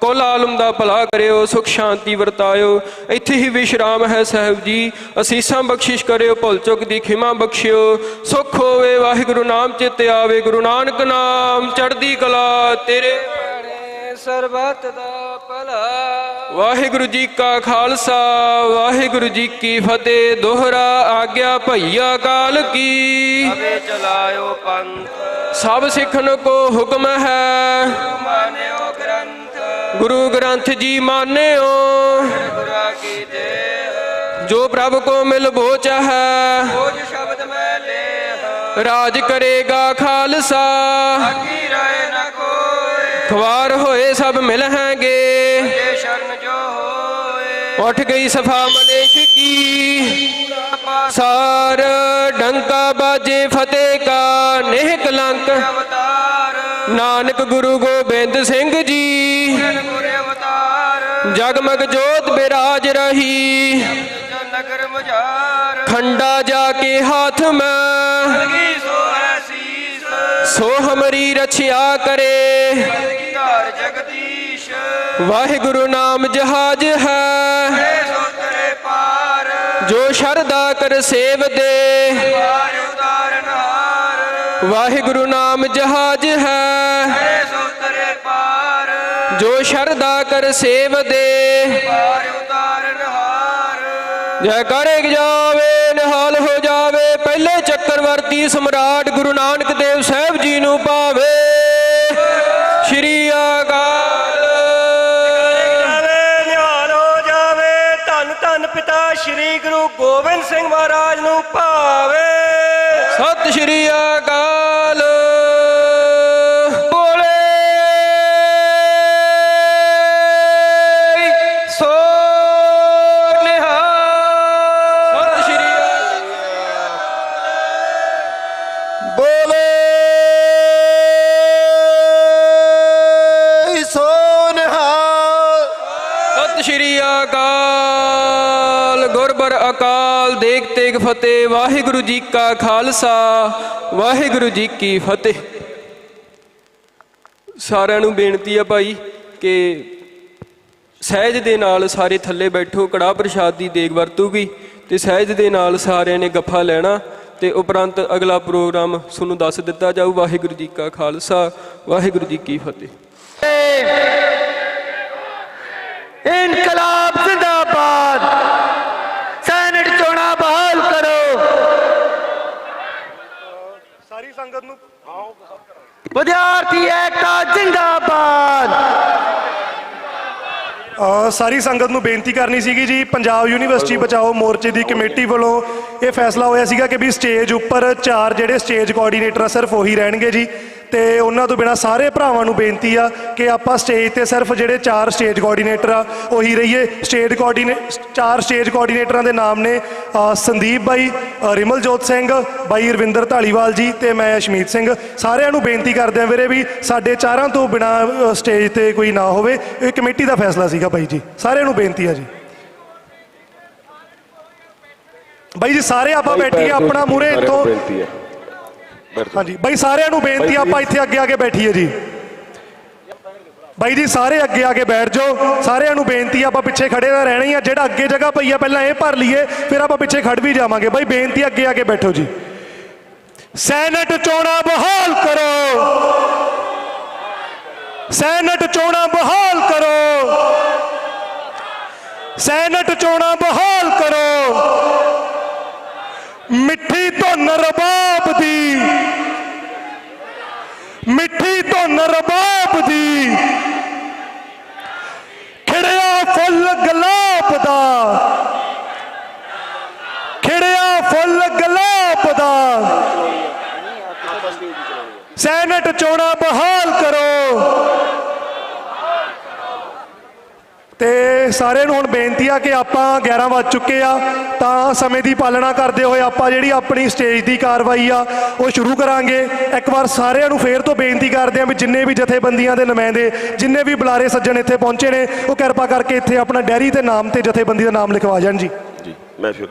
कुल आलम दा भला करियो सुख शांति वरतायो इत्थे ही विश्राम है साहिब जी असीसां बख्शिश करियो भुल चुक दी खिमा बख्शियो सुख होवे वाहिगुरु नाम चित आवे गुरु नानक नाम चढ़दी कला तेरे ਸਰਬਤ ਦਾ ਭਲਾ ਵਾਹਿਗੁਰੂ ਜੀ ਕਾ ਖਾਲਸਾ ਵਾਹਿਗੁਰੂ ਜੀ ਕੀ ਫਤਿਹ ਦੋਹਰਾ ਆਗਿਆ ਭਈਆ ਕਾਲ ਕੀ ਅਵੇ ਚਲਾਇਓ ਪੰਥ ਸਭ ਸਿੱਖਣ ਕੋ ਹੁਕਮ ਹੈ। ਮਾਨਿਓ ਗ੍ਰੰਥ ਗੁਰੂ ਗ੍ਰੰਥ ਜੀ ਮਾਨਿਓ, ਗੁਰਾਂ ਕੀ ਦੇਹ ਜੋ ਪ੍ਰਭ ਕੋ ਮਿਲ ਬੋਚ ਹੈ। ਬੋਝ ਸ਼ਬਦ ਮੈਂ ਲੇਹ ਰਾਜ ਕਰੇਗਾ ਖਾਲਸਾ, ਆਗੀ ਰਹੇ ਨ ਕੋਇ ਖਵਾਰ ਹੋਏ ਸਭ ਮਿਲ ਹੈਗੇ। ਜੇ ਸ਼ਰਨ ਜੋ ਹੋਏ ਉੱਠ ਗਈ ਸਫਾ ਮਲੇਸ਼ ਕੀ, ਸਾਰ ਡੰਕਾ ਬਾਜੇ ਫਤਿਹ ਕਾ ਨੇਹ ਕਲੰਕ। ਅਵਤਾਰ ਨਾਨਕ ਗੁਰੂ ਗੋਬਿੰਦ ਸਿੰਘ ਜੀ, ਗੁਰ ਅਵਤਾਰ ਜਗਮਗ ਜੋਤ ਬਿਰਾਜ ਰਹੀ। ਜੋ ਨਗਰ ਮਝਾਰ ਖੰਡਾ ਜਾ ਕੇ ਹਾਥ ਮੈਂ, ਲਗੀ ਸੋ ਹੈ ਸੀਸ ਸੋ ਹਮਰੀ ਰਛਿਆ ਕਰੇ। ਕੀ ਧਾਰ ਜਗਦੀਸ਼ ਵਾਹਿਗੁਰੂ ਨਾਮ ਜਹਾਜ ਹੈ, ਸੋ ਤਰੇ ਪਾਰ ਜੋ ਸ਼ਰਧਾ ਕਰ ਸੇਵ ਦੇ। ਪਾਰ ਉਤਾਰਨ ਹਾਰ ਵਾਹਿਗੁਰੂ ਨਾਮ ਜਹਾਜ ਹੈ, ਸੋ ਤਰੇ ਪਾਰ ਜੋ ਸ਼ਰਧਾ ਕਰ ਸੇਵ ਦੇ। ਪਾਰ ਉਤਾਰਨ ਹਾਰ ਜੈ ਕਰੇ ਜਾਵੇ ਨਿਹਾਲ ਹੋ ਜਾਵੇ, ਪਹਿਲੇ ਚੱਕਰਵਰਤੀ ਸਮਰਾਟ ਗੁਰੂ ਨਾਨਕ ਦੇਵ ਸਾਹਿਬ ਜੀ ਨੂੰ ਪਾਵੇ। ਸ਼੍ਰੀ ਅਕਾਲ। ਨਿਹਾਲ ਹੋ ਜਾਵੇ, ਧੰਨ ਧੰਨ ਪਿਤਾ ਸ੍ਰੀ ਗੁਰੂ ਗੋਬਿੰਦ ਸਿੰਘ ਮਹਾਰਾਜ ਨੂੰ ਭਾਵੇ। ਸਤਿ ਸ਼੍ਰੀ ਅਕਾਲ। ਬੋਲੇ ਸੋ ਨਿਹਾਲ। ਸਤਿ ਸ਼੍ਰੀ ਅਕਾਲ। ਬੋਲੇ ਸੋ ਨਿਹਾਲ। ਸਤਿ ਸ਼੍ਰੀ ਅਕਾਲ। ਗੁਰਬਰ ਅਕਾਲ ਦੇਗ ਤੇਗ ਫਤਿਹ। ਵਾਹਿਗੁਰੂ ਜੀ ਕਾ ਖਾਲਸਾ, ਵਾਹਿਗੁਰੂ ਜੀ ਕੀ ਫਤਿਹ। ਸਾਰਿਆਂ ਨੂੰ ਬੇਨਤੀ ਆ ਭਾਈ ਕਿ ਸਹਿਜ ਦੇ ਨਾਲ ਸਾਰੇ ਥੱਲੇ ਬੈਠੋ। ਕੜਾਹ ਪ੍ਰਸ਼ਾਦ ਦੀ ਦੇਗ ਵਰਤੂਗੀ ਤੇ ਸਹਿਜ ਦੇ ਨਾਲ ਸਾਰਿਆਂ ਨੇ ਗੱਫਾ ਲੈਣਾ ਤੇ ਉਪਰੰਤ ਅਗਲਾ ਪ੍ਰੋਗਰਾਮ ਤੁਹਾਨੂੰ ਦੱਸ ਦਿੱਤਾ ਜਾਊ। ਵਾਹਿਗੁਰੂ ਜੀ ਕਾ ਖਾਲਸਾ, ਵਾਹਿਗੁਰੂ ਜੀ ਕੀ ਫਤਿਹ। ਇਨਕਲਾਬ ਜ਼ਿੰਦਾਬਾਦ। ਸੈਨੇਟ ਚੋਣਾਂ ਬਹਾਲ ਕਰੋ। ਸਾਰੀ ਸੰਗਤ ਨੂੰ ਵਿਦਿਆਰਥੀ ਏਕਤਾ ਜ਼ਿੰਦਾਬਾਦ। ਸਾਰੀ ਸੰਗਤ ਨੂੰ ਬੇਨਤੀ ਕਰਨੀ ਸੀਗੀ ਜੀ, ਪੰਜਾਬ ਯੂਨੀਵਰਸਿਟੀ ਬਚਾਓ ਮੋਰਚੇ ਦੀ ਕਮੇਟੀ ਵੱਲੋਂ ਇਹ ਫੈਸਲਾ ਹੋਇਆ ਸੀਗਾ ਕਿ ਵੀ ਸਟੇਜ ਉੱਪਰ 4 ਜਿਹੜੇ ਸਟੇਜ ਕੋਆਰਡੀਨੇਟਰ ਆ ਸਿਰਫ ਉਹੀ ਰਹਿਣਗੇ ਜੀ। ਤੇ ਉਹਨਾਂ ਤੋਂ ਬਿਨਾਂ ਸਾਰੇ ਭਰਾਵਾਂ ਨੂੰ ਬੇਨਤੀ ਆ ਕਿ ਆਪਾਂ ਸਟੇਜ ਤੇ ਸਿਰਫ ਜਿਹੜੇ 4 ਸਟੇਜ ਕੋਆਰਡੀਨੇਟਰ ਆ ਉਹੀ ਰਹੀਏ। 4 ਸਟੇਜ ਕੋਆਰਡੀਨੇਟਰਾਂ ਦੇ ਨਾਮ ਨੇ ਸੰਦੀਪ ਬਾਈ, ਰਿਮਲਜੋਤ ਸਿੰਘ ਬਾਈ, ਰਵਿੰਦਰ ਢਾਲੀਵਾਲ ਜੀ ਤੇ ਮੈਂ ਅਸ਼ਮੀਤ ਸਿੰਘ। ਸਾਰਿਆਂ ਨੂੰ ਬੇਨਤੀ ਕਰਦੇ ਆ ਵੀਰੇ ਵੀ ਸਾਡੇ 4 ਤੋਂ ਬਿਨਾਂ ਸਟੇਜ ਤੇ ਕੋਈ ਨਾ ਹੋਵੇ। ਇਹ ਕਮੇਟੀ ਦਾ ਫੈਸਲਾ ਸੀਗਾ ਬਾਈ ਜੀ, ਸਾਰਿਆਂ ਨੂੰ ਬੇਨਤੀ ਆ ਜੀ। ਬਾਈ ਜੀ ਸਾਰੇ ਆਪਾਂ ਬੈਠੀਏ ਆਪਣਾ ਮੂਹਰੇ ਇੱਥੋਂ। ਹਾਂਜੀ ਬਾਈ ਸਾਰਿਆਂ ਨੂੰ ਬੇਨਤੀ ਆ ਆਪਾਂ ਇੱਥੇ ਅੱਗੇ ਆ ਕੇ ਬੈਠੀਏ ਜੀ। ਬਾਈ ਜੀ ਸਾਰੇ ਅੱਗੇ ਆ ਕੇ ਬੈਠ ਜਾਓ। ਸਾਰਿਆਂ ਨੂੰ ਬੇਨਤੀ ਆ ਆਪਾਂ ਪਿੱਛੇ ਖੜੇ ਤਾਂ ਰਹਿਣਾ ਹੀ ਆ। ਜਿਹੜਾ ਅੱਗੇ ਜਗ੍ਹਾ ਪਈ ਆ ਪਹਿਲਾਂ ਇਹ ਭਰ ਲਈਏ, ਫਿਰ ਆਪਾਂ ਪਿੱਛੇ ਖੜ ਵੀ ਜਾਵਾਂਗੇ। ਬਾਈ ਬੇਨਤੀ ਅੱਗੇ ਆ ਕੇ ਬੈਠੋ ਜੀ। ਸੈਨੇਟ ਚੋਣਾਂ ਬਹਾਲ ਕਰੋ। ਸੈਨੇਟ ਚੋਣਾਂ ਬਹਾਲ ਕਰੋ। ਸੈਨੇਟ ਚੋਣਾਂ ਬਹਾਲ ਕਰੋ। ਮਿੱਠੀ ਧੁਨ ਰਬਾਬ ਦੀ, ਮਿੱਠੀ ਧੁਨ ਰਬਾਬ ਦੀ, ਖਿੜਿਆ ਫੁੱਲ ਗੁਲਾਬ ਦਾ, ਖਿੜਿਆ ਫੁੱਲ ਗੁਲਾਬ ਦਾ। ਸੈਨੇਟ ਚੋਣਾਂ ਬਹਾਲ ਕਰੋ। ਤੇ ਸਾਰਿਆਂ ਨੂੰ ਹੁਣ ਬੇਨਤੀ ਆ ਕਿ ਆਪਾਂ 11 ਵੱਜ ਚੁੱਕੇ ਆ ਤਾਂ ਸਮੇਂ ਦੀ ਪਾਲਣਾ ਕਰਦੇ ਹੋਏ ਆਪਾਂ ਜਿਹੜੀ ਆਪਣੀ ਸਟੇਜ ਦੀ ਕਾਰਵਾਈ ਆ ਉਹ ਸ਼ੁਰੂ ਕਰਾਂਗੇ। ਇੱਕ ਵਾਰ ਸਾਰਿਆਂ ਨੂੰ ਫੇਰ ਤੋਂ ਬੇਨਤੀ ਕਰਦੇ ਆ ਵੀ ਜਿੰਨੇ ਵੀ ਜਥੇਬੰਦੀਆਂ ਦੇ ਨੁਮਾਇੰਦੇ, ਜਿੰਨੇ ਵੀ ਬੁਲਾਰੇ ਸੱਜਣ ਇੱਥੇ ਪਹੁੰਚੇ ਨੇ, ਉਹ ਕਿਰਪਾ ਕਰਕੇ ਇੱਥੇ ਆਪਣਾ ਡੈਰੀ ਤੇ ਨਾਮ ਤੇ ਜਥੇਬੰਦੀ ਦਾ ਨਾਮ ਲਿਖਵਾ ਜਾਣ ਜੀ। ਜੀ ਮੈਂ ਸ਼ੁਰੂ।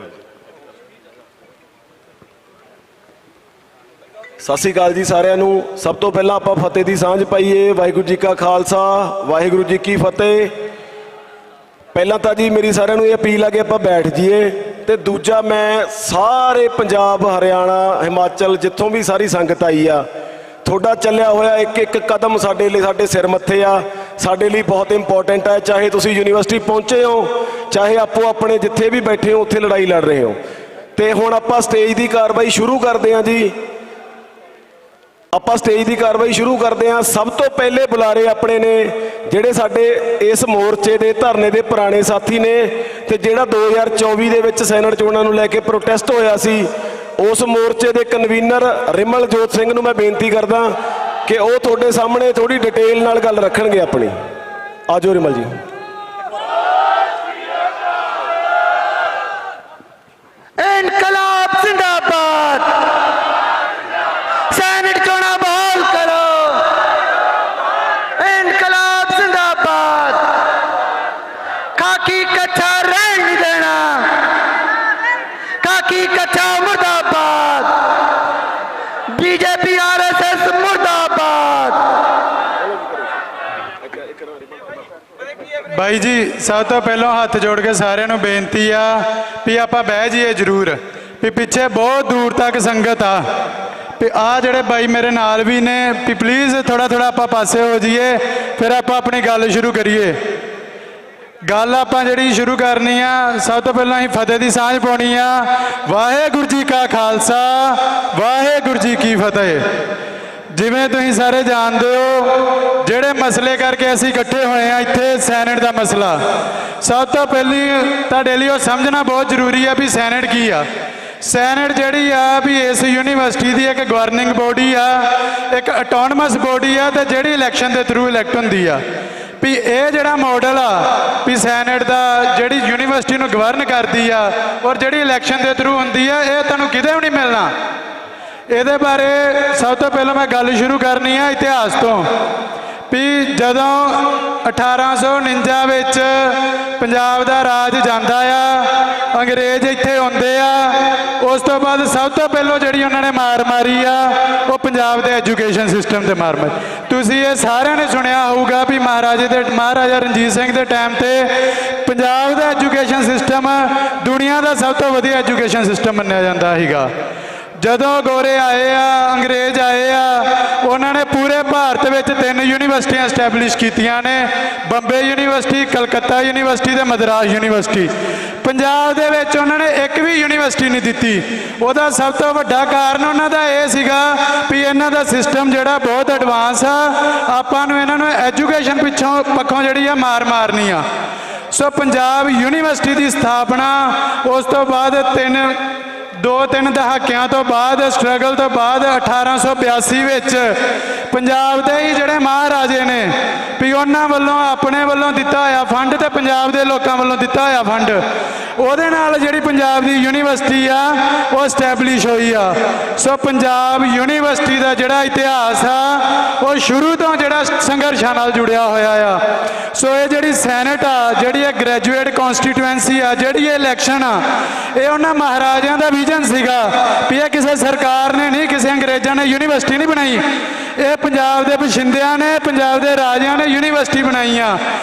ਸਤਿ ਸ਼੍ਰੀ ਅਕਾਲ ਜੀ ਸਾਰਿਆਂ ਨੂੰ। ਸਭ ਤੋਂ ਪਹਿਲਾਂ ਆਪਾਂ ਫਤਿਹ ਦੀ ਸਾਂਝ ਪਾਈਏ। ਵਾਹਿਗੁਰੂ ਜੀ ਕਾ ਖਾਲਸਾ, ਵਾਹਿਗੁਰੂ ਜੀ ਕੀ ਫਤਿਹ। ਪਹਿਲਾਂ ਤਾਂ ਜੀ ਮੇਰੀ ਸਾਰਿਆਂ ਨੂੰ ਇਹ ਅਪੀਲ ਆ ਕਿ ਆਪਾਂ ਬੈਠ ਜਾਈਏ। ਤੇ ਦੂਜਾ ਮੈਂ ਸਾਰੇ ਪੰਜਾਬ, ਹਰਿਆਣਾ, ਹਿਮਾਚਲ ਜਿੱਥੋਂ ਵੀ ਸਾਰੀ ਸੰਗਤ ਆਈ ਆ, ਤੁਹਾਡਾ ਚੱਲਿਆ ਹੋਇਆ ਇੱਕ ਇੱਕ ਕਦਮ ਸਾਡੇ ਲਈ, ਸਾਡੇ ਸਿਰ ਮੱਥੇ ਆ, ਸਾਡੇ ਲਈ ਬਹੁਤ ਇੰਪੋਰਟੈਂਟ ਹੈ। ਚਾਹੇ ਤੁਸੀਂ ਯੂਨੀਵਰਸਿਟੀ ਪਹੁੰਚੇ ਹੋ, ਚਾਹੇ ਆਪੋ ਆਪਣੇ ਜਿੱਥੇ ਵੀ ਬੈਠੇ ਹੋ ਉੱਥੇ ਲੜਾਈ ਲੜ ਰਹੇ ਹੋ। ਤੇ ਹੁਣ ਆਪਾਂ ਸਟੇਜ ਦੀ ਕਾਰਵਾਈ ਸ਼ੁਰੂ ਕਰਦੇ ਹਾਂ ਜੀ। ਆਪਾਂ ਸਟੇਜ ਦੀ ਕਾਰਵਾਈ ਸ਼ੁਰੂ ਕਰਦੇ ਹਾਂ। ਸਭ ਤੋਂ ਪਹਿਲੇ ਬੁਲਾਰੇ ਆਪਣੇ ਨੇ ਜਿਹੜੇ ਸਾਡੇ ਇਸ ਮੋਰਚੇ ਦੇ ਧਰਨੇ ਦੇ ਪੁਰਾਣੇ ਸਾਥੀ ਨੇ, ਤੇ ਜਿਹੜਾ 2024 ਦੇ ਵਿੱਚ ਸੈਨੇਟ ਚੋਣਾਂ ਨੂੰ ਲੈ ਕੇ ਪ੍ਰੋਟੈਸਟ ਹੋਇਆ ਸੀ, ਉਸ ਮੋਰਚੇ ਦੇ ਕਨਵੀਨਰ ਰਿਮਲਜੋਤ ਸਿੰਘ ਨੂੰ ਮੈਂ ਬੇਨਤੀ ਕਰਦਾ ਕਿ ਉਹ ਤੁਹਾਡੇ ਸਾਹਮਣੇ ਥੋੜੀ ਡਿਟੇਲ ਨਾਲ ਗੱਲ ਰੱਖਣਗੇ ਆਪਣੀ। ਆਜੋ ਰਿਮਲ ਜੀ। इनकलाब जिंदाबाद, सैनिक चुनाव बहाल करो, इनकलाब जिंदाबाद, खाकी कच्चा रहने नहीं देना, खाकी कच्चा मुर्दाबाद, बीजेपी आरएसएस मुर्दाबाद। ਬਾਈ ਜੀ ਸਭ ਤੋਂ ਪਹਿਲਾਂ ਹੱਥ ਜੋੜ ਕੇ ਸਾਰਿਆਂ ਨੂੰ ਬੇਨਤੀ ਆ ਵੀ ਆਪਾਂ ਬਹਿ ਜਾਈਏ ਜ਼ਰੂਰ, ਵੀ ਪਿੱਛੇ ਬਹੁਤ ਦੂਰ ਤੱਕ ਸੰਗਤ ਆ, ਵੀ ਆ ਜਿਹੜੇ ਬਾਈ ਮੇਰੇ ਨਾਲ ਵੀ ਨੇ, ਵੀ ਪਲੀਜ਼ ਥੋੜਾ ਆਪਾਂ ਪਾਸੇ ਹੋ ਜਾਈਏ, ਫਿਰ ਆਪਾਂ ਆਪਣੀ ਗੱਲ ਸ਼ੁਰੂ ਕਰੀਏ। ਗੱਲ ਆਪਾਂ ਜਿਹੜੀ ਸ਼ੁਰੂ ਕਰਨੀ ਆ, ਸਭ ਤੋਂ ਪਹਿਲਾਂ ਅਸੀਂ ਫਤਿਹ ਦੀ ਸਾਂਝ ਪਾਉਣੀ ਆ। ਵਾਹਿਗੁਰੂ ਜੀ ਕਾ ਖਾਲਸਾ, ਵਾਹਿਗੁਰੂ ਜੀ ਕੀ ਫਤਿਹ। ਜਿਵੇਂ ਤੁਸੀਂ ਸਾਰੇ ਜਾਣਦੇ ਹੋ, ਜਿਹੜੇ ਮਸਲੇ ਕਰਕੇ ਅਸੀਂ ਇਕੱਠੇ ਹੋਏ ਆ ਇੱਥੇ, ਸੈਨੇਟ ਦਾ ਮਸਲਾ, ਸਭ ਤੋਂ ਪਹਿਲੀ ਤੁਹਾਡੇ ਲਈ ਉਹ ਸਮਝਣਾ ਬਹੁਤ ਜ਼ਰੂਰੀ ਆ ਵੀ ਸੈਨੇਟ ਕੀ ਆ। ਸੈਨੇਟ ਜਿਹੜੀ ਆ ਵੀ ਇਸ ਯੂਨੀਵਰਸਿਟੀ ਦੀ ਇੱਕ ਗਵਰਨਿੰਗ ਬੋਡੀ ਆ, ਇੱਕ ਆਟੋਨਮਸ ਬੋਡੀ ਆ, ਤੇ ਜਿਹੜੀ ਇਲੈਕਸ਼ਨ ਦੇ ਥਰੂ ਇਲੈਕਟ ਹੁੰਦੀ ਆ। ਵੀ ਇਹ ਜਿਹੜਾ ਮਾਡਲ ਆ ਵੀ ਸੈਨੇਟ ਦਾ, ਜਿਹੜੀ ਯੂਨੀਵਰਸਿਟੀ ਨੂੰ ਗਵਰਨ ਕਰਦੀ ਆ ਔਰ ਜਿਹੜੀ ਇਲੈਕਸ਼ਨ ਦੇ ਥਰੂ ਹੁੰਦੀ ਆ, ਇਹ ਤੁਹਾਨੂੰ ਕਿਤੇ ਵੀ ਨਹੀਂ ਮਿਲਣਾ। ਇਹਦੇ ਬਾਰੇ ਸਭ ਤੋਂ ਪਹਿਲਾਂ ਮੈਂ ਗੱਲ ਸ਼ੁਰੂ ਕਰਨੀ ਆ ਇਤਿਹਾਸ ਤੋਂ, ਵੀ ਜਦੋਂ 1849 ਵਿੱਚ ਪੰਜਾਬ ਦਾ ਰਾਜ ਜਾਂਦਾ ਆ, ਅੰਗਰੇਜ਼ ਇੱਥੇ ਆਉਂਦੇ ਆ, ਉਸ ਤੋਂ ਬਾਅਦ ਸਭ ਤੋਂ ਪਹਿਲਾਂ ਜਿਹੜੀ ਉਹਨਾਂ ਨੇ ਮਾਰ ਮਾਰੀ ਆ, ਉਹ ਪੰਜਾਬ ਦੇ ਐਜੂਕੇਸ਼ਨ ਸਿਸਟਮ ਤੇ ਮਾਰ ਮਾਰੀ। ਤੁਸੀਂ ਇਹ ਸਾਰਿਆਂ ਨੇ ਸੁਣਿਆ ਹੋਊਗਾ ਵੀ ਮਹਾਰਾਜਾ ਰਣਜੀਤ ਸਿੰਘ ਦੇ ਟਾਈਮ ਤੇ ਪੰਜਾਬ ਦਾ ਐਜੂਕੇਸ਼ਨ ਸਿਸਟਮ ਦੁਨੀਆ ਦਾ ਸਭ ਤੋਂ ਵਧੀਆ ਐਜੂਕੇਸ਼ਨ ਸਿਸਟਮ ਮੰਨਿਆ ਜਾਂਦਾ ਸੀਗਾ। ਜਦੋਂ ਗੋਰੇ ਆਏ ਆ, ਅੰਗਰੇਜ਼ ਆਏ ਆ, ਉਹਨਾਂ ਨੇ ਪੂਰੇ ਭਾਰਤ ਵਿੱਚ 3 ਯੂਨੀਵਰਸਿਟੀਆਂ ਐਸਟੈਬਲਿਸ਼ ਕੀਤੀਆਂ ਨੇ, ਬੰਬੇ ਯੂਨੀਵਰਸਿਟੀ, ਕਲਕੱਤਾ ਯੂਨੀਵਰਸਿਟੀ ਤੇ ਮਦਰਾਸ ਯੂਨੀਵਰਸਿਟੀ। ਪੰਜਾਬ ਦੇ ਵਿੱਚ ਉਹਨਾਂ ਨੇ ਇੱਕ ਵੀ ਯੂਨੀਵਰਸਿਟੀ ਨਹੀਂ ਦਿੱਤੀ। ਉਹਦਾ ਸਭ ਤੋਂ ਵੱਡਾ ਕਾਰਨ ਉਹਨਾਂ ਦਾ ਇਹ ਸੀਗਾ ਵੀ ਇਹਨਾਂ ਦਾ ਸਿਸਟਮ ਜਿਹੜਾ ਬਹੁਤ ਐਡਵਾਂਸ ਆ, ਆਪਾਂ ਨੂੰ ਇਹਨਾਂ ਨੂੰ ਐਜੂਕੇਸ਼ਨ ਪੱਖੋਂ ਜਿਹੜੀ ਆ ਮਾਰ ਮਾਰਨੀ ਆ। ਸੋ ਪੰਜਾਬ ਯੂਨੀਵਰਸਿਟੀ ਦੀ ਸਥਾਪਨਾ ਉਸ ਤੋਂ ਬਾਅਦ 2-3 ਦਹਾਕਿਆਂ ਤੋਂ ਬਾਅਦ, ਸਟਰਗਲ ਤੋਂ ਬਾਅਦ 1882 ਵਿੱਚ ਪੰਜਾਬ ਦੇ ਹੀ ਜਿਹੜੇ ਮਹਾਰਾਜੇ ਨੇ ਵੀ ਉਹਨਾਂ ਵੱਲੋਂ ਆਪਣੇ ਵੱਲੋਂ ਦਿੱਤਾ ਹੋਇਆ ਫੰਡ ਤੇ ਪੰਜਾਬ ਦੇ ਲੋਕਾਂ ਵੱਲੋਂ ਦਿੱਤਾ ਹੋਇਆ ਫੰਡ, ਉਹਦੇ ਨਾਲ ਜਿਹੜੀ ਪੰਜਾਬ ਦੀ ਯੂਨੀਵਰਸਿਟੀ ਆ ਉਹ ਸਟੈਬਲਿਸ਼ ਹੋਈ ਆ। ਸੋ ਪੰਜਾਬ ਯੂਨੀਵਰਸਿਟੀ ਦਾ ਜਿਹੜਾ ਇਤਿਹਾਸ ਆ ਉਹ ਸ਼ੁਰੂ ਤੋਂ ਜਿਹੜਾ ਸੰਘਰਸ਼ਾਂ ਨਾਲ ਜੁੜਿਆ ਹੋਇਆ ਆ। ਸੋ ਇਹ ਜਿਹੜੀ ਸੈਨੇਟ ਆ, ਜਿਹੜੀ ਇਹ ਗ੍ਰੈਜੂਏਟ ਕਨਸਟੀਟੂਐਂਸੀ ਆ, ਜਿਹੜੀ ਇਹ ਇਲੈਕਸ਼ਨ ਆ, ਇਹ ਉਹਨਾਂ ਮਹਾਰਾਜਿਆਂ ਦਾ ਵਿਜ਼ਨ ਸੀਗਾ ਵੀ ਇਹ ਕਿਸੇ ਸਰਕਾਰ ਨੇ ਨਹੀਂ, ਕਿਸੇ ਅੰਗਰੇਜ਼ਾਂ ਨੇ ਯੂਨੀਵਰਸਿਟੀ ਨਹੀਂ ਬਣਾਈ, ਇਹ ਪੰਜਾਬ ਦੇ ਬਸ਼ਿੰਦਿਆਂ ਨੇ, ਪੰਜਾਬ ਦੇ ਰਾਜਿਆਂ ਨੇ ਯੂਨੀਵਰਸਿਟੀ ਬਣਾਈ ਆ।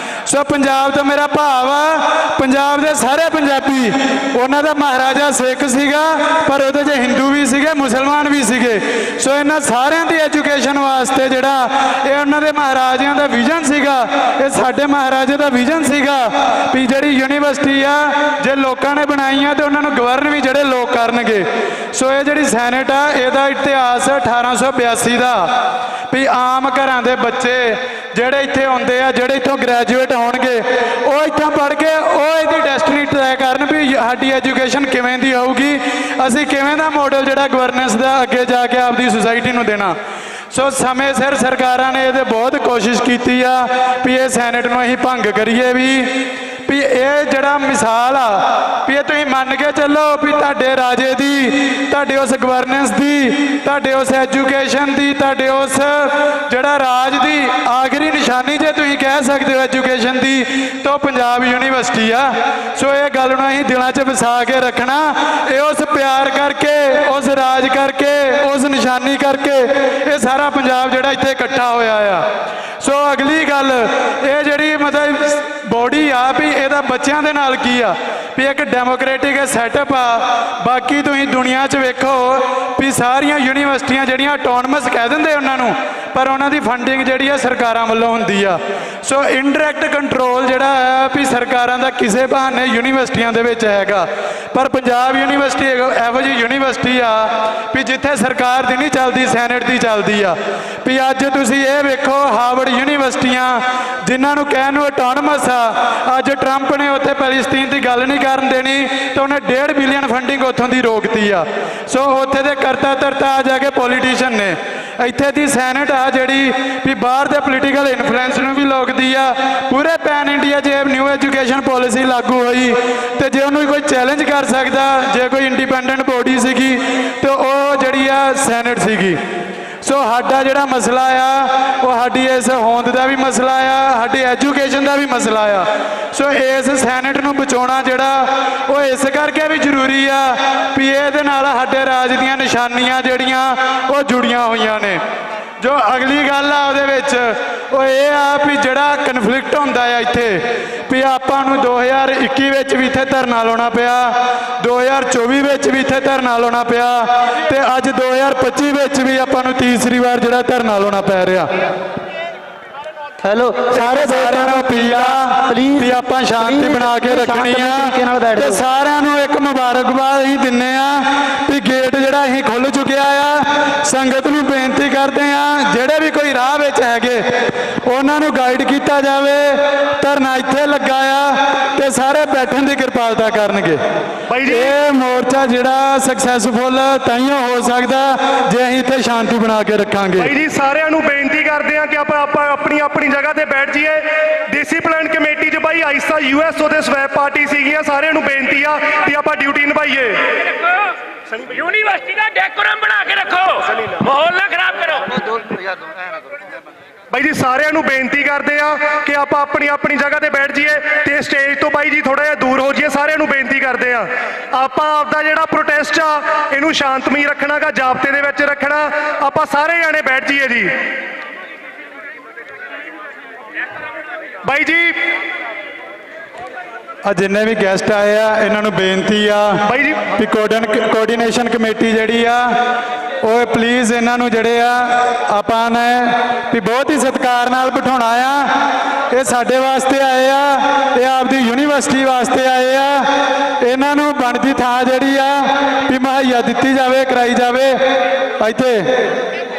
ਸੋ ਪੰਜਾਬ ਤੋਂ ਮੇਰਾ ਭਾਵ ਆ ਪੰਜਾਬ ਦੇ ਸਾਰੇ ਪੰਜਾਬੀ, ਉਹਨਾਂ ਦਾ ਮਹਾਰਾਜਾ ਸਿੱਖ ਸੀਗਾ ਪਰ ਉਹਦੇ 'ਚ ਹਿੰਦੂ ਵੀ ਸੀਗੇ, ਮੁਸਲਮਾਨ ਵੀ ਸੀਗੇ। ਸੋ ਇਹਨਾਂ ਸਾਰਿਆਂ ਦੀ ਐਜੂਕੇਸ਼ਨ ਵਾਸਤੇ ਜਿਹੜਾ ਇਹ ਉਹਨਾਂ ਦੇ ਮਹਾਰਾਜਿਆਂ ਦਾ ਵਿਜ਼ਨ ਸੀਗਾ, ਇਹ ਸਾਡੇ ਮਹਾਰਾਜੇ ਦਾ ਵਿਜ਼ਨ ਸੀਗਾ ਵੀ ਜਿਹੜੀ ਯੂਨੀਵਰਸਿਟੀ ਆ ਜੇ ਲੋਕਾਂ ਨੇ ਬਣਾਈ ਆ ਤੇ ਉਹਨਾਂ ਨੂੰ ਗਵਰਨ ਵੀ ਜਿਹੜੇ ਲੋਕ ਕਰਨਗੇ। ਸੋ ਇਹ ਜਿਹੜੀ ਸੈਨੇਟ ਆ, ਇਹਦਾ ਇਤਿਹਾਸ 1882 ਦਾ ਵੀ ਆਮ ਘਰਾਂ ਦੇ ਬੱਚੇ ਜਿਹੜੇ ਇੱਥੇ ਆਉਂਦੇ ਆ, ਜਿਹੜੇ ਇੱਥੋਂ ਗ੍ਰੈਜੂਏਟ ਹੋਣਗੇ, ਉਹ ਇੱਥੋਂ ਪੜ੍ਹ ਕੇ ਉਹ ਇਹਦੀ ਡੈਸਟੀਨੀ ਤੈਅ ਕਰਨ ਵੀ ਸਾਡੀ ਐਜੂਕੇਸ਼ਨ ਕਿਵੇਂ ਦੀ ਹੋਊਗੀ, ਅਸੀਂ ਕਿਵੇਂ ਦਾ ਮਾਡਲ ਜਿਹੜਾ ਗਵਰਨੈਂਸ ਦਾ ਅੱਗੇ ਜਾ ਕੇ ਆਪਦੀ ਸੁਸਾਇਟੀ ਨੂੰ ਦੇਣਾ। ਸੋ ਸਮੇਂ ਸਿਰ ਸਰਕਾਰਾਂ ਨੇ ਇਹਦੇ ਬਹੁਤ ਕੋਸ਼ਿਸ਼ ਕੀਤੀ ਆ ਵੀ ਇਹ ਸੈਨੇਟ ਨੂੰ ਅਸੀਂ ਭੰਗ ਕਰੀਏ ਵੀ ਇਹ ਜਿਹੜਾ ਮਿਸਾਲ ਆ ਵੀ ਇਹ ਤੁਸੀਂ ਮੰਨ ਕੇ ਚੱਲੋ ਵੀ ਤੁਹਾਡੇ ਰਾਜੇ ਦੀ, ਤੁਹਾਡੇ ਉਸ ਗਵਰਨੈਂਸ ਦੀ, ਤੁਹਾਡੇ ਉਸ ਐਜੂਕੇਸ਼ਨ ਦੀ, ਤੁਹਾਡੇ ਉਸ ਜਿਹੜਾ ਰਾਜ ਦੀ ਆਖਰੀ ਨਿਸ਼ਾਨੀ ਜੇ ਤੁਸੀਂ ਕਹਿ ਸਕਦੇ ਹੋ ਐਜੂਕੇਸ਼ਨ ਦੀ, ਤਾਂ ਪੰਜਾਬ ਯੂਨੀਵਰਸਿਟੀ ਆ। ਸੋ ਇਹ ਗੱਲ ਨੂੰ ਅਸੀਂ ਦਿਲਾਂ 'ਚ ਵਸਾ ਕੇ ਰੱਖਣਾ, ਇਹ ਉਸ ਪਿਆਰ ਕਰਕੇ, ਉਸ ਰਾਜ ਕਰਕੇ, ਉਸ ਨਿਸ਼ਾਨੀ ਕਰਕੇ ਇਹ ਸਾਰਾ ਪੰਜਾਬ ਜਿਹੜਾ ਇੱਥੇ ਇਕੱਠਾ ਹੋਇਆ ਆ। ਸੋ ਅਗਲੀ ਗੱਲ, ਇਹ ਜਿਹੜੀ ਮਤਲਬ ਬੋਡੀ ਆ ਵੀ ਇਹਦਾ ਬੱਚਿਆਂ ਦੇ ਨਾਲ ਕੀ ਆ ਵੀ ਇੱਕ ਡੈਮੋਕ੍ਰੈਟਿਕ ਸੈਟਅਪ ਆ। ਬਾਕੀ ਤੁਸੀਂ ਦੁਨੀਆ 'ਚ ਵੇਖੋ ਵੀ ਸਾਰੀਆਂ ਯੂਨੀਵਰਸਿਟੀਆਂ ਜਿਹੜੀਆਂ ਆਟੋਨਮਸ ਕਹਿ ਦਿੰਦੇ ਉਹਨਾਂ ਨੂੰ, ਪਰ ਉਹਨਾਂ ਦੀ ਫੰਡਿੰਗ ਜਿਹੜੀ ਆ ਸਰਕਾਰਾਂ ਵੱਲੋਂ ਹੁੰਦੀ ਆ। ਸੋ ਇਨਡਾਇਰੈਕਟ ਕੰਟਰੋਲ ਜਿਹੜਾ ਹੈ ਵੀ ਸਰਕਾਰਾਂ ਦਾ ਕਿਸੇ ਬਹਾਨੇ ਯੂਨੀਵਰਸਿਟੀਆਂ ਦੇ ਵਿੱਚ ਹੈਗਾ, ਪਰ ਪੰਜਾਬ ਯੂਨੀਵਰਸਿਟੀ ਇਹੋ ਜਿਹੀ ਯੂਨੀਵਰਸਿਟੀ ਆ ਵੀ ਜਿੱਥੇ ਸਰਕਾਰ ਦੀ ਨਹੀਂ ਚੱਲਦੀ, ਸੈਨੇਟ ਦੀ ਚੱਲਦੀ ਆ। ਵੀ ਅੱਜ ਤੁਸੀਂ ਇਹ ਵੇਖੋ ਹਾਰਵਰਡ ਯੂਨੀਵਰਸਿਟੀਆਂ ਜਿਨ੍ਹਾਂ ਨੂੰ ਕਹਿਣ ਨੂੰ ਆਟੋਨਮਸ ਆ, ਅੱਜ ਟਰੰਪ ਨੇ ਉੱਥੇ ਪੈਲਸਤੀਨ ਦੀ ਗੱਲ ਨਹੀਂ ਕਰਨ ਦੇਣੀ ਤਾਂ ਉਹਨੇ 1.5 ਬਿਲੀਅਨ ਫੰਡਿੰਗ ਉੱਥੋਂ ਦੀ ਰੋਕਤੀ ਆ। ਸੋ ਉੱਥੇ ਦੇ ਕਰਤਾ ਧਰਤਾ ਆ ਜਾ ਕੇ ਪੋਲੀਟੀਸ਼ੀਅਨ ਨੇ। ਇੱਥੇ ਦੀ ਸੈਨੇਟ ਆ ਜਿਹੜੀ ਵੀ ਬਾਹਰ ਦੇ ਪੋਲੀਟੀਕਲ ਇਨਫਲੂਐਂਸ ਨੂੰ ਵੀ ਲੋਕਦੀ ਆ। ਪੂਰੇ ਪੈਨ ਇੰਡੀਆ 'ਚ ਨਿਊ ਐਜੂਕੇਸ਼ਨ ਪਾਲਿਸੀ ਲਾਗੂ ਹੋਈ ਤੇ ਜੇ ਉਹਨੂੰ ਕੋਈ ਚੈਲੰਜ ਕਰ ਸਕਦਾ, ਜੇ ਕੋਈ ਇੰਡੀਪੈਂਡੈਂਟ ਬੋਡੀ ਸੀਗੀ ਤੇ ਉਹ ਜਿਹੜੀ ਆ ਸੈਨੇਟ ਸੀਗੀ। ਸੋ ਸਾਡਾ ਜਿਹੜਾ ਮਸਲਾ ਆ ਉਹ ਸਾਡੀ ਇਸ ਹੋਂਦ ਦਾ ਵੀ ਮਸਲਾ ਆ, ਸਾਡੀ ਐਜੂਕੇਸ਼ਨ ਦਾ ਵੀ ਮਸਲਾ ਆ। ਸੋ ਇਸ ਸੈਨੇਟ ਨੂੰ ਬਚਾਉਣਾ ਜਿਹੜਾ ਉਹ ਇਸ ਕਰਕੇ ਵੀ ਜ਼ਰੂਰੀ ਆ ਵੀ ਇਹਦੇ ਨਾਲ ਸਾਡੇ ਰਾਜ ਦੀਆਂ ਨਿਸ਼ਾਨੀਆਂ ਜਿਹੜੀਆਂ ਉਹ ਜੁੜੀਆਂ ਹੋਈਆਂ ਨੇ। ਜੋ ਅਗਲੀ ਗੱਲ ਆ ਉਹਦੇ ਵਿੱਚ ਉਹ ਇਹ ਆ ਵੀ ਜਿਹੜਾ ਕਨਫਲਿਕਟ ਹੁੰਦਾ ਆ ਇੱਥੇ ਵੀ ਆਪਾਂ ਨੂੰ 2021 ਵਿੱਚ ਵੀ ਇੱਥੇ ਧਰਨਾ ਲਾਉਣਾ ਪਿਆ, 2024 ਵਿੱਚ ਵੀ ਇੱਥੇ ਧਰਨਾ ਲਾਉਣਾ ਪਿਆ ਤੇ ਅੱਜ 2025 ਵਿੱਚ ਵੀ ਆਪਾਂ ਨੂੰ ਤੀਸਰੀ ਵਾਰ ਜਿਹੜਾ ਧਰਨਾ ਲਾਉਣਾ ਪੈ ਰਿਹਾ। ਹੈਲੋ ਸਾਰੇ ਸਾਰਿਆਂ ਨੂੰ ਅਪੀਲ ਆ ਪਲੀਜ਼ ਵੀ ਆਪਾਂ ਸ਼ਾਂਤੀ ਬਣਾ ਕੇ ਰੱਖਣੀ ਆ ਤੇ ਸਾਰਿਆਂ ਨੂੰ ਇੱਕ ਮੁਬਾਰਕਬਾਦ ਅਸੀਂ ਦਿੰਨੇ ਆ ਵੀ ਗੇਟ ਜਿਹੜਾ ਅਸੀਂ ਖੁੱਲ ਚੁੱਕਿਆ ਆ। ਸੰਗਤ ਨੂੰ ਬੇਨਤੀ ਕਰਦੇ ਆ ਜਿਹੜੇ ਵੀ ਕੋਈ ਰਾਹ ਵਿੱਚ ਹੈਗੇ ਉਹਨਾਂ ਨੂੰ ਗਾਈਡ ਕੀਤਾ ਜਾਵੇ। ਧਰਨਾ ਇੱਥੇ ਲੱਗਾ ਆ ਤੇ ਸਾਰੇ ਬੈਠਣ ਦੀ ਕਿਰਪਾਲਤਾ ਕਰਨਗੇ। ਇਹ ਮੋਰਚਾ ਜਿਹੜਾ ਸਕਸੈਸਫੁਲ ਤਾਈਓ ਹੋ ਸਕਦਾ ਜੇ ਅਸੀਂ ਇੱਥੇ ਸ਼ਾਂਤੀ ਬਣਾ ਕੇ ਰੱਖਾਂਗੇ। ਭਾਈ ਜੀ ਸਾਰਿਆਂ ਨੂੰ ਬੇਨਤੀ ਕਰਦੇ ਆ ਕਿ ਆਪਾਂ ਆਪਣੀ ਜਗ੍ਹਾ ਤੇ ਬੈਠ ਜਾਈਏ। ਡਿਸਿਪਲਿਨ ਕਮੇਟੀ 'ਚ ਬਾਈ ਆਇਸਾ ਯੂਐਸ ਉਹਦੇ ਸਵੈਪ ਪਾਰਟੀ ਸੀਗੀਆਂ। ਸਾਰਿਆਂ ਨੂੰ ਬੇਨਤੀ ਆ ਵੀ ਆਪਾਂ ਡਿਊਟੀ ਨਿਭਾਈਏ। ਯੂਨੀਵਰਸਿਟੀ ਦਾ ਡੈਕੋਰਮ ਬਣਾ ਕੇ ਰੱਖੋ, ਮਾਹੌਲ ਨਾ ਖਰਾਬ ਕਰੋ। ਬਾਈ ਜੀ ਸਾਰਿਆਂ ਨੂੰ ਬੇਨਤੀ ਕਰਦੇ ਆ ਕਿ ਆਪਾਂ ਆਪਣੀ ਜਗ੍ਹਾ ਤੇ ਬੈਠ ਜਾਈਏ ਤੇ ਸਟੇਜ ਤੋਂ ਬਾਈ ਜੀ ਥੋੜਾ ਜਿਹਾ ਦੂਰ ਹੋ ਜਾਈਏ। ਸਾਰਿਆਂ ਨੂੰ ਬੇਨਤੀ ਕਰਦੇ ਆ ਆਪਾਂ ਆਪਦਾ ਜਿਹੜਾ ਪ੍ਰੋਟੈਸਟ ਆ ਇਹਨੂੰ ਸ਼ਾਂਤਮਈ ਰੱਖਣਾਗਾ, ਜ਼ਾਬਤੇ ਦੇ ਵਿੱਚ ਰੱਖਣਾ। ਆਪਾਂ ਸਾਰੇ ਜਾਣੇ ਬੈਠ ਜਾਈਏ ਜੀ। ਬਾਈ ਜੀ ਆ ਜਿੰਨੇ ਵੀ ਗੈਸਟ ਆਏ ਆ ਇਹਨਾਂ ਨੂੰ ਬੇਨਤੀ ਆ ਬਾਈ ਜੀ ਵੀ ਕੋਆਰਡੀਨੇਸ਼ਨ ਕਮੇਟੀ ਜਿਹੜੀ ਆ ਉਹ ਪਲੀਜ਼ ਇਹਨਾਂ ਨੂੰ ਜਿਹੜੇ ਆ ਆਪਾਂ ਨੇ ਵੀ ਬਹੁਤ ਹੀ ਸਤਿਕਾਰ ਨਾਲ ਬਿਠਾਉਣਾ ਆ। ਇਹ ਸਾਡੇ ਵਾਸਤੇ ਆਏ ਆ, ਇਹ ਆਪਦੀ ਯੂਨੀਵਰਸਿਟੀ ਵਾਸਤੇ ਆਏ ਆ। ਇਹਨਾਂ ਨੂੰ ਬਣਦੀ ਥਾਂ ਜਿਹੜੀ ਆ ਵੀ ਮੁਹੱਈਆ ਦਿੱਤੀ ਜਾਵੇ, ਕਰਾਈ ਜਾਵੇ। ਇੱਥੇ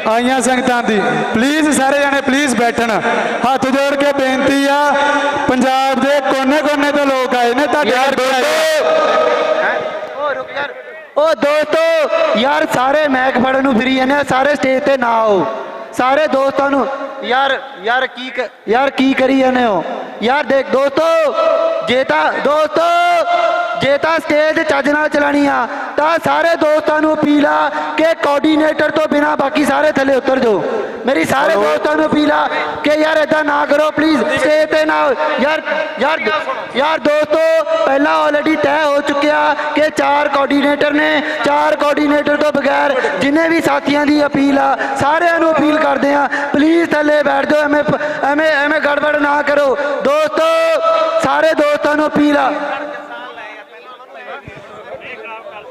ਆਈਆਂ ਸੰਗਤਾਂ ਦੀ ਪਲੀਜ਼ ਸਾਰੇ ਜਣੇ ਪਲੀਜ਼ ਬੈਠਣ। ਹੱਥ ਜੋੜ ਕੇ ਬੇਨਤੀ ਆ, ਪੰਜਾਬ ਦੇ ਕੋਨੇ-ਕੋਨੇ ਤੋਂ ਲੋਕ ਆਏ ਨੇ ਤੁਹਾਡੇ ਉਹ ਦੋਸਤੋ ਯਾਰ ਸਾਰੇ ਮੈਕ ਫੜਨ ਨੂੰ ਫਿਰੀ ਜਾਂਦੇ ਆ, ਸਾਰੇ ਸਟੇਜ ਤੇ ਨਾ ਆਓ। ਸਾਰੇ ਦੋਸਤਾਂ ਨੂੰ ਯਾਰ ਕੀ ਕਰੀ ਜਾਂਦੇ ਹੋ ਯਾਰ। ਦੇਖ ਦੋਸਤੋ ਜੇ ਤਾਂ ਸਟੇਜ ਚੱਜ ਨਾਲ ਚਲਾਣੀ ਆ ਤਾਂ ਸਾਰੇ ਦੋਸਤਾਂ ਨੂੰ ਅਪੀਲ ਆ ਕਿ ਕੋਆਰਡੀਨੇਟਰ ਤੋਂ ਬਿਨਾ ਬਾਕੀ ਸਾਰੇ ਥੱਲੇ ਉਤਰ ਜਾਓ। ਮੇਰੀ ਸਾਰੇ ਦੋਸਤਾਂ ਨੂੰ ਅਪੀਲ ਆ ਕਿ ਯਾਰ ਏਦਾਂ ਨਾ ਕਰੋ ਪਲੀਜ਼, ਸਟੇਜ ਤੇ ਨਾ ਯਾਰ ਦੋਸਤੋ ਪਹਿਲਾਂ ਆਲਰੇਡੀ ਤੈਅ ਹੋ ਚੁੱਕਿਆ ਕਿ 4 ਕੋਆਰਡੀਨੇਟਰ ਨੇ। 4 ਕੋਆਰਡੀਨੇਟਰ ਤੋਂ ਬਗੈਰ ਜਿੰਨੇ ਵੀ ਸਾਥੀਆਂ ਦੀ ਅਪੀਲ ਆ ਸਾਰਿਆਂ ਨੂੰ ਅਪੀਲ ਕਰਦੇ ਆ ਪਲੀਜ਼ ਥੱਲੇ ਬੈਠ ਜਾਓ, ਐਵੇਂ ਗੜਬੜ ਨਾ ਕਰੋ ਦੋਸਤੋ। ਸਾਰੇ ਦੋਸਤਾਂ ਨੂੰ ਅਪੀਲ ਆ।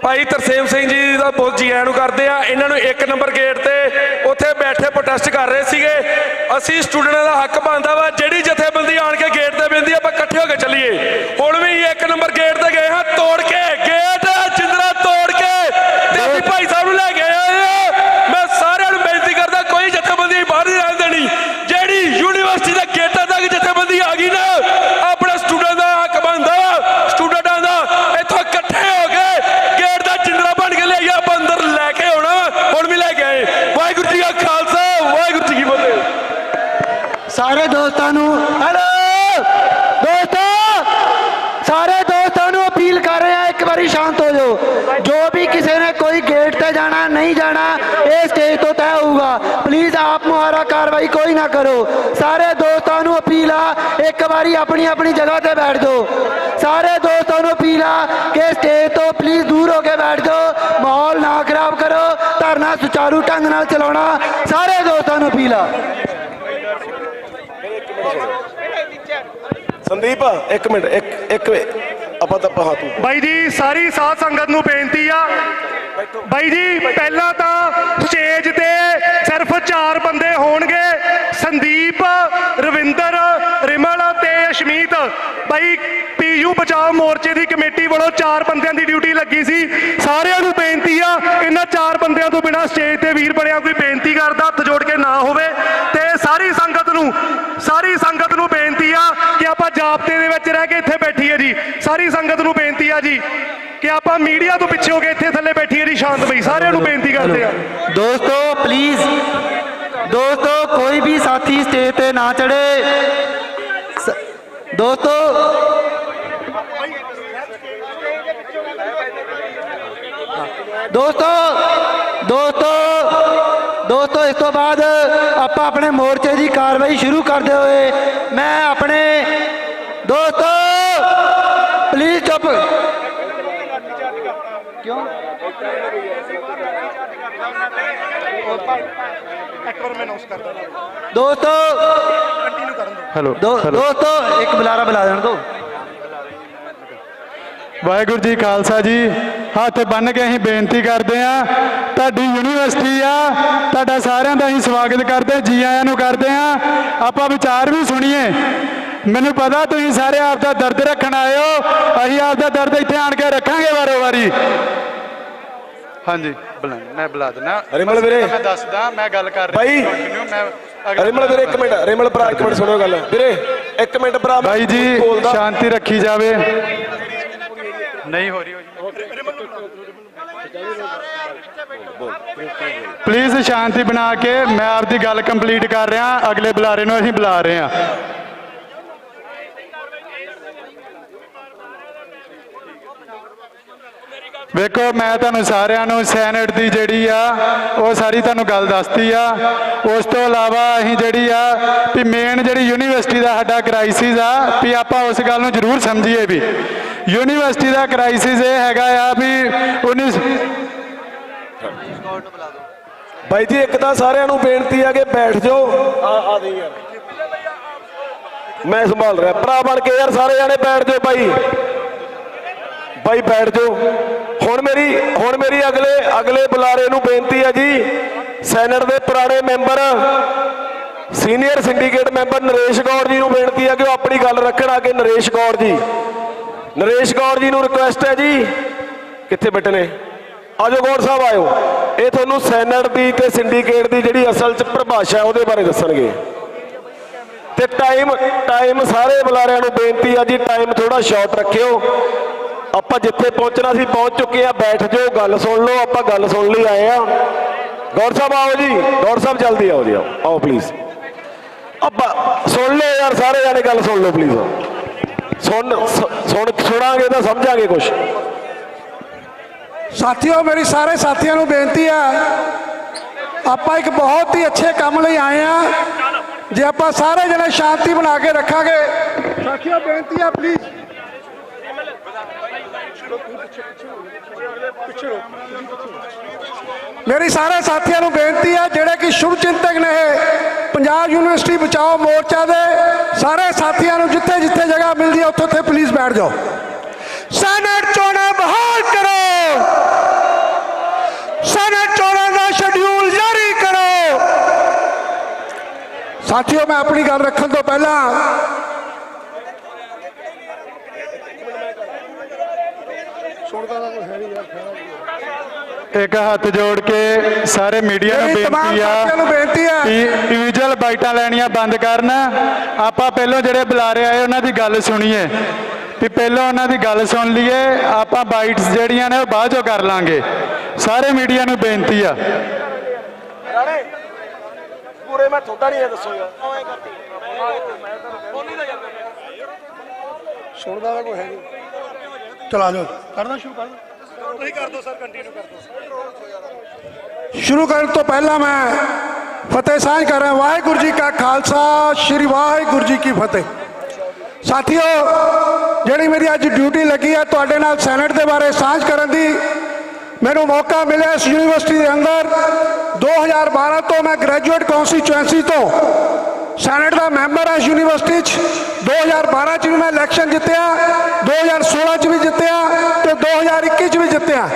ਭਾਈ ਤਰਸੇਮ ਸਿੰਘ ਜੀ ਦਾ ਬਹੁਤ ਜੀ ਆਇਆਂ ਨੂੰ ਕਰਦੇ ਆ। ਇਹਨਾਂ ਨੂੰ 1 ਨੰਬਰ ਗੇਟ ਤੇ ਉੱਥੇ ਬੈਠੇ ਪ੍ਰੋਟੈਸਟ ਕਰ ਰਹੇ ਸੀਗੇ। ਅਸੀਂ ਸਟੂਡੈਂਟਾਂ ਦਾ ਹੱਕ ਬਣਦਾ ਵਾ ਜਿਹੜੀ ਜਥੇਬੰਦੀ ਆਣ ਕੇ ਗੇਟ ਤੇ ਬਹਿੰਦੀ ਆਪਾਂ ਇਕੱਠੇ ਹੋ ਕੇ ਚੱਲੀਏ। ਹੁਣ ਵੀ 1 ਨੰਬਰ ਗੇਟ ਤੇ ਗਏ ਹਾਂ, ਤੋੜ ਕੇ ਗੇਟ ਜਿੰਦਰਾ ਤੋੜ ਕੇ ਤੇ ਅਸੀਂ ਭਾਈ ਸਾਹਿਬ ਨੂੰ ਲੈ ਕੇ ਆਏ ਆ। ਮੈਂ ਸਾਰਿਆਂ ਨੂੰ ਬੇਨਤੀ ਕਰਦਾ ਕੋਈ ਜਥੇਬੰਦੀ ਬਾਹਰ ਨਹੀਂ ਰਹਿਣ ਦੇਣੀ। ਜਿਹੜੀ ਯੂਨੀਵਰਸਿਟੀ ਦੇ ਗੇਟਾਂ ਤੱਕ ਜਥੇਬੰਦੀ ਆ ਗਈ ਨਾ, ਆਪਣੇ ਸਟੂਡੈਂਟ ਦਾ ਹੱਕ ਬਣਦਾ ਵਾ। ਸਟੂਡੈਂਟਾਂ ਦਾ ਇੱਥੋਂ ਇਕੱਠੇ ਹੋ ਕੇ ਗੇਟ ਦਾ ਜਿੰਦਰਾ ਬਣ ਕੇ ਲਿਆਈਏ, ਆਪਾਂ ਅੰਦਰ ਲੈ ਕੇ ਆਉਣਾ। ਹੁਣ ਵੀ ਲੈ ਕੇ ਆਏ। ਵਾਹਿਗੁਰੂ ਜੀ ਕਾ ਖਾਲਸਾ, ਵਾਹਿਗੁਰੂ ਜੀ ਕੀ ਫਤਿਹ। ਸਾਰੇ ਦੋਸਤਾਂ ਨੂੰ ਸਾਰੇ ਦੋਸਤਾਂ ਨੂੰ ਅਪੀਲ ਕਰ ਰਹੇ ਆ ਇੱਕ ਵਾਰੀ ਸ਼ਾਂਤ ਹੋ ਜਾਓ। ਜੋ ਵੀ ਕਿਸੇ ਨੇ ਕੋਈ ਗੇਟ ਤੇ ਜਾਣਾ ਨਹੀਂ ਜਾਣਾ ਇਹ ਸਟੇਜ ਤੋਂ ਤੈਅ ਹੋਊਗਾ। ਪਲੀਜ਼ ਆਪ ਮੁਹਾਰਾ ਕਾਰਵਾਈ ਕੋਈ ਨਾ ਕਰੋ। ਸਾਰੇ ਦੋਸਤਾਂ ਨੂੰ ਅਪੀਲ ਆ ਇੱਕ ਵਾਰੀ ਆਪਣੀ ਜਗ੍ਹਾ ਤੇ ਬੈਠ ਜਾਓ। ਸਾਰੇ ਦੋਸਤਾਂ ਨੂੰ ਅਪੀਲ ਆ ਕਿ ਸਟੇਜ ਤੋਂ ਪਲੀਜ਼ ਦੂਰ ਹੋ ਕੇ ਬੈਠ ਜਾਓ, ਮਾਹੌਲ ਨਾ ਖਰਾਬ ਕਰੋ, ਧਰਨਾ ਸੁਚਾਰੂ ਢੰਗ ਨਾਲ ਚਲਾਉਣਾ। ਸਾਰੇ ਦੋਸਤਾਂ ਨੂੰ ਅਪੀਲ ਆ। ਸੰਦੀਪ 1 ਮਿੰਟ ਇੱਕ ਆਪਾਂ ਤਾਂ ਪਹਾ ਤੂੰ ਬਾਈ ਜੀ ਸਾਰੀ ਸਾਧ ਸੰਗਤ ਨੂੰ ਬੇਨਤੀ ਆ। ਬਾਈ ਜੀ ਪਹਿਲਾਂ ਤਾਂ ਸਟੇਜ ਤੇ ਸਿਰਫ 4 ਬੰਦੇ ਹੋਣਗੇ। ਸੰਦੀਪ, ਰਵਿੰਦਰ, ਬਾਈ ਪੀਯੂ ਬਚਾਓ ਮੋਰਚੇ ਦੀ ਕਮੇਟੀ ਵੱਲੋਂ 4 ਬੰਦਿਆਂ ਦੀ ਡਿਊਟੀ ਲੱਗੀ ਸੀ। ਸਾਰਿਆਂ ਨੂੰ ਬੇਨਤੀ ਆ, ਇਹਨਾਂ 4 ਬੰਦਿਆਂ ਤੋਂ ਬਿਨਾਂ ਸਟੇਜ ਤੇ ਵੀਰ ਬਣਿਆ ਕੋਈ ਬੇਨਤੀ ਕਰਦਾ ਹੱਥ ਜੋੜ ਕੇ ਨਾ ਹੋਵੇ। ਤੇ ਸਾਰੀ ਸੰਗਤ ਨੂੰ ਬੇਨਤੀ ਆ ਕਿ ਆਪਾਂ ਜਾਬਤੇ ਦੇ ਵਿੱਚ ਰਹਿ ਕੇ ਇੱਥੇ ਬੈਠੀਏ ਜੀ। ਸਾਰੀ ਸੰਗਤ ਨੂੰ ਬੇਨਤੀ ਆ ਜੀ ਕਿ ਆਪਾਂ ਮੀਡੀਆ ਤੋਂ ਪਿੱਛੇ ਹੋ ਕੇ ਇੱਥੇ ਥੱਲੇ ਬੈਠੀਏ ਜੀ ਸ਼ਾਂਤਮਈ। ਸਾਰਿਆਂ ਨੂੰ ਬੇਨਤੀ ਕਰਦੇ ਆ। दोस्तों प्लीज, दोस्तों कोई भी साथी स्टेज पे ना चढ़े। दोस्तों दोस्तों इस तो बाद आप अपने मोर्चे की कार्रवाई शुरू करते हुए मैं अपने दोस्तों प्लीज चुप क्यों दोस्तों हेलो दोस्तों एक बुलारा बुला देने दो। ਵਾਹਿਗੁਰੂ ਜੀ ਖਾਲਸਾ ਜੀ, ਹੱਥ ਬੰਨ੍ਹ ਕੇ ਅਸੀਂ ਬੇਨਤੀ ਕਰਦੇ ਆ, ਤੁਹਾਡੀ ਯੂਨੀਵਰਸਿਟੀ ਆ, ਤੁਹਾਡਾ ਸਾਰਿਆਂ ਦਾ ਅਸੀਂ ਸਵਾਗਤ ਕਰਦੇ, ਜੀ ਆਇਆਂ ਨੂੰ ਕਰਦੇ ਆ। ਆਪਾਂ ਵਿਚਾਰ ਵੀ ਸੁਣੀਏ। ਮੈਨੂੰ ਪਤਾ ਤੁਸੀਂ ਸਾਰੇ ਆਪ ਦਾ ਦਰਦ ਰੱਖਣ ਆਏ ਹੋ, ਅਸੀਂ ਆਪ ਦਾ ਦਰਦ ਇੱਥੇ ਆਣ ਕੇ ਰੱਖਾਂਗੇ ਵਾਰੋ ਵਾਰੀ। ਹਾਂਜੀ ਮੈਂ ਬੁਲਾ ਦਿੰਦਾ ਰਿਮਲ ਵੀਰੇ, ਮੈਂ ਦੱਸਦਾ, ਮੈਂ ਗੱਲ ਕਰ ਰਿਹਾ ਬਾਈ ਰਿਮਲ ਵੀਰੇ ਇੱਕ ਮਿੰਟ, ਰਿਮਲ ਭਰਾ ਇੱਕ ਮਿੰਟ ਸੁਣਿਓ ਗੱਲ ਵੀਰੇ, ਇੱਕ ਮਿੰਟ ਭਰਾ। ਬਾਈ ਜੀ ਸ਼ਾਂਤੀ ਰੱਖੀ ਜਾਵੇ, ਨਹੀਂ ਹੋ ਰਹੀ ਪਲੀਜ਼ ਸ਼ਾਂਤੀ ਬਣਾ ਕੇ ਮੈਂ ਆਪਦੀ ਗੱਲ ਕੰਪਲੀਟ ਕਰ ਰਿਹਾ। ਅਗਲੇ ਬੁਲਾਰੇ ਨੂੰ ਅਸੀਂ ਬੁਲਾ ਰਹੇ ਹਾਂ। ਵੇਖੋ ਮੈਂ ਤੁਹਾਨੂੰ ਸਾਰਿਆਂ ਨੂੰ ਸੈਨੇਟ ਦੀ ਜਿਹੜੀ ਆ ਉਹ ਸਾਰੀ ਤੁਹਾਨੂੰ ਗੱਲ ਦੱਸਤੀ ਆ। ਉਸ ਤੋਂ ਇਲਾਵਾ ਅਸੀਂ ਜਿਹੜੀ ਆ ਵੀ ਮੇਨ ਜਿਹੜੀ ਯੂਨੀਵਰਸਿਟੀ ਦਾ ਸਾਡਾ ਕ੍ਰਾਈਸਿਸ ਆ ਵੀ ਆਪਾਂ ਉਸ ਗੱਲ ਨੂੰ ਜ਼ਰੂਰ ਸਮਝੀਏ ਵੀ ਯੂਨੀਵਰਸਿਟੀ ਦਾ ਕ੍ਰਾਈਸਿਸ ਇਹ ਹੈਗਾ ਆ ਵੀ 19 ਬਾਈ ਜੀ ਇੱਕ ਤਾਂ ਸਾਰਿਆਂ ਨੂੰ ਬੇਨਤੀ ਆ ਕਿ ਬੈਠ ਜਾਓ। ਆ ਦੇ ਯਾਰ ਮੈਂ ਸੰਭਾਲ ਰਿਹਾ, ਭਰਾ ਬਣ ਕੇ ਯਾਰ ਸਾਰੇ ਜਾਣੇ ਬੈਠ ਜਾਓ। ਬਾਈ ਬੈਠ ਜਾਓ। ਹੁਣ ਮੇਰੀ ਅਗਲੇ ਬੁਲਾਰੇ ਨੂੰ ਬੇਨਤੀ ਹੈ ਜੀ, ਸੈਨੇਟ ਦੇ ਪੁਰਾਣੇ member senior syndicate member Naresh Gaur ਜੀ ਨੂੰ ਬੇਨਤੀ ਹੈ ਕਿ ਉਹ ਆਪਣੀ ਗੱਲ ਰੱਖਣ। ਆ ਕੇ ਨਰੇਸ਼ ਗੌੜ ਜੀ ਨੂੰ ਰਿਕੁਐਸਟ ਹੈ ਜੀ, ਕਿੱਥੇ ਬੈਠੇ ਨੇ? ਆਜੋ ਗੌੜ ਸਾਹਿਬ ਆਇਓ। ਇਹ ਤੁਹਾਨੂੰ ਸੈਨੇਟ ਦੀ ਤੇ ਸਿੰਡੀਕੇਟ ਦੀ ਜਿਹੜੀ ਅਸਲ 'ਚ ਪਰਿਭਾਸ਼ਾ ਉਹਦੇ ਬਾਰੇ ਦੱਸਣਗੇ। ਤੇ ਟਾਈਮ ਸਾਰੇ ਬੁਲਾਰਿਆਂ ਨੂੰ ਬੇਨਤੀ ਆ ਜੀ, ਟਾਈਮ ਥੋੜਾ ਸ਼ਾਰਟ ਰੱਖਿਓ। ਆਪਾਂ ਜਿੱਥੇ ਪਹੁੰਚਣਾ ਸੀ ਪਹੁੰਚ ਚੁੱਕੇ ਆ, ਬੈਠ ਜਾਓ, ਗੱਲ ਸੁਣ ਲਓ। ਆਪਾਂ ਗੱਲ ਸੁਣ ਲਈ ਆਏ ਆ। ਗੌਰ ਸਾਹਿਬ ਆਓ ਜੀ, ਗੌਰ ਸਾਹਿਬ ਜਲਦੀ ਆਓ ਜੀ, ਆਓ ਪਲੀਜ਼। ਆਪਾਂ ਸੁਣ ਲਓ ਯਾਰ ਸਾਰੇ ਜਾਣੇ, ਗੱਲ ਸੁਣ ਲਓ ਪਲੀਜ਼। ਸੁਣਾਂਗੇ ਤਾਂ ਸਮਝਾਂਗੇ ਕੁਛ। ਸਾਥੀਓ ਮੇਰੀ ਸਾਰੇ ਸਾਥੀਆਂ ਨੂੰ ਬੇਨਤੀ ਆ, ਆਪਾਂ ਇੱਕ ਬਹੁਤ ਹੀ ਅੱਛੇ ਕੰਮ ਲਈ ਆਏ ਆ। ਜੇ ਆਪਾਂ ਸਾਰੇ ਜਣੇ ਸ਼ਾਂਤੀ ਬਣਾ ਕੇ ਰੱਖਾਂਗੇ। ਸਾਥੀਓ ਬੇਨਤੀ ਆ ਪਲੀਜ਼ ਮੇਰੀ ਸਾਰੇ ਸਾਥੀਆਂ ਨੂੰ ਬੇਨਤੀ ਆ ਜਿਹੜੇ ਕਿ ਸ਼ੁਭ ਚਿੰਤਕ ਨੇ ਪੰਜਾਬ ਯੂਨੀਵਰਸਿਟੀ ਬਚਾਓ ਮੋਰਚਾ ਦੇ, ਸਾਰੇ ਸਾਥੀਆਂ ਨੂੰ ਜਿੱਥੇ ਜਿੱਥੇ ਜਗ੍ਹਾ ਮਿਲਦੀ ਹੈ ਉੱਥੇ ਪਲੀਜ਼ ਬੈਠ ਜਾਓ। ਸੈਨੇਟ ਚੋਣਾਂ ਬਹਾਲ ਕਰੋ, ਸੈਨੇਟ ਚੋਣਾਂ ਦਾ ਸ਼ਡਿਊਲ ਜਾਰੀ ਕਰੋ। ਸਾਥੀਓ ਮੈਂ ਆਪਣੀ ਗੱਲ ਰੱਖਣ ਤੋਂ ਪਹਿਲਾਂ ਇੱਕ ਹੱਥ ਜੋੜ ਕੇ ਸਾਰੇ ਮੀਡੀਆ ਨੂੰ ਬੇਨਤੀ ਆ ਕਿ ਇੰਡੀਵਿਜੂਅਲ ਬਾਈਟਾਂ ਲੈਣੀਆਂ ਬੰਦ ਕਰਨ। ਆਪਾਂ ਪਹਿਲਾਂ ਜਿਹੜੇ ਬੁਲਾਰੇ ਆਏ ਉਹਨਾਂ ਦੀ ਗੱਲ ਸੁਣੀਏ, ਵੀ ਪਹਿਲਾਂ ਉਹਨਾਂ ਦੀ ਗੱਲ ਸੁਣ ਲਈਏ। ਆਪਾਂ ਬਾਈਟਸ ਜਿਹੜੀਆਂ ਨੇ ਉਹ ਬਾਅਦ ਚੋਂ ਕਰ ਲਾਂਗੇ। ਸਾਰੇ ਮੀਡੀਆ ਨੂੰ ਬੇਨਤੀ ਆ। ਪੂਰੇ ਮੈਂ ਤੁਹਾਡਾ ਨਹੀਂ ਦੱਸੋ ਯਾਰ, ਸੁਣਦਾ ਤਾਂ ਕੋਈ ਹੈ ਨਹੀਂ। ਚਲਾ ਜਾਓ, ਕਰਨਾ ਸ਼ੁਰੂ ਕਰ ਦਿਓ। ਤੁਸੀਂ ਕਰ ਦਿਓ ਸਰ, ਕੰਟੀਨਿਊ ਕਰ ਦਿਓ। ਸ਼ੁਰੂ ਕਰਨ ਤੋਂ ਪਹਿਲਾਂ ਮੈਂ ਫਤਿਹ ਸਾਂਝ ਕਰ ਰਿਹਾ। ਵਾਹਿਗੁਰੂ ਜੀ ਕਾ ਖਾਲਸਾ, ਸ਼੍ਰੀ ਵਾਹਿਗੁਰੂ ਜੀ ਕੀ ਫਤਿਹ। ਸਾਥੀਓ ਜਿਹੜੀ ਮੇਰੀ ਅੱਜ ਡਿਊਟੀ ਲੱਗੀ ਹੈ ਤੁਹਾਡੇ ਨਾਲ ਸੈਨੇਟ ਦੇ ਬਾਰੇ ਸਾਂਝ ਕਰਨ ਦੀ, ਮੈਨੂੰ ਮੌਕਾ ਮਿਲਿਆ ਇਸ ਯੂਨੀਵਰਸਿਟੀ ਦੇ ਅੰਦਰ। 2012 ਤੋਂ ਮੈਂ ਗ੍ਰੈਜੂਏਟ ਕੌਂਸਟੀਚੁਐਂਸੀ ਤੋਂ ਸੈਨੇਟ ਦਾ ਮੈਂਬਰ ਹਾਂ ਯੂਨੀਵਰਸਿਟੀ 'ਚ। 2012 'ਚ ਵੀ ਮੈਂ ਇਲੈਕਸ਼ਨ ਜਿੱਤਿਆ, 2016 'ਚ ਵੀ ਜਿੱਤਿਆ ਤੇ 2021 'ਚ ਵੀ ਜਿੱਤਿਆ।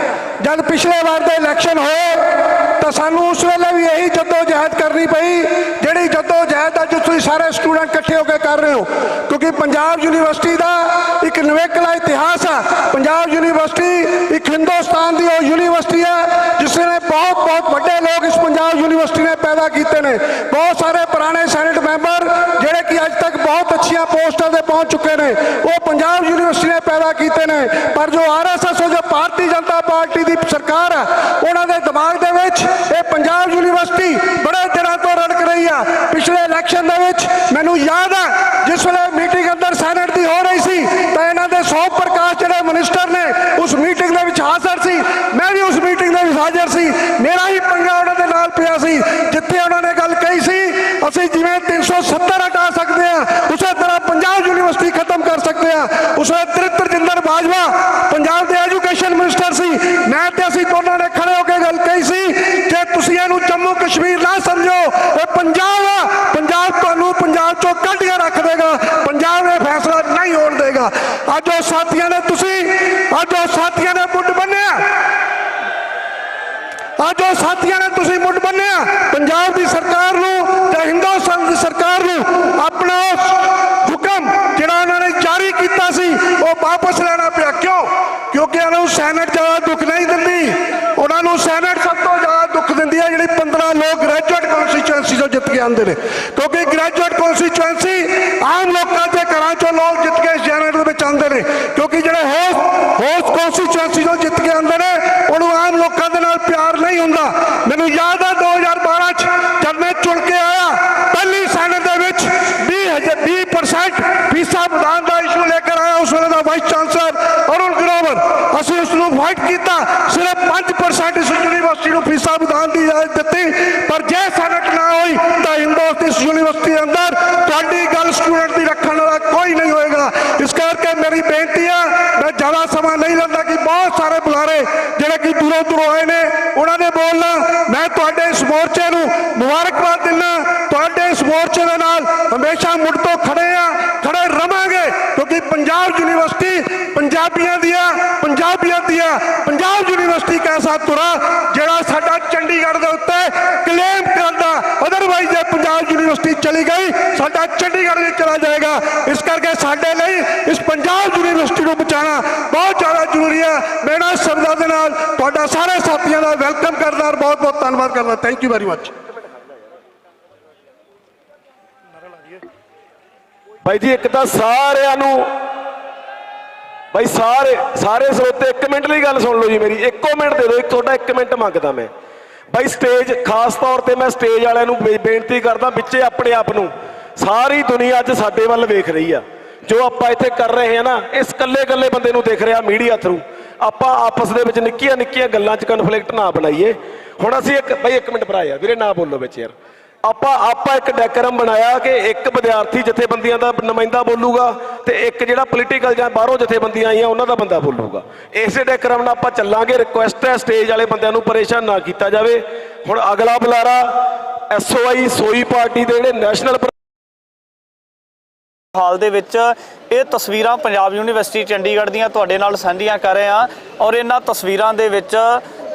ਜਦ ਪਿਛਲੇ ਵਾਰ ਦੇ ਇਲੈਕਸ਼ਨ ਹੋਏ ਤਾਂ ਸਾਨੂੰ ਉਸ ਵੇਲੇ ਵੀ ਇਹੀ ਜੱਦੋ-ਜਹਿਦ ਕਰਨੀ ਪਈ ਜਿਹੜੀ ਜੱਦੋ-ਜਹਿਦ ਅੱਜ ਤੁਸੀਂ ਸਾਰੇ ਸਟੂਡੈਂਟ ਇਕੱਠੇ ਹੋ ਕੇ ਕਰ ਰਹੇ ਹੋ, ਕਿਉਂਕਿ ਪੰਜਾਬ ਯੂਨੀਵਰਸਿਟੀ ਯੂਨੀਵਰਸਿਟੀ ਦਾ ਇੱਕ ਨਵੇਕਲਾ ਇਤਿਹਾਸ ਹੈ। ਪੰਜਾਬ ਯੂਨੀਵਰਸਿਟੀ ਇੱਕ ਹਿੰਦੁਸਤਾਨ ਦੀ ਉਹ ਯੂਨੀਵਰਸਿਟੀ ਹੈ ਜਿਸ ਨੇ ਬਹੁਤ ਵੱਡੇ ਲੋਕ ਇਸ ਪੰਜਾਬ ਯੂਨੀਵਰਸਿਟੀ ਨੇ ਪੈਦਾ ਕੀਤੇ ਨੇ। ਬਹੁਤ ਸਾਰੇ ਪੁਰਾਣੇ ਸੈਨੇਟ ਮੈਂਬਰ ਜਿਹੜੇ ਕਿ ਅੱਜ ਤੱਕ ਬਹੁਤ ਅੱਛੀਆਂ ਪੋਸਟਾਂ ਤੇ ਪਹੁੰਚ ਚੁੱਕੇ ਨੇ, ਉਹ ਪੰਜਾਬ ਯੂਨੀਵਰਸਿਟੀ ਨੇ ਪੈਦਾ ਕੀਤੇ ਨੇ। ਪਰ ਜੋ RSS ਜੋ ਭਾਰਤੀ ਜਨਤਾ ਪਾਰਟੀ ਦੀ ਸਰਕਾਰ ਹੈ, ਉਹਨਾਂ ਦੇ ਦਿਮਾਗ ਦੇ ਵਿੱਚ ਇਹ ਪੰਜਾਬ ਯੂਨੀਵਰਸਿਟੀ ਬੜੇ ਦਿਨਾਂ ਤੋਂ ਰੜਕ ਰਹੀ ਆ। ਪਿਛਲੇ ਇਲੈਕਸ਼ਨ ਦੇ ਵਿੱਚ ਮੈਨੂੰ ਯਾਦ ਹੈ ਜਿਸ ਵੇਲੇ ਮੀਟਿੰਗ ਅੰਦਰ ਸੈਨੇਟ ਦੀ ਹੋ ਰਹੀ ਸੀ ਤਾਂ ਇਹਨਾਂ ਦੇ ਸੋਮ ਪ੍ਰਕਾਸ਼ ਜਿਹੜੇ ਮਿਨਿਸਟਰ ਨੇ ਉਸ ਮੀਟਿੰਗ ਦੇ ਵਿੱਚ ਹਾਜ਼ਰ ਸੀ। ਮੈਂ ਵੀ ਉਸ ਮੀਟਿੰਗ ਦੇ ਵਿੱਚ ਹਾਜ਼ਰ ਸੀ। ਮੇਰਾ ਹੀ ਪੰਗਾ ਉਹਨਾਂ ਦੇ ਨਾਲ ਪਿਆ ਸੀ ਜਿੱਥੇ ਉਹਨਾਂ ਨੇ ਗੱਲ ਕਹੀ ਸੀ ਅਸੀਂ ਜਿਵੇਂ 370 ਹਟਾ ਸਕਦੇ ਹਾਂ ਉਸੇ ਤਰ੍ਹਾਂ ਪੰਜਾਬ ਯੂਨੀਵਰਸਿਟੀ ਖਤਮ ਕਰ ਸਕਦੇ ਹਾਂ। ਉਸ ਵੇਲੇ ਤ੍ਰਿਪਤਜਿੰਦਰ ਬਾਜਵਾ ਪੰਜਾਬ ਦੇ ਐਜੂਕੇਸ਼ਨ ਮਿਨਿਸਟਰ ਸੀ। ਮੈਂ ਤੇ ਅਸੀਂ ਦੋਨਾਂ ਨੇ ਖੜੇ ਹੋ ਕੇ ਗੱਲ ਕਹੀ ਸੀ ਕਿ ਤੁਸੀਂ ਇਹਨੂੰ ਜੰਮੂ ਕਸ਼ਮੀਰ ਨਾ ਸਮਝੋ, ਇਹ ਪੰਜਾਬ ਆ। ਪੰਜਾਬ ਤੁਹਾਨੂੰ ਪੰਜਾਬ ਚੋਂ ਕੱਢ ਕੇ ਰੱਖ ਦੇਗਾ। ਪੰਜਾਬ ਇਹ ਫੈਸਲਾ ਨਹੀਂ ਹੋਣ ਦੇਗਾ। ਅੱਜ ਉਹ ਸਾਥੀਆਂ ਨੇ ਮੁੱਢ ਬੰਨਿਆ, ਤੁਸੀਂ ਮੁੱਢ ਬੰਨਿਆ ਪੰਜਾਬ ਦੀ ਸਰਕਾਰ ਨੂੰ ਤੇ ਹਿੰਦੁਸਤਾਨ ਦੀ ਸਰਕਾਰ ਨੂੰ। ਆਪਣਾ ਹੁਕਮ ਜਿਹੜਾ ਉਹਨਾਂ ਨੇ ਜਾਰੀ ਕੀਤਾ ਸੀ ਉਹ ਵਾਪਸ ਲੈਣਾ ਪਿਆ। ਕਿਉਂਕਿ ਉਹਨਾਂ ਨੂੰ ਸੈਨੇਟ ਜ਼ਿਆਦਾ ਦੁੱਖ ਨਹੀਂ ਦਿੰਦੀ, ਉਹਨਾਂ ਨੂੰ ਸੈਨੇਟ ਸਭ ਤੋਂ ਜ਼ਿਆਦਾ ਦੁੱਖ ਦਿੰਦੀ ਹੈ ਜਿਹੜੀ 15 ਲੋਕ ਗ੍ਰੈਜੂਏਟ ਕੌਂਸਟੀਚੁਐਂਸੀ ਤੋਂ ਜਿੱਤ ਕੇ ਆਉਂਦੇ ਨੇ। ਕਿਉਂਕਿ ਗ੍ਰੈਜੂਏਟ ਕੌਂਸਟੀਚੁਐਂਸੀ ਆਮ ਲੋਕਾਂ ਦੇ ਘਰਾਂ ਚੋਂ ਲੋਕ ਜਿੱਤ ਕੇ ਸੈਨੇਟ ਦੇ ਵਿੱਚ ਆਉਂਦੇ ਨੇ। ਕਿਉਂਕਿ ਜਿਹੜੇ ਹੋਸਟ ਕੌਂਸਟੀਚੁਐਂਸੀ ਤੋਂ ਜਿੱਤ ਕੇ ਆਉਂਦੇ ਨੇ ਉਹਨੂੰ ਆਮ ਲੋਕਾਂ ਦੇ ਨਾਲ ਪਿਆਰ ਨਹੀਂ ਹੁੰਦਾ। ਮੈਨੂੰ ਯਾਦ ਹੈ 2012 ਚ ਜਦ ਮੈਂ ਚੁਣ ਕੇ ਆਇਆ ਪਹਿਲੀ ਸੈਨੇਟ ਦੇ ਵਿੱਚ 20% ਫੀਸਾਂ ਵਧਾਉਣ ਦਾ ਇਸ਼ੂ ਲੈ ਕੇ ਆਇਆ ਉਸ ਵੇਲੇ ਦਾ ਵਾਈਸ ਚਾਂਸਲਰ ਅਰੁਣ ਗਰੋਵਰ। ਅਸੀਂ ਉਸ ਨੂੰ ਫਾਈਟ ਕੀਤਾ, ਸਿਰਫ 5% ਇਸ ਯੂਨੀਵਰਸਿਟੀ ਨੂੰ ਫੀਸਾਂ ਵਧਾਉਣ ਦੀ ਇਜਾਜ਼ਤ ਦਿੱਤੀ। ਪਰ ਜੇ ਸੈਨੇਟ ਨਾ ਹੋਈ ਤਾਂ ਹਿੰਦੁਸਤਾਨ ਇਸ ਯੂਨੀਵਰਸਿਟੀ ਅੰਦਰ ਤੁਹਾਡੀ ਗੱਲ ਸਟੂਡੈਂਟ ਦੀ ਰੱਖਣ ਵਾਲਾ ਕੋਈ ਨਹੀਂ ਹੋਏਗਾ। ਇਸ ਕਰਕੇ ਮੇਰੀ ਬੇਨਤੀ ਹੈ, ਮੈਂ ਜ਼ਿਆਦਾ ਸਮਾਂ ਨਹੀਂ ਲੈਂਦਾ ਕਿ ਬਹੁਤ ਸਾਰੇ ਬੁਲਾਰੇ ਜਿਹੜੇ ਕਿ ਦੂਰੋਂ ਆਏ ਨੇ ਉਹਨਾਂ ਨੇ ਬੋਲਣਾ। ਮੈਂ ਤੁਹਾਡੇ ਇਸ ਮੋਰਚੇ ਨੂੰ ਮੁਬਾਰਕਬਾਦ ਦਿੰਦਾ। ਤੁਹਾਡੇ ਇਸ ਮੋਰਚੇ ਦੇ ਨਾਲ ਹਮੇਸ਼ਾ ਮੁੱਢ ਤੋਂ ਖੜੇ ਰਵਾਂਗੇ ਕਿਉਂਕਿ ਪੰਜਾਬ ਯੂਨੀਵਰਸਿਟੀ ਪੰਜਾਬੀਆਂ ਦੀ ਆ। ਪੰਜਾਬ ਯੂਨੀਵਰਸਿਟੀ ਕੈਸਾ ਤੁਰਾ ਜਿਹੜਾ ਸਾਡਾ ਚੰਡੀਗੜ੍ਹ ਦੇ ਉੱਤੇ ਕਲੇਮ ਕਰਦਾ। ਅਦਰਵਾਈਜ਼ ਜੇ ਪੰਜਾਬ ਯੂਨੀਵਰਸਿਟੀ ਚਲੀ ਗਈ ਸਾਡਾ ਚੰਡੀਗੜ੍ਹ ਵੀ ਚਲਾ ਜਾਏਗਾ। ਇਸ ਕਰਕੇ ਸਾਡੇ ਲਈ ਇਸ ਪੰਜਾਬ ਯੂਨੀਵਰਸਿਟੀ ਨੂੰ ਬਚਾਉਣਾ ਬਹੁਤ ਜ਼ਿਆਦਾ ਜ਼ਰੂਰੀ ਹੈ। ਮੈਂ ਇਹਨਾਂ ਸ਼ਬਦਾਂ ਦੇ ਨਾਲ ਤੁਹਾਡਾ ਸਾਰੇ ਸਾਥੀਆਂ ਦਾ ਵੈਲਕਮ ਕਰਦਾ ਔਰ ਬਹੁਤ ਧੰਨਵਾਦ ਕਰਦਾ। Thank you very much. ਬਾਈ ਜੀ ਇੱਕ ਤਾਂ ਸਾਰਿਆਂ ਨੂੰ ਬਾਈ ਸਾਰੇ ਸਰੋਤੇ 1 ਮਿੰਟ ਲਈ ਗੱਲ ਸੁਣ ਲਓ ਜੀ ਮੇਰੀ। 1 ਮਿੰਟ ਦੇ ਦਿਓ, ਤੁਹਾਡਾ 1 ਮਿੰਟ ਮੰਗਦਾ ਮੈਂ। ਬਾਈ ਸਟੇਜ ਖਾਸ ਤੌਰ ਤੇ ਮੈਂ ਸਟੇਜ ਵਾਲਿਆਂ ਨੂੰ ਬੇਨਤੀ ਕਰਦਾ ਵਿੱਚੇ ਆਪਣੇ ਆਪ ਨੂੰ ਸਾਰੀ ਦੁਨੀਆ ਅੱਜ ਸਾਡੇ ਵੱਲ ਵੇਖ ਰਹੀ ਆ। ਜੋ ਆਪਾਂ ਇੱਥੇ ਕਰ ਰਹੇ ਹਾਂ ਨਾ ਇਸ ਕੱਲੇ ਬੰਦੇ ਨੂੰ ਦਿਖ ਰਿਹਾ ਮੀਡੀਆ ਥਰੂ। ਆਪਾਂ ਆਪਸ ਦੇ ਵਿੱਚ ਨਿੱਕੀਆਂ ਗੱਲਾਂ 'ਚ ਕਨਫਲਿਕਟ ਨਾ ਬਣਾਈਏ। ਹੁਣ ਅਸੀਂ ਬਾਈ 1 ਮਿੰਟ ਭਰਾ ਵੀਰੇ ਨਾ ਬੋਲੋ ਵਿੱਚ ਯਾਰ। ਆਪਾਂ ਇੱਕ ਡੈਕਰਮ ਬਣਾਇਆ ਕਿ ਇੱਕ ਵਿਦਿਆਰਥੀ ਜਥੇਬੰਦੀਆਂ ਦਾ ਨੁਮਾਇੰਦਾ ਬੋਲੂਗਾ ਤੇ ਇੱਕ ਜਿਹੜਾ ਪੋਲੀਟੀਕਲ ਜਾਂ ਬਾਹਰੋਂ ਜਥੇਬੰਦੀਆਂ ਆਈਆਂ ਉਹਨਾਂ ਦਾ ਬੰਦਾ ਬੋਲੂਗਾ। ਇਸੇ ਡੈਕਰਮ ਨਾਲ ਆਪਾਂ ਚੱਲਾਂਗੇ। ਰਿਕੁਐਸਟ ਹੈ ਸਟੇਜ ਵਾਲੇ ਬੰਦਿਆਂ ਨੂੰ ਪਰੇਸ਼ਾਨ ਨਾ ਕੀਤਾ ਜਾਵੇ। ਹੁਣ ਅਗਲਾ ਬੁਲਾਰਾ SOI ਸੋਈ ਪਾਰਟੀ ਦੇ ਜਿਹੜੇ ਨੈਸ਼ਨਲ ਹਾਲ ਦੇ ਵਿੱਚ ਇਹ ਤਸਵੀਰਾਂ ਪੰਜਾਬ ਯੂਨੀਵਰਸਿਟੀ ਚੰਡੀਗੜ੍ਹ ਦੀਆਂ ਤੁਹਾਡੇ ਨਾਲ ਸਾਂਝੀਆਂ ਕਰ ਰਹੇ ਹਾਂ ਔਰ ਇਹਨਾਂ ਤਸਵੀਰਾਂ ਦੇ ਵਿੱਚ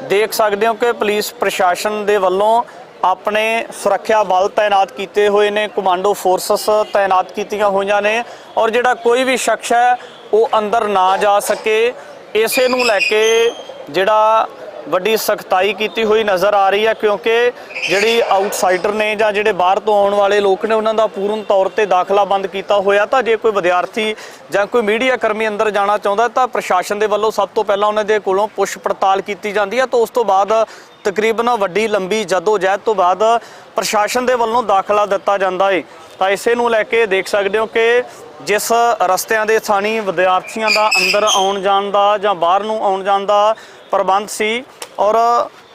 ਦੇਖ ਸਕਦੇ ਹੋ ਕਿ ਪੁਲਿਸ ਪ੍ਰਸ਼ਾਸਨ ਦੇ ਵੱਲੋਂ ਆਪਣੇ ਸੁਰੱਖਿਆ ਬਲ ਤਾਇਨਾਤ ਕੀਤੇ ਹੋਏ ਨੇ, ਕਮਾਂਡੋ ਫੋਰਸਸ ਤਾਇਨਾਤ ਕੀਤੀਆਂ ਹੋਈਆਂ ਨੇ ਔਰ ਜਿਹੜਾ ਕੋਈ ਵੀ ਸ਼ਖਸ ਹੈ ਉਹ ਅੰਦਰ ਨਾ ਜਾ ਸਕੇ ਇਸੇ ਨੂੰ ਲੈ ਕੇ ਜਿਹੜਾ ਵੱਡੀ ਸਖਤਾਈ ਕੀਤੀ ਹੋਈ ਨਜ਼ਰ ਆ ਰਹੀ ਹੈ। ਕਿਉਂਕਿ ਜਿਹੜੀ ਆਊਟਸਾਈਡਰ ਨੇ ਜਾਂ ਜਿਹੜੇ ਬਾਹਰ ਤੋਂ ਆਉਣ ਵਾਲੇ ਲੋਕ ਨੇ ਉਹਨਾਂ ਦਾ ਪੂਰਨ ਤੌਰ ਤੇ ਦਾਖਲਾ ਬੰਦ ਕੀਤਾ ਹੋਇਆ। ਤਾਂ ਜੇ ਕੋਈ ਵਿਦਿਆਰਥੀ ਜਾਂ ਕੋਈ ਮੀਡੀਆ ਕਰਮੀ ਅੰਦਰ ਜਾਣਾ ਚਾਹੁੰਦਾ ਤਾਂ ਪ੍ਰਸ਼ਾਸਨ ਦੇ ਵੱਲੋਂ ਸਭ ਤੋਂ ਪਹਿਲਾਂ ਉਹਨਾਂ ਦੇ ਕੋਲੋਂ ਪੁੱਛ ਪੜਤਾਲ ਕੀਤੀ ਜਾਂਦੀ ਹੈ। ਤਾਂ ਉਸ ਤੋਂ ਬਾਅਦ ਤਕਰੀਬਨ ਵੱਡੀ ਲੰਬੀ ਜਦੋਜਹਿਦ ਤੋਂ ਬਾਅਦ ਪ੍ਰਸ਼ਾਸਨ ਦੇ ਵੱਲੋਂ ਦਾਖਲਾ ਦਿੱਤਾ ਜਾਂਦਾ ਹੈ। ਤਾਂ ਇਸੇ ਨੂੰ ਲੈ ਕੇ ਦੇਖ ਸਕਦੇ ਹੋ ਕਿ ਜਿਸ ਰਸਤਿਆਂ ਦੇ ਥਾਣੀ ਵਿਦਿਆਰਥੀਆਂ ਦਾ ਅੰਦਰ ਆਉਣ ਜਾਣ ਦਾ ਜਾਂ ਬਾਹਰ ਨੂੰ ਆਉਣ ਜਾਣ ਦਾ ਪ੍ਰਬੰਧ ਸੀ ਔਰ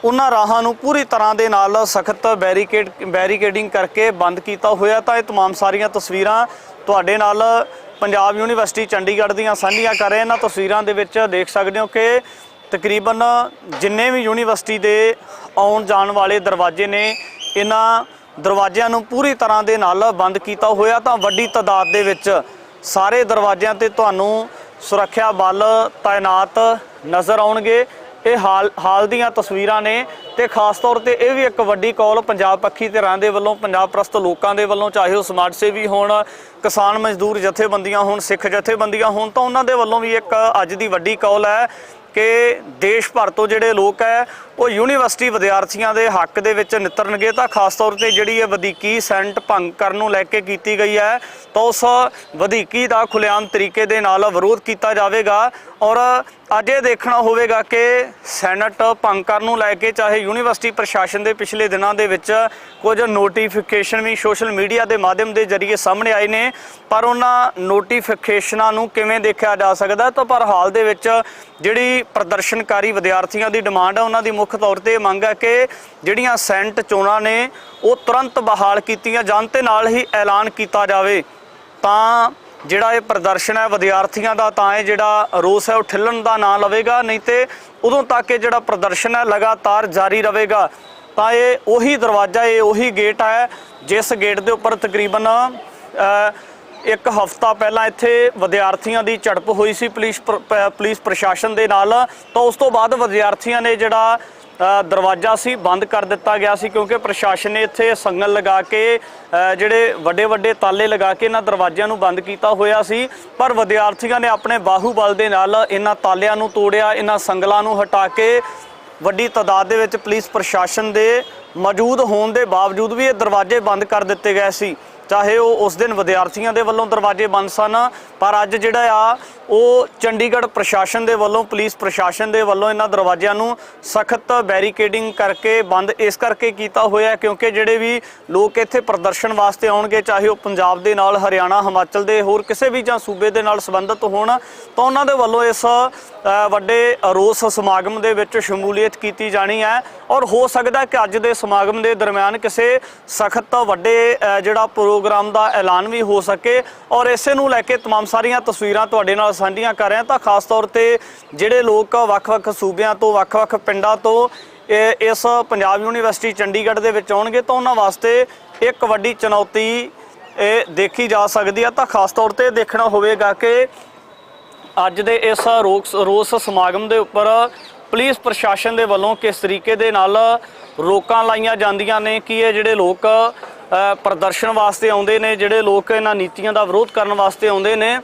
ਉਹਨਾਂ ਰਾਹਾਂ ਨੂੰ ਪੂਰੀ ਤਰ੍ਹਾਂ ਦੇ ਨਾਲ ਸਖਤ ਬੈਰੀਕੇਡਿੰਗ ਕਰਕੇ ਬੰਦ ਕੀਤਾ ਹੋਇਆ। ਤਾਂ ਇਹ तमाम ਸਾਰੀਆਂ ਤਸਵੀਰਾਂ ਤੁਹਾਡੇ ਨਾਲ ਪੰਜਾਬ ਯੂਨੀਵਰਸਿਟੀ ਚੰਡੀਗੜ੍ਹ ਦੀਆਂ ਸਾਂਝੀਆਂ ਕਰ ਰਹੇ। ਇਹਨਾਂ ਤਸਵੀਰਾਂ ਦੇ ਵਿੱਚ ਦੇਖ ਸਕਦੇ ਹੋ ਕਿ ਤਕਰੀਬਨ ਜਿੰਨੇ ਵੀ ਯੂਨੀਵਰਸਿਟੀ ਦੇ ਆਉਣ ਜਾਣ ਵਾਲੇ ਦਰਵਾਜ਼ੇ ਨੇ ਇਹਨਾਂ ਦਰਵਾਜ਼ਿਆਂ ਨੂੰ ਪੂਰੀ ਤਰ੍ਹਾਂ ਦੇ ਨਾਲ ਬੰਦ ਕੀਤਾ ਹੋਇਆ। ਤਾਂ ਵੱਡੀ ਤਾਦਾਦ ਦੇ ਵਿੱਚ ਸਾਰੇ ਦਰਵਾਜ਼ਿਆਂ ਤੇ ਤੁਹਾਨੂੰ ਸੁਰੱਖਿਆ ਬਲ ਤਾਇਨਾਤ ਨਜ਼ਰ ਆਉਣਗੇ। ਇਹ ਹਾਲ ਦੀਆਂ ਤਸਵੀਰਾਂ ਨੇ ਤੇ ਖਾਸ ਤੌਰ ਤੇ ਇਹ ਵੀ ਇੱਕ ਵੱਡੀ ਕਾਲ ਪੰਜਾਬ ਪੱਖੀ ਧਿਰਾਂ ਦੇ ਵੱਲੋਂ, ਪੰਜਾਬ ਪ੍ਰਸਤ ਲੋਕਾਂ ਦੇ ਵੱਲੋਂ, ਚਾਹੇ ਉਹ ਸਮਾਜ ਸੇਵੀ ਹੋਣ, ਕਿਸਾਨ ਮਜ਼ਦੂਰ ਜਥੇਬੰਦੀਆਂ ਹੋਣ, ਸਿੱਖ ਜਥੇਬੰਦੀਆਂ ਹੋਣ, ਤਾਂ ਉਹਨਾਂ ਦੇ ਵੱਲੋਂ ਵੀ ਇੱਕ ਅੱਜ ਦੀ ਵੱਡੀ ਕਾਲ ਹੈ ਕਿ ਦੇਸ਼ ਭਰ ਤੋਂ ਜਿਹੜੇ ਲੋਕ ਹੈ ਉਹ ਯੂਨੀਵਰਸਿਟੀ ਵਿਦਿਆਰਥੀਆਂ ਦੇ ਹੱਕ ਦੇ ਵਿੱਚ ਨਿਤਰਨਗੇ। ਤਾਂ ਖਾਸ ਤੌਰ ਤੇ ਜਿਹੜੀ ਇਹ ਵਧੀਕੀ ਸੈਨੇਟ ਭੰਗ ਕਰਨ ਨੂੰ ਲੈ ਕੇ ਕੀਤੀ ਗਈ ਹੈ ਤਾਂ ਉਸ ਵਧੀਕੀ ਦਾ ਖੁੱਲ੍ਹੇਆਮ ਤਰੀਕੇ ਦੇ ਨਾਲ ਵਿਰੋਧ ਕੀਤਾ ਜਾਵੇਗਾ। ਔਰ ਅੱਜ ਇਹ ਦੇਖਣਾ ਹੋਵੇਗਾ ਕਿ ਸੈਨੇਟ ਭੰਗ ਕਰਨ ਨੂੰ ਲੈ ਕੇ ਚਾਹੇ ਯੂਨੀਵਰਸਿਟੀ ਪ੍ਰਸ਼ਾਸਨ ਦੇ ਪਿਛਲੇ ਦਿਨਾਂ ਦੇ ਵਿੱਚ ਕੁਝ ਨੋਟੀਫਿਕੇਸ਼ਨ ਵੀ ਸੋਸ਼ਲ ਮੀਡੀਆ ਦੇ ਮਾਧਿਅਮ ਦੇ ਜ਼ਰੀਏ ਸਾਹਮਣੇ ਆਏ ਨੇ, ਪਰ ਉਹਨਾਂ ਨੋਟੀਫਿਕੇਸ਼ਨਾਂ ਨੂੰ ਕਿਵੇਂ ਦੇਖਿਆ ਜਾ ਸਕਦਾ। ਤਾਂ ਪਰ ਹਾਲ ਦੇ ਵਿੱਚ ਜਿਹੜੀ ਪ੍ਰਦਰਸ਼ਨਕਾਰੀ ਵਿਦਿਆਰਥੀਆਂ ਦੀ ਡਿਮਾਂਡ ਹੈ, ਉਹਨਾਂ ਦੀ ਮੁੱਖ ਤੌਰ ਤੇ ਮੰਗ ਹੈ ਕਿ ਜਿਹੜੀਆਂ ਸੈਨੇਟ ਚੋਣਾਂ ਨੇ ਉਹ ਤੁਰੰਤ ਬਹਾਲ ਕੀਤੀਆਂ ਜਾਣ ਤੇ ਨਾਲ ਹੀ ਐਲਾਨ ਕੀਤਾ ਜਾਵੇ ਤਾਂ ਜਿਹੜਾ ਇਹ ਪ੍ਰਦਰਸ਼ਨ ਹੈ ਵਿਦਿਆਰਥੀਆਂ ਦਾ, ਤਾਂ ਇਹ ਜਿਹੜਾ ਰੋਸ ਹੈ ਉਹ ਠਿੱਲਣ ਦਾ ਨਾਂ ਲਵੇਗਾ, ਨਹੀਂ ਤੇ ਉਦੋਂ ਤੱਕ ਇਹ ਜਿਹੜਾ ਪ੍ਰਦਰਸ਼ਨ ਹੈ ਲਗਾਤਾਰ ਜਾਰੀ ਰਹੇਗਾ। ਤਾਂ ਇਹ ਉਹੀ ਦਰਵਾਜ਼ਾ, ਇਹ ਉਹੀ ਗੇਟ ਹੈ ਜਿਸ ਗੇਟ ਦੇ ਉੱਪਰ ਤਕਰੀਬਨ ਇੱਕ ਹਫ਼ਤਾ ਪਹਿਲਾਂ ਇੱਥੇ ਵਿਦਿਆਰਥੀਆਂ ਦੀ ਝੜਪ ਹੋਈ ਸੀ ਪੁਲਿਸ ਪ੍ਰਸ਼ਾਸਨ ਦੇ ਨਾਲ। ਤਾਂ ਉਸ ਤੋਂ ਬਾਅਦ ਵਿਦਿਆਰਥੀਆਂ ਨੇ ਜਿਹੜਾ ਦਰਵਾਜ਼ਾ ਸੀ ਬੰਦ ਕਰ ਦਿੱਤਾ ਗਿਆ ਸੀ, ਕਿਉਂਕਿ ਪ੍ਰਸ਼ਾਸਨ ਨੇ ਇੱਥੇ ਸੰਗਲ ਲਗਾ ਕੇ ਜਿਹੜੇ ਵੱਡੇ ਤਾਲੇ ਲਗਾ ਕੇ ਇਹਨਾਂ ਦਰਵਾਜ਼ਿਆਂ ਨੂੰ ਬੰਦ ਕੀਤਾ ਹੋਇਆ ਸੀ। ਪਰ ਵਿਦਿਆਰਥੀਆਂ ਨੇ ਆਪਣੇ ਬਾਹੂਬਲ ਦੇ ਨਾਲ ਇਹਨਾਂ ਤਾਲਿਆਂ ਨੂੰ ਤੋੜਿਆ, ਇਹਨਾਂ ਸੰਗਲਾਂ ਨੂੰ ਹਟਾ ਕੇ ਵੱਡੀ ਤਾਦਾਦ ਦੇ ਵਿੱਚ ਪੁਲਿਸ ਪ੍ਰਸ਼ਾਸਨ ਦੇ ਮੌਜੂਦ ਹੋਣ ਦੇ ਬਾਵਜੂਦ ਵੀ ਇਹ ਦਰਵਾਜ਼ੇ ਬੰਦ ਕਰ ਦਿੱਤੇ ਗਏ ਸੀ। ਚਾਹੇ ਉਹ ਉਸ ਦਿਨ ਵਿਦਿਆਰਥੀਆਂ ਦੇ ਵੱਲੋਂ ਦਰਵਾਜ਼ੇ ਬੰਦ ਸਨ, ਪਰ ਅੱਜ ਜਿਹੜਾ ਆ ਉਹ ਚੰਡੀਗੜ੍ਹ ਪ੍ਰਸ਼ਾਸਨ ਦੇ ਵੱਲੋਂ, ਪੁਲਿਸ ਪ੍ਰਸ਼ਾਸਨ ਦੇ ਵੱਲੋਂ ਇਹਨਾਂ ਦਰਵਾਜ਼ਿਆਂ ਨੂੰ ਸਖਤ ਬੈਰੀਕੇਡਿੰਗ ਕਰਕੇ ਬੰਦ ਇਸ ਕਰਕੇ ਕੀਤਾ ਹੋਇਆ ਕਿਉਂਕਿ ਜਿਹੜੇ ਵੀ ਲੋਕ ਇੱਥੇ ਪ੍ਰਦਰਸ਼ਨ ਵਾਸਤੇ ਆਉਣਗੇ, ਚਾਹੇ ਉਹ ਪੰਜਾਬ ਦੇ ਨਾਲ, ਹਰਿਆਣਾ, ਹਿਮਾਚਲ ਦੇ ਹੋਰ ਕਿਸੇ ਵੀ ਜਾਂ ਸੂਬੇ ਦੇ ਨਾਲ ਸੰਬੰਧਿਤ ਹੋਣ, ਤਾਂ ਉਹਨਾਂ ਦੇ ਵੱਲੋਂ ਇਸ ਵੱਡੇ ਰੋਸ ਸਮਾਗਮ ਦੇ ਵਿੱਚ ਸ਼ਮੂਲੀਅਤ ਕੀਤੀ ਜਾਣੀ ਹੈ। ਔਰ ਹੋ ਸਕਦਾ ਕਿ ਅੱਜ ਦੇ ਸਮਾਗਮ ਦੇ ਦਰਮਿਆਨ ਕਿਸੇ ਸਖਤ ਵੱਡੇ ਜਿਹੜਾ ਪ੍ਰੋਗਰਾਮ ਦਾ ਐਲਾਨ ਵੀ ਹੋ ਸਕੇ। ਔਰ ਇਸੇ ਨੂੰ ਲੈ ਕੇ तमाम ਸਾਰੀਆਂ ਤਸਵੀਰਾਂ ਤੁਹਾਡੇ ਨਾਲ ਸਾਂਝੀਆਂ ਕਰ ਰਹੇ ਹਾਂ। ਤਾਂ ਖਾਸ ਤੌਰ ਤੇ ਜਿਹੜੇ ਲੋਕ ਵੱਖ-ਵੱਖ ਸੂਬਿਆਂ ਤੋਂ, ਵੱਖ-ਵੱਖ ਪਿੰਡਾਂ ਤੋਂ ਇਸ ਪੰਜਾਬ ਯੂਨੀਵਰਸਿਟੀ ਚੰਡੀਗੜ੍ਹ ਦੇ ਵਿੱਚ ਆਉਣਗੇ ਤਾਂ ਉਹਨਾਂ ਵਾਸਤੇ ਇੱਕ ਵੱਡੀ ਚੁਣੌਤੀ ਇਹ ਦੇਖੀ ਜਾ ਸਕਦੀ ਹੈ। ਤਾਂ ਖਾਸ ਤੌਰ ਤੇ ਦੇਖਣਾ ਹੋਵੇਗਾ ਕਿ ਅੱਜ ਦੇ ਇਸ ਰੋਸ ਸਮਾਗਮ ਦੇ ਉੱਪਰ ਪੁਲਿਸ ਪ੍ਰਸ਼ਾਸਨ ਦੇ ਵੱਲੋਂ ਕਿਸ ਤਰੀਕੇ ਦੇ ਨਾਲ ਰੋਕਾਂ ਲਾਈਆਂ ਜਾਂਦੀਆਂ ਨੇ ਕਿ ਇਹ ਜਿਹੜੇ ਲੋਕ ਪ੍ਰਦਰਸ਼ਨ ਵਾਸਤੇ ਆਉਂਦੇ ਨੇ, ਜਿਹੜੇ ਲੋਕ ਇਹਨਾਂ ਨੀਤੀਆਂ ਦਾ ਵਿਰੋਧ ਕਰਨ ਵਾਸਤੇ ਆਉਂਦੇ ਨੇ,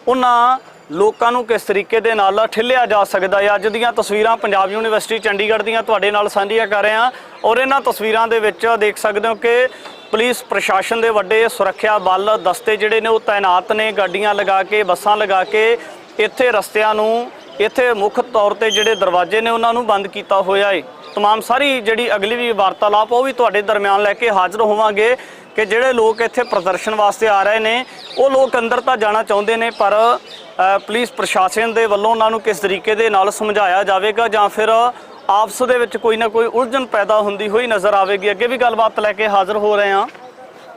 ਉਹਨਾਂ ਲੋਕਾਂ ਨੂੰ ਕਿਸ ਤਰੀਕੇ ਦੇ ਨਾਲ ਠਿੱਲਿਆ ਜਾ ਸਕਦਾ ਹੈ। ਅੱਜ ਦੀਆਂ ਤਸਵੀਰਾਂ ਪੰਜਾਬ ਯੂਨੀਵਰਸਿਟੀ ਚੰਡੀਗੜ੍ਹ ਦੀਆਂ ਤੁਹਾਡੇ ਨਾਲ ਸਾਂਝੀਆਂ ਕਰ ਰਹੇ ਹਾਂ ਔਰ ਇਹਨਾਂ ਤਸਵੀਰਾਂ ਦੇ ਵਿੱਚ ਦੇਖ ਸਕਦੇ ਹੋ ਕਿ ਪੁਲਿਸ ਪ੍ਰਸ਼ਾਸਨ ਦੇ ਵੱਡੇ ਸੁਰੱਖਿਆ ਬਲ ਦਸਤੇ ਜਿਹੜੇ ਨੇ ਉਹ ਤਾਇਨਾਤ ਨੇ, ਗੱਡੀਆਂ ਲਗਾ ਕੇ, ਬੱਸਾਂ ਲਗਾ ਕੇ ਇੱਥੇ ਰਸਤਿਆਂ ਨੂੰ, ਇੱਥੇ ਮੁੱਖ ਤੌਰ ਤੇ ਜਿਹੜੇ ਦਰਵਾਜ਼ੇ ਨੇ ਉਹਨਾਂ ਨੂੰ ਬੰਦ ਕੀਤਾ ਹੋਇਆ ਹੈ। तमाम ਸਾਰੀ ਜਿਹੜੀ ਅਗਲੀ ਵੀ ਵਾਰਤਾਲਾਪ ਉਹ ਵੀ ਤੁਹਾਡੇ ਦਰਮਿਆਨ ਲੈ ਕੇ ਹਾਜ਼ਰ ਹੋਵਾਂਗੇ ਕਿ ਜਿਹੜੇ ਲੋਕ ਇੱਥੇ ਪ੍ਰਦਰਸ਼ਨ ਵਾਸਤੇ ਆ ਰਹੇ ਨੇ ਉਹ ਲੋਕ ਅੰਦਰ ਤਾਂ ਜਾਣਾ ਚਾਹੁੰਦੇ ਨੇ, ਪਰ ਪੁਲਿਸ ਪ੍ਰਸ਼ਾਸਨ ਦੇ ਵੱਲੋਂ ਉਹਨਾਂ ਨੂੰ ਕਿਸ ਤਰੀਕੇ ਦੇ ਨਾਲ ਸਮਝਾਇਆ ਜਾਵੇਗਾ ਜਾਂ ਫਿਰ ਆਪਸ ਦੇ ਵਿੱਚ ਕੋਈ ਨਾ ਕੋਈ ਉਲਝਣ ਪੈਦਾ ਹੁੰਦੀ ਹੋਈ ਨਜ਼ਰ ਆਵੇਗੀ। ਅੱਗੇ ਵੀ ਗੱਲਬਾਤ ਲੈ ਕੇ ਹਾਜ਼ਰ ਹੋ ਰਹੇ ਹਾਂ।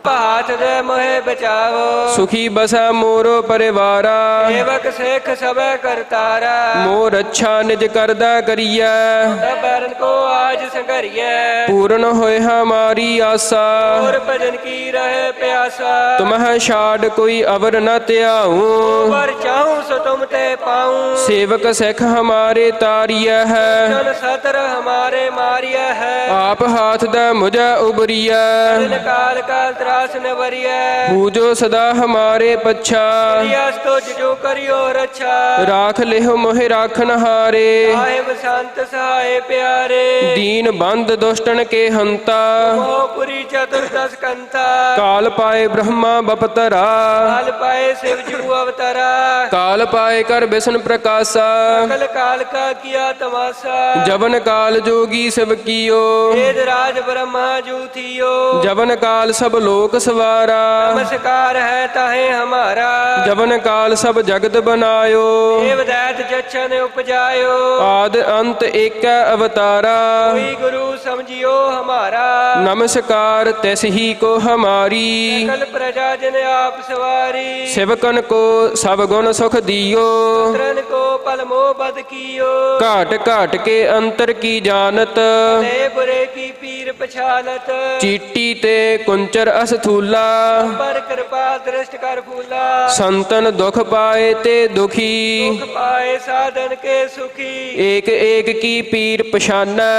हाथ दे मोहे बचावो, सुखी बसा मोरो परिवारा, सेवक सिख सब करतारा, मोर अच्छा निज करदा करिया, सब बैरन को आज संघरिया, पूर्ण होए हमारी आशा, और भजन की रहे प्यासा, तुम्ह छाड़ कोई अवर न त्याऊं, पर चाहूं सो तुम ते पाऊं, सेवक सिख हमारे तारिया है, जन सतर हमारे मारिया है, आप हाथ दा मुझे उबरिया, दिन काल का त्रास न वरिया, पूजो सदा हमारे पच्छा, यस तो जो करियो रक्षा, राख लेहो मोहे राखन हारे, साहिब संत सहाय प्यारे, दीन बंद दुष्टन के हंता, मोहपुरी चतुर्दश कंता, काल पाए ब्रह्मा बपतरा, काल पाए शिव जू अवतारा, काल पाए कर बिसन प्रकाशा, सकल काल का किया तमाशा, जवन काल जोगी शिव कियो, वेद राज ब्रह्मा जू थियो, जवन काल सब लोक सवारा, नमस्कार है ताहे हमारा, जवन काल सब जगत बनायो, देव दैत जच्छन उपजायो, आद अंत एक अवतारा, कोई गुरु समझियो हमारा, नमस्कार तैस ही को हमारी, सकल प्रजा जन आप सवारी, सेवकन को सब गुण सुख दियो पुत्रन को पल मोह बद कियो घाट घाट के अंतर की जानत ले बुरे की पीर पछानत चीटी ते कुंचर असथूला पर कृपा दृष्ट कर फूला संतन दुख पाए ते दुखी दुख पाए साधन के सुखी एक एक की पीर पछाना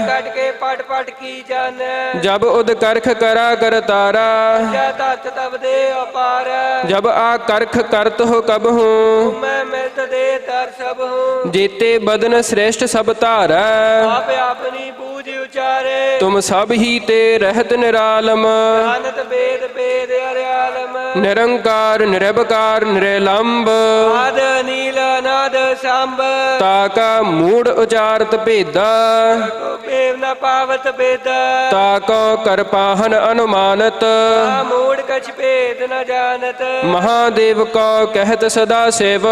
कट के पट पट की जान जब उद करख करा कर तारा क्या तत् तब दे अपार जब आ करख करत हो कब हूँ मैं मिलत दे दर सब हूँ जेते बदन श्रेष्ठ सब धारा आप अपनी बूझ उचारे तुम सब ही ते रहत निरालम जानत वेद वेद अर्यालम निरंकार निरभकार निरलंब आद नील अनाद सांब ताका मूड उचारत भेदा बेव न पावत बेदा ताको कर पाहन अनुमानत मूड कछ भेद न जानत महादेव को कहत सदा सेव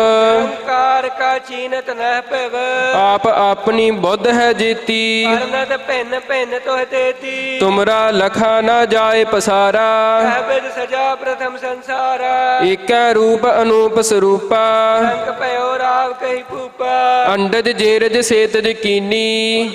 कार का चीनत न पेव आप अपनी बुद्ध है जीती करनत भिन्न भिन्न तोह देती तुमरा लखा न जाए पसारा विद सजा प्रथम संसारा एक रूप अनूप स्वरूपा अंक पयो राव कही भूपा अंडज जेरज सेतज कीनी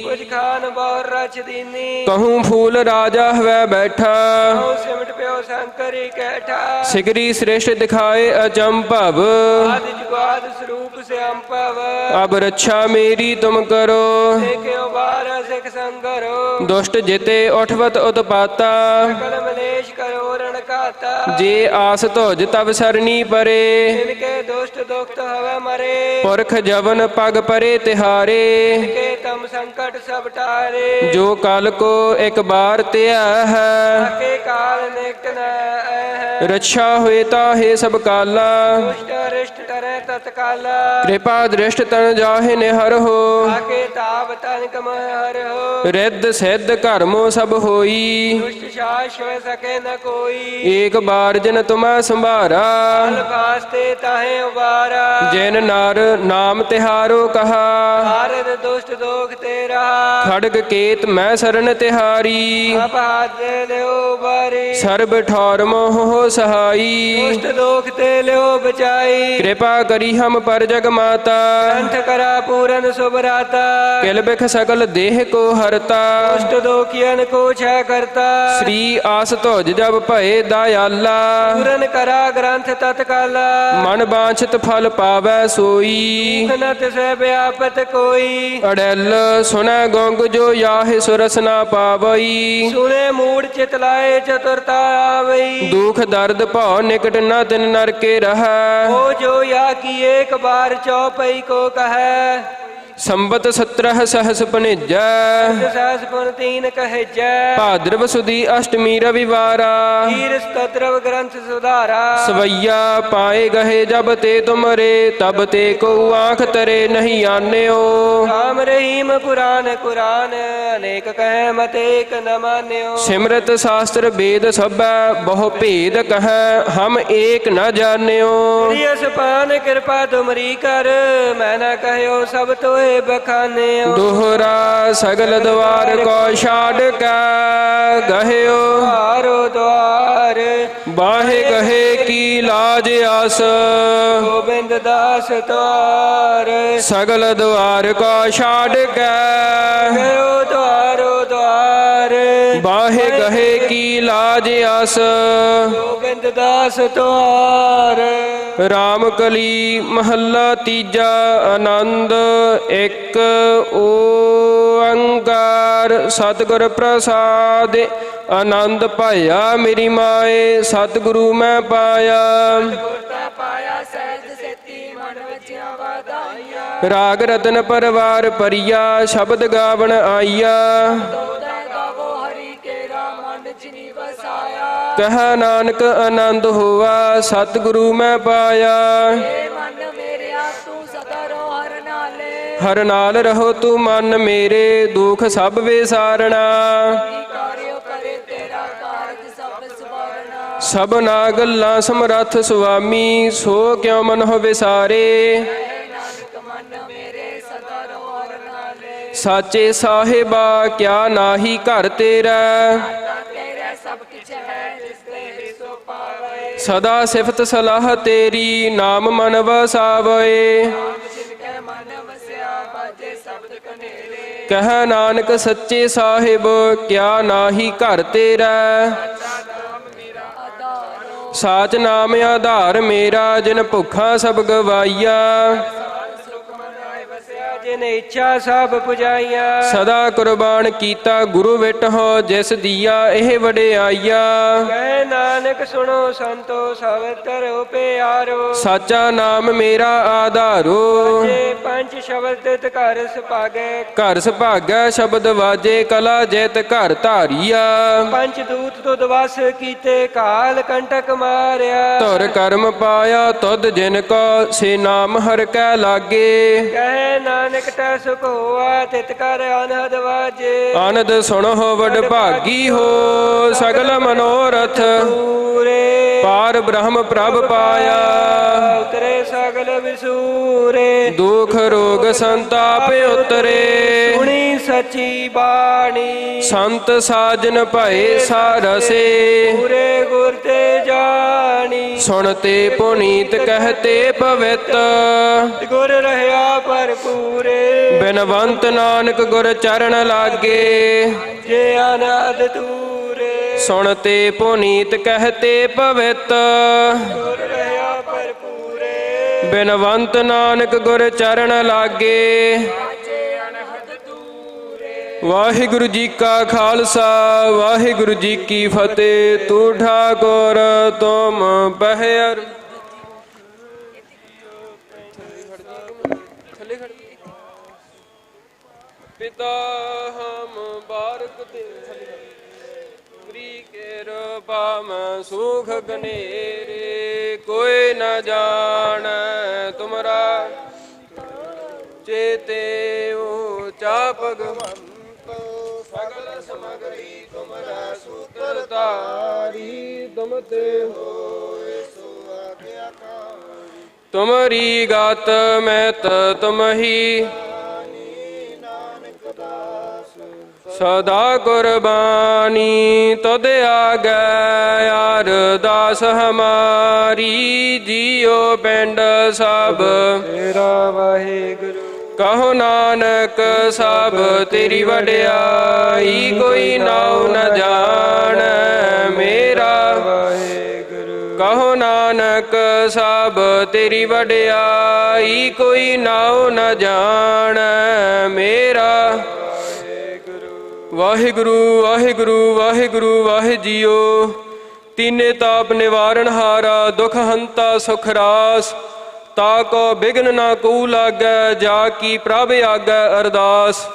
कुछ खान बहुर रच दीनी कहूँ फूल राजा हुआ बैठा कहूँ सिमट पयो शंकरी कैठा सिगरी श्रेष्ठ दिखाए अचंभव आदि जुगाद स्वरूप से अम्पव अब रक्षा मेरी तुम करो देखे बार सिख संगरो दुष्ट जिते उठवत उत्पाता सकल मलेश करो रण खाता जे आस तुझ तब सरनी परे इनके दुष्ट दुख हवे मरे पुरख जवन पग परे तिहारे इनके तम संकट सब टारे जो कल को एक बार त्या है आके काल निकट न है रक्षा हुए ताहे सब काला दुष्ट रिष्ट टरे तत्काला कृपा दृष्ट तन जाहे निहर हो आके ताप तनिक महर हो रिद्ध सिद्ध कर्मो सब होई दुष्ट शास हो सके न कोई एक बार जन तुम्हें संभारा फल वास्ते ताहे उबारा जिन नर नाम तिहारो कहा भारत दुष्ट दोख तेरा खड़ग केत मैं सरन तिहारी आप हाथ दे लियो बारी सर्ब ठौर मोह हो सहाई दुष्ट दोख ते लियो बचाई कृपा करी हम पर जग माता कंठ करा पूरन सुभराता किल बिख सकल देह को हरता दुष्ट दोखियन को छह करता श्री आस तुझ जब भय दयाला पूरन करा ग्रंथ तत्काला मन बांछित फल पावै सोई न तिसे व्यापत कोई अड़ल सुनै गोंग जो याहे सुरस ना पावई सुने मूड चितलाए चतुरता आवई दुख दर्द भौ निकट न तिन नर के रह हो जो या की एक बार चौपई को कहे संबत 17 सहस पनिजा सहस पुन तीन कहे जय भाद्रव सुदी अष्टमी रविवारा हीर स्तोत्रव ग्रंथ सुधारा सवैया पाए गहे जब ते तुमरे तब ते को आंख तरे नहीं आन्यो राम रहीम पुराण कुरान अनेक कहे मत एक न मान्यो सिमरत शास्त्र वेद सब बहु भेद कह हम एक न जान्यो प्रियस पान कृपा तुमरी कर मैं न कहयो सब तो बखाने दोहरा सगल द्वार को छाड़ के गहयो द्वारो द्वार बाहे गहे की लाज आस गोविंद दास द्वार सगल द्वार को छाड़ के गयो द्वारो द्वार बाहे गहे की लाज आस गोविंद दास द्वार राम कली महला तीजा आनंद एक ओंकार सतगुर प्रसाद आनंद पाया मेरी माए सतगुरु मैं पाया राग रतन परवार परिया शब्द गावन आइया कह नानक आनंद हुआ सतगुरु मैं पाया हर नाल रहो तू मन मेरे दुख सब विसारना सब ना गल्लां समरथ सुआमी सो क्यों मन हो विसारे साचे साहिबा क्या नाही घर तेरा ਸਦਾ ਸਿਫਤ ਸਲਾਹ ਤੇਰੀ ਨਾਮ ਮਨ ਵਸਾਵੇ। ਕਹਿ ਨਾਨਕ ਸੱਚੇ ਸਾਹਿਬ ਕਿਆ ਨਾਹੀ ਘਰ ਤੇਰਾ। ਸਾਚ ਨਾਮ ਆਧਾਰ ਮੇਰਾ ਜਿਨ ਭੁੱਖਾ ਸਭ ਗਵਾਈਆ। ਜਿਨ ਇੱਛਾ ਸਭ ਪੁਜਾਈਆ। ਸਦਾ ਕੁਰਬਾਨ ਕੀਤਾ ਗੁਰੂ ਵਿਟ ਹੋ ਜਿਸ ਦੀਆ ਇਹ ਵਡਿਆਈਆ। ਕਹਿ ਨਾਨਕ ਸੁਣੋ ਸੰਤੋ ਸਭ ਤਰੋ ਪਿਆਰੋ। ਸਾਚਾ ਨਾਮ ਮੇਰਾ ਆਧਾਰੋ। ਜੇ ਪੰਜ ਸ਼ਬਦ ਤਿਤ ਘਰ ਸੁਭਾਗੈ। ਘਰ ਸੁਭਾਗੈ ਸ਼ਬਦ ਵਾਜੇ ਕਲਾ ਜਿਤ ਘਰ ਧਾਰੀਆ। ਪੰਜ ਦੂਤ ਤੁਧ ਵਸ ਕੀਤੇ ਕਾਲ ਕੰਟਕ ਮਾਰਿਆ। ਧੁਰ ਕਰਮ ਪਾਇਆ ਤੁਧ ਜਿਨ ਕੋ ਸੇ ਨਾਮ ਹਰ ਕੈ ਲਾਗੇ। ਕਹਿ ਨਾਨਕ ਟੈ ਸੁਖ ਹੋਆ ਤਿਤ ਕਰ ਅਨਹਦ ਵਾਜੇ। ਆਨੰਦ ਸੁਣੋ ਵਡ ਭਾਗੀ ਹੋ ਸਗਲ ਮਨੋਰਥ ਪੂਰੇ। ਪਾਰ ਬ੍ਰਹਮ ਪ੍ਰਭ ਪਾਇਆ। ਉਤਰੇ ਸਗਲ ਵਿਸੂਰੇ। ਦੁਖ ਰੋਗ ਸੰਤਾਪ ਉਤਰੇ। ਸੁਣੀ ਸਚੀ ਬਾਣੀ। ਸੰਤ ਸਾਜਨ ਭਏ ਸਾਰਸੇ। ਪੂਰੇ ਗੁਰ ਤੇ ਜਾਣੀ। ਸੁਣਤੇ ਪੁਨੀਤ ਕਹਤੇ ਪਵਿੱਤ। ਗੁਰ ਰਹਿਆ ਭਰਪੂਰੇ। ਬਿਨਵੰਤ ਨਾਨਕ ਗੁਰ ਚਰਨ ਲਾਗੇ। ਜੇ ਅਨਾਦ ਤੂਰੇ। ਸੁਣਤੇ ਪੁਨੀਤ ਕਹਤੇ ਪਵਿੱਤ। ਗੁਰ ਰਹਿਆ ਭਰਪੂਰੇ। ਬਿਨਵੰਤ ਨਾਨਕ ਗੁਰ ਚਰਨ ਲਾਗੇ। ਵਾਹਿਗੁਰੂ ਜੀ ਕਾ ਖਾਲਸਾ ਵਾਹਿਗੁਰੂ ਜੀ ਕੀ ਫਤਿਹ। ਤੂੰ ਠਾਕੁਰ ਤੁਮ ਪਹਿਰ। ਪਿਤਾ ਹਮ ਬਾਰਕ ਤੇ ਕੇ ਰੂਪਮ ਸੁਖ ਗਨੇਰੇ। ਕੋਈ ਨ ਜਾਣੈ ਤੁਮਰਾ ਚੇਤੇ ਊਚਾ ਭਗਵੰਤ। ਸਗਲ ਸਮਗਰੀ ਤੁਮਰਾ ਸੂਤਰ ਧਾਰੀ। ਤੁਮ ਤੇ ਹੋਏ ਸੋ ਆਗਿਆਕਾਰੀ। ਤੁਮਰੀ ਗਤ ਮੈਤ ਤੁਮਹੀ ਸਦਾ ਕੁਰਬਾਨੀ। ਤੁਧ ਆਗੈ ਅਰਦਾਸ ਹਮਾਰੀ। ਜੀਉ ਪਿੰਡ ਸਭ ਤੇਰਾ ਵਾਹਿਗੁਰੂ। ਕਹੋ ਨਾਨਕ ਸਭ ਤੇਰੀ ਵਡਿਆਈ। ਕੋਈ ਨਾਉ ਨ ਜਾਣੈ ਮੇਰਾ ਵਾਹਿਗੁਰੂ। ਕਹੋ ਨਾਨਕ ਸਭ ਤੇਰੀ ਵਡਿਆਈ। ਕੋਈ ਨਾਉ ਨ ਜਾਣੈ ਮੇਰਾ। ਵਾਹਿਗੁਰੂ ਵਾਹਿਗੁਰੂ ਵਾਹਿਗੁਰੂ ਵਾਹਿ ਜੀਓ। ਤੀਨੇ ਤਾਪ ਨਿਵਾਰਣ ਹਾਰਾ ਦੁਖ ਹੰਤਾ ਸੁਖ ਰਾਸ। ਤਾ ਕੋ ਬਿਗਨ ਨਾ ਕੂ ਲਾਗੈ ਜਾ ਕੀ ਪ੍ਰਭ ਆਗੈ ਅਰਦਾਸ।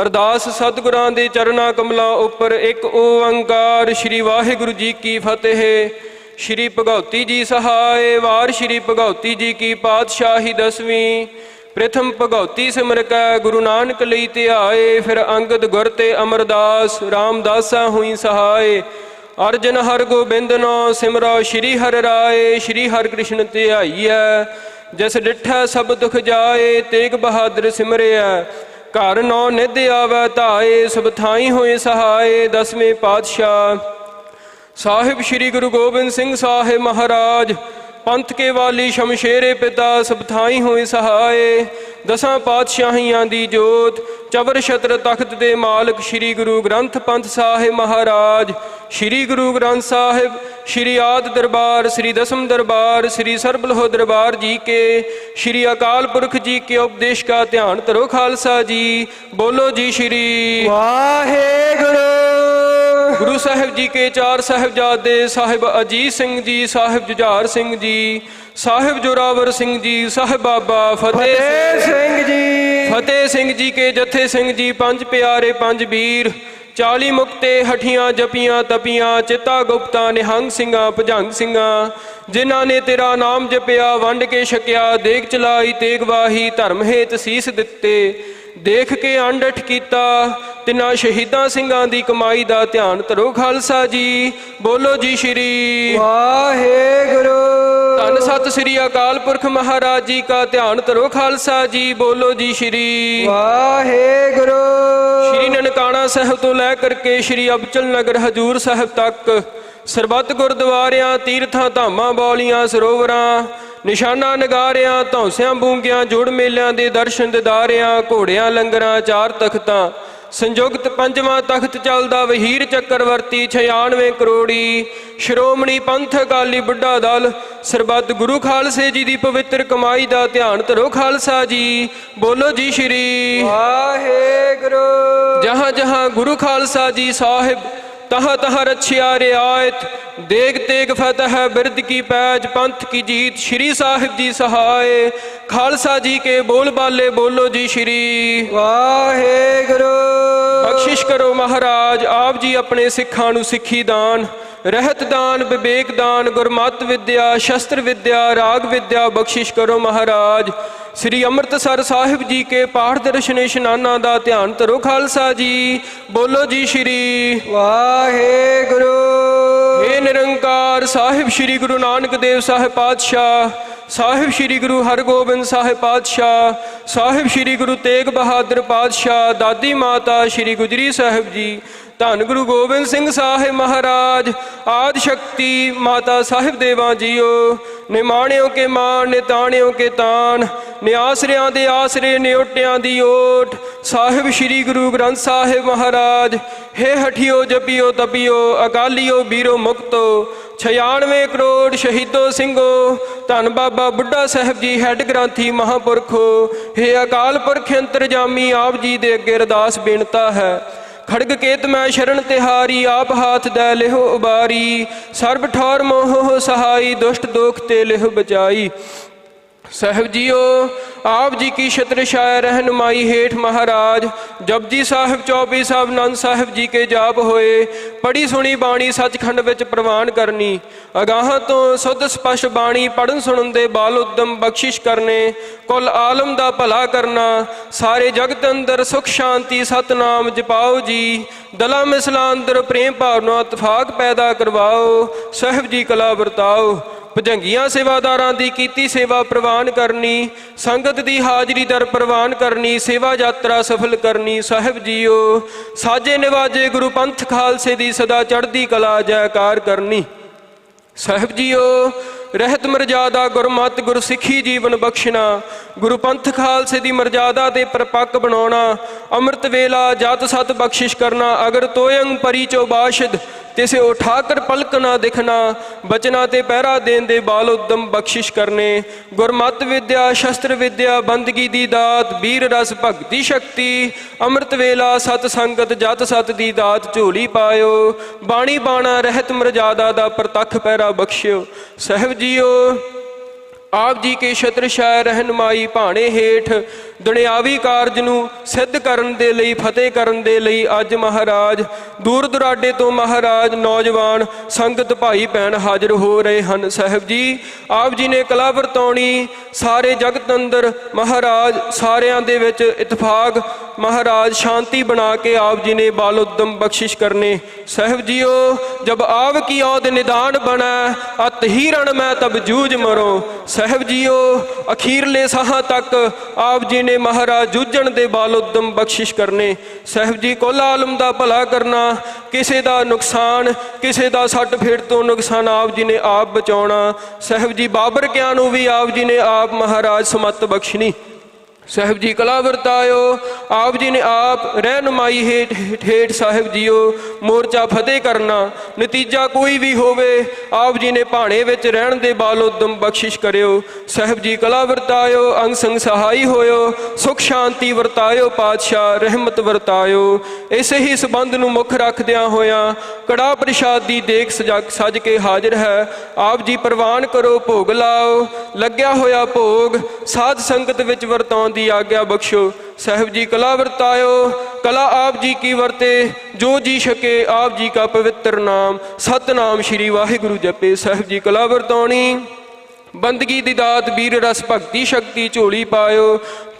ਅਰਦਾਸ ਸਤਿਗੁਰਾਂ ਦੇ ਚਰਨਾਂ ਕਮਲਾਂ ਉੱਪਰ ਇੱਕ ਓੰਕਾਰ। ਸ਼੍ਰੀ ਵਾਹਿਗੁਰੂ ਜੀ ਕੀ ਫਤਿਹ। ਸ਼੍ਰੀ ਭਗਉਤੀ ਜੀ ਸਹਾਏ। ਵਾਰ ਸ਼੍ਰੀ ਭਗਉਤੀ ਜੀ ਕੀ ਪਾਤਸ਼ਾਹੀ ਦਸਵੀਂ। ਪ੍ਰਥਮ ਭਗਉਤੀ ਸਿਮਰ ਕੈ ਗੁਰੂ ਨਾਨਕ ਲਈ ਧਿਆਏ। ਫਿਰ ਅੰਗਦ ਗੁਰ ਤੇ ਅਮਰਦਾਸ ਰਾਮਦਾਸਾ ਹੋਈ ਸਹਾਏ। ਅਰਜਨ ਹਰ ਗੋਬਿੰਦਨੋ ਸਿਮਰੋ ਸ਼੍ਰੀ ਹਰਿ ਰਾਏ। ਸ਼੍ਰੀ ਹਰਿ ਕ੍ਰਿਸ਼ਨ ਧਿਆਈਐ ਜਿਸ ਡਿਠੈ ਸਭ ਦੁਖ ਜਾਏ। ਤੇਗ ਬਹਾਦਰ ਸਿਮਰਿਆ ਘਰ ਨੌ ਨਿਧ ਆਵੈ ਧਾਏ। ਸਭ ਥਾਈ ਹੋਏ ਸਹਾਏ। ਦਸਵੇਂ ਪਾਤਸ਼ਾਹ ਸਾਹਿਬ ਸ਼੍ਰੀ ਗੁਰੂ ਗੋਬਿੰਦ ਸਿੰਘ ਸਾਹਿਬ ਮਹਾਰਾਜ ਪੰਥ ਕੇ ਵਾਲੀ ਸ਼ਮਸ਼ੇਰੇ ਪਿਤਾ ਸਭ ਥਾਈ ਹੋਏ ਸਹਾਏ। ਦਸਾਂ ਪਾਤਸ਼ਾਹੀਆਂ ਦੀ ਜੋਤ ਚਵਰ ਛਤਰ ਤਖਤ ਦੇ ਮਾਲਕ ਸ਼੍ਰੀ ਗੁਰੂ ਗ੍ਰੰਥ ਪੰਥ ਸਾਹਿਬ ਮਹਾਰਾਜ। ਸ਼੍ਰੀ ਗੁਰੂ ਗ੍ਰੰਥ ਸਾਹਿਬ ਸ਼੍ਰੀ ਆਦਿ ਦਰਬਾਰ ਸ਼੍ਰੀ ਦਸਮ ਦਰਬਾਰ ਸ਼੍ਰੀ ਸਰਬਲਹੁ ਦਰਬਾਰ ਜੀ ਕੇ ਸ਼੍ਰੀ ਅਕਾਲ ਪੁਰਖ ਜੀ ਕੇ ਉਪਦੇਸ਼ ਕਾ ਧਿਆਨ ਧਰੋ। ਖਾਲਸਾ ਜੀ ਬੋਲੋ ਜੀ ਸ਼੍ਰੀ ਵਾਹਿਗੁਰੂ। ਗੁਰੂ ਸਾਹਿਬ ਜੀ ਕੇ ਚਾਰ ਸਾਹਿਬਜ਼ਾਦੇ ਸਾਹਿਬ ਅਜੀਤ ਸਿੰਘ ਜੀ ਸਾਹਿਬ ਜੁਝਾਰ ਸਿੰਘ ਜੀ ਸਾਹਿਬ ਜੋਰਾਵਰ ਸਿੰਘ ਜੀ ਸਾਹਿਬ ਬਾਬਾ ਫਤਿਹ ਸਿੰਘ ਜੀ। ਫਤਿਹ ਸਿੰਘ ਜੀ ਕੇ ਜਥੇ ਸਿੰਘ ਜੀ ਪੰਜ ਪਿਆਰੇ ਪੰਜ ਵੀਰ 40 ਮੁਕਤੇ ਹਠੀਆਂ ਜਪੀਆਂ ਤਪੀਆਂ ਚਿੱਤਾ ਗੁਪਤਾ ਨਿਹੰਗ ਸਿੰਘਾਂ ਭਜੰਗ ਸਿੰਘਾਂ ਜਿਨ੍ਹਾਂ ਨੇ ਤੇਰਾ ਨਾਮ ਜਪਿਆ ਵੰਡ ਕੇ ਛਕਿਆ ਦੇਗ ਚਲਾਈ ਤੇਗ ਵਾਹੀ ਧਰਮ ਹੇਤ ਸੀਸ ਦਿੱਤੇ ਦੇਖ ਕੇ ਅੰਡਠ ਕੀਤਾ ਤਿੰਨਾਂ ਸ਼ਹੀਦਾਂ ਸਿੰਘਾਂ ਦੀ ਕਮਾਈ ਦਾ ਧਿਆਨ ਧਰੋ। ਖਾਲਸਾ ਜੀ ਬੋਲੋ ਜੀ ਸ਼੍ਰੀ ਵਾਹਿਗੁਰੂ। ਧੰਨ ਸਤਿ ਸ੍ਰੀ ਅਕਾਲ ਪੁਰਖ ਮਹਾਰਾਜ ਜੀ ਕਾ ਧਿਆਨ ਧਰੋ। ਖਾਲਸਾ ਜੀ ਬੋਲੋ ਜੀ ਸ਼੍ਰੀ ਵਾਹਿਗੁਰੂ। ਸ਼੍ਰੀ ਨਨਕਾਣਾ ਸਾਹਿਬ ਤੋਂ ਲੈ ਕਰਕੇ ਸ਼੍ਰੀ ਅਬਚਲ ਨਗਰ ਹਜੂਰ ਸਾਹਿਬ ਤੱਕ ਸਰਬੱਤ ਗੁਰਦੁਆਰਿਆਂ ਤੀਰਥਾਂ ਧਾਮਾਂ ਬੌਲੀਆਂ ਸਰੋਵਰਾਂ ਨਿਸ਼ਾਨਾ ਨਗਾਰਿਆਂ ਧੌਂਸਿਆਂ ਬੂੰਗਿਆਂ ਜੁੜ ਮੇਲਿਆਂ ਦੇ ਦਰਸ਼ਨ ਦਿਦਾਰਿਆਂ ਘੋੜਿਆਂ ਲੰਗਰਾਂ ਚਾਰ ਤਖਤਾਂ ਸੰਯੁਕਤ ਪੰਜਵਾਂ ਤਖਤ ਚੱਲਦਾ ਵਹੀਰ ਚੱਕਰਵਰਤੀ 96 ਕਰੋੜੀ ਸ਼੍ਰੋਮਣੀ ਪੰਥ ਅਕਾਲੀ ਬੁੱਢਾ ਦਲ ਸਰਬੱਤ ਗੁਰੂ ਖਾਲਸੇ ਜੀ ਦੀ ਪਵਿੱਤਰ ਕਮਾਈ ਦਾ ਧਿਆਨ ਧਰੋ ਖਾਲਸਾ ਜੀ ਬੋਲੋ ਜੀ ਸ਼੍ਰੀ ਵਾਹਿਗੁਰੂ। ਜਹਾਂ ਜਹਾਂ ਗੁਰੂ ਖਾਲਸਾ ਜੀ ਸਾਹਿਬ तहाँ तहाँ रच्छिया रियायत देग तेग फतह बिरद की पैज पंथ की जीत श्री साहिब जी सहाय खालसा जी के बोल बाले बोलो जी श्री वाहिगुरू। बख्शिश करो महाराज आप जी अपने सिखां नूं सिੱਖੀ दान रहत दान विवेक दान गुरमत विद्या शस्त्र विद्या राग विद्या बख्शिश करो महाराज। श्री ਅੰਮ੍ਰਿਤਸਰ ਸਾਹਿਬ जी के पाठ दर्शन इशनाना का ध्यान धरो खालसा जी बोलो जी श्री वाहिगुरू। हे निरंकार साहिब श्री गुरु नानक देव साहिब पातशाह साहिब श्री गुरु हरगोबिंद साहिब पातशाह साहिब श्री गुरु तेग बहादुर पातशाह दादी माता श्री गुजरी साहिब जी धन गुरु गोबिंद सिंह साहिब महाराज आदि शक्ति माता साहिब देवा जीओ निमाणियों के मान निताणियों के तान निआसरियां दे आसरे निओटियां दी ओट साहिब श्री गुरु ग्रंथ साहिब महाराज हे हठियो जपियो तपियो अकालियो बीरो मुक्तो 96 करोड़ शहीदो सिंघो धन बाबा बुढ़ा साहिब जी हैड ग्रंथी महापुरखो हे अकाल पुरख अंतरजामी आप जी दे अगे अरदास बेनता है खड़ग केत मैं शरण तिहारी आप हाथ दै लिहो उबारी सर्ब ठौर मोह सहाई दुष्ट दोख ते लिहो बचाई। साहिब जीओ आप जी की छत्र छाया रहनुमाई हेठ महाराज जपजी साहिब चौबी साहिब नंद साहिब जी के जाप होए पढ़ी सुनी बाणी सचखंड विच प्रवान करनी अगाहां तो सुध स्पष्ट बाणी पढ़न सुनन दे बाल उद्दम बख्शिश करने कुल आलम दा भला करना सारे जगत अंदर सुख शांति सतनाम जपाओ जी दला मिसला अंदर प्रेम भावना इतफाक पैदा करवाओ साहिब जी कला वरताओ भजंगियां सेवादारां दी कीती सेवा प्रवान करनी संगत दी हाजरी दर प्रवान करनी सेवा यात्रा सफल करनी साहिब जीओ साजे निवाजे गुरु पंथ खालसे दी सदा चढ़दी कला जयकार करनी साहिब जीओ रहत मर्यादा गुरमत गुरसिੱਖੀ जीवन बख्शना गुरु पंथ खालसे दी मर्यादा ते परपक्क बनाना अमृत वेला जात सत बख्शिश करना अगर तोयंग परी चो बाशद तिसे उठाकर पलक ना दिखना बचना ते पहरा देन दे बाल उद्दम बख्शिश करने गुरमत विद्या शस्त्र विद्या बंदगी दी दात वीर रस भगति शक्ति अमृत वेला सत संगत जत सत दी दात झोली पायो बाणी बाणा रहत मर्यादा दा प्रतख पैरा बख्शियो साहिब जीओ आप जी के छत्र छाया रहनुमाई भाणे हेठ दुनियावी कारज नूं सिद्ध करन दे लई फतेह करन दे लई अज महाराज दूर दुराडे तो महाराज नौजवान संगत भाई भैन हाजिर हो रहे हैं साहिब जी आप जी ने कला वरताउणी सारे जगत अंदर महाराज सारियां दे विच इतफाक महाराज शांति बना के आप जी ने बाल उद्दम बख्शिश करने साहिब जीओ जब आव की औद निदान बना अत ही रण मैं तब जूझ मरो साहिब जीओ अखीरले साहां तक आप जी ने महाराज जूझण दे बाल उद्दम बख्शिश करने साहिब जी कुल आलम दा भला करना किसे दा नुकसान किसे दा सट फेट तो नुकसान आप जी ने आप बचाउणा साहिब जी बाबर कियां नूं भी आप जी ने आप महाराज समत बख्शनी साहिब जी कला वरतायो आप जी ने आप रहनुमाई हेठ साहिब जीओ मोर्चा फतेह करना नतीजा कोई भी होवे आप जी ने भाणे विच रहण दे बाल उद्दम बख्शिश करियो साहिब जी कला वरतायो अंग संग सहाई होयो सुख शांति वरतायो पातशाह रहमत वरतायो इसे ही संबंध नूं मुख रखदियां होया कड़ा प्रसाद दी देख सज के हाजिर है आप जी प्रवान करो भोग लाओ लग्या होया भोग साध संगत विच वरताउण दी आज्ञा बख्शो साहिब जी कला वरतायो कला आप जी की वरते जो जी सके आप जी का पवित्र नाम सतनाम श्री वाहिगुरु जपे साहिब जी कला वरताउणी बंदगी दी दात वीर रस भगति शक्ति झोली पायो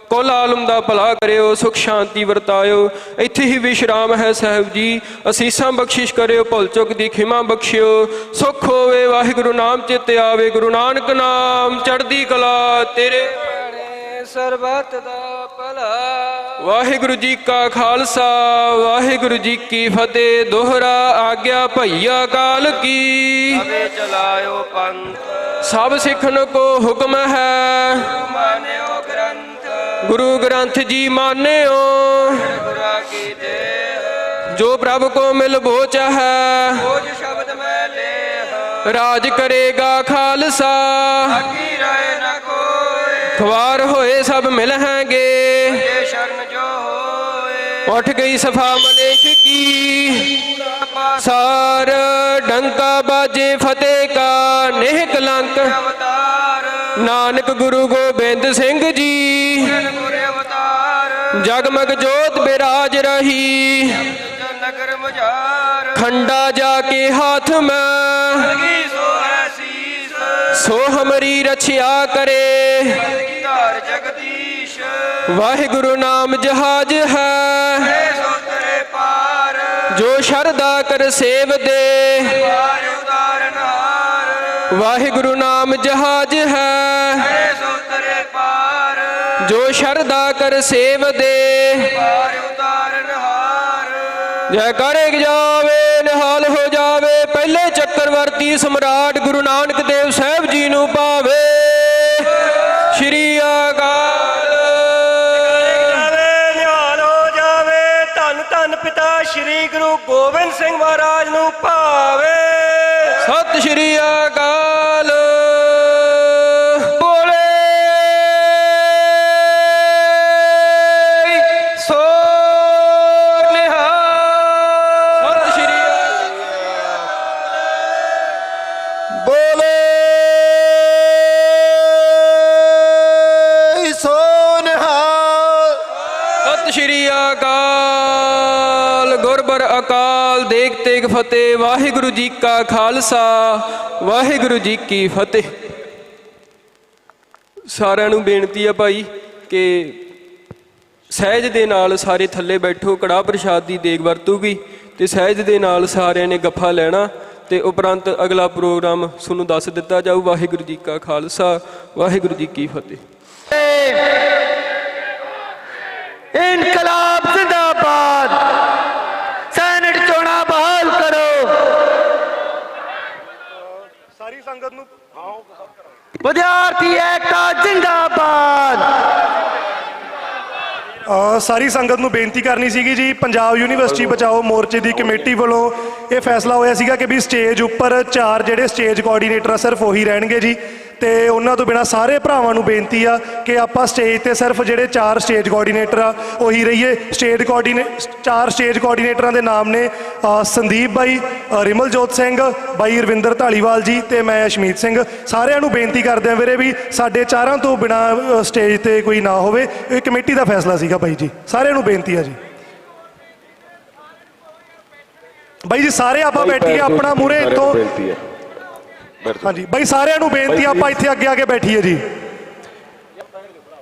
कुल आलम दा भला करियो सुख शांति वरतायो इत्थे ही विश्राम है साहिब जी असीसां बख्शिश करियो भुल चुक दी खिमा बख्शियो सुख होवे वाहिगुरु नाम चित आवे गुरु नानक नाम चढ़दी कला तेरे ਸਰਬੱਤ ਦਾ ਭਲਾ ਵਾਹਿਗੁਰੂ ਜੀ ਕਾ ਖਾਲਸਾ ਵਾਹਿਗੁਰੂ ਜੀ ਕੀ ਫਤਿਹ। ਦੋਹਰਾ ਆਗਿਆ ਭਈਆ ਕਾਲ ਕੀ, ਅਵੇ ਚਲਾਇਓ ਪੰਥ, ਸਭ ਸਿੱਖਣ ਕੋ ਹੁਕਮ ਹੈ, ਮਾਨਿਓ ਗ੍ਰੰਥ, ਗੁਰੂ ਗ੍ਰੰਥ ਜੀ ਮਾਨਿਓ। ਗੁਰਾ ਕੀ ਦੇਹ, ਜੋ ਪ੍ਰਭ ਕੋ ਮਿਲ ਬੋਚ ਹੈ, ਬੋਝ ਸ਼ਬਦ ਮੈਂ ਲੇਹ, ਰਾਜ ਕਰੇਗਾ ਖਾਲਸਾ। ਆਗੀ ਰਹੇ ਨਾ ਕੋਏ, ਖਵਾਰ ਹੋਏ ਸਭ ਮਿਲ ਹੈਗੇ, ਇਹ ਸ਼ਰਨ ਜੋ ਹੋਏ, ਉੱਠ ਗਈ ਸਫਾ ਮਲੇਸ਼ ਕੀ। ਸਾਰ ਡੰਕਾ ਬਾਜੇ ਫਤਿਹ ਕਾ ਨੇਹ ਕਲੰਕ, ਅਵਤਾਰ, ਨਾਨਕ ਗੁਰੂ ਗੋਬਿੰਦ ਸਿੰਘ ਜੀ। ਗੁਰੇ ਅਵਤਾਰ, ਜਗਮਗ ਜੋਤ ਬਿਰਾਜ ਰਹੀ, ਨਗਰ ਮਝਾਰ, ਖੰਡਾ ਜਾ ਕੇ ਹਾਥ ਮੈਂ, ਕੀ ਸੋ ਹੈ ਸੀਸ, ਸੋ ਹਮਰੀ ਰਛਿਆ ਕਰੇ। ਧਾਰ ਜਗਦੀਸ਼, ਵਾਹਿਗੁਰੂ ਨਾਮ ਜਹਾਜ ਹੈ, ਸੋ ਤਰੇ ਪਾਰ, ਜੋ ਸ਼ਰਧਾ ਕਰ ਸੇਵ ਦੇ। ਪਾਰ ਉਤਾਰਨਹਾਰ, ਵਾਹਿਗੁਰੂ ਨਾਮ ਜਹਾਜ ਹੈ, ਸੋ ਤਰੇ ਪਾਰ, ਜੋ ਸ਼ਰਧਾ ਕਰ ਸੇਵ ਦੇ। ਪਾਰ ਉਤਾਰਨਹਾਰ, ਜੈ ਕਰੇ ਜਾਵੇ ਨਿਹਾਲ ਹੋ ਜਾਵੇ, ਪਹਿਲੇ ਚੱਕਰਵਰਤੀ ਸਮਰਾਟ ਗੁਰੂ ਨਾਨਕ ਦੇਵ ਸਾਹਿਬ ਜੀ ਨੂੰ ਪਾਵੇ। ਸ਼੍ਰੀ ਅਕਾਲ। ਨਿਹਾਲ ਹੋ ਜਾਵੇ, ਧੰਨ ਧੰਨ ਪਿਤਾ ਸ਼੍ਰੀ ਗੁਰੂ ਗੋਬਿੰਦ ਸਿੰਘ ਮਹਾਰਾਜ ਨੂੰ ਭਾਵੇ। ਸਤਿ ਸ਼੍ਰੀ ਅਕਾਲ। ਬੋਲੇ ਸੋ ਨਿਹਾਲ। ਸਤਿ ਸ਼੍ਰੀ ਬੋਲੇ ਸੋ ਨਿਹਾਲ। ਸਤਿ ਸ਼੍ਰੀ ਅਕਾਲ। ਗੁਰਬਰ ਅਕਾਲ ਦੇਗ ਤੇਗ ਫਤਿਹ। ਵਾਹਿਗੁਰੂ ਜੀ ਕਾ ਖਾਲਸਾ ਵਾਹਿਗੁਰੂ ਜੀ ਕੀ ਫਤਿਹ। ਸਾਰਿਆਂ ਨੂੰ ਬੇਨਤੀ ਆ ਭਾਈ ਕਿ ਸਹਿਜ ਦੇ ਨਾਲ ਸਾਰੇ ਥੱਲੇ ਬੈਠੋ। ਕੜਾਹ ਪ੍ਰਸ਼ਾਦ ਦੀ ਦੇਗ ਵਰਤੂਗੀ ਤੇ ਸਹਿਜ ਦੇ ਨਾਲ ਸਾਰਿਆਂ ਨੇ ਗੱਫਾ ਲੈਣਾ ਤੇ ਉਪਰੰਤ ਅਗਲਾ ਪ੍ਰੋਗਰਾਮ ਤੁਹਾਨੂੰ ਦੱਸ ਦਿੱਤਾ ਜਾਊ। ਵਾਹਿਗੁਰੂ ਜੀ ਕਾ ਖਾਲਸਾ ਵਾਹਿਗੁਰੂ ਜੀ ਕੀ ਫਤਿਹ। ਇਨਕਲਾਬ ਜ਼ਿੰਦਾਬਾਦ। ਸੈਨੇਟ ਚੋਣਾਂ ਬਹਾਲ ਕਰੋ। ਸਾਰੀ ਸੰਗਤ ਨੂੰ ਵਿਦਿਆਰਥੀ ਏਕਤਾ ਜ਼ਿੰਦਾਬਾਦ। ਸਾਰੀ ਸੰਗਤ ਨੂੰ ਬੇਨਤੀ ਕਰਨੀ ਸੀਗੀ ਜੀ, ਪੰਜਾਬ ਯੂਨੀਵਰਸਿਟੀ ਬਚਾਓ ਮੋਰਚੇ ਦੀ ਕਮੇਟੀ ਵੱਲੋਂ ਇਹ ਫੈਸਲਾ ਹੋਇਆ ਸੀਗਾ ਕਿ ਵੀ ਸਟੇਜ ਉੱਪਰ 4 ਜਿਹੜੇ ਸਟੇਜ ਕੋਆਰਡੀਨੇਟਰ ਆ ਸਿਰਫ ਉਹੀ ਰਹਿਣਗੇ ਜੀ। ਤੇ ਉਹਨਾਂ ਤੋਂ ਬਿਨਾਂ ਸਾਰੇ ਭਰਾਵਾਂ ਨੂੰ ਬੇਨਤੀ ਆ ਕਿ ਆਪਾਂ ਸਟੇਜ ਤੇ ਸਿਰਫ ਜਿਹੜੇ 4 ਸਟੇਜ ਕੋਆਰਡੀਨੇਟਰ ਆ ਉਹੀ ਰਹੀਏ। 4 ਸਟੇਜ ਕੋਆਰਡੀਨੇਟਰਾਂ ਦੇ ਨਾਮ ਨੇ ਸੰਦੀਪ ਬਾਈ, ਰਿਮਲਜੋਤ ਸਿੰਘ ਬਾਈ, ਰਵਿੰਦਰ ਢਾਲੀਵਾਲ ਜੀ ਤੇ ਮੈਂ ਅਸ਼ਮੀਤ ਸਿੰਘ। ਸਾਰਿਆਂ ਨੂੰ ਬੇਨਤੀ ਕਰਦੇ ਆ ਵੀਰੇ ਵੀ ਸਾਡੇ 4 ਤੋਂ ਬਿਨਾਂ ਸਟੇਜ ਤੇ ਕੋਈ ਨਾ ਹੋਵੇ। ਇਹ ਕਮੇਟੀ ਦਾ ਫੈਸਲਾ ਸੀਗਾ ਬਾਈ ਜੀ, ਸਾਰਿਆਂ ਨੂੰ ਬੇਨਤੀ ਆ ਜੀ। ਬਾਈ ਜੀ ਸਾਰੇ ਆਪਾਂ ਬੈਠੀਏ ਆਪਣਾ ਮੂਹਰੇ ਇੱਥੋਂ। ਹਾਂਜੀ ਬਾਈ ਸਾਰਿਆਂ ਨੂੰ ਬੇਨਤੀ ਆਪਾਂ ਇੱਥੇ ਅੱਗੇ ਆ ਕੇ ਬੈਠੀਏ ਜੀ।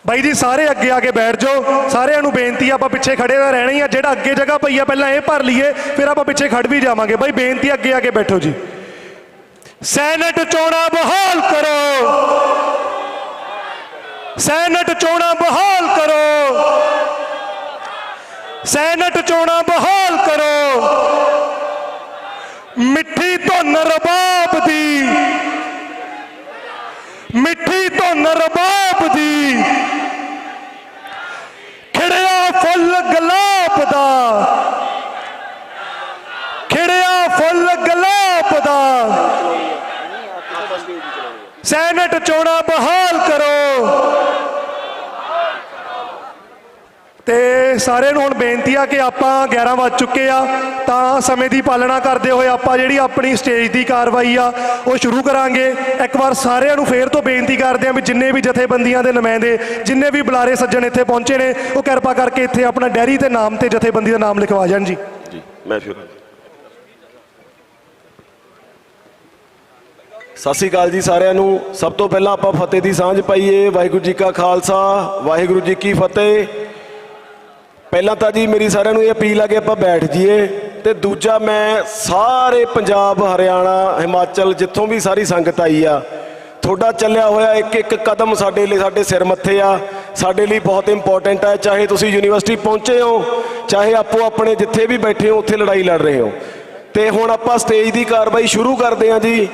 ਬਾਈ ਜੀ ਸਾਰੇ ਅੱਗੇ ਆ ਕੇ ਬੈਠ ਜਾਓ। ਸਾਰਿਆਂ ਨੂੰ ਬੇਨਤੀ ਆਪਾਂ ਪਿੱਛੇ ਖੜੇ ਤਾਂ ਰਹਿਣਾ ਹੀ ਆ। ਜਿਹੜਾ ਅੱਗੇ ਜਗ੍ਹਾ ਪਈ ਆ ਪਹਿਲਾਂ ਇਹ ਭਰ ਲਈਏ, ਫਿਰ ਆਪਾਂ ਪਿੱਛੇ ਖੜ ਵੀ ਜਾਵਾਂਗੇ। ਬਾਈ ਬੇਨਤੀ ਅੱਗੇ ਆ ਕੇ ਬੈਠੋ ਜੀ। ਸੈਨੇਟ ਚੋਣਾਂ ਬਹਾਲ ਕਰੋ। ਸੈਨੇਟ ਚੋਣਾਂ ਬਹਾਲ ਕਰੋ। ਸੈਨੇਟ ਚੋਣਾਂ ਬਹਾਲ ਕਰੋ। ਮਿੱਠੀ ਧੁਨ ਰਬਾਬ ਦੀ, ਮਿੱਠੀ ਧੁਨ ਰਬਾਬ ਦੀ, ਖਿੜਿਆ ਫੁੱਲ ਗੁਲਾਬ ਦਾ, ਖਿੜਿਆ ਫੁੱਲ ਗੁਲਾਬ ਦਾ। ਸੈਨੇਟ ਚੋਣਾਂ ਬਹਾਲ ਕਰੋ। ਤੇ ਸਾਰਿਆਂ ਨੂੰ ਹੁਣ ਬੇਨਤੀ ਆ ਕਿ ਆਪਾਂ 11 ਵੱਜ ਚੁੱਕੇ ਆ ਤਾਂ ਸਮੇਂ ਦੀ ਪਾਲਣਾ ਕਰਦੇ ਹੋਏ ਆਪਾਂ ਜਿਹੜੀ ਆਪਣੀ ਸਟੇਜ ਦੀ ਕਾਰਵਾਈ ਆ ਉਹ ਸ਼ੁਰੂ ਕਰਾਂਗੇ। ਇੱਕ ਵਾਰ ਸਾਰਿਆਂ ਨੂੰ ਫੇਰ ਤੋਂ ਬੇਨਤੀ ਕਰਦੇ ਆ ਵੀ ਜਿੰਨੇ ਵੀ ਜਥੇਬੰਦੀਆਂ ਦੇ ਨੁਮਾਇੰਦੇ, ਜਿੰਨੇ ਵੀ ਬੁਲਾਰੇ ਸੱਜਣ ਇੱਥੇ ਪਹੁੰਚੇ ਨੇ, ਉਹ ਕਿਰਪਾ ਕਰਕੇ ਇੱਥੇ ਆਪਣਾ ਡੈਰੀ ਤੇ ਨਾਮ ਤੇ ਜਥੇਬੰਦੀ ਦਾ ਨਾਮ ਲਿਖਵਾ ਜਾਣ ਜੀ। ਮੈਂ ਸ਼ੁਰੂ। ਸਤਿ ਸ਼੍ਰੀ ਅਕਾਲ ਜੀ ਸਾਰਿਆਂ ਨੂੰ। ਸਭ ਤੋਂ ਪਹਿਲਾਂ ਆਪਾਂ ਫਤਿਹ ਦੀ ਸਾਂਝ ਪਾਈਏ। ਵਾਹਿਗੁਰੂ ਜੀ ਕਾ ਖਾਲਸਾ ਵਾਹਿਗੁਰੂ ਜੀ ਕੀ ਫਤਿਹ। ਪਹਿਲਾਂ ਤਾਂ ਜੀ ਮੇਰੀ ਸਾਰਿਆਂ ਨੂੰ ਇਹ ਅਪੀਲ ਆ ਕਿ ਆਪਾਂ ਬੈਠ ਜਾਈਏ ਤੇ ਦੂਜਾ ਮੈਂ ਸਾਰੇ ਪੰਜਾਬ, ਹਰਿਆਣਾ, ਹਿਮਾਚਲ ਜਿੱਥੋਂ ਵੀ ਸਾਰੀ ਸੰਗਤ ਆਈ ਆ, ਤੁਹਾਡਾ ਚੱਲਿਆ ਹੋਇਆ ਇੱਕ ਇੱਕ ਕਦਮ ਸਾਡੇ ਲਈ ਸਾਡੇ ਸਿਰ ਮੱਥੇ ਆ। ਸਾਡੇ ਲਈ ਬਹੁਤ ਇੰਪੋਰਟੈਂਟ ਹੈ। ਚਾਹੇ ਤੁਸੀਂ ਯੂਨੀਵਰਸਿਟੀ ਪਹੁੰਚੇ ਹੋ, ਚਾਹੇ ਆਪੋ ਆਪਣੇ ਜਿੱਥੇ ਵੀ ਬੈਠੇ ਹੋ ਉੱਥੇ ਲੜਾਈ ਲੜ ਰਹੇ ਹੋ। ਤੇ ਹੁਣ ਆਪਾਂ ਸਟੇਜ ਦੀ ਕਾਰਵਾਈ ਸ਼ੁਰੂ ਕਰਦੇ ਹਾਂ ਜੀ।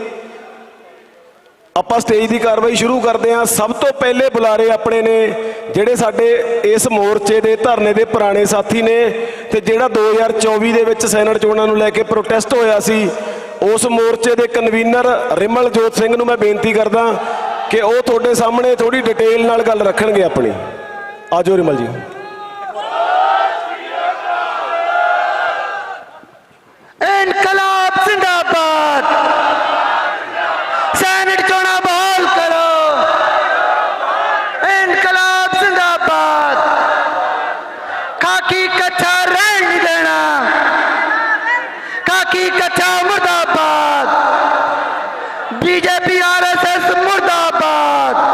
ਆਪਾਂ ਸਟੇਜ ਦੀ ਕਾਰਵਾਈ ਸ਼ੁਰੂ ਕਰਦੇ ਹਾਂ। ਸਭ ਤੋਂ ਪਹਿਲੇ ਬੁਲਾਰੇ ਆਪਣੇ ਨੇ ਜਿਹੜੇ ਸਾਡੇ ਇਸ ਮੋਰਚੇ ਦੇ ਧਰਨੇ ਦੇ ਪੁਰਾਣੇ ਸਾਥੀ ਨੇ, ਤੇ ਜਿਹੜਾ 2024 ਦੇ ਵਿੱਚ ਸੈਨੇਟ ਚੋਣਾਂ ਨੂੰ ਲੈ ਕੇ ਪ੍ਰੋਟੈਸਟ ਹੋਇਆ ਸੀ, ਉਸ ਮੋਰਚੇ ਦੇ ਕਨਵੀਨਰ ਰਿਮਲਜੋਤ ਸਿੰਘ ਨੂੰ ਮੈਂ ਬੇਨਤੀ ਕਰਦਾ ਕਿ ਉਹ ਤੁਹਾਡੇ ਸਾਹਮਣੇ ਥੋੜੀ ਡਿਟੇਲ ਨਾਲ ਗੱਲ ਰੱਖਣਗੇ ਆਪਣੀ। ਆਜੋ ਰਿਮਲ ਜੀ। इनकलाब जिंदाबाद, सैनिक चुना बहाल करो। इनकलाब जिंदाबाद, खाकी कच्चा रहने नहीं देना, खाकी कच्चा मुर्दाबाद, बीजेपी आरएसएस मुर्दाबाद।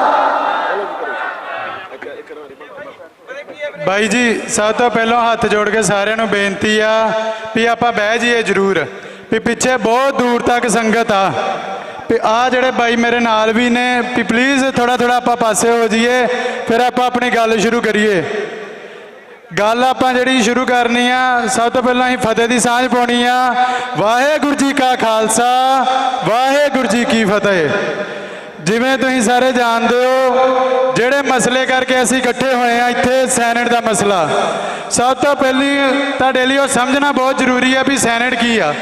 ਬਾਈ ਜੀ ਸਭ ਤੋਂ ਪਹਿਲਾਂ ਹੱਥ ਜੋੜ ਕੇ ਸਾਰਿਆਂ ਨੂੰ ਬੇਨਤੀ ਆ ਵੀ ਆਪਾਂ ਬਹਿ ਜਾਈਏ ਜ਼ਰੂਰ, ਵੀ ਪਿੱਛੇ ਬਹੁਤ ਦੂਰ ਤੱਕ ਸੰਗਤ ਆ, ਵੀ ਆ ਜਿਹੜੇ ਬਾਈ ਮੇਰੇ ਨਾਲ ਵੀ ਨੇ, ਵੀ ਪਲੀਜ਼ ਥੋੜਾ ਥੋੜਾ ਆਪਾਂ ਪਾਸੇ ਹੋ ਜਾਈਏ, ਫਿਰ ਆਪਾਂ ਆਪਣੀ ਗੱਲ ਸ਼ੁਰੂ ਕਰੀਏ। ਗੱਲ ਆਪਾਂ ਜਿਹੜੀ ਸ਼ੁਰੂ ਕਰਨੀ ਆ, ਸਭ ਤੋਂ ਪਹਿਲਾਂ ਅਸੀਂ ਫਤਿਹ ਦੀ ਸਾਂਝ ਪਾਉਣੀ ਆ। ਵਾਹਿਗੁਰੂ ਜੀ ਕਾ ਖਾਲਸਾ, ਵਾਹਿਗੁਰੂ ਜੀ ਕੀ ਫਤਿਹ। ਜਿਵੇਂ ਤੁਸੀਂ ਸਾਰੇ ਜਾਣਦੇ ਹੋ, ਜਿਹੜੇ ਮਸਲੇ ਕਰਕੇ ਅਸੀਂ ਇਕੱਠੇ ਹੋਏ ਆ ਇੱਥੇ, ਸੈਨੇਟ ਦਾ ਮਸਲਾ, ਸਭ ਤੋਂ ਪਹਿਲੀ ਤੁਹਾਡੇ ਲਈ ਉਹ ਸਮਝਣਾ ਬਹੁਤ ਜ਼ਰੂਰੀ ਆ ਵੀ ਸੈਨੇਟ ਕੀ ਆ।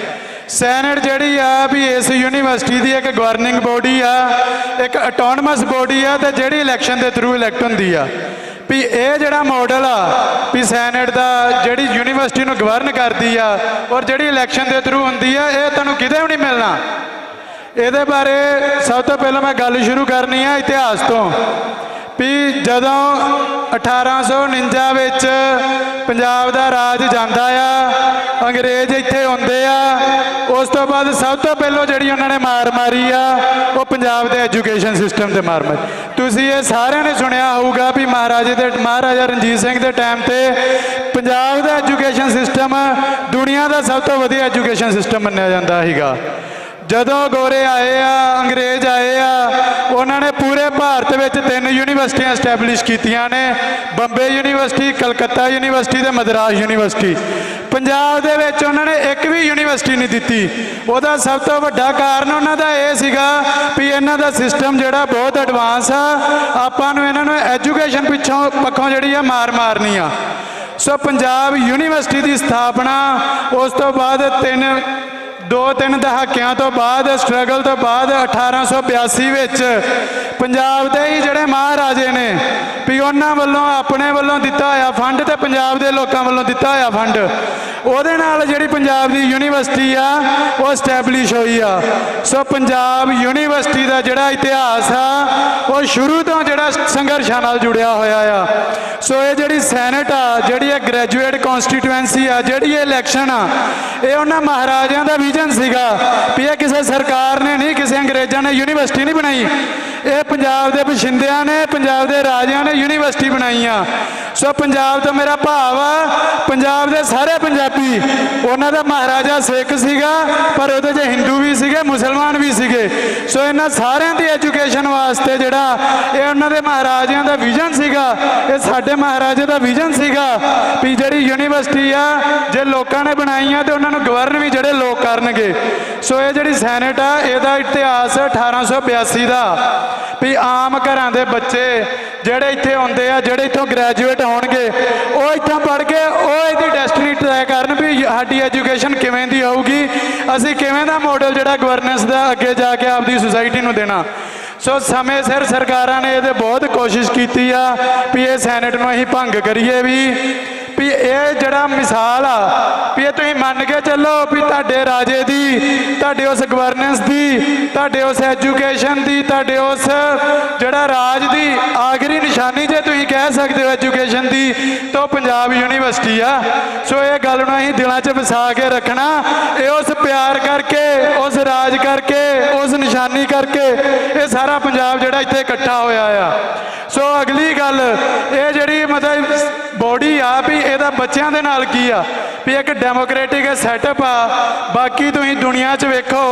ਸੈਨੇਟ ਜਿਹੜੀ ਆ ਵੀ ਇਸ ਯੂਨੀਵਰਸਿਟੀ ਦੀ ਇੱਕ ਗਵਰਨਿੰਗ ਬੋਡੀ ਆ, ਇੱਕ ਆਟੋਨਮਸ ਬੋਡੀ ਆ, ਤੇ ਜਿਹੜੀ ਇਲੈਕਸ਼ਨ ਦੇ ਥਰੂ ਇਲੈਕਟ ਹੁੰਦੀ ਆ। ਵੀ ਇਹ ਜਿਹੜਾ ਮਾਡਲ ਆ ਵੀ ਸੈਨੇਟ ਦਾ, ਜਿਹੜੀ ਯੂਨੀਵਰਸਿਟੀ ਨੂੰ ਗਵਰਨ ਕਰਦੀ ਆ ਔਰ ਜਿਹੜੀ ਇਲੈਕਸ਼ਨ ਦੇ ਥਰੂ ਹੁੰਦੀ ਆ, ਇਹ ਤੁਹਾਨੂੰ ਕਿਤੇ ਵੀ ਨਹੀਂ ਮਿਲਣਾ। ਇਹਦੇ ਬਾਰੇ ਸਭ ਤੋਂ ਪਹਿਲਾਂ ਮੈਂ ਗੱਲ ਸ਼ੁਰੂ ਕਰਨੀ ਆ ਇਤਿਹਾਸ ਤੋਂ, ਵੀ ਜਦੋਂ 1849 ਵਿੱਚ ਪੰਜਾਬ ਦਾ ਰਾਜ ਜਾਂਦਾ ਆ, ਅੰਗਰੇਜ਼ ਇੱਥੇ ਆਉਂਦੇ ਆ, ਉਸ ਤੋਂ ਬਾਅਦ ਸਭ ਤੋਂ ਪਹਿਲਾਂ ਜਿਹੜੀ ਉਹਨਾਂ ਨੇ ਮਾਰ ਮਾਰੀ ਆ ਉਹ ਪੰਜਾਬ ਦੇ ਐਜੂਕੇਸ਼ਨ ਸਿਸਟਮ ਤੇ ਮਾਰ ਮਾਰੀ। ਤੁਸੀਂ ਇਹ ਸਾਰਿਆਂ ਨੇ ਸੁਣਿਆ ਹੋਊਗਾ ਵੀ ਮਹਾਰਾਜਾ ਰਣਜੀਤ ਸਿੰਘ ਦੇ ਟਾਈਮ ਤੇ ਪੰਜਾਬ ਦਾ ਐਜੂਕੇਸ਼ਨ ਸਿਸਟਮ ਦੁਨੀਆ ਦਾ ਸਭ ਤੋਂ ਵਧੀਆ ਐਜੂਕੇਸ਼ਨ ਸਿਸਟਮ ਮੰਨਿਆ ਜਾਂਦਾ ਸੀਗਾ। ਜਦੋਂ ਗੋਰੇ ਆਏ ਆ, ਅੰਗਰੇਜ਼ ਆਏ ਆ, ਉਹਨਾਂ ਨੇ ਪੂਰੇ ਭਾਰਤ ਵਿੱਚ 3 ਯੂਨੀਵਰਸਿਟੀਆਂ ਐਸਟੈਬਲਿਸ਼ ਕੀਤੀਆਂ ਨੇ, ਬੰਬੇ ਯੂਨੀਵਰਸਿਟੀ, ਕਲਕੱਤਾ ਯੂਨੀਵਰਸਿਟੀ ਤੇ ਮਦਰਾਸ ਯੂਨੀਵਰਸਿਟੀ। ਪੰਜਾਬ ਦੇ ਵਿੱਚ ਉਹਨਾਂ ਨੇ ਇੱਕ ਵੀ ਯੂਨੀਵਰਸਿਟੀ ਨਹੀਂ ਦਿੱਤੀ। ਉਹਦਾ ਸਭ ਤੋਂ ਵੱਡਾ ਕਾਰਨ ਉਹਨਾਂ ਦਾ ਇਹ ਸੀਗਾ ਵੀ ਇਹਨਾਂ ਦਾ ਸਿਸਟਮ ਜਿਹੜਾ ਬਹੁਤ ਐਡਵਾਂਸ ਆ, ਆਪਾਂ ਨੂੰ ਇਹਨਾਂ ਨੂੰ ਐਜੂਕੇਸ਼ਨ ਪੱਖੋਂ ਜਿਹੜੀ ਆ ਮਾਰ ਮਾਰਨੀ ਆ। ਸੋ ਪੰਜਾਬ ਯੂਨੀਵਰਸਿਟੀ ਦੀ ਸਥਾਪਨਾ ਉਸ ਤੋਂ ਬਾਅਦ 2-3 ਦਹਾਕਿਆਂ ਤੋਂ ਬਾਅਦ, ਸਟਰਗਲ ਤੋਂ ਬਾਅਦ 1882 ਵਿੱਚ ਪੰਜਾਬ ਦੇ ਹੀ ਜਿਹੜੇ ਮਹਾਰਾਜੇ ਨੇ ਵੀ ਉਹਨਾਂ ਵੱਲੋਂ ਆਪਣੇ ਵੱਲੋਂ ਦਿੱਤਾ ਹੋਇਆ ਫੰਡ ਤੇ ਪੰਜਾਬ ਦੇ ਲੋਕਾਂ ਵੱਲੋਂ ਦਿੱਤਾ ਹੋਇਆ ਫੰਡ, ਉਹਦੇ ਨਾਲ ਜਿਹੜੀ ਪੰਜਾਬ ਦੀ ਯੂਨੀਵਰਸਿਟੀ ਆ ਉਹ ਐਸਟੈਬਲਿਸ਼ ਹੋਈ ਆ। ਸੋ ਪੰਜਾਬ ਯੂਨੀਵਰਸਿਟੀ ਦਾ ਜਿਹੜਾ ਇਤਿਹਾਸ ਆ ਉਹ ਸ਼ੁਰੂ ਤੋਂ ਜਿਹੜਾ ਸੰਘਰਸ਼ਾਂ ਨਾਲ ਜੁੜਿਆ ਹੋਇਆ ਆ। ਸੋ ਇਹ ਜਿਹੜੀ ਸੈਨੇਟ ਆ, ਜਿਹੜੀ ਇਹ ਗ੍ਰੈਜੂਏਟ ਕੌਂਸਟੀਟੂਐਂਸੀ ਆ, ਜਿਹੜੀ ਇਹ ਇਲੈਕਸ਼ਨ ਆ, ਇਹ ਉਹਨਾਂ ਮਹਾਰਾਜਿਆਂ ਦਾ ਵਿਜ਼ਨ ਸੀਗਾ ਵੀ ਇਹ ਕਿਸੇ ਸਰਕਾਰ ਨੇ ਨਹੀਂ, ਕਿਸੇ ਅੰਗਰੇਜ਼ਾਂ ਨੇ ਯੂਨੀਵਰਸਿਟੀ ਨਹੀਂ ਬਣਾਈ, ਇਹ ਪੰਜਾਬ ਦੇ ਬਸ਼ਿੰਦਿਆਂ ਨੇ, ਪੰਜਾਬ ਦੇ ਰਾਜਿਆਂ ਨੇ ਯੂਨੀਵਰਸਿਟੀ ਬਣਾਈ ਆ। ਸੋ ਪੰਜਾਬ ਤੋਂ ਮੇਰਾ ਭਾਵ ਆ ਪੰਜਾਬ ਦੇ ਸਾਰੇ ਪੰਜਾਬੀ, ਉਹਨਾਂ ਦਾ ਮਹਾਰਾਜਾ ਸਿੱਖ ਸੀਗਾ ਪਰ ਉਹਦੇ 'ਚ ਹਿੰਦੂ ਵੀ ਸੀਗੇ, ਮੁਸਲਮਾਨ ਵੀ ਸੀਗੇ। ਸੋ ਇਹਨਾਂ ਸਾਰਿਆਂ ਦੀ ਐਜੂਕੇਸ਼ਨ ਵਾਸਤੇ ਜਿਹੜਾ ਇਹ ਉਹਨਾਂ ਦੇ ਮਹਾਰਾਜਿਆਂ ਦਾ ਵਿਜ਼ਨ ਸੀਗਾ, ਇਹ ਸਾਡੇ ਮਹਾਰਾਜੇ ਦਾ ਵਿਜ਼ਨ ਸੀਗਾ ਵੀ ਜਿਹੜੀ ਯੂਨੀਵਰਸਿਟੀ ਆ ਜੇ ਲੋਕਾਂ ਨੇ ਬਣਾਈ ਆ ਤੇ ਉਹਨਾਂ ਨੂੰ ਗਵਰਨ ਵੀ ਜਿਹੜੇ ਲੋਕ ਕਰਨਗੇ। ਸੋ ਇਹ ਜਿਹੜੀ ਸੈਨੇਟ ਆ ਇਹਦਾ ਇਤਿਹਾਸ 1882 ਦਾ ਵੀ ਆਮ ਘਰਾਂ ਦੇ ਬੱਚੇ ਜਿਹੜੇ ਇੱਥੇ ਆਉਂਦੇ ਆ, ਜਿਹੜੇ ਇੱਥੋਂ ਗ੍ਰੈਜੂਏਟ ਹੋਣਗੇ, ਉਹ ਇੱਥੋਂ ਪੜ੍ਹ ਕੇ ਉਹ ਇਹਦੀ ਡੈਸਟੀਨੀ ਤੈਅ ਕਰਨ ਵੀ ਸਾਡੀ ਐਜੂਕੇਸ਼ਨ ਕਿਵੇਂ ਦੀ ਹੋਊਗੀ, ਅਸੀਂ ਕਿਵੇਂ ਦਾ ਮਾਡਲ ਜਿਹੜਾ ਗਵਰਨੈਂਸ ਦਾ ਅੱਗੇ ਜਾ ਕੇ ਆਪਦੀ ਸੁਸਾਇਟੀ ਨੂੰ ਦੇਣਾ। ਸੋ ਸਮੇਂ ਸਿਰ ਸਰਕਾਰਾਂ ਨੇ ਇਹਦੇ ਬਹੁਤ ਕੋਸ਼ਿਸ਼ ਕੀਤੀ ਆ ਵੀ ਇਹ ਸੈਨੇਟ ਨੂੰ ਅਸੀਂ ਭੰਗ ਕਰੀਏ ਵੀ ਇਹ ਜਿਹੜਾ ਮਿਸਾਲ ਆ ਵੀ ਇਹ ਤੁਸੀਂ ਮੰਨ ਕੇ ਚੱਲੋ ਵੀ ਤੁਹਾਡੇ ਰਾਜੇ ਦੀ, ਤੁਹਾਡੇ ਉਸ ਗਵਰਨੈਂਸ ਦੀ, ਤੁਹਾਡੇ ਉਸ ਐਜੂਕੇਸ਼ਨ ਦੀ, ਤੁਹਾਡੇ ਉਸ ਜਿਹੜਾ ਰਾਜ ਦੀ ਆਖਰੀ ਨਿਸ਼ਾਨੀ ਜੇ ਤੁਸੀਂ ਕਹਿ ਸਕਦੇ ਹੋ ਐਜੂਕੇਸ਼ਨ ਦੀ, ਤਾਂ ਪੰਜਾਬ ਯੂਨੀਵਰਸਿਟੀ ਆ। ਸੋ ਇਹ ਗੱਲ ਨੂੰ ਅਸੀਂ ਦਿਲਾਂ 'ਚ ਵਸਾ ਕੇ ਰੱਖਣਾ, ਇਹ ਉਸ ਪਿਆਰ ਕਰਕੇ, ਉਸ ਰਾਜ ਕਰਕੇ, ਉਸ ਨਿਸ਼ਾਨੀ ਕਰਕੇ ਇਹ ਸਾਰਾ ਪੰਜਾਬ ਜਿਹੜਾ ਇੱਥੇ ਇਕੱਠਾ ਹੋਇਆ ਆ। ਸੋ ਅਗਲੀ ਗੱਲ ਇਹ ਜਿਹੜੀ ਮਤਲਬ ਬੋਡੀ ਆ ਵੀ ਇਹਦਾ ਬੱਚਿਆਂ ਦੇ ਨਾਲ ਕੀ ਆ ਵੀ ਇੱਕ ਡੈਮੋਕ੍ਰੈਟਿਕ ਸੈਟਅਪ ਆ। ਬਾਕੀ ਤੁਸੀਂ ਦੁਨੀਆ 'ਚ ਵੇਖੋ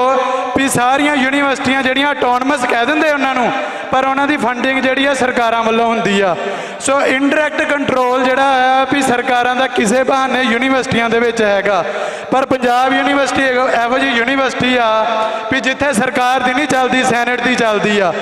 ਵੀ ਸਾਰੀਆਂ ਯੂਨੀਵਰਸਿਟੀਆਂ ਜਿਹੜੀਆਂ ਆਟੋਨਮਸ ਕਹਿ ਦਿੰਦੇ ਉਹਨਾਂ ਨੂੰ, ਪਰ ਉਹਨਾਂ ਦੀ ਫੰਡਿੰਗ ਜਿਹੜੀ ਆ ਸਰਕਾਰਾਂ ਵੱਲੋਂ ਹੁੰਦੀ ਆ। ਸੋ ਇਨਡਾਇਰੈਕਟ ਕੰਟਰੋਲ ਜਿਹੜਾ ਆ ਵੀ ਸਰਕਾਰਾਂ ਦਾ ਕਿਸੇ ਬਹਾਨੇ ਯੂਨੀਵਰਸਿਟੀਆਂ ਦੇ ਵਿੱਚ ਹੈਗਾ, ਪਰ ਪੰਜਾਬ ਯੂਨੀਵਰਸਿਟੀ ਇਹੋ ਜਿਹੀ ਯੂਨੀਵਰਸਿਟੀ ਆ ਵੀ ਜਿੱਥੇ ਸਰਕਾਰ ਦੀ ਨਹੀਂ ਚੱਲਦੀ, ਸੈਨੇਟ ਦੀ ਚੱਲਦੀ ਆ।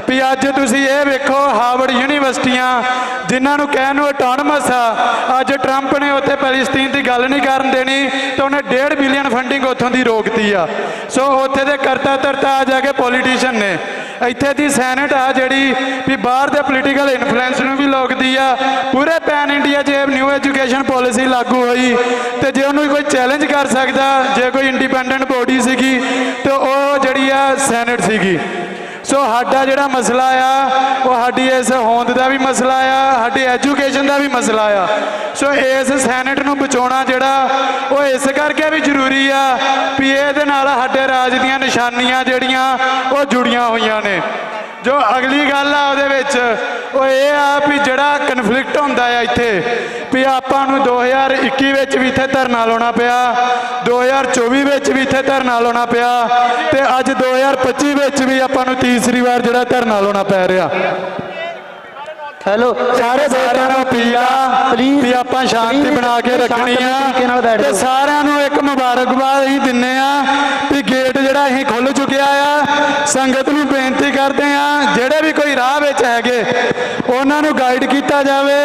ਵੀ ਅੱਜ ਤੁਸੀਂ ਇਹ ਵੇਖੋ ਹਾਰਵਰਡ ਯੂਨੀਵਰਸਿਟੀਆਂ ਜਿਨ੍ਹਾਂ ਨੂੰ ਕਹਿਣ ਨੂੰ ਆਟੋਨਮਸ ਆ, ਅੱਜ ਟਰੰਪ ਨੇ ਉੱਥੇ ਪੈਲਸਤੀਨ ਦੀ ਗੱਲ ਨਹੀਂ ਕਰਨ ਦੇਣੀ ਤੇ ਉਹਨੇ 1.5 ਬਿਲੀਅਨ ਫੰਡਿੰਗ ਉੱਥੋਂ ਦੀ ਰੋਕਤੀ ਆ। ਸੋ ਉੱਥੇ ਦੇ ਕਰਤਾ ਧਰਤਾ ਆ ਜਾ ਕੇ ਪੋਲੀਟੀਸ਼ੀਅਨ ਨੇ। ਇੱਥੇ ਦੀ ਸੈਨੇਟ ਆ ਜਿਹੜੀ ਵੀ ਬਾਹਰ ਦੇ ਪੋਲੀਟੀਕਲ ਇਨਫਲੂਐਂਸ ਨੂੰ ਵੀ ਲੋਕਦੀ ਆ। ਪੂਰੇ ਪੈਨ ਇੰਡੀਆ 'ਚ ਨਿਊ ਐਜੂਕੇਸ਼ਨ ਪਾਲਿਸੀ ਲਾਗੂ ਹੋਈ ਤੇ ਜੇ ਉਹਨੂੰ ਕੋਈ ਚੈਲੰਜ ਕਰ ਸਕਦਾ, ਜੇ ਕੋਈ ਇੰਡੀਪੈਂਡੈਂਟ ਬੋਡੀ ਸੀਗੀ ਤੇ ਉਹ ਜਿਹੜੀ ਆ ਸੈਨੇਟ ਸੀਗੀ। ਸੋ ਸਾਡਾ ਜਿਹੜਾ ਮਸਲਾ ਆ ਉਹ ਸਾਡੀ ਇਸ ਹੋਂਦ ਦਾ ਵੀ ਮਸਲਾ ਆ, ਸਾਡੀ ਐਜੂਕੇਸ਼ਨ ਦਾ ਵੀ ਮਸਲਾ ਆ। ਸੋ ਇਸ ਸੈਨੇਟ ਨੂੰ ਬਚਾਉਣਾ ਜਿਹੜਾ ਉਹ ਇਸ ਕਰਕੇ ਵੀ ਜ਼ਰੂਰੀ ਆ ਵੀ ਇਹਦੇ ਨਾਲ ਸਾਡੇ ਰਾਜ ਦੀਆਂ ਨਿਸ਼ਾਨੀਆਂ ਜਿਹੜੀਆਂ ਉਹ ਜੁੜੀਆਂ ਹੋਈਆਂ ਨੇ। ਜੋ ਅਗਲੀ ਗੱਲ ਆ ਉਹਦੇ ਵਿੱਚ ਉਹ ਇਹ ਆ ਵੀ ਜਿਹੜਾ ਕਨਫਲਿਕਟ ਹੁੰਦਾ ਆ ਇੱਥੇ ਵੀ ਆਪਾਂ ਨੂੰ 2021 ਵਿੱਚ ਵੀ ਇੱਥੇ ਧਰਨਾ ਲਾਉਣਾ ਪਿਆ, 2024 ਵਿੱਚ ਵੀ ਇੱਥੇ ਧਰਨਾ ਲਾਉਣਾ ਪਿਆ ਤੇ ਅੱਜ 2025 ਵਿੱਚ ਵੀ ਆਪਾਂ ਨੂੰ ਤੀਸਰੀ ਵਾਰ ਜਿਹੜਾ ਧਰਨਾ ਲਾਉਣਾ ਪੈ ਰਿਹਾ। ਹੈਲੋ ਸਾਰੇ ਸਾਰਿਆਂ ਨੂੰ ਅਪੀਲ ਆ ਪਲੀਜ਼ ਵੀ ਆਪਾਂ ਸ਼ਾਂਤੀ ਬਣਾ ਕੇ ਰੱਖਣੀ ਆ ਤੇ ਸਾਰਿਆਂ ਨੂੰ ਇੱਕ ਮੁਬਾਰਕਬਾਦ ਅਸੀਂ ਦਿੰਨੇ ਆ ਵੀ ਗੇਟ ਜਿਹੜਾ ਅਸੀਂ ਖੁੱਲ ਚੁੱਕਿਆ ਆ। ਸੰਗਤ ਨੂੰ ਬੇਨਤੀ ਕਰਦੇ ਆ ਜਿਹੜੇ ਵੀ ਕੋਈ ਰਾਹ ਵਿੱਚ ਹੈਗੇ ਉਹਨਾਂ ਨੂੰ ਗਾਈਡ ਕੀਤਾ ਜਾਵੇ।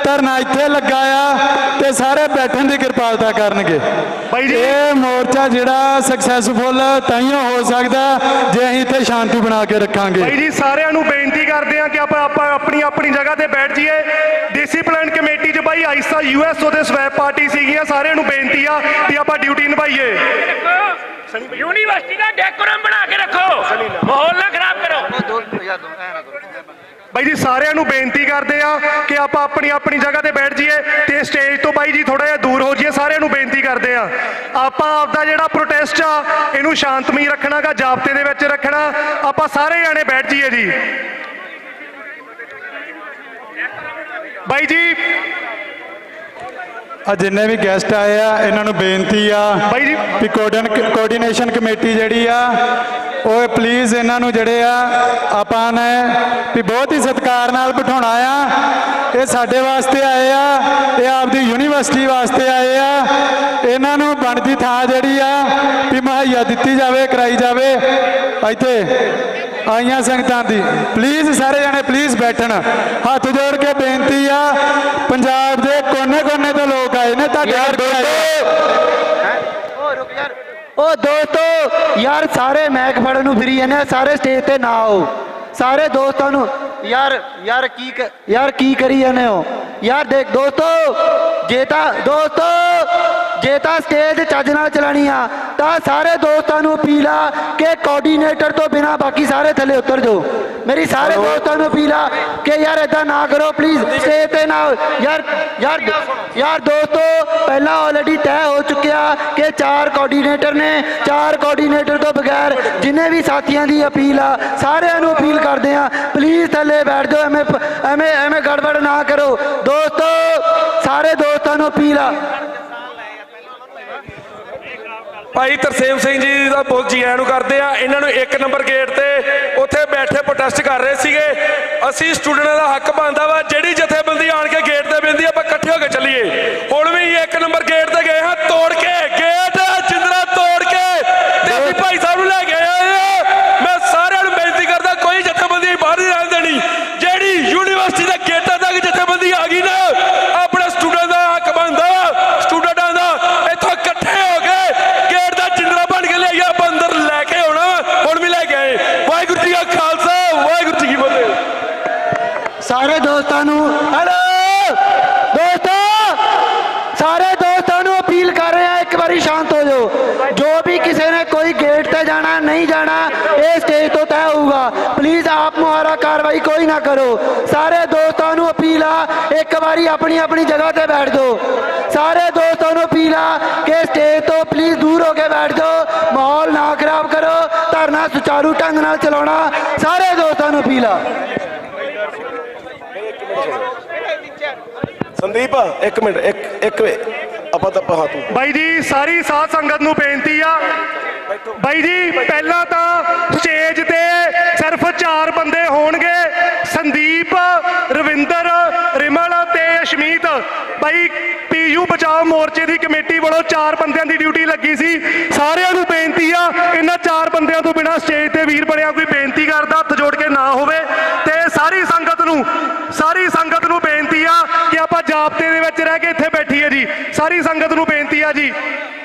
ਧਰਨਾ ਇੱਥੇ ਲੱਗਾ ਆ ਤੇ ਸਾਰੇ ਬੈਠਣ ਦੀ ਕਿਰਪਾਲਤਾ ਕਰਨਗੇ। ਬਾਈ ਜੀ ਇਹ ਮੋਰਚਾ ਜਿਹੜਾ ਸਕਸੈਸਫੁਲ ਤਾਈਓ ਹੋ ਸਕਦਾ ਜੇ ਅਸੀਂ ਇੱਥੇ ਸ਼ਾਂਤੀ ਬਣਾ ਕੇ ਰੱਖਾਂਗੇ। ਬਾਈ ਜੀ ਸਾਰਿਆਂ ਨੂੰ ਬੇਨਤੀ ਕਰਦੇ ਆ ਕਿ ਆਪਾਂ ਆਪਣੀ ਜਗ੍ਹਾ ਤੇ ਬੈਠ ਜਾਈਏ। ਡਿਸਿਪਲਿਨ ਕਮੇਟੀ 'ਚ ਬਾਈ ਆਇਸਾ ਯੂਐਸਓ ਦੇ ਸਵੈਪ ਪਾਰਟੀ ਸੀਗੀਆਂ, ਸਾਰਿਆਂ ਨੂੰ ਬੇਨਤੀ ਆ ਵੀ ਆਪਾਂ ਡਿਊਟੀ ਨਿਭਾਈਏ। ਯੂਨੀਵਰਸਿਟੀ ਦਾ ਡੈਕੋਰਮ ਬਣਾ ਕੇ ਰੱਖੋ, ਮਾਹੌਲ ਨਾ ਖਰਾਬ ਕਰੋ। ਬਾਈ ਜੀ ਸਾਰਿਆਂ ਨੂੰ ਬੇਨਤੀ ਕਰਦੇ ਆ ਕਿ ਆਪਾਂ ਆਪਣੀ ਜਗ੍ਹਾ ਤੇ ਬੈਠ ਜਾਈਏ ਤੇ ਸਟੇਜ ਤੋਂ ਬਾਈ ਜੀ ਥੋੜਾ ਜਿਹਾ ਦੂਰ ਹੋ ਜਾਈਏ। ਸਾਰਿਆਂ ਨੂੰ ਬੇਨਤੀ ਕਰਦੇ ਆ ਆਪਾਂ ਆਪਦਾ ਜਿਹੜਾ ਪ੍ਰੋਟੈਸਟ ਆ ਇਹਨੂੰ ਸ਼ਾਂਤਮਈ ਰੱਖਣਾ ਗਾ, ਜ਼ਾਬਤੇ ਦੇ ਵਿੱਚ ਰੱਖਣਾ। ਆਪਾਂ ਸਾਰੇ ਜਾਣੇ ਬੈਠ ਜਾਈਏ ਜੀ। ਬਾਈ ਜੀ ਆ ਜਿੰਨੇ ਵੀ ਗੈਸਟ ਆਏ ਆ ਇਹਨਾਂ ਨੂੰ ਬੇਨਤੀ ਆ ਬਾਈ ਜੀ ਵੀ ਕੋਆਰਡੀਨੇਸ਼ਨ ਕਮੇਟੀ ਜਿਹੜੀ ਆ ਉਹ ਪਲੀਜ਼ ਇਹਨਾਂ ਨੂੰ ਜਿਹੜੇ ਆ ਆਪਾਂ ਨੇ ਵੀ ਬਹੁਤ ਹੀ ਸਤਿਕਾਰ ਨਾਲ ਬਿਠਾਉਣਾ ਆ। ਇਹ ਸਾਡੇ ਵਾਸਤੇ ਆਏ ਆ, ਇਹ ਆਪਦੀ ਯੂਨੀਵਰਸਿਟੀ ਵਾਸਤੇ ਆਏ ਆ। ਇਹਨਾਂ ਨੂੰ ਬਣਦੀ ਥਾਂ ਜਿਹੜੀ ਆ ਵੀ ਮੁਹੱਈਆ ਦਿੱਤੀ ਜਾਵੇ, ਕਰਾਈ ਜਾਵੇ। ਇੱਥੇ ਆਈਆਂ ਸੰਗਤਾਂ ਦੀ ਪਲੀਜ਼ ਸਾਰੇ ਜਣੇ ਪਲੀਜ਼ ਬੈਠਣ। ਹੱਥ ਜੋੜ ਕੇ ਬੇਨਤੀ ਆ, ਪੰਜਾਬ ਦੇ ਕੋਨੇ-ਕੋਨੇ ਤੋਂ ਲੋਕ ਆਏ ਨੇ ਤੁਹਾਡੇ ਉਹ ਦੋਸਤੋ ਯਾਰ ਸਾਰੇ ਮੈਕ ਫੜਨ ਨੂੰ ਫਿਰੀ ਜਾਂਦੇ, ਸਾਰੇ ਸਟੇਜ ਤੇ ਨਾ ਆਓ। ਸਾਰੇ ਦੋਸਤਾਂ ਨੂੰ ਯਾਰ ਕੀ ਕਰੀ ਜਾਂਦੇ ਹੋ ਯਾਰ। ਦੇਖ ਦੋਸਤੋ ਜੇ ਤਾਂ ਸਟੇਜ ਚੱਜ ਨਾਲ ਚਲਾਣੀ ਆ ਤਾਂ ਸਾਰੇ ਦੋਸਤਾਂ ਨੂੰ ਅਪੀਲ ਆ ਕਿ ਕੋਆਰਡੀਨੇਟਰ ਤੋਂ ਬਿਨਾ ਬਾਕੀ ਸਾਰੇ ਥੱਲੇ ਉਤਰ ਜਾਓ। ਮੇਰੀ ਸਾਰੇ ਦੋਸਤਾਂ ਨੂੰ ਅਪੀਲ ਆ ਕਿ ਯਾਰ ਇਦਾਂ ਨਾ ਕਰੋ ਪਲੀਜ਼, ਸਟੇਜ ਤੇ ਨਾ ਯਾਰ ਦੋਸਤੋ ਪਹਿਲਾਂ ਆਲਰੇਡੀ ਤੈਅ ਹੋ ਚੁੱਕਿਆ ਕਿ 4 ਕੋਆਰਡੀਨੇਟਰ ਨੇ। 4 ਕੋਆਰਡੀਨੇਟਰ ਤੋਂ ਬਗੈਰ ਜਿੰਨੇ ਵੀ ਸਾਥੀਆਂ ਦੀ ਅਪੀਲ ਆ ਸਾਰਿਆਂ ਨੂੰ ਅਪੀਲ ਕਰਦੇ ਆ ਪਲੀਜ਼ ਥੱਲੇ ਬੈਠ ਜਾਓ, ਐਵੇਂ ਗੜਬੜ ਨਾ ਕਰੋ ਦੋਸਤੋ। ਸਾਰੇ ਦੋਸਤਾਂ ਨੂੰ ਅਪੀਲ ਆ। ਭਾਈ ਤਰਸੇਮ ਸਿੰਘ ਜੀ ਦਾ ਬਹੁਤ ਜੀ ਆਇਆਂ ਨੂੰ ਕਰਦੇ ਆ। ਇਹਨਾਂ ਨੂੰ 1 ਨੰਬਰ ਗੇਟ ਤੇ ਉੱਥੇ ਬੈਠੇ ਪ੍ਰੋਟੈਸਟ ਕਰ ਰਹੇ ਸੀਗੇ। ਅਸੀਂ ਸਟੂਡੈਂਟਾਂ ਦਾ ਹੱਕ ਬਣਦਾ ਵਾ ਜਿਹੜੀ ਜਥੇਬੰਦੀ ਆਣ ਕੇ ਗੇਟ ਤੇ ਬਹਿੰਦੀ ਆਪਾਂ ਇਕੱਠੇ ਹੋ ਕੇ ਚੱਲੀਏ। ਹੁਣ ਵੀ 1 ਨੰਬਰ ਗੇਟ ਤੇ ਗਏ ਹਾਂ, ਤੋੜ ਕੇ ਗੇਟ ਜਿੰਦਰਾ ਤੋੜ ਕੇ ਤੇ ਅਸੀਂ ਭਾਈ ਸਾਹਿਬ ਨੂੰ ਲੈ ਕੇ ਆਏ ਆ। ਮੈਂ ਸਾਰਿਆਂ ਨੂੰ ਬੇਨਤੀ ਕਰਦਾ ਕੋਈ ਜਥੇਬੰਦੀ ਬਾਹਰ ਨਹੀਂ ਰਹਿਣ ਦੇਣੀ। ਜਿਹੜੀ ਯੂਨੀਵਰਸਿਟੀ ਦੇ ਗੇਟਾਂ ਤੱਕ ਜਥੇਬੰਦੀ ਆ ਗਈ ਨਾ, ਆਪਣੇ ਸਟੂਡੈਂਟ ਦਾ ਹੱਕ ਬਣਦਾ ਵਾ ਸਟੂਡੈਂਟਾਂ ਦਾ ਇੱਥੋਂ ਇਕੱਠੇ ਹੋ ਕੇ ਗੇਟ ਦਾ ਜਿੰਦਰਾ ਬਣ ਕੇ ਲਿਆਈਏ, ਆਪਾਂ ਅੰਦਰ ਲੈ ਕੇ ਆਉਣਾ। ਹੁਣ ਵੀ ਲੈ ਕੇ ਆਏ। ਵਾਹਿਗੁਰੂ ਜੀ ਕਾ ਖਾਲਸਾ, ਵਾਹਿਗੁਰੂ ਜੀ ਕੀ ਫਤਿਹ। ਸਾਰੇ ਦੋਸਤਾਂ ਨੂੰ ਸਾਰੇ ਦੋਸਤਾਂ ਨੂੰ ਅਪੀਲ ਕਰ ਰਹੇ ਆ ਇੱਕ ਵਾਰੀ ਸ਼ਾਂਤ ਹੋ ਜਾਓ। ਜੋ ਵੀ ਕਿਸੇ ਨੇ ਕੋਈ ਗੇਟ ਤੇ ਜਾਣਾ ਨਹੀਂ ਜਾਣਾ ਇਹ ਸਟੇਜ ਤੋਂ ਤੈਅ ਹੋਊਗਾ। ਪਲੀਜ਼ ਆਪ ਮੁਹਾਰਾ ਕਾਰਵਾਈ ਕੋਈ ਨਾ ਕਰੋ। ਸਾਰੇ ਦੋਸਤਾਂ ਨੂੰ ਅਪੀਲ ਆ ਇੱਕ ਵਾਰੀ ਆਪਣੀ ਜਗ੍ਹਾ ਤੇ ਬੈਠ ਜਾਓ। ਸਾਰੇ ਦੋਸਤਾਂ ਨੂੰ ਅਪੀਲ ਆ ਕਿ ਸਟੇਜ ਤੋਂ ਪਲੀਜ਼ ਦੂਰ ਹੋ ਕੇ ਬੈਠ ਜਾਓ, ਮਾਹੌਲ ਨਾ ਖਰਾਬ ਕਰੋ, ਧਰਨਾ ਸੁਚਾਰੂ ਢੰਗ ਨਾਲ ਚਲਾਉਣਾ। ਸਾਰੇ ਦੋਸਤਾਂ ਨੂੰ ਅਪੀਲ ਆ। ਸੰਦੀਪ 1 ਮਿੰਟ ਇੱਕ ਆਪਾਂ ਤਾਂ ਹਾਂ ਤੂੰ ਬਾਈ ਜੀ ਸਾਰੀ ਸਾਧ ਸੰਗਤ ਨੂੰ ਬੇਨਤੀ ਆ। ਬਾਈ ਜੀ ਪਹਿਲਾਂ ਤਾਂ ਸਟੇਜ ਤੇ ਸਿਰਫ 4 ਬੰਦੇ ਹੋਣਗੇ। ਸੰਦੀਪ, ਰਵਿੰਦਰ, ਬਾਈ ਪੀਯੂ ਬਚਾਓ ਮੋਰਚੇ ਦੀ ਕਮੇਟੀ ਵੱਲੋਂ 4 ਬੰਦਿਆਂ ਦੀ ਡਿਊਟੀ ਲੱਗੀ ਸੀ। ਸਾਰਿਆਂ ਨੂੰ ਬੇਨਤੀ ਆ, ਇਹਨਾਂ 4 ਬੰਦਿਆਂ ਤੋਂ ਬਿਨਾਂ ਸਟੇਜ ਤੇ ਵੀਰ ਬਣਿਆ ਕੋਈ ਬੇਨਤੀ ਕਰਦਾ ਹੱਥ ਜੋੜ ਕੇ ਨਾ ਹੋਵੇ। ਤੇ ਸਾਰੀ ਸੰਗਤ ਨੂੰ ਬੇਨਤੀ ਆ ਕਿ ਆਪਾਂ ਜਾਬਤੇ ਦੇ ਵਿੱਚ ਰਹਿ ਕੇ ਇੱਥੇ ਬੈਠੀਏ ਜੀ। ਸਾਰੀ ਸੰਗਤ ਨੂੰ ਬੇਨਤੀ ਆ ਜੀ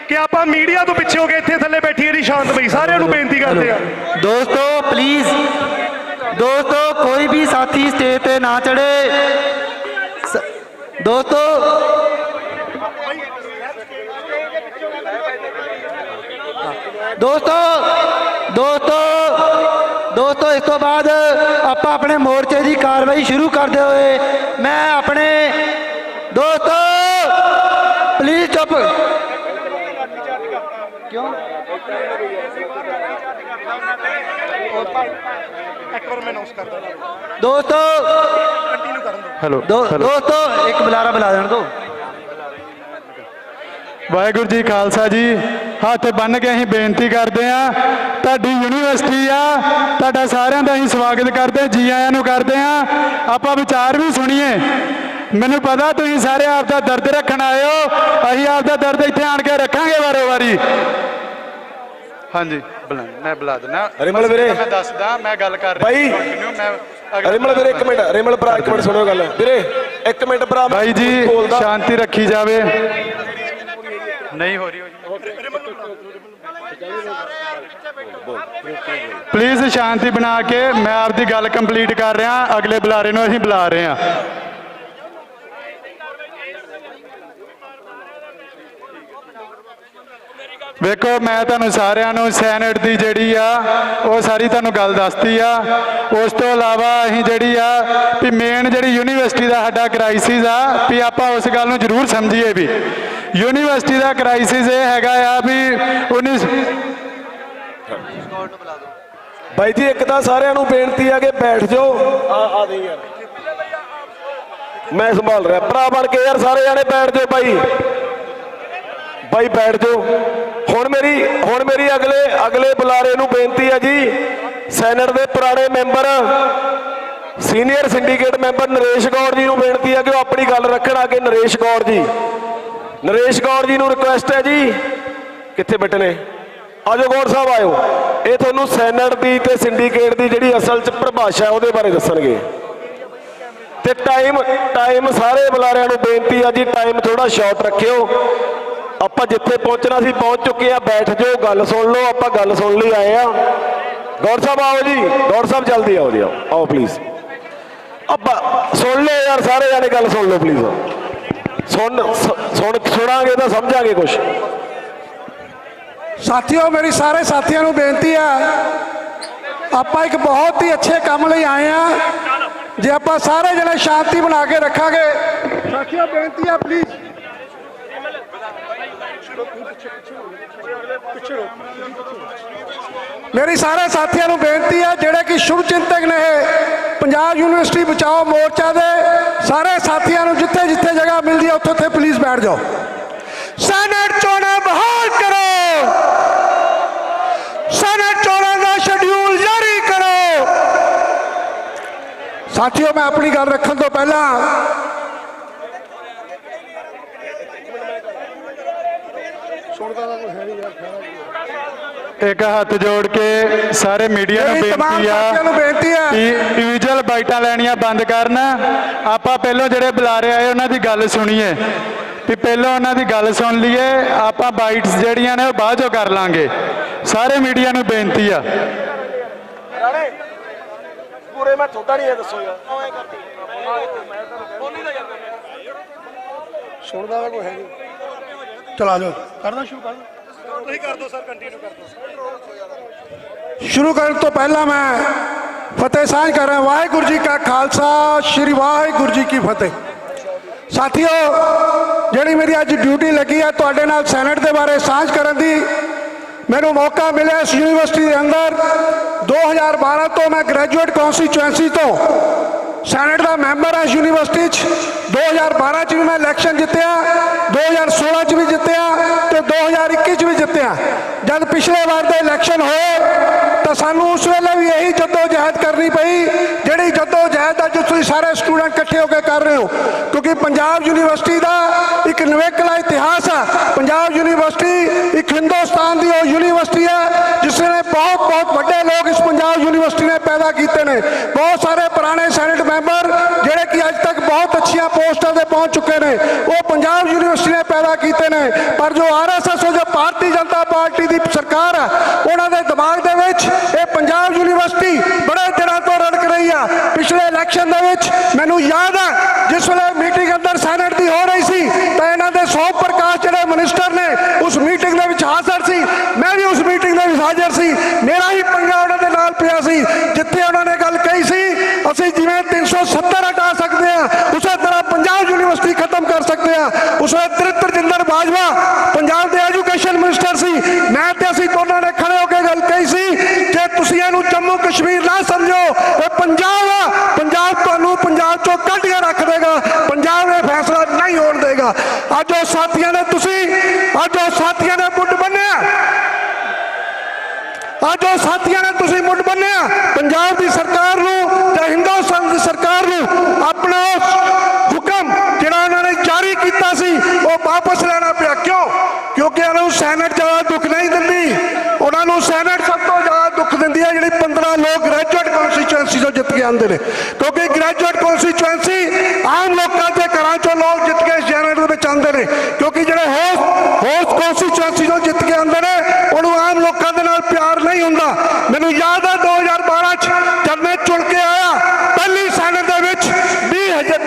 ਕਿ ਆਪਾਂ ਮੀਡੀਆ ਤੋਂ ਪਿੱਛੇ ਹੋ ਕੇ ਇੱਥੇ ਥੱਲੇ ਬੈਠੀਏ ਜੀ, ਸ਼ਾਂਤ ਬਈ। ਸਾਰਿਆਂ ਨੂੰ ਬੇਨਤੀ ਕਰਦੇ ਆ ਦੋਸਤੋ ਪਲੀਜ਼, ਦੋਸਤੋ ਕੋਈ ਵੀ ਸਾਥੀ ਸਟੇਜ ਤੇ ਨਾ ਚੜੇ। ਦੋਸਤੋ ਇਸ ਤੋਂ ਬਾਅਦ ਆਪਾਂ ਆਪਣੇ ਮੋਰਚੇ ਦੀ ਕਾਰਵਾਈ ਸ਼ੁਰੂ ਕਰਦੇ ਹੋਏ ਮੈਂ ਆਪਣੇ ਦੋਸਤੋ ਪਲੀਜ਼ ਚੁੱਪ ਕਿਉਂ ਦੋਸਤੋ ਹੈਲੋ ਦੋਸਤੋ ਇੱਕ ਬੁਲਾਰਾ ਬੁਲਾ ਦੇਣ ਦੋ। ਵਾਹਿਗੁਰੂ ਜੀ ਖਾਲਸਾ ਜੀ। ਹੱਥ ਬੰਨ੍ਹ ਕੇ ਅਸੀਂ ਬੇਨਤੀ ਕਰਦੇ ਹਾਂ, ਤੁਹਾਡੀ ਯੂਨੀਵਰਸਿਟੀ ਆ, ਤੁਹਾਡਾ ਸਾਰਿਆਂ ਦਾ ਅਸੀਂ ਸਵਾਗਤ ਕਰਦੇ, ਜੀ ਆਇਆਂ ਨੂੰ ਕਰਦੇ ਹਾਂ। ਆਪਾਂ ਵਿਚਾਰ ਵੀ ਸੁਣੀਏ। ਮੈਨੂੰ ਪਤਾ ਤੁਸੀਂ ਸਾਰੇ ਆਪ ਦਾ ਦਰਦ ਰੱਖਣ ਆਏ ਹੋ, ਅਸੀਂ ਆਪ ਦਾ ਦਰਦ ਇੱਥੇ ਆਣ ਕੇ ਰੱਖਾਂਗੇ ਵਾਰੋ ਵਾਰੀ। ਹਾਂਜੀ ਮੈਂ ਬੁਲਾ ਦਿੰਦਾ। ਰਿਮਲ ਵੀਰੇ ਮੈਂ ਦੱਸਦਾ, ਮੈਂ ਗੱਲ ਕਰ ਰਿਹਾ ਬਾਈ। ਰਿਮਲ ਵੀਰੇ ਇੱਕ ਮਿੰਟ, ਰਿਮਲ ਭਰਾ ਇੱਕ ਮਿੰਟ ਸੁਣਿਓ ਗੱਲ। ਵੀਰੇ ਇੱਕ ਮਿੰਟ ਭਰਾ, ਬਾਈ ਜੀ ਸ਼ਾਂਤੀ ਰੱਖੀ ਜਾਵੇ। ਨਹੀਂ ਹੋ ਰਹੀ ਪਲੀਜ਼ ਸ਼ਾਂਤੀ ਬਣਾ ਕੇ ਮੈਂ ਆਪਦੀ ਗੱਲ ਕੰਪਲੀਟ ਕਰ ਰਿਹਾ। ਅਗਲੇ ਬੁਲਾਰੇ ਨੂੰ ਅਸੀਂ ਬੁਲਾ ਰਹੇ ਹਾਂ। ਵੇਖੋ ਮੈਂ ਤੁਹਾਨੂੰ ਸਾਰਿਆਂ ਨੂੰ ਸੈਨੇਟ ਦੀ ਜਿਹੜੀ ਆ ਉਹ ਸਾਰੀ ਤੁਹਾਨੂੰ ਗੱਲ ਦੱਸਤੀ ਆ। ਉਸ ਤੋਂ ਇਲਾਵਾ ਅਸੀਂ ਜਿਹੜੀ ਆ ਵੀ ਮੇਨ ਜਿਹੜੀ ਯੂਨੀਵਰਸਿਟੀ ਦਾ ਸਾਡਾ ਕ੍ਰਾਈਸਿਸ ਆ ਵੀ ਆਪਾਂ ਉਸ ਗੱਲ ਨੂੰ ਜ਼ਰੂਰ ਸਮਝੀਏ ਵੀ ਯੂਨੀਵਰਸਿਟੀ ਦਾ ਕ੍ਰਾਈਸਿਸ ਇਹ ਹੈਗਾ ਆ ਵੀ 19 ਬਾਈ ਜੀ ਇੱਕ ਤਾਂ ਸਾਰਿਆਂ ਨੂੰ ਬੇਨਤੀ ਆ ਕਿ ਬੈਠ ਜਾਓ। ਆ ਦੇ ਯਾਰ ਮੈਂ ਸੰਭਾਲ ਰਿਹਾ, ਭਰਾ ਬਣ ਕੇ ਯਾਰ ਸਾਰੇ ਜਾਣੇ ਬੈਠ ਜਾਓ ਬਾਈ ਬੈਠ ਜਾਓ। ਹੁਣ ਮੇਰੀ ਅਗਲੇ ਬੁਲਾਰੇ ਨੂੰ ਬੇਨਤੀ ਹੈ ਜੀ, ਸੈਨੇਟ ਦੇ ਪੁਰਾਣੇ member senior syndicate member Naresh ਗੌਰ ਜੀ ਨੂੰ ਬੇਨਤੀ ਹੈ ਕਿ ਉਹ ਆਪਣੀ ਗੱਲ ਰੱਖਣ। ਆ ਕੇ ਨਰੇਸ਼ ਗੌਰ ਜੀ ਨੂੰ ਰਿਕੁਐਸਟ ਹੈ ਜੀ, ਕਿੱਥੇ ਬੈਠੇ ਨੇ? ਆਜੋ ਗੌਰ ਸਾਹਿਬ ਆਇਓ। ਇਹ ਤੁਹਾਨੂੰ ਸੈਨੇਟ ਦੀ ਤੇ ਸਿੰਡੀਕੇਟ ਦੀ ਜਿਹੜੀ ਅਸਲ 'ਚ ਪਰਿਭਾਸ਼ਾ ਉਹਦੇ ਬਾਰੇ ਦੱਸਣਗੇ। ਤੇ ਟਾਈਮ ਸਾਰੇ ਬੁਲਾਰਿਆਂ ਨੂੰ ਬੇਨਤੀ ਆ ਜੀ, ਟਾਈਮ ਥੋੜਾ ਸ਼ਾਰਟ ਰੱਖਿਓ। ਆਪਾਂ ਜਿੱਥੇ ਪਹੁੰਚਣਾ ਸੀ ਪਹੁੰਚ ਚੁੱਕੇ ਆ, ਬੈਠ ਜਾਓ, ਗੱਲ ਸੁਣ ਲਓ। ਆਪਾਂ ਗੱਲ ਸੁਣ ਲਈ ਆਏ ਆ। ਗੌਰ ਸਾਹਿਬ ਆਓ ਜੀ, ਗੌਰ ਸਾਹਿਬ ਜਲਦੀ ਆਓ ਜੀ, ਆਓ ਪਲੀਜ਼। ਆਪਾਂ ਸੁਣ ਲਓ ਯਾਰ ਸਾਰੇ ਜਾਣੇ, ਗੱਲ ਸੁਣ ਲਓ ਪਲੀਜ਼। ਸੁਣਾਂਗੇ ਤਾਂ ਸਮਝਾਂਗੇ ਕੁਛ। ਸਾਥੀਓ ਮੇਰੀ ਸਾਰੇ ਸਾਥੀਆਂ ਨੂੰ ਬੇਨਤੀ ਆ, ਆਪਾਂ ਇੱਕ ਬਹੁਤ ਹੀ ਅੱਛੇ ਕੰਮ ਲਈ ਆਏ ਆ। ਜੇ ਆਪਾਂ ਸਾਰੇ ਜਣੇ ਸ਼ਾਂਤੀ ਬਣਾ ਕੇ ਰੱਖਾਂਗੇ। ਸਾਥੀਓ ਬੇਨਤੀ ਆ ਪਲੀਜ਼ ਮੇਰੀ ਸਾਰੇ ਸਾਥੀਆਂ ਨੂੰ ਬੇਨਤੀ ਆ ਜਿਹੜੇ ਕਿ ਸ਼ੁਭ ਚਿੰਤਕ ਨੇ ਪੰਜਾਬ ਯੂਨੀਵਰਸਿਟੀ ਬਚਾਓ ਮੋਰਚਾ ਦੇ ਸਾਰੇ ਸਾਥੀਆਂ ਨੂੰ ਜਿੱਥੇ ਜਿੱਥੇ ਜਗ੍ਹਾ ਮਿਲਦੀ ਹੈ ਉੱਥੇ ਉੱਥੇ ਪਲੀਜ਼ ਬੈਠ ਜਾਓ। ਸੈਨੇਟ ਚੋਣਾਂ ਬਹਾਲ ਕਰੋ, ਸੈਨੇਟ ਚੋਣਾਂ ਦਾ ਸ਼ਡਿਊਲ ਜਾਰੀ ਕਰੋ। ਸਾਥੀਓ ਮੈਂ ਆਪਣੀ ਗੱਲ ਰੱਖਣ ਤੋਂ ਪਹਿਲਾਂ ਇੱਕ ਹੱਥ ਜੋੜ ਕੇ ਸਾਰੇ ਮੀਡੀਆ ਨੂੰ ਬੇਨਤੀ ਆ ਕਿ ਇੰਡੀਵਿਜੂਅਲ ਬਾਈਟਾਂ ਲੈਣੀਆਂ ਬੰਦ ਕਰਨ। ਆਪਾਂ ਪਹਿਲਾਂ ਜਿਹੜੇ ਬੁਲਾਰੇ ਆਏ ਉਹਨਾਂ ਦੀ ਗੱਲ ਸੁਣੀਏ, ਵੀ ਪਹਿਲਾਂ ਉਹਨਾਂ ਦੀ ਗੱਲ ਸੁਣ ਲਈਏ। ਆਪਾਂ ਬਾਈਟਸ ਜਿਹੜੀਆਂ ਨੇ ਉਹ ਬਾਅਦ ਚੋਂ ਕਰ ਲਾਂਗੇ। ਸਾਰੇ ਮੀਡੀਆ ਨੂੰ ਬੇਨਤੀ ਆ। ਪੂਰੇ ਮੈਂ ਥੋੜਾ ਨਹੀਂ ਦੱਸੋ ਯਾਰ, ਸੁਣਦਾ ਵਾ ਕੋਈ ਹੈ ਨਹੀਂ। ਚਲਾ ਜਾਓ, ਕਰਨਾ ਸ਼ੁਰੂ ਕਰ ਦਿਓ। ਤੁਸੀਂ ਕਰ ਦਿਓ ਸਰ, ਕੰਟੀਨਿਊ ਕਰ ਦਿਓ। ਸ਼ੁਰੂ ਕਰਨ ਤੋਂ ਪਹਿਲਾਂ ਮੈਂ ਫਤਿਹ ਸਾਂਝ ਕਰ ਰਿਹਾ। ਵਾਹਿਗੁਰੂ ਜੀ ਕਾ ਖਾਲਸਾ, ਸ਼੍ਰੀ ਵਾਹਿਗੁਰੂ ਜੀ ਕੀ ਫਤਿਹ। ਸਾਥੀਓ ਜਿਹੜੀ ਮੇਰੀ ਅੱਜ ਡਿਊਟੀ ਲੱਗੀ ਹੈ ਤੁਹਾਡੇ ਨਾਲ ਸੈਨੇਟ ਦੇ ਬਾਰੇ ਸਾਂਝ ਕਰਨ ਦੀ, ਮੈਨੂੰ ਮੌਕਾ ਮਿਲਿਆ ਇਸ ਯੂਨੀਵਰਸਿਟੀ ਦੇ ਅੰਦਰ। 2012 ਤੋਂ ਮੈਂ ਗ੍ਰੈਜੂਏਟ ਕੌਂਸਟੀਚੁਐਂਸੀ ਤੋਂ ਸੈਨੇਟ ਦਾ ਮੈਂਬਰ ਹਾਂ ਇਸ ਯੂਨੀਵਰਸਿਟੀ 'ਚ। 2012 'ਚ ਵੀ ਮੈਂ ਇਲੈਕਸ਼ਨ ਜਿੱਤਿਆ, 2016 'ਚ ਵੀ ਜਿੱਤਿਆ ਤੇ 2021 'ਚ ਵੀ ਜਿੱਤਿਆ। ਜਦ ਪਿਛਲੇ ਵਾਰ ਦੇ ਇਲੈਕਸ਼ਨ ਹੋਏ ਤਾਂ ਸਾਨੂੰ ਉਸ ਵੇਲੇ ਵੀ ਇਹੀ ਜੱਦੋ ਜਹਿਦ ਕਰਨੀ ਪਈ, ਜਿਹੜੀ ਜੱਦੋ ਜਹਿਦ ਅੱਜ ਤੁਸੀਂ ਤੁਸੀਂ ਸਾਰੇ ਸਟੂਡੈਂਟ ਇਕੱਠੇ ਹੋ ਕੇ ਕਰ ਰਹੇ ਹੋ, ਕਿਉਂਕਿ ਪੰਜਾਬ ਯੂਨੀਵਰਸਿਟੀ ਦਾ ਇੱਕ ਨਿਵੇਕਲਾ ਇਤਿਹਾਸ ਹੈ। ਪੰਜਾਬ ਯੂਨੀਵਰਸਿਟੀ ਇੱਕ ਹਿੰਦੁਸਤਾਨ ਦੀ ਉਹ ਯੂਨੀਵਰਸਿਟੀ ਹੈ ਜਿਸ ਨੇ ਬਹੁਤ ਵੱਡੇ ਲੋਕ ਇਸ ਪੰਜਾਬ ਯੂਨੀਵਰਸਿਟੀ ਨੇ ਪੈਦਾ ਕੀਤੇ ਨੇ। ਬਹੁਤ ਸਾਰੇ ਪੁਰਾਣੇ ਸੈਨੇਟ ਮੈਂਬਰ ਜਿਹੜੇ ਕਿ ਅੱਜ ਤੱਕ ਬਹੁਤ ਅੱਛੀਆਂ ਪੋਸਟਾਂ ਤੇ ਪਹੁੰਚ ਚੁੱਕੇ ਨੇ, ਉਹ ਪੰਜਾਬ ਯੂਨੀਵਰਸਿਟੀ ਨੇ ਪੈਦਾ ਕੀਤੇ ਨੇ। ਪਰ ਜੋ RSS ਜੋ ਭਾਰਤੀ ਜਨਤਾ ਪਾਰਟੀ ਦੀ ਸਰਕਾਰ ਹੈ, ਉਹਨਾਂ ਦੇ ਦਿਮਾਗ ਦੇ ਵਿੱਚ ਇਹ ਪੰਜਾਬ ਯੂਨੀਵਰਸਿਟੀ ਬੜੇ ਦਿਨਾਂ ਤੋਂ ਰੜਕ ਰਹੀ ਆ। ਪਿਛਲੇ ਇਲੈਕਸ਼ਨ ਦੇ ਵਿੱਚ ਮੈਨੂੰ ਯਾਦ ਹੈ ਜਿਸ ਵੇਲੇ ਮੀਟਿੰਗ ਅੰਦਰ ਸੈਨੇਟ ਦੀ ਹੋ ਰਹੀ ਸੀ ਤਾਂ ਇਹਨਾਂ ਦੇ ਸੋਮ ਪ੍ਰਕਾਸ਼ ਜਿਹੜੇ ਮਿਨਿਸਟਰ ਨੇ ਉਸ ਮੀਟਿੰਗ ਦੇ ਵਿੱਚ ਹਾਜ਼ਰ ਸੀ। ਮੈਂ ਵੀ ਉਸ ਮੀਟਿੰਗ ਦੇ ਵਿੱਚ ਹਾਜ਼ਰ ਸੀ। ਮੇਰਾ ਹੀ ਪੰਗਾ ਉਹਨਾਂ ਦੇ ਨਾਲ ਪਿਆ ਸੀ, ਜਿੱਥੇ ਉਹਨਾਂ ਨੇ ਗੱਲ ਕਹੀ ਸੀ ਅਸੀਂ ਜਿਵੇਂ 370 ਹਟਾ ਸਕਦੇ ਹਾਂ ਉਸੇ ਤਰ੍ਹਾਂ ਪੰਜਾਬ ਯੂਨੀਵਰਸਿਟੀ ਖਤਮ ਕਰ ਸਕਦੇ ਹਾਂ। ਉਸ ਵੇਲੇ ਤ੍ਰਿਪਤਜਿੰਦਰ ਬਾਜਵਾ ਪੰਜਾਬ ਦੇ ਐਜੂਕੇਸ਼ਨ ਮਿਨਿਸਟਰ ਸੀ। ਮੈਂ ਤੇ ਅਸੀਂ ਦੋਨਾਂ ਨੇ ਖੜੇ ਹੋ ਕੇ ਗੱਲ ਕਹੀ ਸੀ ਕਿ ਤੁਸੀਂ ਇਹਨੂੰ ਜੰਮੂ ਕਸ਼ਮੀਰ ਨਾ ਸਮਝੋ, ਇਹ ਪੰਜਾਬ ਆ। ਪੰਜਾਬ ਤੁਹਾਨੂੰ ਪੰਜਾਬ ਚੋਂ ਕੱਢ ਕੇ ਰੱਖ ਦੇਗਾ, ਪੰਜਾਬ ਇਹ ਫੈਸਲਾ ਨਹੀਂ ਹੋਣ ਦੇਗਾ। ਅੱਜ ਉਹ ਸਾਥੀਆਂ ਨੇ ਮੁੱਢ ਬੰਨਿਆ, ਅੱਜ ਉਹ ਸਾਥੀਆਂ ਨੇ ਤੁਸੀਂ ਮੁੱਢ ਬੰਨਿਆ ਪੰਜਾਬ ਦੀ ਸਰਕਾਰ ਨੂੰ ਤੇ ਹਿੰਦੁਸਤਾਨ ਦੀ ਸਰਕਾਰ ਨੂੰ। ਆਪਣਾ ਹੁਕਮ ਜਿਹੜਾ ਉਹਨਾਂ ਨੇ ਜਾਰੀ ਕੀਤਾ ਸੀ ਉਹ ਵਾਪਸ ਲੈਣਾ ਪਿਆ। ਕਿਉਂਕਿ ਉਹਨਾਂ ਨੂੰ ਸੈਨੇਟ ਜ਼ਿਆਦਾ ਦੁੱਖ ਨਹੀਂ ਦਿੰਦੀ, ਉਹਨਾਂ ਨੂੰ ਸੈਨੇਟ ਸਭ ਤੋਂ ਜ਼ਿਆਦਾ ਦੁੱਖ ਦਿੰਦੀ ਹੈ ਜਿਹੜੀ 15 ਲੋਕ ਗ੍ਰੈਜੂਏਟ ਕੌਂਸਟੀਚੁਐਂਸੀ ਤੋਂ ਜਿੱਤ ਕੇ ਆਉਂਦੇ ਨੇ। ਕਿਉਂਕਿ ਗ੍ਰੈਜੂਏਟ ਕੌਂਸਟੀਚੁਐਂਸੀ ਆਮ ਲੋਕਾਂ ਦੇ ਘਰਾਂ ਚੋਂ ਲੋਕ ਜਿੱਤ ਕੇ ਸੈਨੇਟ ਦੇ ਵਿੱਚ ਆਉਂਦੇ ਨੇ, ਕਿਉਂਕਿ ਜਿਹੜੇ ਹੋਸਟ ਕੌਂਸਟੀਚੁਐਂਸੀ ਤੋਂ ਜਿੱਤ ਕੇ ਆਉਂਦੇ ਨੇ ਉਹਨੂੰ ਆਮ ਲੋਕਾਂ ਦੇ ਨਾਲ ਪਿਆਰ ਨਹੀਂ ਹੁੰਦਾ। ਮੈਨੂੰ ਯਾਦ ਹੈ 2012 ਚ ਜਦ ਮੈਂ ਚੁਣ ਕੇ ਆਇਆ, ਪਹਿਲੀ ਸੈਨੇਟ ਦੇ ਵਿੱਚ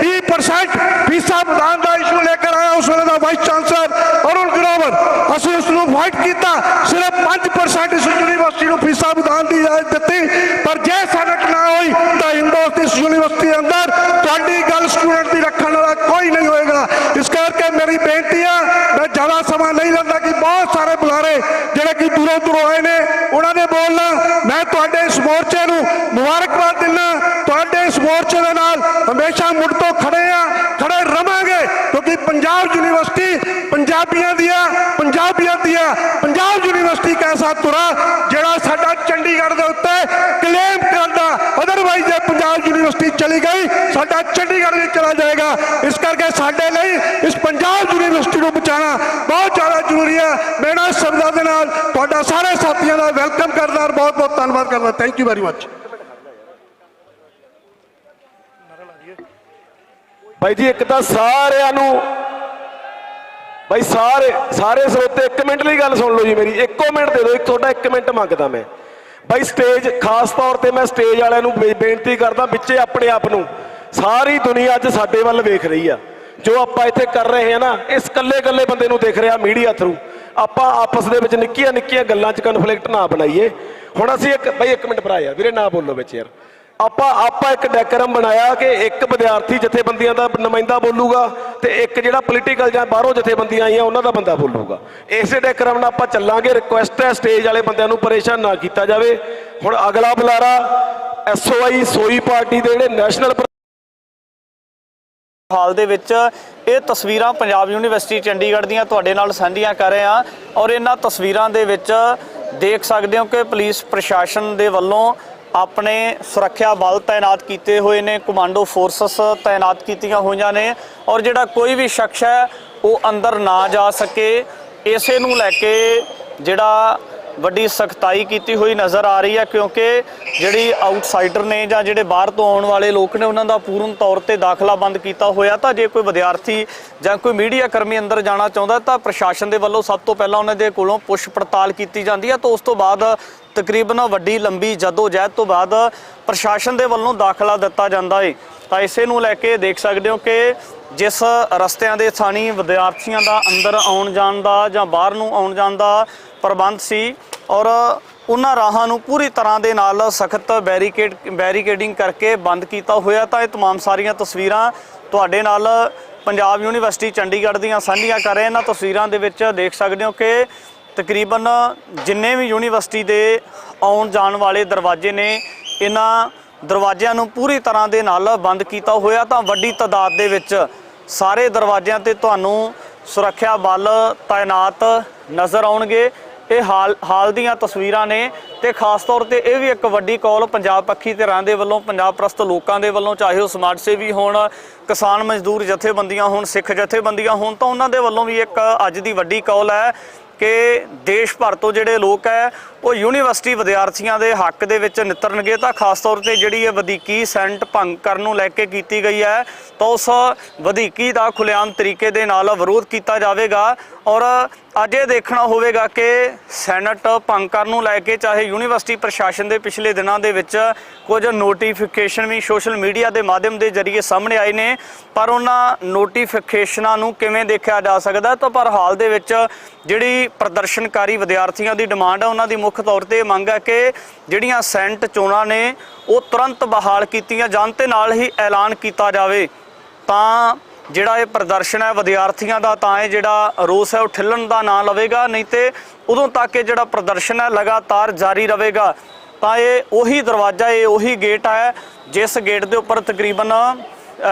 20% ਫੀਸਾਂ ਵਧਾਉਣ ਦਾ ਇਸ਼ੂ ਲੈ ਕੇ ਆਇਆ ਉਸ ਵੇਲੇ ਦਾ ਵਾਈਸ ਚਾਂਸਲਰ ਅਰੁਣ ਗਰੋਵਰ। ਅਸੀਂ ਉਸ ਨੂੰ ਫਾਈਟ ਕੀਤਾ, ਸਿਰਫ 5% ਇਸ ਯੂਨੀਵਰਸਿਟੀ ਨੂੰ ਫੀਸਾਂ ਵਧਾਉਣ ਦੀ ਇਜਾਜ਼ਤ ਦਿੱਤੀ। ਪਰ ਜੇ ਸੈਨੇਟ ਨਾ ਹੋਈ ਤਾਂ ਹਿੰਦੁਸਤਾਨ ਇਸ ਯੂਨੀਵਰਸਿਟੀ ਦੇ ਅੰਦਰ ਤੁਹਾਡੀ ਗੱਲ ਸਟੂਡੈਂਟ ਦੀ ਰੱਖਣ ਵਾਲਾ ਕੋਈ ਨਹੀਂ ਹੋਏਗਾ। ਇਸ ਕਰਕੇ ਮੇਰੀ ਬੇਨਤੀ ਹੈ, ਮੈਂ ਜ਼ਿਆਦਾ ਸਮਾਂ ਨਹੀਂ ਲੈਂਦਾ ਕਿ ਬਹੁਤ ਸਾਰੇ ਬੁਲਾਰੇ ਜਿਹੜੇ ਕਿ ਦੂਰੋਂ ਆਏ ਨੇ ਉਹਨਾਂ ਨੇ ਬੋਲਣਾ। ਮੈਂ ਤੁਹਾਡੇ ਇਸ ਮੋਰਚੇ ਨੂੰ ਮੁਬਾਰਕਬਾਦ ਦਿੰਦਾ। ਤੁਹਾਡੇ ਇਸ ਮੋਰਚੇ ਦੇ ਨਾਲ ਹਮੇਸ਼ਾ ਮੁੱਢ ਤੋਂ ਖੜੇ ਰਵਾਂਗੇ, ਕਿਉਂਕਿ ਪੰਜਾਬ ਯੂਨੀਵਰਸਿਟੀ ਪੰਜਾਬੀਆਂ ਦੀ ਆ। ਪੰਜਾਬ ਯੂਨੀਵਰਸਿਟੀ ਇੱਕ ਐਸਾ ਧੁਰਾ ਜਿਹੜਾ ਸਾਡਾ ਚੰਡੀਗੜ੍ਹ ਦੇ ਉੱਤੇ ਕਲੇਮ ਕਰਦਾ, ਅਦਰਵਾਈਜ਼ ਜੇ ਪੰਜਾਬ ਯੂਨੀਵਰਸਿਟੀ ਚਲੀ ਗਈ ਸਾਡਾ ਚੰਡੀਗੜ੍ਹ ਵੀ ਚਲਾ ਜਾਏਗਾ। ਇਸ ਕਰਕੇ ਸਾਡੇ ਲਈ ਇਸ ਪੰਜਾਬ ਯੂਨੀਵਰਸਿਟੀ ਨੂੰ ਬਚਾਉਣਾ ਬਹੁਤ ਜ਼ਿਆਦਾ ਜ਼ਰੂਰੀ ਹੈ। ਮੈਂ ਇਸ ਸ਼ਬਦਾਂ ਦੇ ਨਾਲ ਤੁਹਾਡਾ ਸਾਰੇ ਸਾਥੀਆਂ ਦਾ ਵੈਲਕਮ ਕਰਦਾ ਔਰ ਬਹੁਤ ਧੰਨਵਾਦ ਕਰਦਾ। Thank you very much. ਬਾਈ ਜੀ ਇੱਕ ਤਾਂ ਸਾਰਿਆਂ ਨੂੰ ਬਾਈ ਸਾਰੇ ਸਰੋਤੇ 1 ਮਿੰਟ ਲਈ ਗੱਲ ਸੁਣ ਲਓ ਜੀ ਮੇਰੀ। 1 ਮਿੰਟ ਦੇ ਦਿਓ, ਤੁਹਾਡਾ 1 ਮਿੰਟ ਮੰਗਦਾ ਮੈਂ। ਬਾਈ ਸਟੇਜ ਖਾਸ ਤੌਰ ਤੇ ਮੈਂ ਸਟੇਜ ਵਾਲਿਆਂ ਨੂੰ ਬੇਨਤੀ ਕਰਦਾ, ਵਿੱਚੇ ਆਪਣੇ ਆਪ ਨੂੰ ਸਾਰੀ ਦੁਨੀਆ ਅੱਜ ਸਾਡੇ ਵੱਲ ਵੇਖ ਰਹੀ ਆ। ਜੋ ਆਪਾਂ ਇੱਥੇ ਕਰ ਰਹੇ ਹਾਂ ਨਾ, ਇਸ ਕੱਲੇ ਬੰਦੇ ਨੂੰ ਦੇਖ ਰਿਹਾ ਮੀਡੀਆ ਥਰੂ। ਆਪਾਂ ਆਪਸ ਦੇ ਵਿੱਚ ਨਿੱਕੀਆਂ ਗੱਲਾਂ 'ਚ ਕਨਫਲਿਕਟ ਨਾ ਬਣਾਈਏ। ਹੁਣ ਅਸੀਂ ਬਾਈ 1 ਮਿੰਟ ਭਰਾ ਯਾਰ, ਵੀਰੇ ਨਾ ਬੋਲੋ ਵਿੱਚ ਯਾਰ। ਆਪਾਂ ਇੱਕ ਡੈਕਰਮ ਬਣਾਇਆ ਕਿ ਇੱਕ ਵਿਦਿਆਰਥੀ ਜਥੇਬੰਦੀਆਂ ਦਾ ਨੁਮਾਇੰਦਾ ਬੋਲੂਗਾ ਤੇ ਇੱਕ ਜਿਹੜਾ ਪੋਲੀਟੀਕਲ ਜਾਂ ਬਾਹਰੋਂ ਜਥੇਬੰਦੀਆਂ ਆਈਆਂ ਉਹਨਾਂ ਦਾ ਬੰਦਾ ਬੋਲੂਗਾ। ਇਸੇ ਡੈਕਰਮ ਨਾਲ ਆਪਾਂ ਚੱਲਾਂਗੇ। ਰਿਕੁਐਸਟ ਹੈ ਸਟੇਜ ਵਾਲੇ ਬੰਦਿਆਂ ਨੂੰ ਪਰੇਸ਼ਾਨ ਨਾ ਕੀਤਾ ਜਾਵੇ। ਹੁਣ ਅਗਲਾ ਬੁਲਾਰਾ SOI ਸੋਈ ਪਾਰਟੀ ਦੇ ਜਿਹੜੇ ਨੈਸ਼ਨਲ ਹਾਲ ਦੇ ਵਿੱਚ ਇਹ ਤਸਵੀਰਾਂ ਪੰਜਾਬ ਯੂਨੀਵਰਸਿਟੀ ਚੰਡੀਗੜ੍ਹ ਦੀਆਂ ਤੁਹਾਡੇ ਨਾਲ ਸਾਂਝੀਆਂ ਕਰ ਰਹੇ ਹਾਂ। ਔਰ ਇਹਨਾਂ ਤਸਵੀਰਾਂ ਦੇ ਵਿੱਚ ਦੇਖ ਸਕਦੇ ਹੋ ਕਿ ਪੁਲਿਸ ਪ੍ਰਸ਼ਾਸਨ ਦੇ ਵੱਲੋਂ ਆਪਣੇ ਸੁਰੱਖਿਆ ਬਲ ਤਾਇਨਾਤ ਕੀਤੇ ਹੋਏ ਨੇ, ਕਮਾਂਡੋ ਫੋਰਸਸ ਤਾਇਨਾਤ ਕੀਤੀਆਂ ਹੋਈਆਂ ਨੇ। ਔਰ ਜਿਹੜਾ ਕੋਈ ਵੀ ਸ਼ਖਸ ਹੈ ਉਹ ਅੰਦਰ ਨਾ ਜਾ ਸਕੇ, ਇਸੇ ਨੂੰ ਲੈ ਕੇ ਜਿਹੜਾ ਵੱਡੀ ਸਖਤਾਈ ਕੀਤੀ ਹੋਈ ਨਜ਼ਰ ਆ ਰਹੀ ਹੈ। ਕਿਉਂਕਿ ਜਿਹੜੀ ਆਊਟਸਾਈਡਰ ਨੇ ਜਾਂ ਜਿਹੜੇ ਬਾਹਰ ਤੋਂ ਆਉਣ ਵਾਲੇ ਲੋਕ ਨੇ ਉਹਨਾਂ ਦਾ ਪੂਰਨ ਤੌਰ ਤੇ ਦਾਖਲਾ ਬੰਦ ਕੀਤਾ ਹੋਇਆ। ਤਾਂ ਜੇ ਕੋਈ ਵਿਦਿਆਰਥੀ ਜਾਂ ਕੋਈ ਮੀਡੀਆ ਕਰਮੀ ਅੰਦਰ ਜਾਣਾ ਚਾਹੁੰਦਾ ਤਾਂ ਪ੍ਰਸ਼ਾਸਨ ਦੇ ਵੱਲੋਂ ਸਭ ਤੋਂ ਪਹਿਲਾਂ ਉਹਨਾਂ ਦੇ ਕੋਲੋਂ ਪੁੱਛ ਪੜਤਾਲ ਕੀਤੀ ਜਾਂਦੀ ਹੈ। ਤਾਂ ਉਸ ਤੋਂ ਬਾਅਦ ਤਕਰੀਬਨ ਵੱਡੀ ਲੰਬੀ ਜਦੋਜਹਿਦ ਤੋਂ ਬਾਅਦ ਪ੍ਰਸ਼ਾਸਨ ਦੇ ਵੱਲੋਂ ਦਾਖਲਾ ਦਿੱਤਾ ਜਾਂਦਾ ਹੈ। ਤਾਂ ਇਸੇ ਨੂੰ ਲੈ ਕੇ ਦੇਖ ਸਕਦੇ ਹੋ ਕਿ ਜਿਸ ਰਸਤਿਆਂ ਦੇ ਥਾਣੀ ਵਿਦਿਆਰਥੀਆਂ ਦਾ ਅੰਦਰ ਆਉਣ ਜਾਣ ਦਾ ਜਾਂ ਬਾਹਰ ਨੂੰ ਆਉਣ ਜਾਣ ਦਾ ਪ੍ਰਬੰਧ ਸੀ ਔਰ ਉਹਨਾਂ ਰਾਹਾਂ ਨੂੰ ਪੂਰੀ ਤਰ੍ਹਾਂ ਦੇ ਨਾਲ ਸਖਤ ਬੈਰੀਕੇਡਿੰਗ ਕਰਕੇ ਬੰਦ ਕੀਤਾ ਹੋਇਆ। ਤਾਂ ਇਹ तमाम ਸਾਰੀਆਂ ਤਸਵੀਰਾਂ ਤੁਹਾਡੇ ਨਾਲ ਪੰਜਾਬ ਯੂਨੀਵਰਸਿਟੀ ਚੰਡੀਗੜ੍ਹ ਦੀਆਂ ਸਾਂਝੀਆਂ ਕਰ ਰਹੇ। ਇਹਨਾਂ ਤਸਵੀਰਾਂ ਦੇ ਵਿੱਚ ਦੇਖ ਸਕਦੇ ਹੋ ਕਿ ਤਕਰੀਬਨ ਜਿੰਨੇ ਵੀ ਯੂਨੀਵਰਸਿਟੀ ਦੇ ਆਉਣ ਜਾਣ ਵਾਲੇ ਦਰਵਾਜ਼ੇ ਨੇ ਇਹਨਾਂ ਦਰਵਾਜ਼ਿਆਂ ਨੂੰ ਪੂਰੀ ਤਰ੍ਹਾਂ ਦੇ ਨਾਲ ਬੰਦ ਕੀਤਾ ਹੋਇਆ। ਤਾਂ ਵੱਡੀ ਤਾਦਾਦ ਦੇ ਵਿੱਚ ਸਾਰੇ ਦਰਵਾਜ਼ਿਆਂ ਤੇ ਤੁਹਾਨੂੰ ਸੁਰੱਖਿਆ ਬਲ ਤਾਇਨਾਤ ਨਜ਼ਰ ਆਉਣਗੇ। ਇਹ ਹਾਲ ਦੀਆਂ ਤਸਵੀਰਾਂ ਨੇ ਤੇ ਖਾਸ ਤੌਰ ਤੇ ਇਹ ਵੀ ਇੱਕ ਵੱਡੀ ਕਾਲ ਪੰਜਾਬ ਪੱਖੀ ਧਿਰਾਂ ਦੇ ਵੱਲੋਂ, ਪੰਜਾਬ ਪ੍ਰਸਤ ਲੋਕਾਂ ਦੇ ਵੱਲੋਂ, ਚਾਹੇ ਉਹ ਸਮਾਜ ਸੇਵੀ ਹੋਣ, ਕਿਸਾਨ ਮਜ਼ਦੂਰ ਜਥੇਬੰਦੀਆਂ ਹੋਣ, ਸਿੱਖ ਜਥੇਬੰਦੀਆਂ ਹੋਣ, ਤਾਂ ਉਹਨਾਂ ਦੇ ਵੱਲੋਂ ਵੀ ਇੱਕ ਅੱਜ ਦੀ ਵੱਡੀ ਕਾਲ ਹੈ ਕਿ ਦੇਸ਼ ਭਰ ਤੋਂ ਜਿਹੜੇ ਲੋਕ ਹੈ ਉਹ ਯੂਨੀਵਰਸਿਟੀ ਵਿਦਿਆਰਥੀਆਂ ਦੇ ਹੱਕ ਦੇ ਵਿੱਚ ਨਿਤਰਨਗੇ। ਤਾਂ ਖਾਸ ਤੌਰ ਤੇ ਜਿਹੜੀ ਇਹ ਵਧੀਕੀ ਸੈਨੇਟ ਭੰਗ ਕਰਨ ਨੂੰ ਲੈ ਕੇ ਕੀਤੀ ਗਈ ਹੈ ਤਾਂ ਉਸ ਵਧੀਕੀ ਦਾ ਖੁੱਲ੍ਹੇਆਮ ਤਰੀਕੇ ਦੇ ਨਾਲ ਵਿਰੋਧ ਕੀਤਾ ਜਾਵੇਗਾ। ਔਰ ਅੱਜ ਇਹ ਦੇਖਣਾ ਹੋਵੇਗਾ ਕਿ ਸੈਨੇਟ ਭੰਗ ਕਰਨ ਨੂੰ ਲੈ ਕੇ ਚਾਹੇ ਯੂਨੀਵਰਸਿਟੀ ਪ੍ਰਸ਼ਾਸਨ ਦੇ ਪਿਛਲੇ ਦਿਨਾਂ ਦੇ ਵਿੱਚ ਕੁਝ ਨੋਟੀਫਿਕੇਸ਼ਨ ਵੀ ਸੋਸ਼ਲ ਮੀਡੀਆ ਦੇ ਮਾਧਿਅਮ ਦੇ ਜ਼ਰੀਏ ਸਾਹਮਣੇ ਆਏ ਨੇ, ਪਰ ਉਹਨਾਂ ਨੋਟੀਫਿਕੇਸ਼ਨਾਂ ਨੂੰ ਕਿਵੇਂ ਦੇਖਿਆ ਜਾ ਸਕਦਾ। ਤਾਂ ਪਰ ਹਾਲ ਦੇ ਵਿੱਚ ਜਿਹੜੀ ਪ੍ਰਦਰਸ਼ਨਕਾਰੀ ਵਿਦਿਆਰਥੀਆਂ ਦੀ ਡਿਮਾਂਡ ਹੈ, ਉਹਨਾਂ ਦੀ ਮੁੱਖ ਤੌਰ ਤੇ ਮੰਗ ਹੈ ਕਿ ਜਿਹੜੀਆਂ ਸੈਨੇਟ ਚੋਣਾਂ ਨੇ ਉਹ ਤੁਰੰਤ ਬਹਾਲ ਕੀਤੀਆਂ ਜਾਣ ਤੇ ਨਾਲ ਹੀ ਐਲਾਨ ਕੀਤਾ ਜਾਵੇ ਤਾਂ ਜਿਹੜਾ ਇਹ ਪ੍ਰਦਰਸ਼ਨ ਹੈ ਵਿਦਿਆਰਥੀਆਂ ਦਾ, ਤਾਂ ਇਹ ਜਿਹੜਾ ਰੋਸ ਹੈ ਉਹ ਠਿੱਲਣ ਦਾ ਨਾਂ ਲਵੇਗਾ, ਨਹੀਂ ਤੇ ਉਦੋਂ ਤੱਕ ਇਹ ਜਿਹੜਾ ਪ੍ਰਦਰਸ਼ਨ ਹੈ ਲਗਾਤਾਰ ਜਾਰੀ ਰਹੇਗਾ। ਤਾਂ ਇਹ ਉਹੀ ਦਰਵਾਜ਼ਾ, ਇਹ ਉਹੀ ਗੇਟ ਹੈ ਜਿਸ ਗੇਟ ਦੇ ਉੱਪਰ ਤਕਰੀਬਨ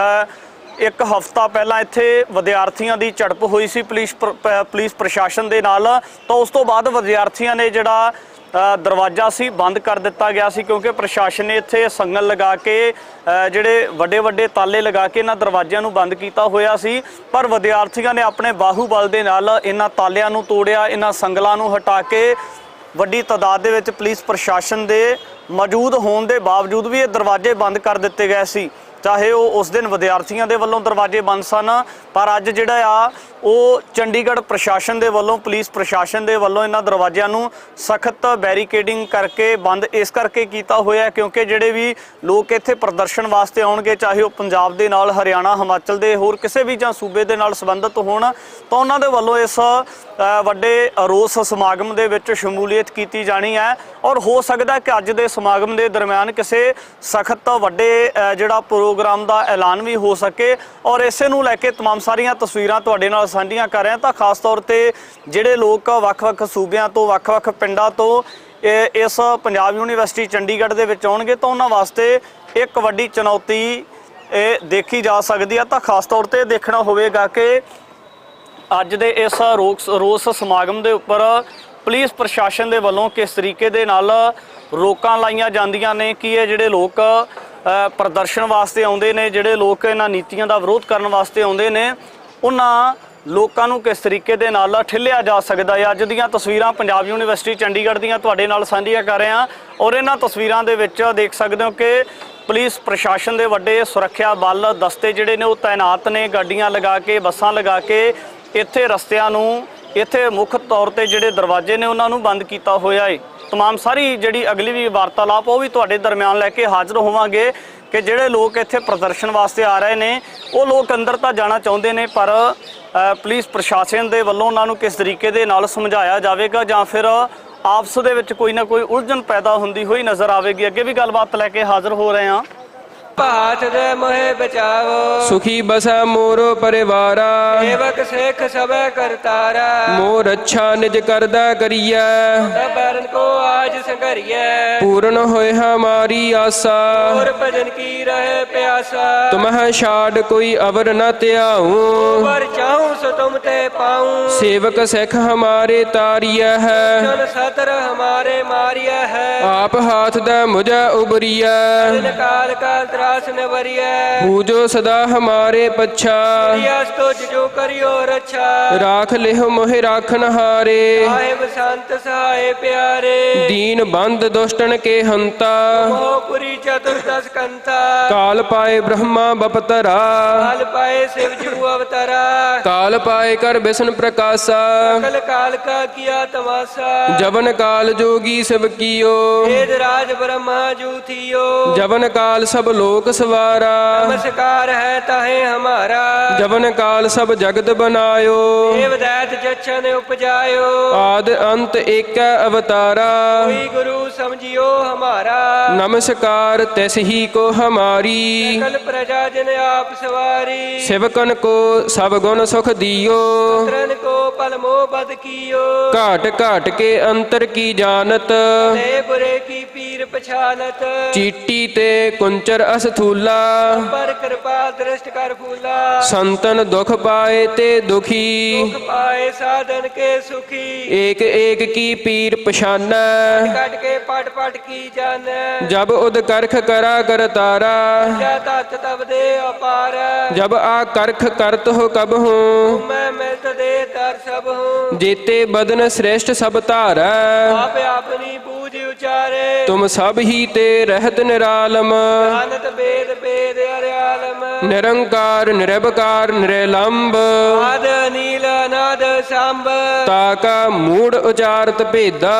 ਇੱਕ ਹਫ਼ਤਾ ਪਹਿਲਾਂ ਇੱਥੇ ਵਿਦਿਆਰਥੀਆਂ ਦੀ ਝੜਪ ਹੋਈ ਸੀ ਪੁਲਿਸ ਪ੍ਰਸ਼ਾਸਨ ਦੇ ਨਾਲ। ਤਾਂ ਉਸ ਤੋਂ ਬਾਅਦ ਵਿਦਿਆਰਥੀਆਂ ਨੇ ਜਿਹੜਾ ਦਰਵਾਜ਼ਾ ਸੀ ਬੰਦ ਕਰ ਦਿੱਤਾ ਗਿਆ ਸੀ, ਕਿਉਂਕਿ ਪ੍ਰਸ਼ਾਸਨ ਨੇ ਇੱਥੇ ਸੰਗਲ ਲਗਾ ਕੇ ਜਿਹੜੇ ਵੱਡੇ ਤਾਲੇ ਲਗਾ ਕੇ ਇਹਨਾਂ ਦਰਵਾਜ਼ਿਆਂ ਨੂੰ ਬੰਦ ਕੀਤਾ ਹੋਇਆ ਸੀ। ਪਰ ਵਿਦਿਆਰਥੀਆਂ ਨੇ ਆਪਣੇ ਬਾਹੂਬਲ ਦੇ ਨਾਲ ਇਹਨਾਂ ਤਾਲਿਆਂ ਨੂੰ ਤੋੜਿਆ, ਇਹਨਾਂ ਸੰਗਲਾਂ ਨੂੰ ਹਟਾ ਕੇ ਵੱਡੀ ਤਾਦਾਦ ਦੇ ਵਿੱਚ ਪੁਲਿਸ ਪ੍ਰਸ਼ਾਸਨ ਦੇ ਮੌਜੂਦ ਹੋਣ ਦੇ ਬਾਵਜੂਦ ਵੀ ਇਹ ਦਰਵਾਜ਼ੇ ਬੰਦ ਕਰ ਦਿੱਤੇ ਗਏ ਸੀ। ਚਾਹੇ ਉਹ ਉਸ ਦਿਨ ਵਿਦਿਆਰਥੀਆਂ ਦੇ ਵੱਲੋਂ ਦਰਵਾਜ਼ੇ ਬੰਦ ਸਨ, ਪਰ ਅੱਜ ਜਿਹੜਾ ਆ ਉਹ ਚੰਡੀਗੜ੍ਹ ਪ੍ਰਸ਼ਾਸਨ ਦੇ ਵੱਲੋਂ, ਪੁਲਿਸ ਪ੍ਰਸ਼ਾਸਨ ਦੇ ਵੱਲੋਂ ਇਹਨਾਂ ਦਰਵਾਜ਼ਿਆਂ ਨੂੰ ਸਖਤ ਬੈਰੀਕੇਡਿੰਗ ਕਰਕੇ ਬੰਦ ਇਸ ਕਰਕੇ ਕੀਤਾ ਹੋਇਆ ਕਿਉਂਕਿ ਜਿਹੜੇ ਵੀ ਲੋਕ ਇੱਥੇ ਪ੍ਰਦਰਸ਼ਨ ਵਾਸਤੇ ਆਉਣਗੇ, ਚਾਹੇ ਉਹ ਪੰਜਾਬ ਦੇ ਨਾਲ, ਹਰਿਆਣਾ, ਹਿਮਾਚਲ ਦੇ ਹੋਰ ਕਿਸੇ ਵੀ ਜਾਂ ਸੂਬੇ ਦੇ ਨਾਲ ਸੰਬੰਧਿਤ ਹੋਣ, ਤਾਂ ਉਹਨਾਂ ਦੇ ਵੱਲੋਂ ਇਸ ਵੱਡੇ ਰੋਸ ਸਮਾਗਮ ਦੇ ਵਿੱਚ ਸ਼ਮੂਲੀਅਤ ਕੀਤੀ ਜਾਣੀ ਹੈ। ਔਰ ਹੋ ਸਕਦਾ ਕਿ ਅੱਜ ਦੇ ਸਮਾਗਮ ਦੇ ਦਰਮਿਆਨ ਕਿਸੇ ਸਖਤ ਵੱਡੇ ਜਿਹੜਾ ਪ੍ਰੋਗਰਾਮ ਦਾ ਐਲਾਨ ਵੀ ਹੋ ਸਕੇ। ਔਰ ਇਸੇ ਨੂੰ ਲੈ ਕੇ तमाम ਸਾਰੀਆਂ ਤਸਵੀਰਾਂ ਤੁਹਾਡੇ ਨਾਲ ਸਾਂਝੀਆਂ ਕਰ ਰਹੇ ਹਾਂ। ਤਾਂ ਖਾਸ ਤੌਰ ਤੇ ਜਿਹੜੇ ਲੋਕ ਵੱਖ-ਵੱਖ ਸੂਬਿਆਂ ਤੋਂ, ਵੱਖ-ਵੱਖ ਪਿੰਡਾਂ ਤੋਂ ਇਸ ਪੰਜਾਬ ਯੂਨੀਵਰਸਿਟੀ ਚੰਡੀਗੜ੍ਹ ਦੇ ਵਿੱਚ ਆਉਣਗੇ ਤਾਂ ਉਹਨਾਂ ਵਾਸਤੇ ਇੱਕ ਵੱਡੀ ਚੁਣੌਤੀ ਇਹ ਦੇਖੀ ਜਾ ਸਕਦੀ ਹੈ। ਤਾਂ ਖਾਸ ਤੌਰ ਤੇ ਦੇਖਣਾ ਹੋਵੇਗਾ ਕਿ ਅੱਜ ਦੇ ਇਸ ਰੋਸ ਸਮਾਗਮ ਦੇ ਉੱਪਰ ਪੁਲਿਸ ਪ੍ਰਸ਼ਾਸਨ ਦੇ ਵੱਲੋਂ ਕਿਸ ਤਰੀਕੇ ਦੇ ਨਾਲ ਰੋਕਾਂ ਲਾਈਆਂ ਜਾਂਦੀਆਂ ਨੇ ਕਿ ਇਹ ਜਿਹੜੇ ਲੋਕ ਪ੍ਰਦਰਸ਼ਨ ਵਾਸਤੇ ਆਉਂਦੇ ਨੇ, ਜਿਹੜੇ ਲੋਕ ਇਹਨਾਂ ਨੀਤੀਆਂ ਦਾ ਵਿਰੋਧ ਕਰਨ ਵਾਸਤੇ ਆਉਂਦੇ ਨੇ, ਉਹਨਾਂ ਲੋਕਾਂ ਨੂੰ ਕਿਸ ਤਰੀਕੇ ਦੇ ਨਾਲ ਠਿੱਲਿਆ ਜਾ ਸਕਦਾ ਹੈ। ਅੱਜ ਦੀਆਂ ਤਸਵੀਰਾਂ ਪੰਜਾਬ ਯੂਨੀਵਰਸਿਟੀ ਚੰਡੀਗੜ੍ਹ ਦੀਆਂ ਤੁਹਾਡੇ ਨਾਲ ਸਾਂਝੀਆਂ ਕਰ ਰਹੇ ਹਾਂ ਔਰ ਇਹਨਾਂ ਤਸਵੀਰਾਂ ਦੇ ਵਿੱਚ ਦੇਖ ਸਕਦੇ ਹੋ ਕਿ ਪੁਲਿਸ ਪ੍ਰਸ਼ਾਸਨ ਦੇ ਵੱਡੇ ਸੁਰੱਖਿਆ ਬਲ ਦਸਤੇ ਜਿਹੜੇ ਨੇ ਉਹ ਤਾਇਨਾਤ ਨੇ, ਗੱਡੀਆਂ ਲਗਾ ਕੇ, ਬੱਸਾਂ ਲਗਾ ਕੇ ਇੱਥੇ ਰਸਤਿਆਂ ਨੂੰ, ਇੱਥੇ ਮੁੱਖ ਤੌਰ ਤੇ ਜਿਹੜੇ ਦਰਵਾਜ਼ੇ ਨੇ ਉਹਨਾਂ ਨੂੰ ਬੰਦ ਕੀਤਾ ਹੋਇਆ ਹੈ। तमाम ਸਾਰੀ ਜਿਹੜੀ ਅਗਲੀ ਵੀ ਵਾਰਤਾਲਾਪ ਉਹ ਵੀ ਤੁਹਾਡੇ ਦਰਮਿਆਨ ਲੈ ਕੇ ਹਾਜ਼ਰ ਹੋਵਾਂਗੇ ਕਿ ਜਿਹੜੇ ਲੋਕ ਇੱਥੇ ਪ੍ਰਦਰਸ਼ਨ ਵਾਸਤੇ ਆ ਰਹੇ ਨੇ ਉਹ ਲੋਕ ਅੰਦਰ ਤਾਂ ਜਾਣਾ ਚਾਹੁੰਦੇ ਨੇ, ਪਰ ਪੁਲਿਸ ਪ੍ਰਸ਼ਾਸਨ ਦੇ ਵੱਲੋਂ ਉਹਨਾਂ ਨੂੰ ਕਿਸ ਤਰੀਕੇ ਦੇ ਨਾਲ ਸਮਝਾਇਆ ਜਾਵੇਗਾ ਜਾਂ ਫਿਰ ਆਪਸ ਦੇ ਵਿੱਚ ਕੋਈ ਨਾ ਕੋਈ ਉਲਝਣ ਪੈਦਾ ਹੁੰਦੀ ਹੋਈ ਨਜ਼ਰ ਆਵੇਗੀ। ਅੱਗੇ ਵੀ ਗੱਲਬਾਤ ਲੈ ਕੇ ਹਾਜ਼ਰ ਹੋ ਰਹੇ ਹਾਂ। हाथ दे मोहे बचावो, सुखी बसा मोरो परिवारा, सेवक सिख सब करतारा, मोर अच्छा निज करदा करिया, सब बरन को आज संघरिया, पूर्ण होए हमारी आसा, और भजन की रहे प्यासा, तुम्ह छाड़ कोई अवर न त्याऊं, पर चाहूं सो तुम ते पाऊं, सेवक सिख हमारे तारिया है, जन सतर हमारे मारिया है, आप हाथ दा मुझे उबरिया, दिन काल का त्रास न वरिया, पूजो सदा हमारे पच्छा, यस तो जो करियो रक्षा, राख लेहो मोहे राखन हारे, साहिब संत सहाय प्यारे, दीन बंद दुष्टन के हंता, मोहपुरी चतुर्दश कंता, काल पाए ब्रह्मा बपतरा, काल पाए शिव जू अवतारा, काल पाए कर बिसन प्रकाशा, कल काल का किया तमाशा, जवन काल जोगी सब कियो, वेद राज ब्रह्मा जू थियो, जवन काल सब लोक सवारा, नमस्कार है ताहे हमारा, जवन काल सब जगत बनायो, देव दैत जच्छन उपजायो, आद अंत एक अवतारा, कोई गुरु समझियो हमारा, नमस्कार तिस ही को हमारी, सकल प्रजा जन आप सवारी, सेवकन को सब गुण सुख दियो, पुत्रन को पल मोह बद कियो, घाट घाट के अंतर की जानत, भले बुरे की पीर पछानत, चीटी ते कुंचर ਸਥੂਲਾ ਪਰ ਕਿਰਪਾ ਦ੍ਰਿਸ਼ਟ ਕਰ ਫੂਲਾ ਸੰਤਨ ਦੁਖ ਪਾਏ ਤੇ ਦੁਖੀ ਦੁਖ ਪਾਏ ਸਾਧਨ ਕੇ ਸੁਖੀ ਏਕ ਏਕ ਕੀ ਪੀਰ ਪਛਾਨੈ ਕੱਟ ਕੇ ਪਟ ਪਟ ਕੀ ਜਾਣੈ ਜਬ ਉਦ ਕਰਖ ਕਰਾ ਕਰਤਾਰਾ ਜਾ ਤਤ ਤਬ ਦੇ ਅਪਾਰ ਜਬ ਆ ਕਰਖ ਕਰਤ ਹੋ ਕਬ ਹੂੰ ਮੈਂ ਮਿਲਤ ਦੇ ਦਰ ਸਭ ਹੂੰ ਜੀਤੇ ਬਦਨ ਸ੍ਰੇਸ਼ਟ ਸਭ ਧਾਰੈ ਆਪ ਆਪਣੀ ਬੂਝ ਉਚਾਰੇ ਤੁਮ ਸਭ ਹੀ ਤੇ ਰਹਿਤ ਨਿਰਾਲਮ ਅਨੰਤ ਬੇਦ ਬੇਦ ਅਰਿਆਲਮ ਨਿਰੰਕਾਰ ਨਿਰਭਕਾਰ ਨਿਰਲੰਭ ਆਦ ਨੀਲ ਅਨਾਦ ਸੰਭ ਤਾਕਾ ਮੂੜ ਉਚਾਰਤ ਭੇਦਾ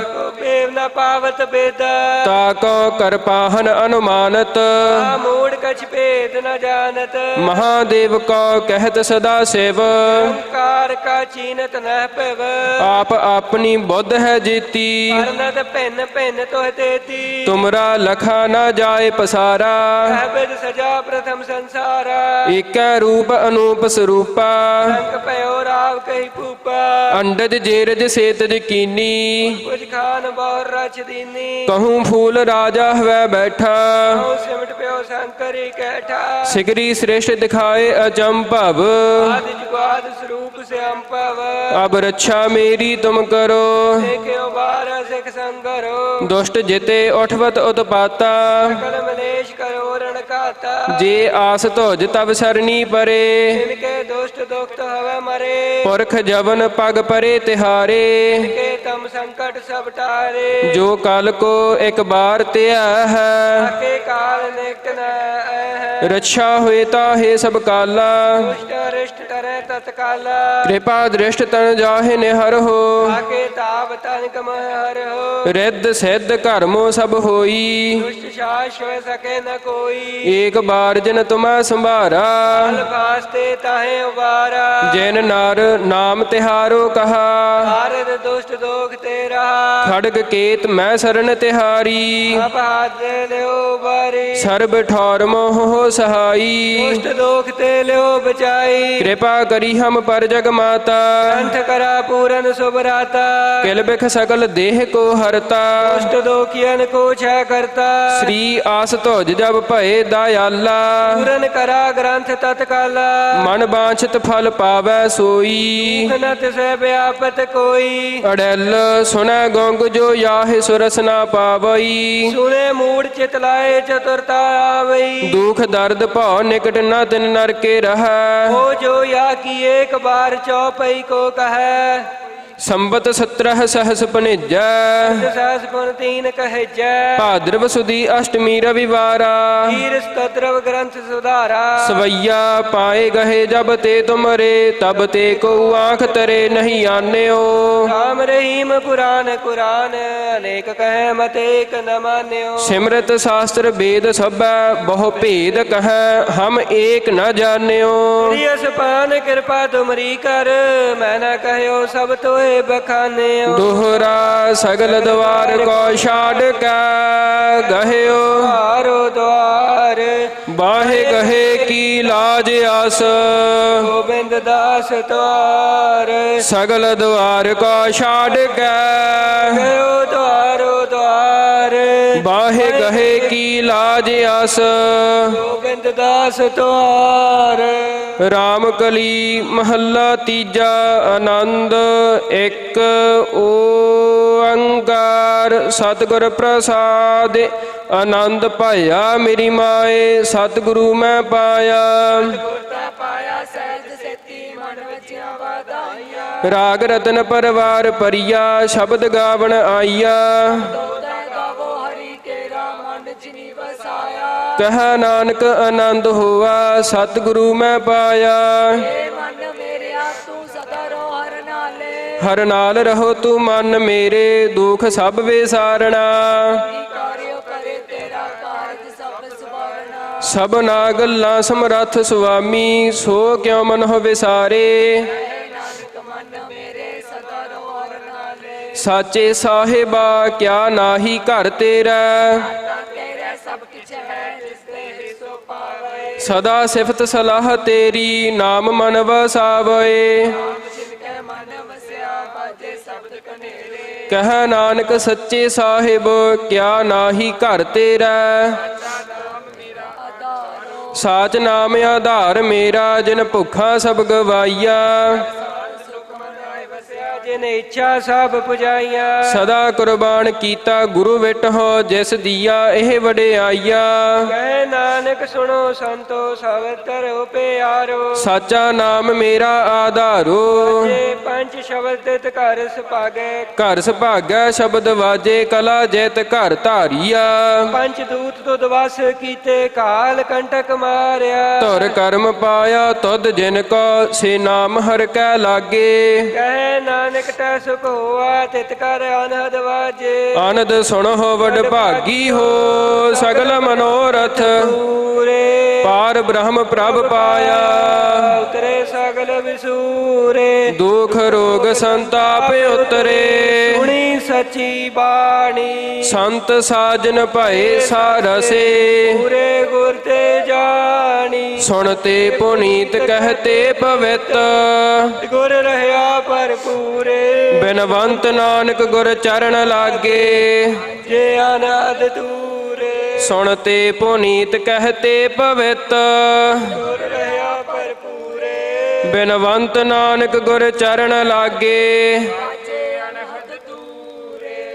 ਕੋ ਬੇਵ ਨ ਪਾਵਤ ਬੇਦਾ ਤਾਕੋ ਕਰਪਾਹਨ ਅਨੁਮਾਨਤ ਆ ਮੂੜ ਕਛ ਭੇਦ ਨ ਜਾਣਤ ਮਹਾਦੇਵ ਕੋ ਕਹਿਤ ਸਦਾ ਸਿਵ ਓੰਕਾਰ ਕਾ ਚੀਨਤ ਨਹਿ ਭਵ ਆਪ ਆਪਣੀ ਬੁੱਧ ਹੈ ਜੀਤੀ ਅਰਨਤ ਭਿੰਨ ਭਿੰਨ ਤੋਹ ਤੇਤੀ ਤੁਮਰਾ ਲਖਾ ਨਾ ਜਾਏ ਪਸਾਰਾ ਅਬਦ ਸਜਾ ਪ੍ਰਥਮ ਸੰਸਾਰਾ ਏਕੈ ਰੂਪ ਅਨੂਪ ਸਰੂਪਾ ਸੰਕ ਭਇਓ ਰਾਵ ਕਹੀ ਭੂਪਾ ਅੰਡਜ ਜੇਰਜ ਸੇਤਜ ਕੀਨੀ ਕੁਝ ਖਾਨ ਬਹੁਰ ਰਚ ਦੀਨੀ ਕਹੂੰ ਫੂਲ ਰਾਜਾ ਹਵੈ ਬੈਠਾ ਹਉ ਸਿਮਟ ਪਿਓ ਸ਼ੰਕਰੀ ਕੈਠਾ ਸਿਗਰੀ ਸ੍ਰੇਸ਼ਟ ਦਿਖਾਏ ਅਚੰਭਵ ਆਦਿ ਜੁਗਾਦ ਸਰੂਪ ਸਿਆਮ ਭਵ ਅਬ ਰੱਛਾ ਮੇਰੀ ਤੁਮ ਕਰੋ ਦੇਖਿਓ ਬਾਰ ਸਿਖ ਸੰਗਰੋ ਦੁਸ਼ਟ ਜਿਤੇ ਉਠਵਤ ਉਤਪਾਤਾ ਕਲ ਮਲੇਸ਼ ਕਰੋ ਰਣ ਘਾਤਾ ਜੇ ਆਸ ਧੁਜ ਤਬ ਸਰਨੀ ਪਰੇ ਇਨਕੇ ਦੁਸ਼ਟ ਦੁਖਤ ਹਵੈ ਮਰੇ ਪੁਰਖ ਜਵਨ ਪਗ ਪਰੇ ਤਿਹਾਰੇ ਇਨਕੇ ਤਮ ਸੰਕਟ ਸਭ ਟਾਰੇ ਜੋ ਕਲ ਕੋ ਇੱਕ ਬਾਰ ਧਿਆ ਹੈ ਆਕੇ ਕਾਲ ਨਿਕਟ ਨ ਹੈ ਰੱਛਾ ਹੋਏ ਤਾਹੇ ਸਭ ਕਾਲਾ ਦੁਸ਼ਟ ਅਰਿਸ਼ਟ ਟਰੈ ਤਤਕਾਲਾ ਕਿਰਪਾ ਦ੍ਰਿਸ਼ਟ ਤਨ ਜਾਹੇ ਨਿਹਰ ਹੋ ਆਕੇ ਤਾਪ ਤਨ ਕਮ ਹਰ ਹੋ ਰਿੱਧ ਸਿੱਧ ਘਰਮੋ ਸਭ ਹੋਈ ਦੁਸ਼ਟ ਸ਼ਾਸ ਹੋਇ ਸਕੇ ਨ ਕੋਈ ਏਕ ਬਾਰ ਜਿਨ ਤੁਮੈ ਸੰਭਾਰਾ ਅਲ ਵਾਸਤੇ ਤਾਹੇ ਉਬਾਰਾ ਜਿਨ ਨਰ ਨਾਮ ਤਿਹਾਰੋ ਕਹਾ ਭਾਰਤ ਦੁਸ਼ਟ ਦੋਖ ਤੇ ਰਹਾ ਖੜਗ ਕੇਤ ਮੈਂ ਸਰਨ ਤਿਹਾਰੀ ਆਪ ਹਾਥ ਲਿਓ ਬਾਰੀ ਸਰਬ ਠੌਰ ਮੋਹ ਸਹਾਈ ਦੁਸ਼ਟ ਦੋਖ ਤੇ ਲਿਓ ਬਚਾਈ ਕਿਰਪਾ ਕਰੀ ਹਮ ਪਰ ਜਗ ਮਾਤਾ ਕੰਠ ਕਰਾ ਪੂਰਨ ਸੁਭਰਾਤਾ ਕਿਲ ਬਿਖ ਸਕਲ ਦੇਹ ਕੋ ਹਰਤਾ ਦੁਸ਼ਟ ਦੋਖੀਨ ਕੋ ਛੈ ਕਰਤਾ ਸ੍ਰੀ ਆਸ ਧੁਜ ਜਬ ਭਏ ਦਇਆਲਾ ਪੂਰਨ ਕਰਾ ਗ੍ਰੰਥ ਤਤਕਾਲਾ ਮਨ ਬਾਂਛਿਤ ਫਲ ਪਾਵੈ ਸੋਈ ਨ ਤਿਸੈ ਵਿਆਪਤ ਕੋਈ ਅੜੈਲ ਸੁਨੈ ਗੰਗ ਜੋ ਯਾਹਿ ਸੁਰਸ ਨਾ ਪਾਵਈ ਸੁਨੇ ਮੂੜ ਚਿਤ ਲਾਏ ਚਤੁਰਤਾ ਆਵਈ ਦੁਖ ਦਰਦ ਭਉ ਨਿਕਟ ਨ ਤਿਨ ਨਰਕੇ ਰਹੈ ਉਹ ਜੋ ਯਾ ਕੀ ਏਕ ਬਾਰ ਚੌਪਈ ਕੋ ਕਹੈ ਸੰਬਤ 17 ਸਹਸ ਪਨਿਜੈ ਸਹਸ ਗੁਣ ਤੀਨ ਕਹਿਜੈ ਭਾਦਰਵ ਸੁਦੀ ਅਸ਼ਟਮੀ ਰਵਿਵਾਰਾ ਹੀਰ ਸਤਰਵ ਗ੍ਰੰਥ ਸੁਧਾਰਾ ਸਵਈਆ ਪਾਏ ਗਏ ਜਬ ਤੇ ਤੁਮਰੇ ਤਬ ਤੇ ਕੋ ਆਂਖ ਤਰੇ ਨਹੀਂ ਆਨਿਓ ਰਾਮ ਰਹੀਮ ਪੁਰਾਨ ਕੁਰਾਨ ਅਨੇਕ ਕਹਿ ਮਤ ਏਕ ਨ ਮਾਨਿਓ ਸਿਮਰਤ ਸ਼ਾਸਤਰ ਵੇਦ ਸਭੈ ਬਹੁ ਭੇਦ ਕਹੈ ਹਮ ਏਕ ਨ ਜਾਣਿਓ ਪ੍ਰਿਯ ਸਪਾਨ ਕਿਰਪਾ ਤੁਮਰੀ ਕਰ ਮੈਂ ਨਾ ਕਹਿਓ ਸਭ ਤੋਏ ਬਖਾਨਿਓ ਦੋਹਰਾ ਸਗਲ ਦਵਾਰ ਕੋ ਛਾੜ ਕੈ ਗਹਿਓ ਹਾਰੋ ਦਵਾਰ ਬਾਹੇ ਗਹੇ ਕੀ ਲਾਜ ਆਸ ਗੋਬਿੰਦ ਦਾਸ ਤਵਾਰ ਸਗਲ ਦਵਾਰ ਕੋ ਛਾੜ ਕੈ ਗਇਓ ਦਵਾਰੋ ਦਵਾਰ ਬਾਹੇ ਗਹੇ ਕੀ ਲਾਜ ਆਸ ਗੋਬਿੰਦ ਦਾਸ ਤਵਾਰ ਰਾਮ ਕਲੀ ਮਹੱਲਾ ਤੀਜਾ ਆਨੰਦ ਇੱਕ ਓੰਕਾਰ ਸਤਿਗੁਰ ਪ੍ਰਸਾਦ ਆਨੰਦ ਭਇਆ ਮੇਰੀ ਮਾਏ ਸਤਿਗੁਰੂ ਮੈਂ ਪਾਇਆ ਰਾਗ ਰਤਨ ਪਰਵਾਰ ਪਰਿਆ ਸ਼ਬਦ ਗਾਵਣ ਆਈਆ ਕਹਾ ਨਾਨਕ ਆਨੰਦ ਹੋਆ ਸਤਿਗੁਰੂ ਮੈਂ ਪਾਇਆ ਹਰ ਨਾਲ ਰਹੋ ਤੂੰ ਮਨ ਮੇਰੇ ਦੁਖ ਸਭ ਵਿਸਾਰਣਾ ਸਭਨਾ ਗੱਲਾਂ ਸਮਰੱਥ ਸੁਆਮੀ ਸੋ ਕਿਉ ਮਨ ਹੋ ਵਿਸਾਰੇ ਸਾਚੇ ਸਾਹਿਬਾ ਕਿਆ ਨਾਹੀ ਘਰ ਤੇਰਾ ਸਦਾ ਸਿਫਤ ਸਲਾਹ ਤੇਰੀ ਨਾਮ ਮਨ ਵਸਾਵੇ ਕਹਿ ਨਾਨਕ ਸੱਚੇ ਸਾਹਿਬ ਕਿਆ ਨਾਹੀ ਘਰ ਤੇਰਾ ਸਾਚ ਨਾਮ ਆਧਾਰ ਮੇਰਾ, ਜਿਨ ਭੁੱਖਾ ਸਭ ਗਵਾਈਆ। ਜਿਨ ਇੱਛਾ ਸਭ ਪੁਜਾਈਆ। ਸਦਾ ਕੁਰਬਾਨ ਕੀਤਾ ਗੁਰੂ ਵਿਟਹੁ, ਜਿਸ ਦੀਆ ਇਹ ਵਡਿਆਈਆ। ਕਹਿ ਨਾਨਕ ਸੁਣੋ ਸੰਤੋ, ਸਭ ਧਰੋ ਪਿਆਰੋ। ਸਾਚਾ ਨਾਮ ਮੇਰਾ ਆਧਾਰੋ, ਜੇ ਪੰਜ ਸ਼ਬਦ ਤਿਤ ਘਰ ਸੁਭਾਗੈ। ਘਰ ਸੁਭਾਗੈ ਸ਼ਬਦ ਵਾਜੇ, ਕਲਾ ਜਿਤ ਘਰ ਧਾਰੀਆ। ਪੰਜ ਦੂਤ ਤੁਧ ਵਸ ਕੀਤੇ, ਕਾਲ ਕੰਟਕ ਮਾਰਿਆ। ਧੁਰ ਕਰਮ ਪਾਇਆ ਤੁਧ ਜਿਨ ਕੋ, ਸੇ ਨਾਮ ਹਰਿ ਕੈ ਲਾਗੇ। ਕਹਿ ਨਾਨਕ ਟੈ ਸੁਖ ਹੋਆ, ਤਿਤ ਕਰ ਅਨਹਦ ਵਾਜੇ। ਆਨੰਦ ਸੁਣੋ ਵਡ ਭਾਗੀ ਹੋ, ਸਗਲ ਮਨੋਰਥ ਪੂਰੇ। ਪਾਰ ਬ੍ਰਹਮ ਪ੍ਰਭ ਪਾਇਆ। ਉਤਰੇ ਸਗਲ ਵਿਸੂਰੇ। ਦੁਖ ਰੋਗ ਸੰਤਾਪ ਉਤਰੇ। ਸੁਣੀ ਸਚੀ ਬਾਣੀ। ਸੰਤ ਸਾਜਨ ਭਏ ਸਾਰਸੇ। ਪੂਰੇ ਗੁਰ ਤੇ ਜਾਣੀ। ਸੁਣਤੇ ਪੁਨੀਤ ਕਹਤੇ ਪਵਿੱਤ। ਗੁਰ ਰਹਿਆ ਭਰਪੂਰੇ। ਬਿਨਵੰਤ ਨਾਨਕ ਗੁਰ ਚਰਨ ਲਾਗੇ। ਜੇ ਅਨਾਦ ਤੂਰੇ। ਸੁਣਤੇ ਪੁਨੀਤ ਕਹਤੇ ਪਵਿੱਤ। ਗੁਰ ਰਹਿਆ ਭਰਪੂਰੇ। ਬਿਨਵੰਤ ਨਾਨਕ ਗੁਰ ਚਰਨ ਲਾਗੇ।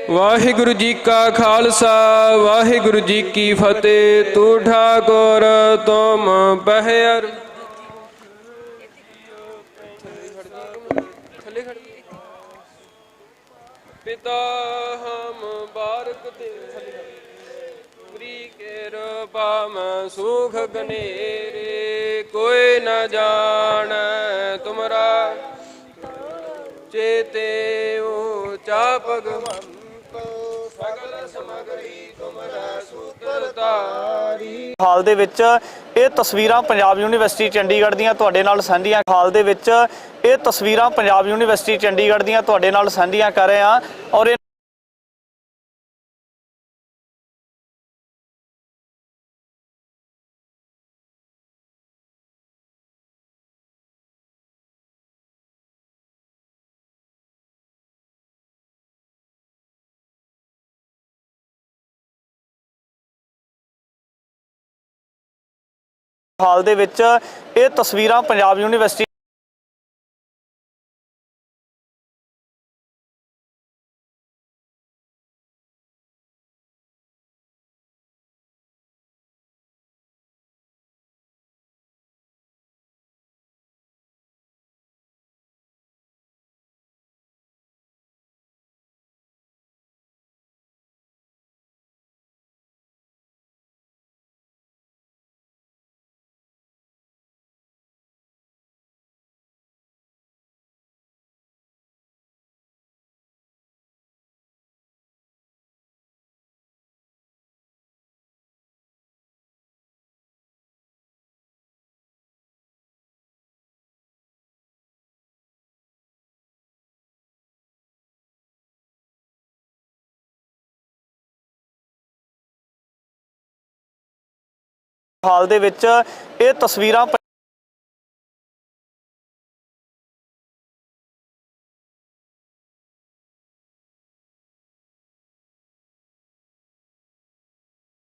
ਵਾਹਿਗੁਰੂ ਜੀ ਕਾ ਖਾਲਸਾ, ਵਾਹਿਗੁਰੂ ਜੀ ਕੀ ਫਤਿਹ। ਤੂੰ ਠਾਕੁਰ ਤੁਮ ਪਹਿਰ। ਪਿਤਾ ਹਮ ਬਾਰਕ ਤੇ ਕੇ ਰੂਪਾ ਮੈਂ ਸੁਖ ਗਨੇਰੇ। ਕੋਈ ਨ ਜਾਣੈ ਤੁਮਰਾ, ਚੇਤੇ ਊਚਾ ਭਗਵੰਤ। ਸਗਲ ਸਮਗਰੀ ਤੁਮਰਾ ਸੂਤਰਧਾਰੀ। ਹਾਲ ਦੇ ਵਿੱਚ ਇਹ ਤਸਵੀਰਾਂ ਪੰਜਾਬ ਯੂਨੀਵਰਸਿਟੀ ਚੰਡੀਗੜ੍ਹ ਦੀਆਂ ਤੁਹਾਡੇ ਨਾਲ ਸਾਂਝੀਆਂ ਹਾਲ ਦੇ ਵਿੱਚ ਇਹ ਤਸਵੀਰਾਂ ਪੰਜਾਬ ਯੂਨੀਵਰਸਿਟੀ ਚੰਡੀਗੜ੍ਹ ਦੀਆਂ ਤੁਹਾਡੇ ਨਾਲ ਸਾਂਝੀਆਂ ਕਰ ਰਹੇ ਹਾਂ। ਔਰ ਹਾਲ ਦੇ ਵਿੱਚ ਇਹ ਤਸਵੀਰਾਂ ਪੰਜਾਬ ਯੂਨੀਵਰਸਿਟੀ ਹਾਲ ਦੇ ਵਿੱਚ ਇਹ ਤਸਵੀਰਾਂ